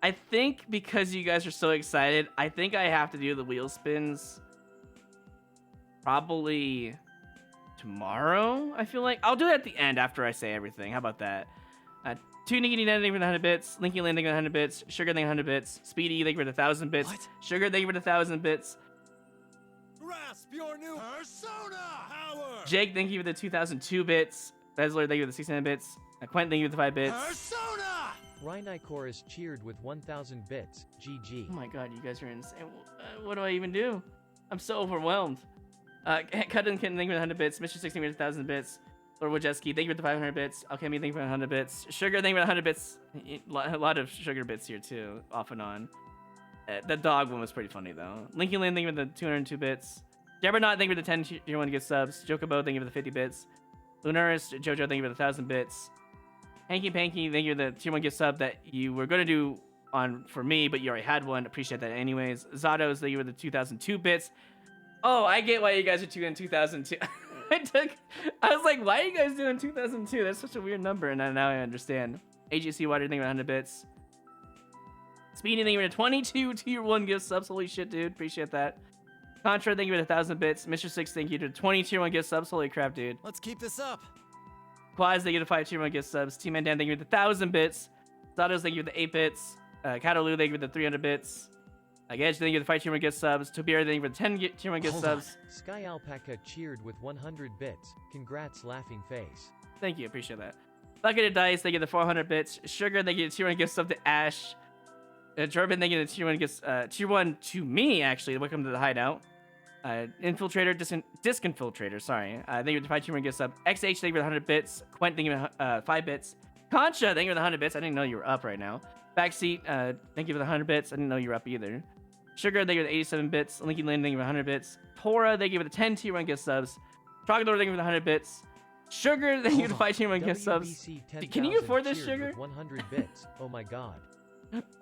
I think because you guys are so excited, I think I have to do the wheel spins probably tomorrow, I feel like. I'll do it at the end after I say everything. How about that? 2 Niggity thank you for the 100 bits. Linky Land, thank you for the 100 bits. Sugar, thank you for the 100 bits. Speedy, thank you for the 1,000 bits. What? Sugar, thank you for the 1,000 bits. Grasp your new persona. Power. Jake, thank you for the 2,002 bits. Bezler, thank you for the 600 bits. Quentin, thank you for the 5 bits. Persona. Rhinichorus cheered with 1,000 bits. GG. Oh my god, you guys are insane. What do I even do? I'm so overwhelmed. Cut and Kitten, thank you for the 100 bits. Mr. 16 for the 1,000 bits. Lord Wojcicki, thank you for the 500 bits. Alchemy, thank you for the 100 bits. Sugar, thank you for the 100 bits. A lot of sugar bits here too, off and on. The dog one was pretty funny though. Lincoln Land, thank you for the 202 bits. Jabbernaut, thank you for the 10 tier 1 gift subs. Jokobo, thank you for the 50 bits. Lunaris, Jojo, thank you for the 1,000 bits. Hanky Panky, thank you for the tier 1 gift sub that you were going to do on for me, but you already had one. Appreciate that anyways. Zados, thank you for the 2,002 bits. Oh, I get why you guys are doing 2002. I was like, why are you guys doing 2002? That's such a weird number, and now I understand. AGC Water, thank you for 100 bits. Speedy, thank you for the 22 tier 1 gift subs. Holy shit, dude. Appreciate that. Contra, thank you for the 1,000 bits. Mr. 6, thank you to 20 tier 1 gift subs. Holy crap, dude. Let's keep this up. Quaz, thank you to 5 tier 1 gift subs. Team Man Dan, thank you for the 1,000 bits. Zados, thank you for the 8 bits. Catalu, thank you for the 300 bits. Gedge, thank you for the 5 tier 1 gift subs. Tobier, thank you for the 10 tier 1 gift Hold on. subs. Sky Alpaca cheered with 100 bits. Congrats, laughing face. Thank you, appreciate that. Bucketed Dice, thank you for the 400 bits. Sugar, thank you to tier 1 gift sub to Ash. Jordan, thank you. The tier 1 gets tier 1 to me, actually. Welcome to the hideout. Infiltrator, Disconfiltrator, sorry. Thank you for the 5 tier 1 gifts up. XH, thank you for the 100 bits. Quent, thank you for the 5 bits. Concha, thank you for the 100 bits. I didn't know you were up right now. Backseat, thank you for the 100 bits. I didn't know you were up either. Sugar, thank you for the 87 bits. Linky Lynn, thank you for the 100 bits. Tora, thank you for the 10 tier 1 gift subs. Trogdor, thank you for the 100 bits. Sugar, thank you for the 5 tier 1 gift subs. Can you afford this, Sugar? 100 bits. Oh my god.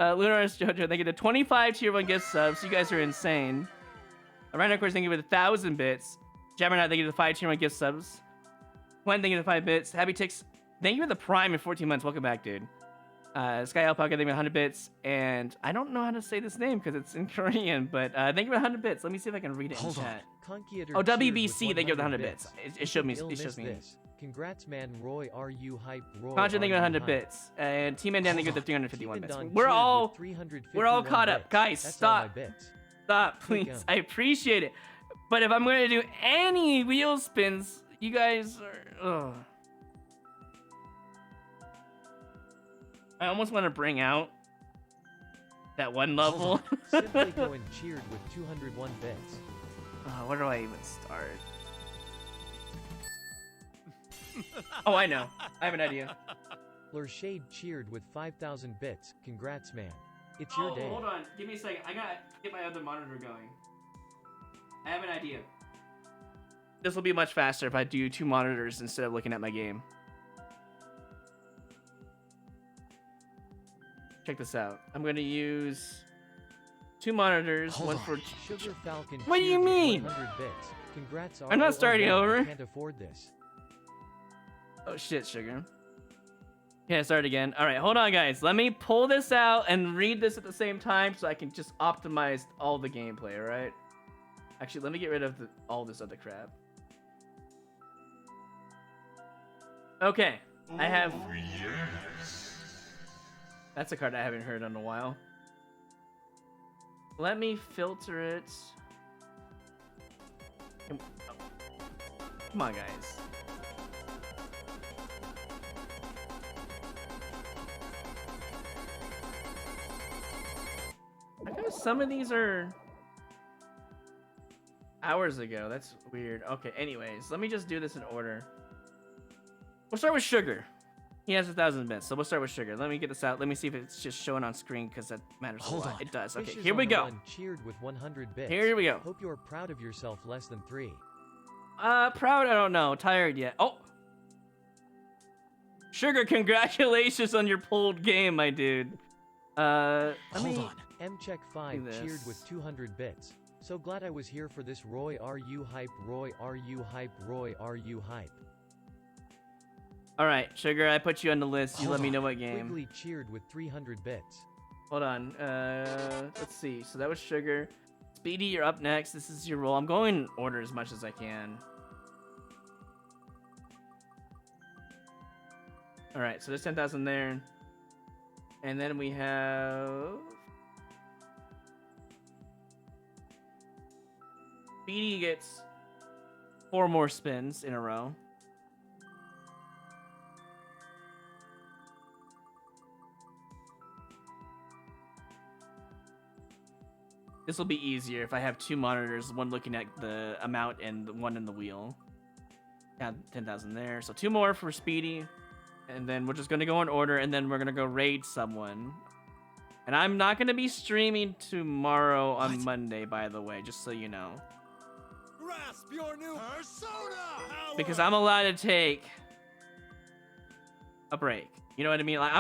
Lunaris Jojo, thank you for the 25 tier 1 gift subs. You guys are insane. Rhino, of course, thank you for the 1,000 bits. Jabberknight, thank you for the 5 tier 1 gift subs. Gwen, thank you for the 5 bits. Happy Tix, thank you for the Prime in 14 months. Welcome back, dude. Sky Alpaca, thank you for 100 bits. And I don't know how to say this name because it's in Korean, but thank you for 100 bits. Let me see if I can read it in chat. Oh, WBC, thank you for the 100 bits. It shows me. This. Congrats, man. Roy, are you hype? Roy, Concha, thank you for 100 bits. And Team Man Dan, thank you for the 351 bits. We're all caught up. Guys, stop. Stop, please. I appreciate it. But if I'm going to do any wheel spins, you guys are... Ugh. I almost want to bring out that one level. Simply go and cheered with 201 bits. Where do I even start? Oh, I know. I have an idea. Shade cheered with 5,000 bits. Congrats, man. It's your day. Hold on. Give me a second. I gotta get my other monitor going. I have an idea. This will be much faster if I do 2 monitors instead of looking at my game. Check this out. I'm gonna use 2 monitors. One for Sugar Falcon. What do you mean? 100 bits. Congrats. I'm not starting over. I can't afford this. Oh shit, Sugar. Yeah, start again. All right, hold on, guys. Let me pull this out and read this at the same time so I can just optimize all the gameplay. All right. Actually, let me get rid of all this other crap. Okay, I have. That's a card I haven't heard in a while. Let me filter it. Come on, guys. I guess some of these are hours ago. That's weird. Okay, anyways, let me just do this in order. We'll start with Sugar. He has 1,000 bits, so we'll start with Sugar. Let me get this out. Let me see if it's just showing on screen because that matters a lot. It does. Okay, here we go. Cheered with 100 bits. Here we go. Hope you're proud of yourself. Less than 3. Proud? I don't know. Tired yet. Oh! Sugar, congratulations on your pulled game, my dude. Hold on. Mcheck 5 cheered with 200 bits. So glad I was here for this. Roy, are you hype? Roy, are you hype? Roy, are you hype? All right, Sugar, I put you on the list. You let me know what game. Quigley cheered with 300 bits. Hold on. Let's see. So that was Sugar. Speedy, you're up next. This is your role. I'm going in order as much as I can. All right, so there's 10,000 there. And then we have... Speedy gets 4 more spins in a row. This will be easier if I have 2 monitors, one looking at the amount and one in the wheel. Got 10,000 there. So 2 more for Speedy. And then we're just going to go in order, and then we're going to go raid someone. And I'm not going to be streaming tomorrow on Monday, by the way, just so you know. Grasp your new persona! Because I'm allowed to take a break. You know what I mean? Like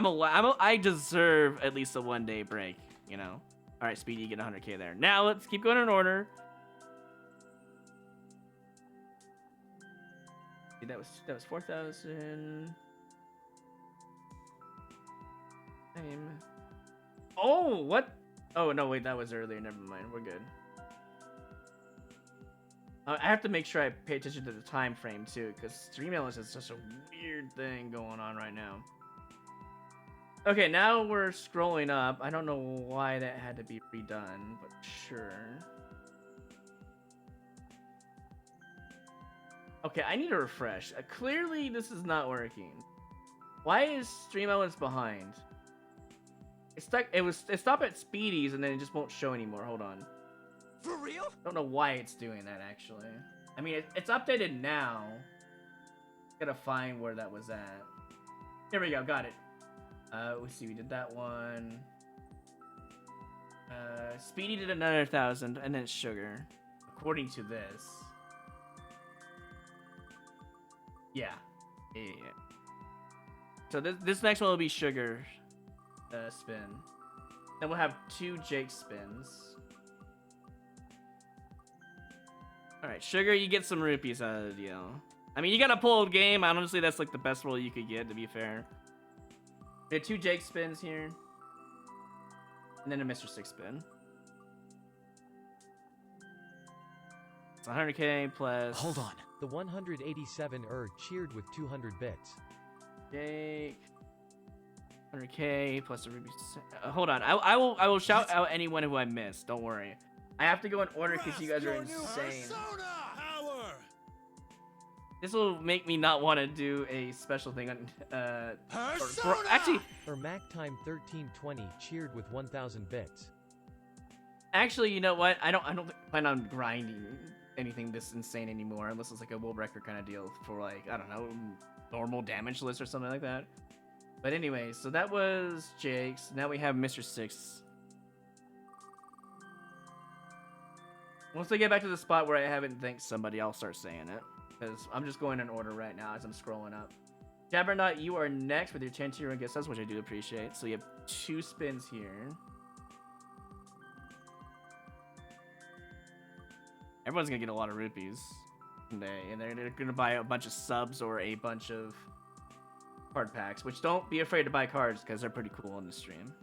I deserve at least a 1-day break, you know? All right, Speedy, you get 100K there. Now let's keep going in order. That was 4,000. Oh, what? Oh no, wait, that was earlier. Never mind. We're good. I have to make sure I pay attention to the time frame too, because stream analysis is such a weird thing going on right now. Okay, now we're scrolling up. I don't know why that had to be redone, but sure. Okay, I need to refresh. Clearly, this is not working. Why is stream elements behind? It's stuck. It stopped at Speedy's and then it just won't show anymore. Hold on. For real? Don't know why it's doing that actually. I mean, it's updated now. Gotta find where that was at. Here we go. Got it. Let's see. We did that one. Speedy did another 1,000, and then it's Sugar. According to this. Yeah. So this next one will be Sugar spin. Then we'll have 2 Jake spins. Alright, Sugar, you get some rupees out of the deal. I mean, you got a pulled game. Honestly, that's like the best roll you could get, to be fair. We had 2 Jake spins here. And then a Mr. 6 spin. It's 100k plus... Hold on. The 187 cheered with 200 bits. Jake... 100k plus a ruby... hold on. I will shout out anyone who I missed. Don't worry. I have to go in order because you guys are insane. This will make me not want to do a special thing on... actually... Mac time 1320 cheered with 1,000 bits. Actually, you know what? I don't plan on grinding anything this insane anymore, unless it's like a world record kind of deal for like, I don't know, normal damage list or something like that. But anyway, so that was Jake's. Now we have Mr. 6. Once I get back to the spot where I haven't thanked somebody, I'll start saying it. Because I'm just going in order right now as I'm scrolling up. Jabberknot, you are next with your 10 tier 1 gift subs, which I do appreciate. So you have 2 spins here. Everyone's gonna get a lot of rupees today, and they're gonna buy a bunch of subs or a bunch of card packs. Which, don't be afraid to buy cards because they're pretty cool on the stream.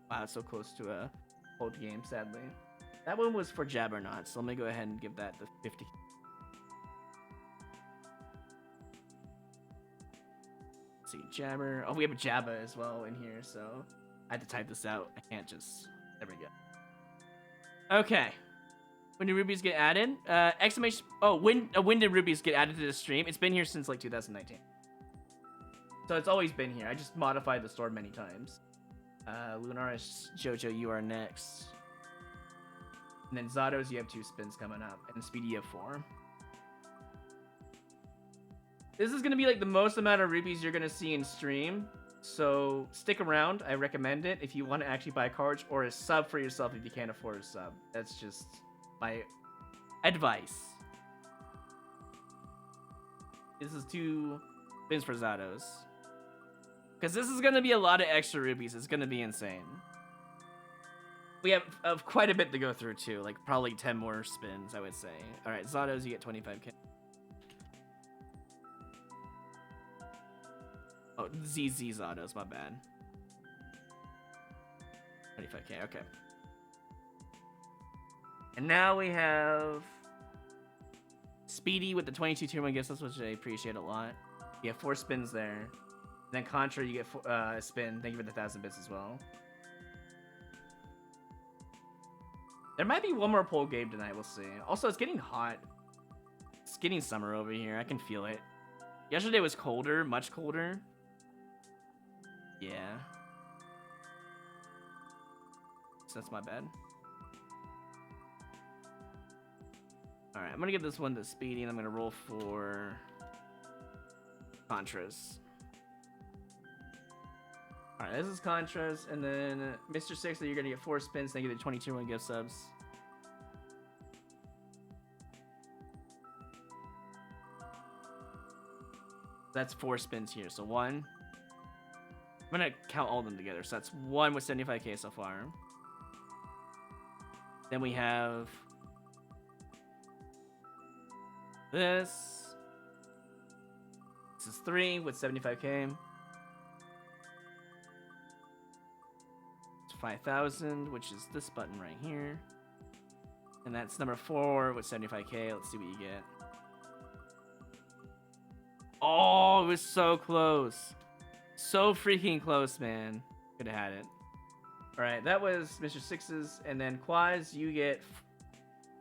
Wow, it's so close to a old game, sadly. That one was for Jabberknot, so let me go ahead and give that the 50. Let's see, Jabber. Oh, we have a Jabba as well in here, so I had to type this out. I can't just. There we go. Okay. When do rubies get added? Exclamation. Oh, when did rubies get added to the stream? It's been here since like 2019. So it's always been here. I just modified the store many times. Lunaris, Jojo, you are next. And then Zados, you have 2 spins coming up. And Speedy, you have 4. This is going to be like the most amount of rupees you're going to see in stream. So stick around. I recommend it if you want to actually buy cards or a sub for yourself if you can't afford a sub. That's just my advice. This is 2 spins for Zados. Because this is going to be a lot of extra rupees. It's going to be insane. We have quite a bit to go through too. Like probably 10 more spins, I would say. Alright, Zados, you get 25k. Oh, ZZ Zados, my bad. 25k, okay. And now we have Speedy with the 22 tier 1 gifts, which I appreciate a lot. You have 4 spins there. And then Contra, you get a spin. Thank you for the 1,000 bits as well. There might be one more poll game tonight, we'll see. Also, it's getting hot. It's getting summer over here, I can feel it. Yesterday was colder, much colder. Yeah. So that's my bad. Alright, I'm gonna give this one to Speedy, and I'm gonna roll for Contras. Alright, this is Contras, and then Mr. 6, you're gonna get 4 spins, thank you to 22 1 gift subs. That's 4 spins here, so 1. I'm gonna count all of them together, so that's 1 with 75k so far. Then we have this. This is 3 with 75k. 5,000, which is this button right here. And that's number 4 with 75k. Let's see what you get. Oh, it was so close. So freaking close, man. Could have had it. Alright, that was Mr. 6's. And then Quaz, you get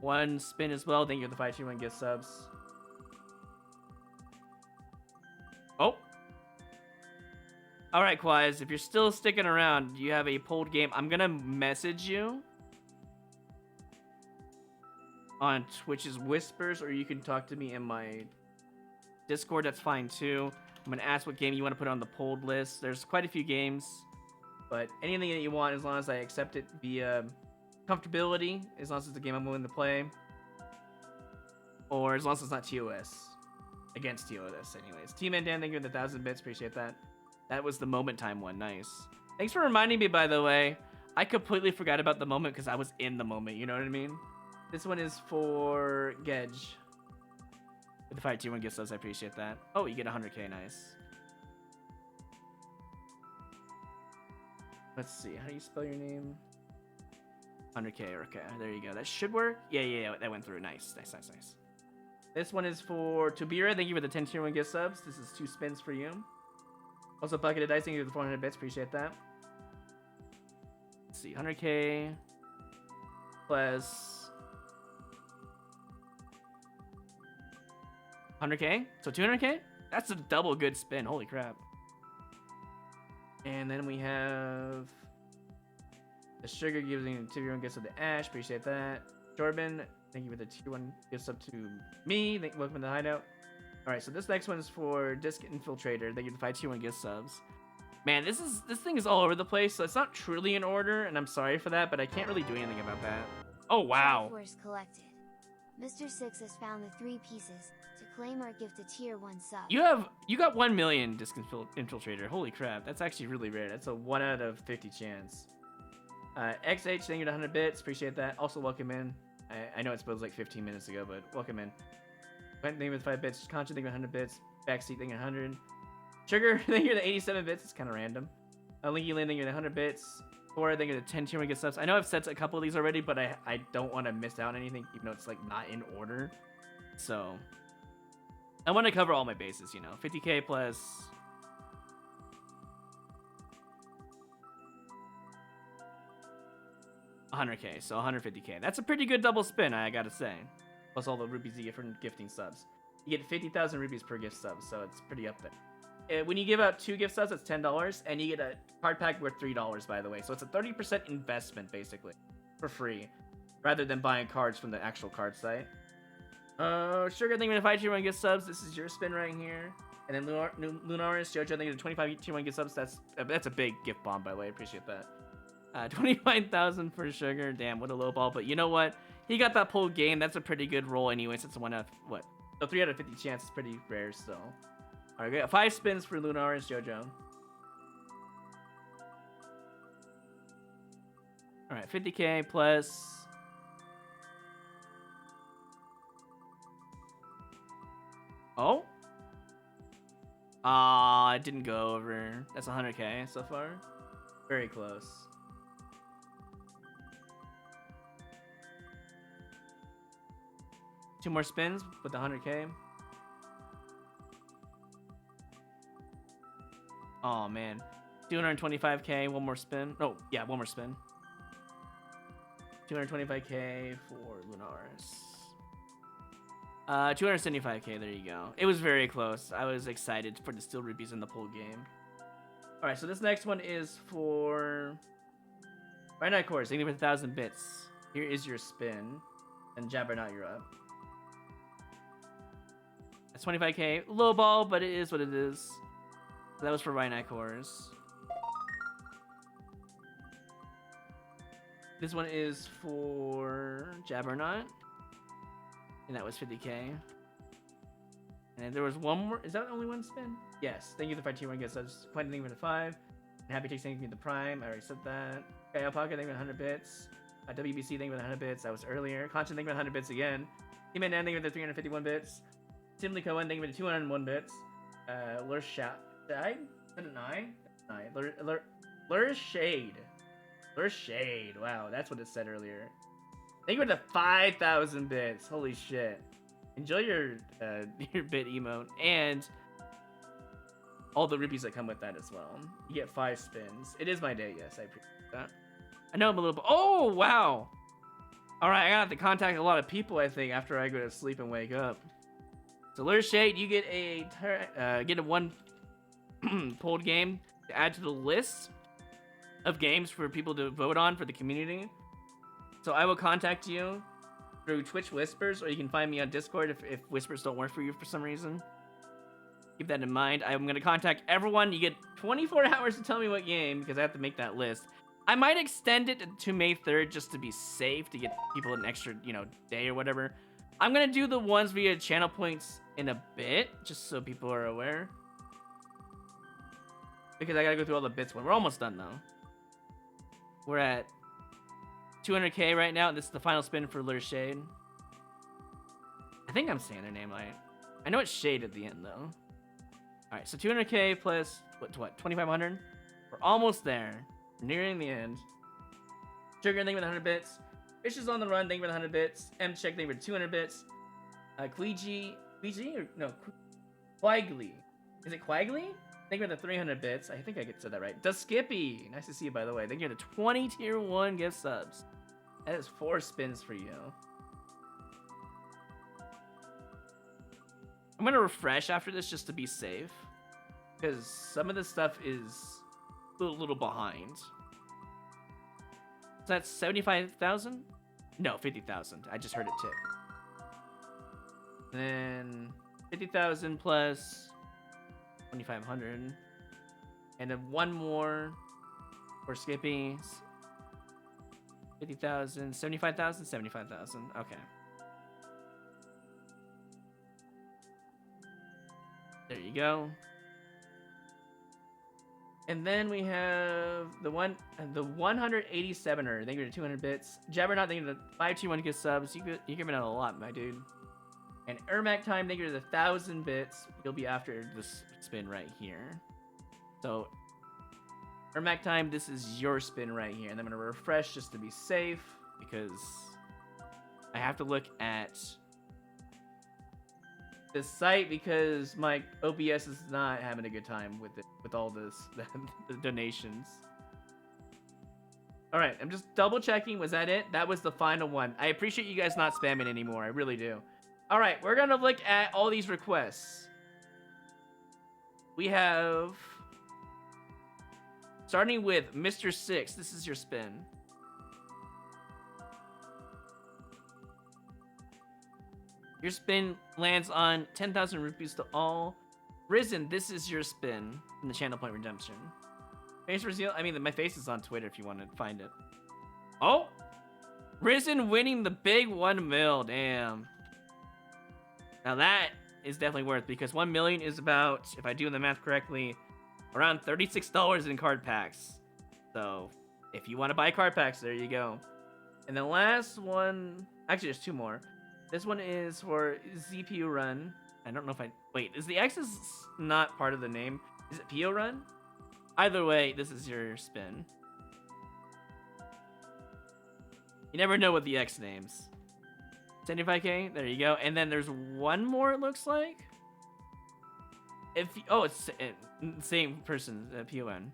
1 spin as well. Thank you for the 521 gift subs. Oh. All right, Quaz, if you're still sticking around, you have a pulled game. I'm gonna message you on Twitch's Whispers, or you can talk to me in my Discord. That's fine too. I'm gonna ask what game you want to put on the pulled list. There's quite a few games, but anything that you want, as long as I accept it via comfortability, as long as it's a game I'm willing to play, or as long as it's not TOS. Against TOS, anyways. Team and Dan, thank you for the 1,000 bits. Appreciate that. That was the moment time one. Nice. Thanks for reminding me, by the way. I completely forgot about the moment because I was in the moment. You know what I mean? This one is for Gedge. With the 521 gift subs, I appreciate that. Oh, you get 100k. Nice. Let's see. How do you spell your name? 100k. Okay, there you go. That should work. Yeah. That went through. Nice. This one is for Tubira. Thank you for the 10 tier 1 gift subs. This is 2 spins for you. Also, Bucket of Dice. Thank you for the 400 bits. Appreciate that. Let's see. 100k plus 100k. So 200k? That's a double good spin. Holy crap. And then we have the Sugar giving tier 1 gifts of the Ash. Appreciate that. Jordan. Thank you for the tier 1 gift sub to me. Welcome to the hideout. Alright, so this next one is for Disc Infiltrator. Thank you for the 5 tier 1 gift subs. Man, this thing is all over the place, so it's not truly in order, and I'm sorry for that, but I can't really do anything about that. Oh, wow. Force collected. Mr. Six has found the 3 pieces to claim or gift a tier 1 sub. You got 1 million Disc Infiltrator. Holy crap, that's actually really rare. That's a 1 out of 50 chance. XH, thank you to 100 bits. Appreciate that. Also, welcome in. I know it was like 15 minutes ago, but welcome in. Quentin, thank you with 5 bits. Concha, thank you with 100 bits. Backseat, thank you 100. Sugar, thank you to 87 bits. It's kind of random. Linky Lane, thank you to 100 bits. Cora, thank you to 10 tier 1 gift subs. I know I've said a couple of these already, but I don't want to miss out on anything, even though it's like not in order. So I want to cover all my bases, you know. 50k plus 100k, so 150k. That's a pretty good double spin, I gotta say. Plus all the rupees you get from gifting subs. You get 50,000 rupees per gift sub, so it's pretty up there. When you give out 2 gift subs, it's $10, and you get a card pack worth $3, by the way. So it's a 30% investment, basically, for free, rather than buying cards from the actual card site. Sugar, thank you for 5 tier 1 gift subs. This is your spin right here. And then Lunaris, Jojo, thank you for 25 tier 1 gift subs. That's a big gift bomb, by the way. I appreciate that. 29,000 for Sugar. Damn, what a low ball. But you know what? He got that pulled game. That's a pretty good roll anyways. It's a 1 out of, what? So 3 out of 50 chance is pretty rare, so. Alright, we got 5 spins for Lunaris, Jojo. Alright, 50k plus... Oh? It didn't go over. That's 100k so far. Very close. Two more spins with the 100k. Oh man, 225k. One more spin. Oh yeah, one more spin. 225k for Lunaris. 275k. There you go. It was very close. I was excited for the steel rupees in the pool game. All right, so this next one is for Right Night Course. Thank you for 1,000 bits. Here is your spin, and Jabberknot, you're up. That's 25k. Low ball, but it is what it is. So that was for Right Night Course. This one is for Jabberknot. And that was 50k. And then there was one more. Is that only one spin? Yes. Thank you for the 5 tier 1 gifts. I was quite thank you for the 5. And Happy Takes, thank you for the Prime. I already said that. Okay, Pocket, thank you for 100 bits. WBC, thank you for the 100 bits. That was earlier. Conscience, thank you for the 100 bits again. Team Nan, thank you for the 351 bits. Timly Cohen, thank you for the 201 bits. Lure Shade. Is that an I? Lure Shade. Lure Shade. Wow, that's what it said earlier. Thank you for the 5,000 bits. Holy shit. Enjoy your bit emote and all the rupees that come with that as well. You get 5 spins. It is my day, yes, I appreciate that. I know I'm a little bit. Oh, wow. All right, I gotta have to contact a lot of people, I think, after I go to sleep and wake up. So, Lure Shade, you get a 1 pulled game. to add to the list of games for people to vote on for the community. So I will contact you through Twitch Whispers, or you can find me on Discord if Whispers don't work for you for some reason. Keep that in mind. I'm going to contact everyone. You get 24 hours to tell me what game, because I have to make that list. I might extend it to May 3rd just to be safe, to get people an extra, day or whatever. I'm going to do the ones via channel points in a bit, just so people are aware. Because I got to go through all the bits one. We're almost done, though. We're at 200k right now. This is the final spin for Lure Shade. I think I'm saying their name right. I know it's Shade at the end, though. Alright, so 200k plus, what, 2,500? We're almost there. We're nearing the end. Trigger, thank you for the 100 bits. Fish is on the run, thank you for the 100 bits. M-Check, thank you for 200 bits. Queegee, or no, Quagley. Is it Quagley? Thank you for the 300 bits. I think I said that right. Skippy, nice to see you, by the way. Thank you for the 20 tier 1 gift subs. That is 4 spins for you. I'm gonna refresh after this just to be safe, because some of this stuff is a little behind. So that's 75,000? No, 50,000. I just heard it tick. Then 50,000 plus 2,500, and then one more for Skippy. 50,000, 75,000, 75,000. Okay. There you go. And then we have the 187er. Thank you for 200 bits. Jabberknot, thank you for the 521 gift subs. You're giving out a lot, my dude. And Ermac Time, thank you for the 1,000 bits. You'll be after this spin right here. So, Ermac Time, this is your spin right here. And I'm going to refresh just to be safe, because I have to look at this site, because my OBS is not having a good time with it, with all this the donations. All right, I'm just double checking. Was that it? That was the final one. I appreciate you guys not spamming anymore. I really do. All right, we're gonna look at all these requests. We have, starting with Mr. Six. This is your spin. Your spin lands on 10,000 rupees to all. Risen, this is your spin in the channel point redemption. Face reveal. I mean, my face is on Twitter if you want to find it. Oh, Risen winning the big 1 mil. Damn. Now that is definitely worth, because 1 million is about, if I do the math correctly, around $36 in card packs. So if you want to buy card packs, there you go. And the last one, actually, there's 2 more. This one is for ZPU Run. I don't know if wait, is the X is not part of the name? Is it PO Run? Either way, this is your spin. You never know what the X names. 75k, there you go. And then there's one more, it looks like. Oh, it's same person, PON.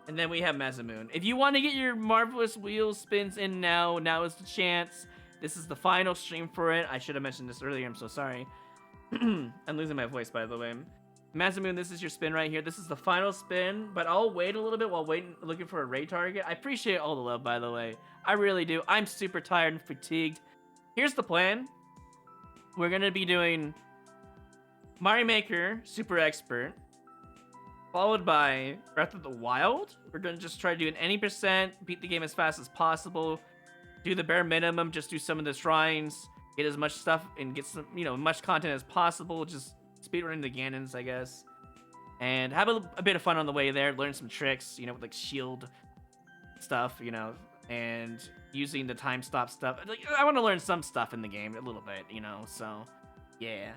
And then we have Mazamoon. If you want to get your Marvelous Wheels spins in now is the chance. This is the final stream for it. I should have mentioned this earlier. I'm so sorry. I'm losing my voice, by the way. Mazamoon, this is your spin right here. This is the final spin, but I'll wait a little bit while looking for a raid target. I appreciate all the love, by the way. I really do. I'm super tired and fatigued. Here's the plan. We're going to be doing Mario Maker Super Expert, followed by Breath of the Wild. We're going to just try to do an any %, beat the game as fast as possible, do the bare minimum, just do some of the shrines, get as much stuff and get some, much content as possible, just speedrun the Ganons, I guess. And have a bit of fun on the way there, learn some tricks, with like shield stuff, and using the time stop stuff. Like, I want to learn some stuff in the game a little bit, so yeah.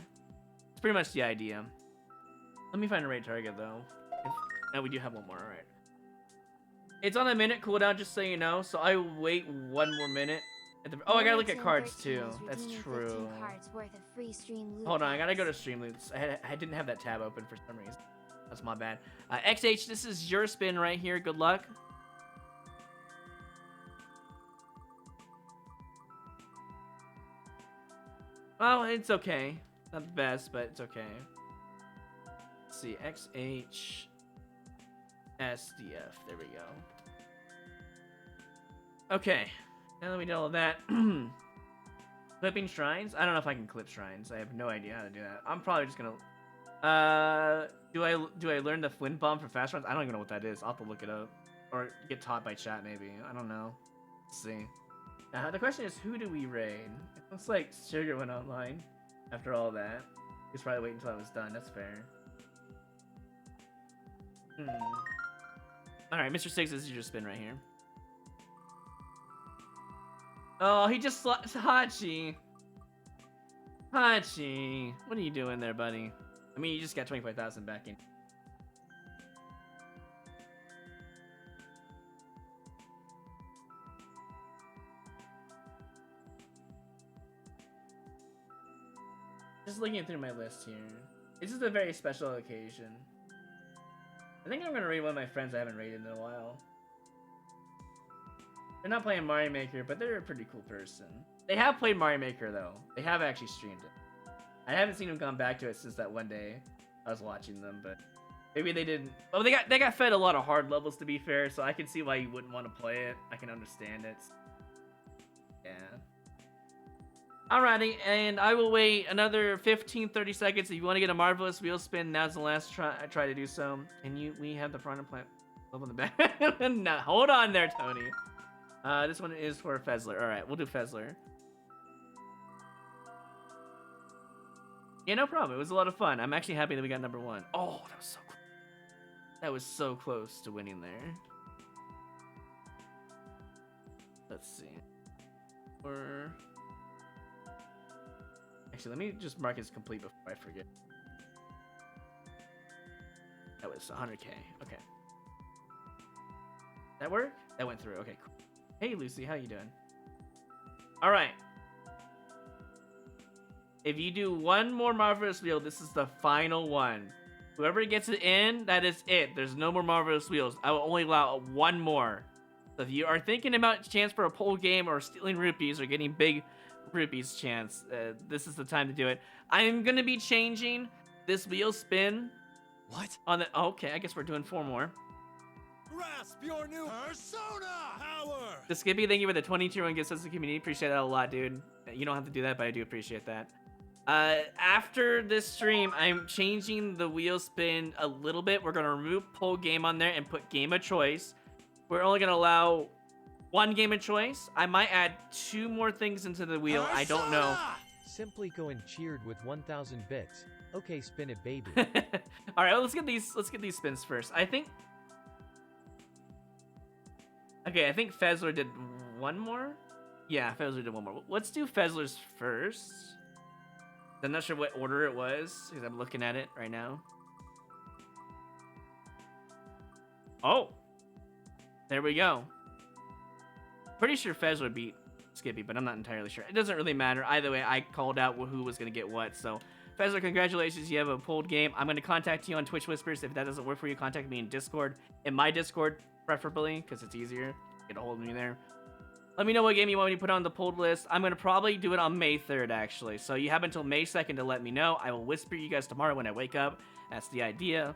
It's pretty much the idea. Let me find a raid target though. No, we do have one more, alright. It's on a minute cooldown, just so you know, so I will wait 1 more minute. Oh, I gotta look at cards too. That's true. Hold on, I gotta go to Streamloots. I didn't have that tab open for some reason. That's my bad. XH, this is your spin right here. Good luck. Well, it's okay. Not the best, but it's okay. Let's see, XH SDF. There we go. Okay, now that we know all of that, clipping shrines. I don't know if I can clip shrines. I have no idea how to do that. I'm probably just gonna. Do I learn the flint bomb for fast runs? I don't even know what that is. I'll have to look it up or get taught by chat maybe. I don't know. Let's see. The question is, who do we raid? It looks like Sugar went online after all that. He's probably waiting until I was done. That's fair. Alright, Mr. Six, this is your spin right here. Oh, he just Hachi. Hachi. What are you doing there, buddy? I mean, you just got 25,000 back in. Just looking through my list here. This is a very special occasion. I think I'm gonna raid one of my friends I haven't raided in a while. They're not playing Mario Maker, but they're a pretty cool person. They have played Mario Maker though. They have actually streamed it. I haven't seen them come back to it since that one day I was watching them, but maybe they didn't. Oh, they got fed a lot of hard levels to be fair, so I can see why you wouldn't want to play it. I can understand it. Yeah. Alrighty, and I will wait another 15-30 seconds. If you want to get a marvelous wheel spin, now's the last try to do so. And we have the front and plant up on the back. No, hold on there, Tony. This one is for Fezler. All right, we'll do Fezler. Yeah, no problem. It was a lot of fun. I'm actually happy that we got number 1. Oh, that was so close. That was so close to winning there. Let's see. Actually, let me just mark it as complete before I forget. That was 100K. Okay. That work? That went through. Okay, cool. Hey, Lucy, how you doing? All right. If you do one more Marvelous Wheel, this is the final one. Whoever gets it in, that is it. There's no more Marvelous Wheels. I will only allow one more. So if you are thinking about a chance for a poll game or stealing rupees or getting big rupees chance, this is the time to do it. I'm going to be changing this wheel spin. What? On the okay, I guess we're doing 4 more. Grasp your new persona power. The Skippy, thank you for the 22 gifts as a community. Appreciate that a lot, dude. You don't have to do that, but I do appreciate that. After this stream, I'm changing the wheel spin a little bit. We're gonna remove poll game on there and put game of choice. We're only gonna allow 1 game of choice. I might add 2 more things into the wheel. I don't know. Simply go and cheered with 1,000 bits. Okay, spin it, baby. All right, well, let's get these spins first. I think. Okay, I think Fezler did 1 more. Yeah, Fezler did 1 more. Let's do Fezler's first. I'm not sure what order it was because I'm looking at it right now. Oh, there we go. Pretty sure Fezler beat Skippy, but I'm not entirely sure. It doesn't really matter. Either way, I called out who was going to get what. So, Fezler, congratulations. You have a pulled game. I'm going to contact you on Twitch Whispers. If that doesn't work for you, contact me in Discord. In my Discord, preferably, because it's easier to get a hold of me there. Let me know what game you want me to put on the pulled list. I'm going to probably do it on May 3rd, actually. So you have until May 2nd to let me know. I will whisper you guys tomorrow when I wake up. That's the idea.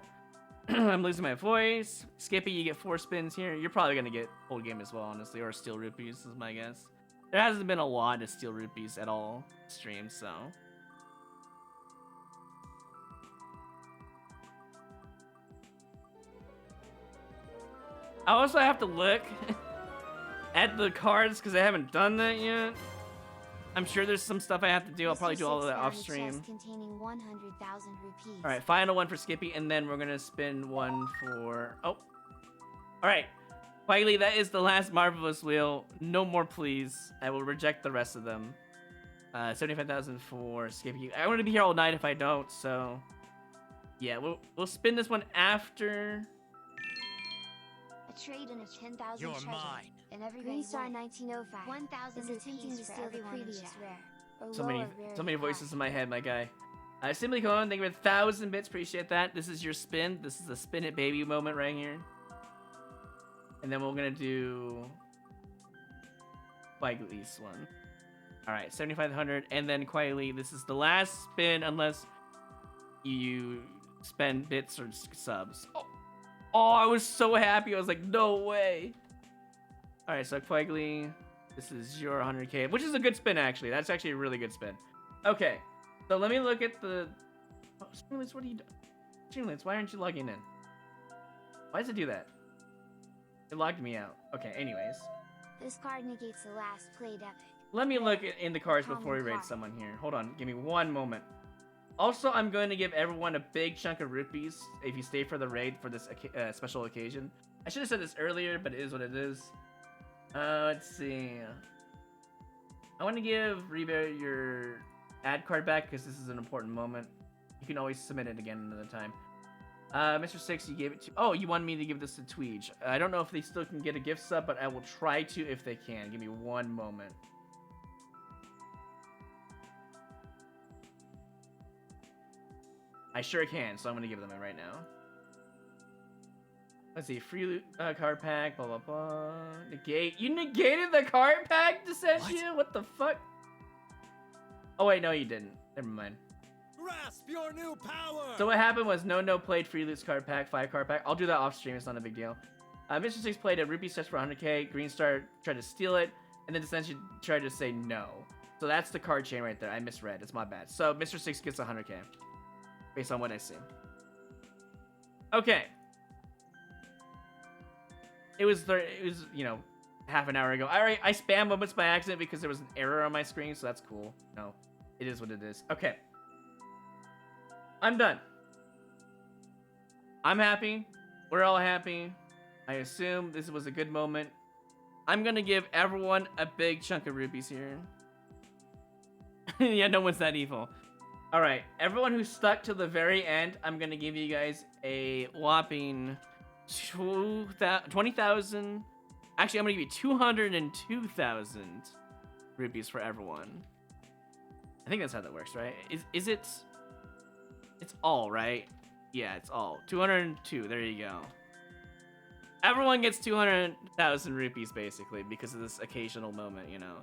I'm losing my voice. Skippy, you get 4 spins here. You're probably going to get pulled game as well, honestly, or steal rupees is my guess. There hasn't been a lot of steal rupees at all streams, so. I also have to look at the cards because I haven't done that yet. I'm sure there's some stuff I have to do. I'll probably do all of that off stream. Containing 100,000 rupees. All right, final one for Skippy, and then we're gonna spin one for. Oh, all right. Finally, that is the last Marvelous Wheel. No more, please. I will reject the rest of them. 75,000 for Skippy. I'm gonna be here all night if I don't. So, yeah, we'll spin this one after. A trade in a 10,000 You're treasure. mine. And every Green Star 1905. 1,000 is attempting to steal the previous rare. Or So lower many rarity voices high. in my head, my guy. Simply Cohen, thank you for 1,000 bits. Appreciate that. This is your spin. This is the spin it baby moment right here. And then we're gonna do Quietly's one. All right, 7,500, and then Quietly. This is the last spin unless you spend bits or subs. Oh, I was so happy. I was like, no way. All right, so Quagley, this is your 100K, which is a good spin, actually. That's actually a really good spin. Okay, so let me look at the... Oh, Streamlabs, what are you doing? Streamlabs, why aren't you logging in? Why does it do that? It logged me out. Okay, anyways. This card negates the last played epic. Let me look in the cards before we raid someone here. Hold on, give me one moment. Also, I'm going to give everyone a big chunk of rupees if you stay for the raid for this special occasion. I should have said this earlier, but it is what it is. Let's see. I want to give Reba your ad card back because this is an important moment. You can always submit it again another time. Mr. Six, you gave it to... Oh, you wanted me to give this to Tweege. I don't know if they still can get a gift sub, but I will try to if they can. Give me one moment. I sure can, so I'm going to give them it right now. Let's see. Free card pack, blah, blah, blah. Negate. You negated the card pack, Dissentia? What the fuck? Oh, wait, no, you didn't. Never mind. Grasp your new power! So what happened was No played free loot card pack, 5 card pack. I'll do that off stream. It's not a big deal. Mr. Six played a rupee set for 100K. Green Star tried to steal it, and then Dissentia tried to say no. So that's the card chain right there. I misread. It's my bad. So Mr. Six gets 100K. Based on what I see. Okay. It was, you know, half an hour ago. I spam moments by accident because there was an error on my screen, so that's cool. No, it is what it is. Okay. I'm done. I'm happy. We're all happy. I assume this was a good moment. I'm gonna give everyone a big chunk of rupees here. Yeah, no one's that evil. All right, everyone who stuck to the very end, I'm gonna give you guys a whopping 20,000. Actually, I'm gonna give you 202,000 rupees for everyone. I think that's how that works, right? Is it? It's all, right? Yeah, it's all. 202, there you go. Everyone gets 200,000 rupees, basically, because of this occasional moment, you know.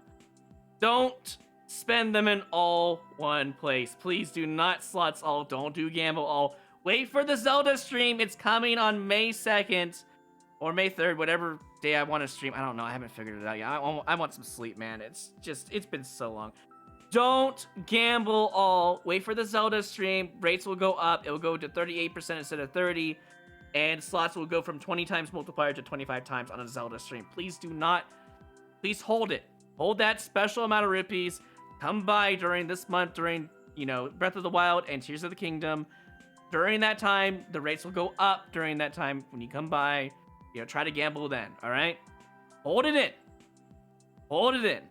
Don't spend them in all one place. Please do not slots all. Don't do gamble all. Wait for the Zelda stream. It's coming on May 2nd or May 3rd, whatever day I want to stream. I don't know. I haven't figured it out yet. I want some sleep, man. It's been so long. Don't gamble all. Wait for the Zelda stream. Rates will go up. It will go to 38% instead of 30%. And slots will go from 20 times multiplier to 25 times on a Zelda stream. Please do not. Please hold it. Hold that special amount of rupees. Come by during this month, during, you know, Breath of the Wild and Tears of the Kingdom. During that time, the rates will go up during that time. When you come by, you know, try to gamble then, all right? Hold it in. Hold it in.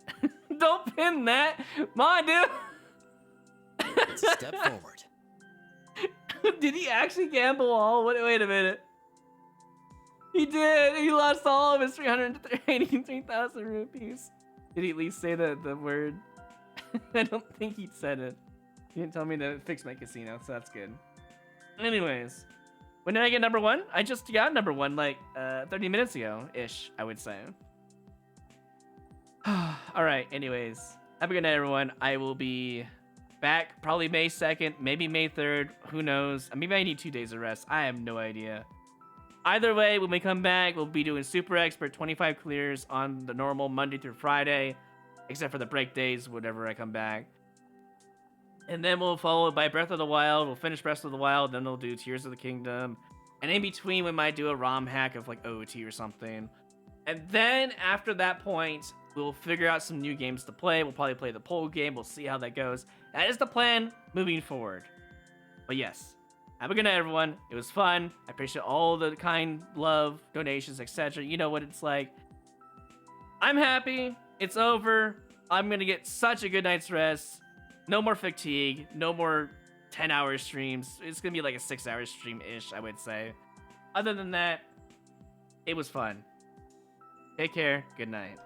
Don't pin that. Come on, dude. Step forward. Did he actually gamble all? Wait a minute. He did. He lost all of his 383,000 rupees. Did he at least say the word? I don't think he said it. He didn't tell me to fix my casino, so that's good. Anyways, when did I get number one? I just got number one like 30 minutes ago-ish, I would say. All right, anyways. Have a good night, everyone. I will be back probably May 2nd, maybe May 3rd. Who knows? Maybe I need 2 days of rest. I have no idea. Either way, when we come back, we'll be doing Super Expert 25 clears on the normal Monday through Friday, except for the break days, whenever I come back. And then we'll follow by Breath of the Wild. We'll finish Breath of the Wild, then we'll do Tears of the Kingdom. And in between, we might do a ROM hack of like OOT or something. And then after that point, we'll figure out some new games to play. We'll probably play the poll game. We'll see how that goes. That is the plan moving forward. But yes, have a good night, everyone. It was fun. I appreciate all the kind love, donations, etc. You know what it's like. I'm happy. It's over. I'm going to get such a good night's rest. No more fatigue. No more 10-hour streams. It's going to be like a 6-hour stream-ish, I would say. Other than that, it was fun. Take care. Good night.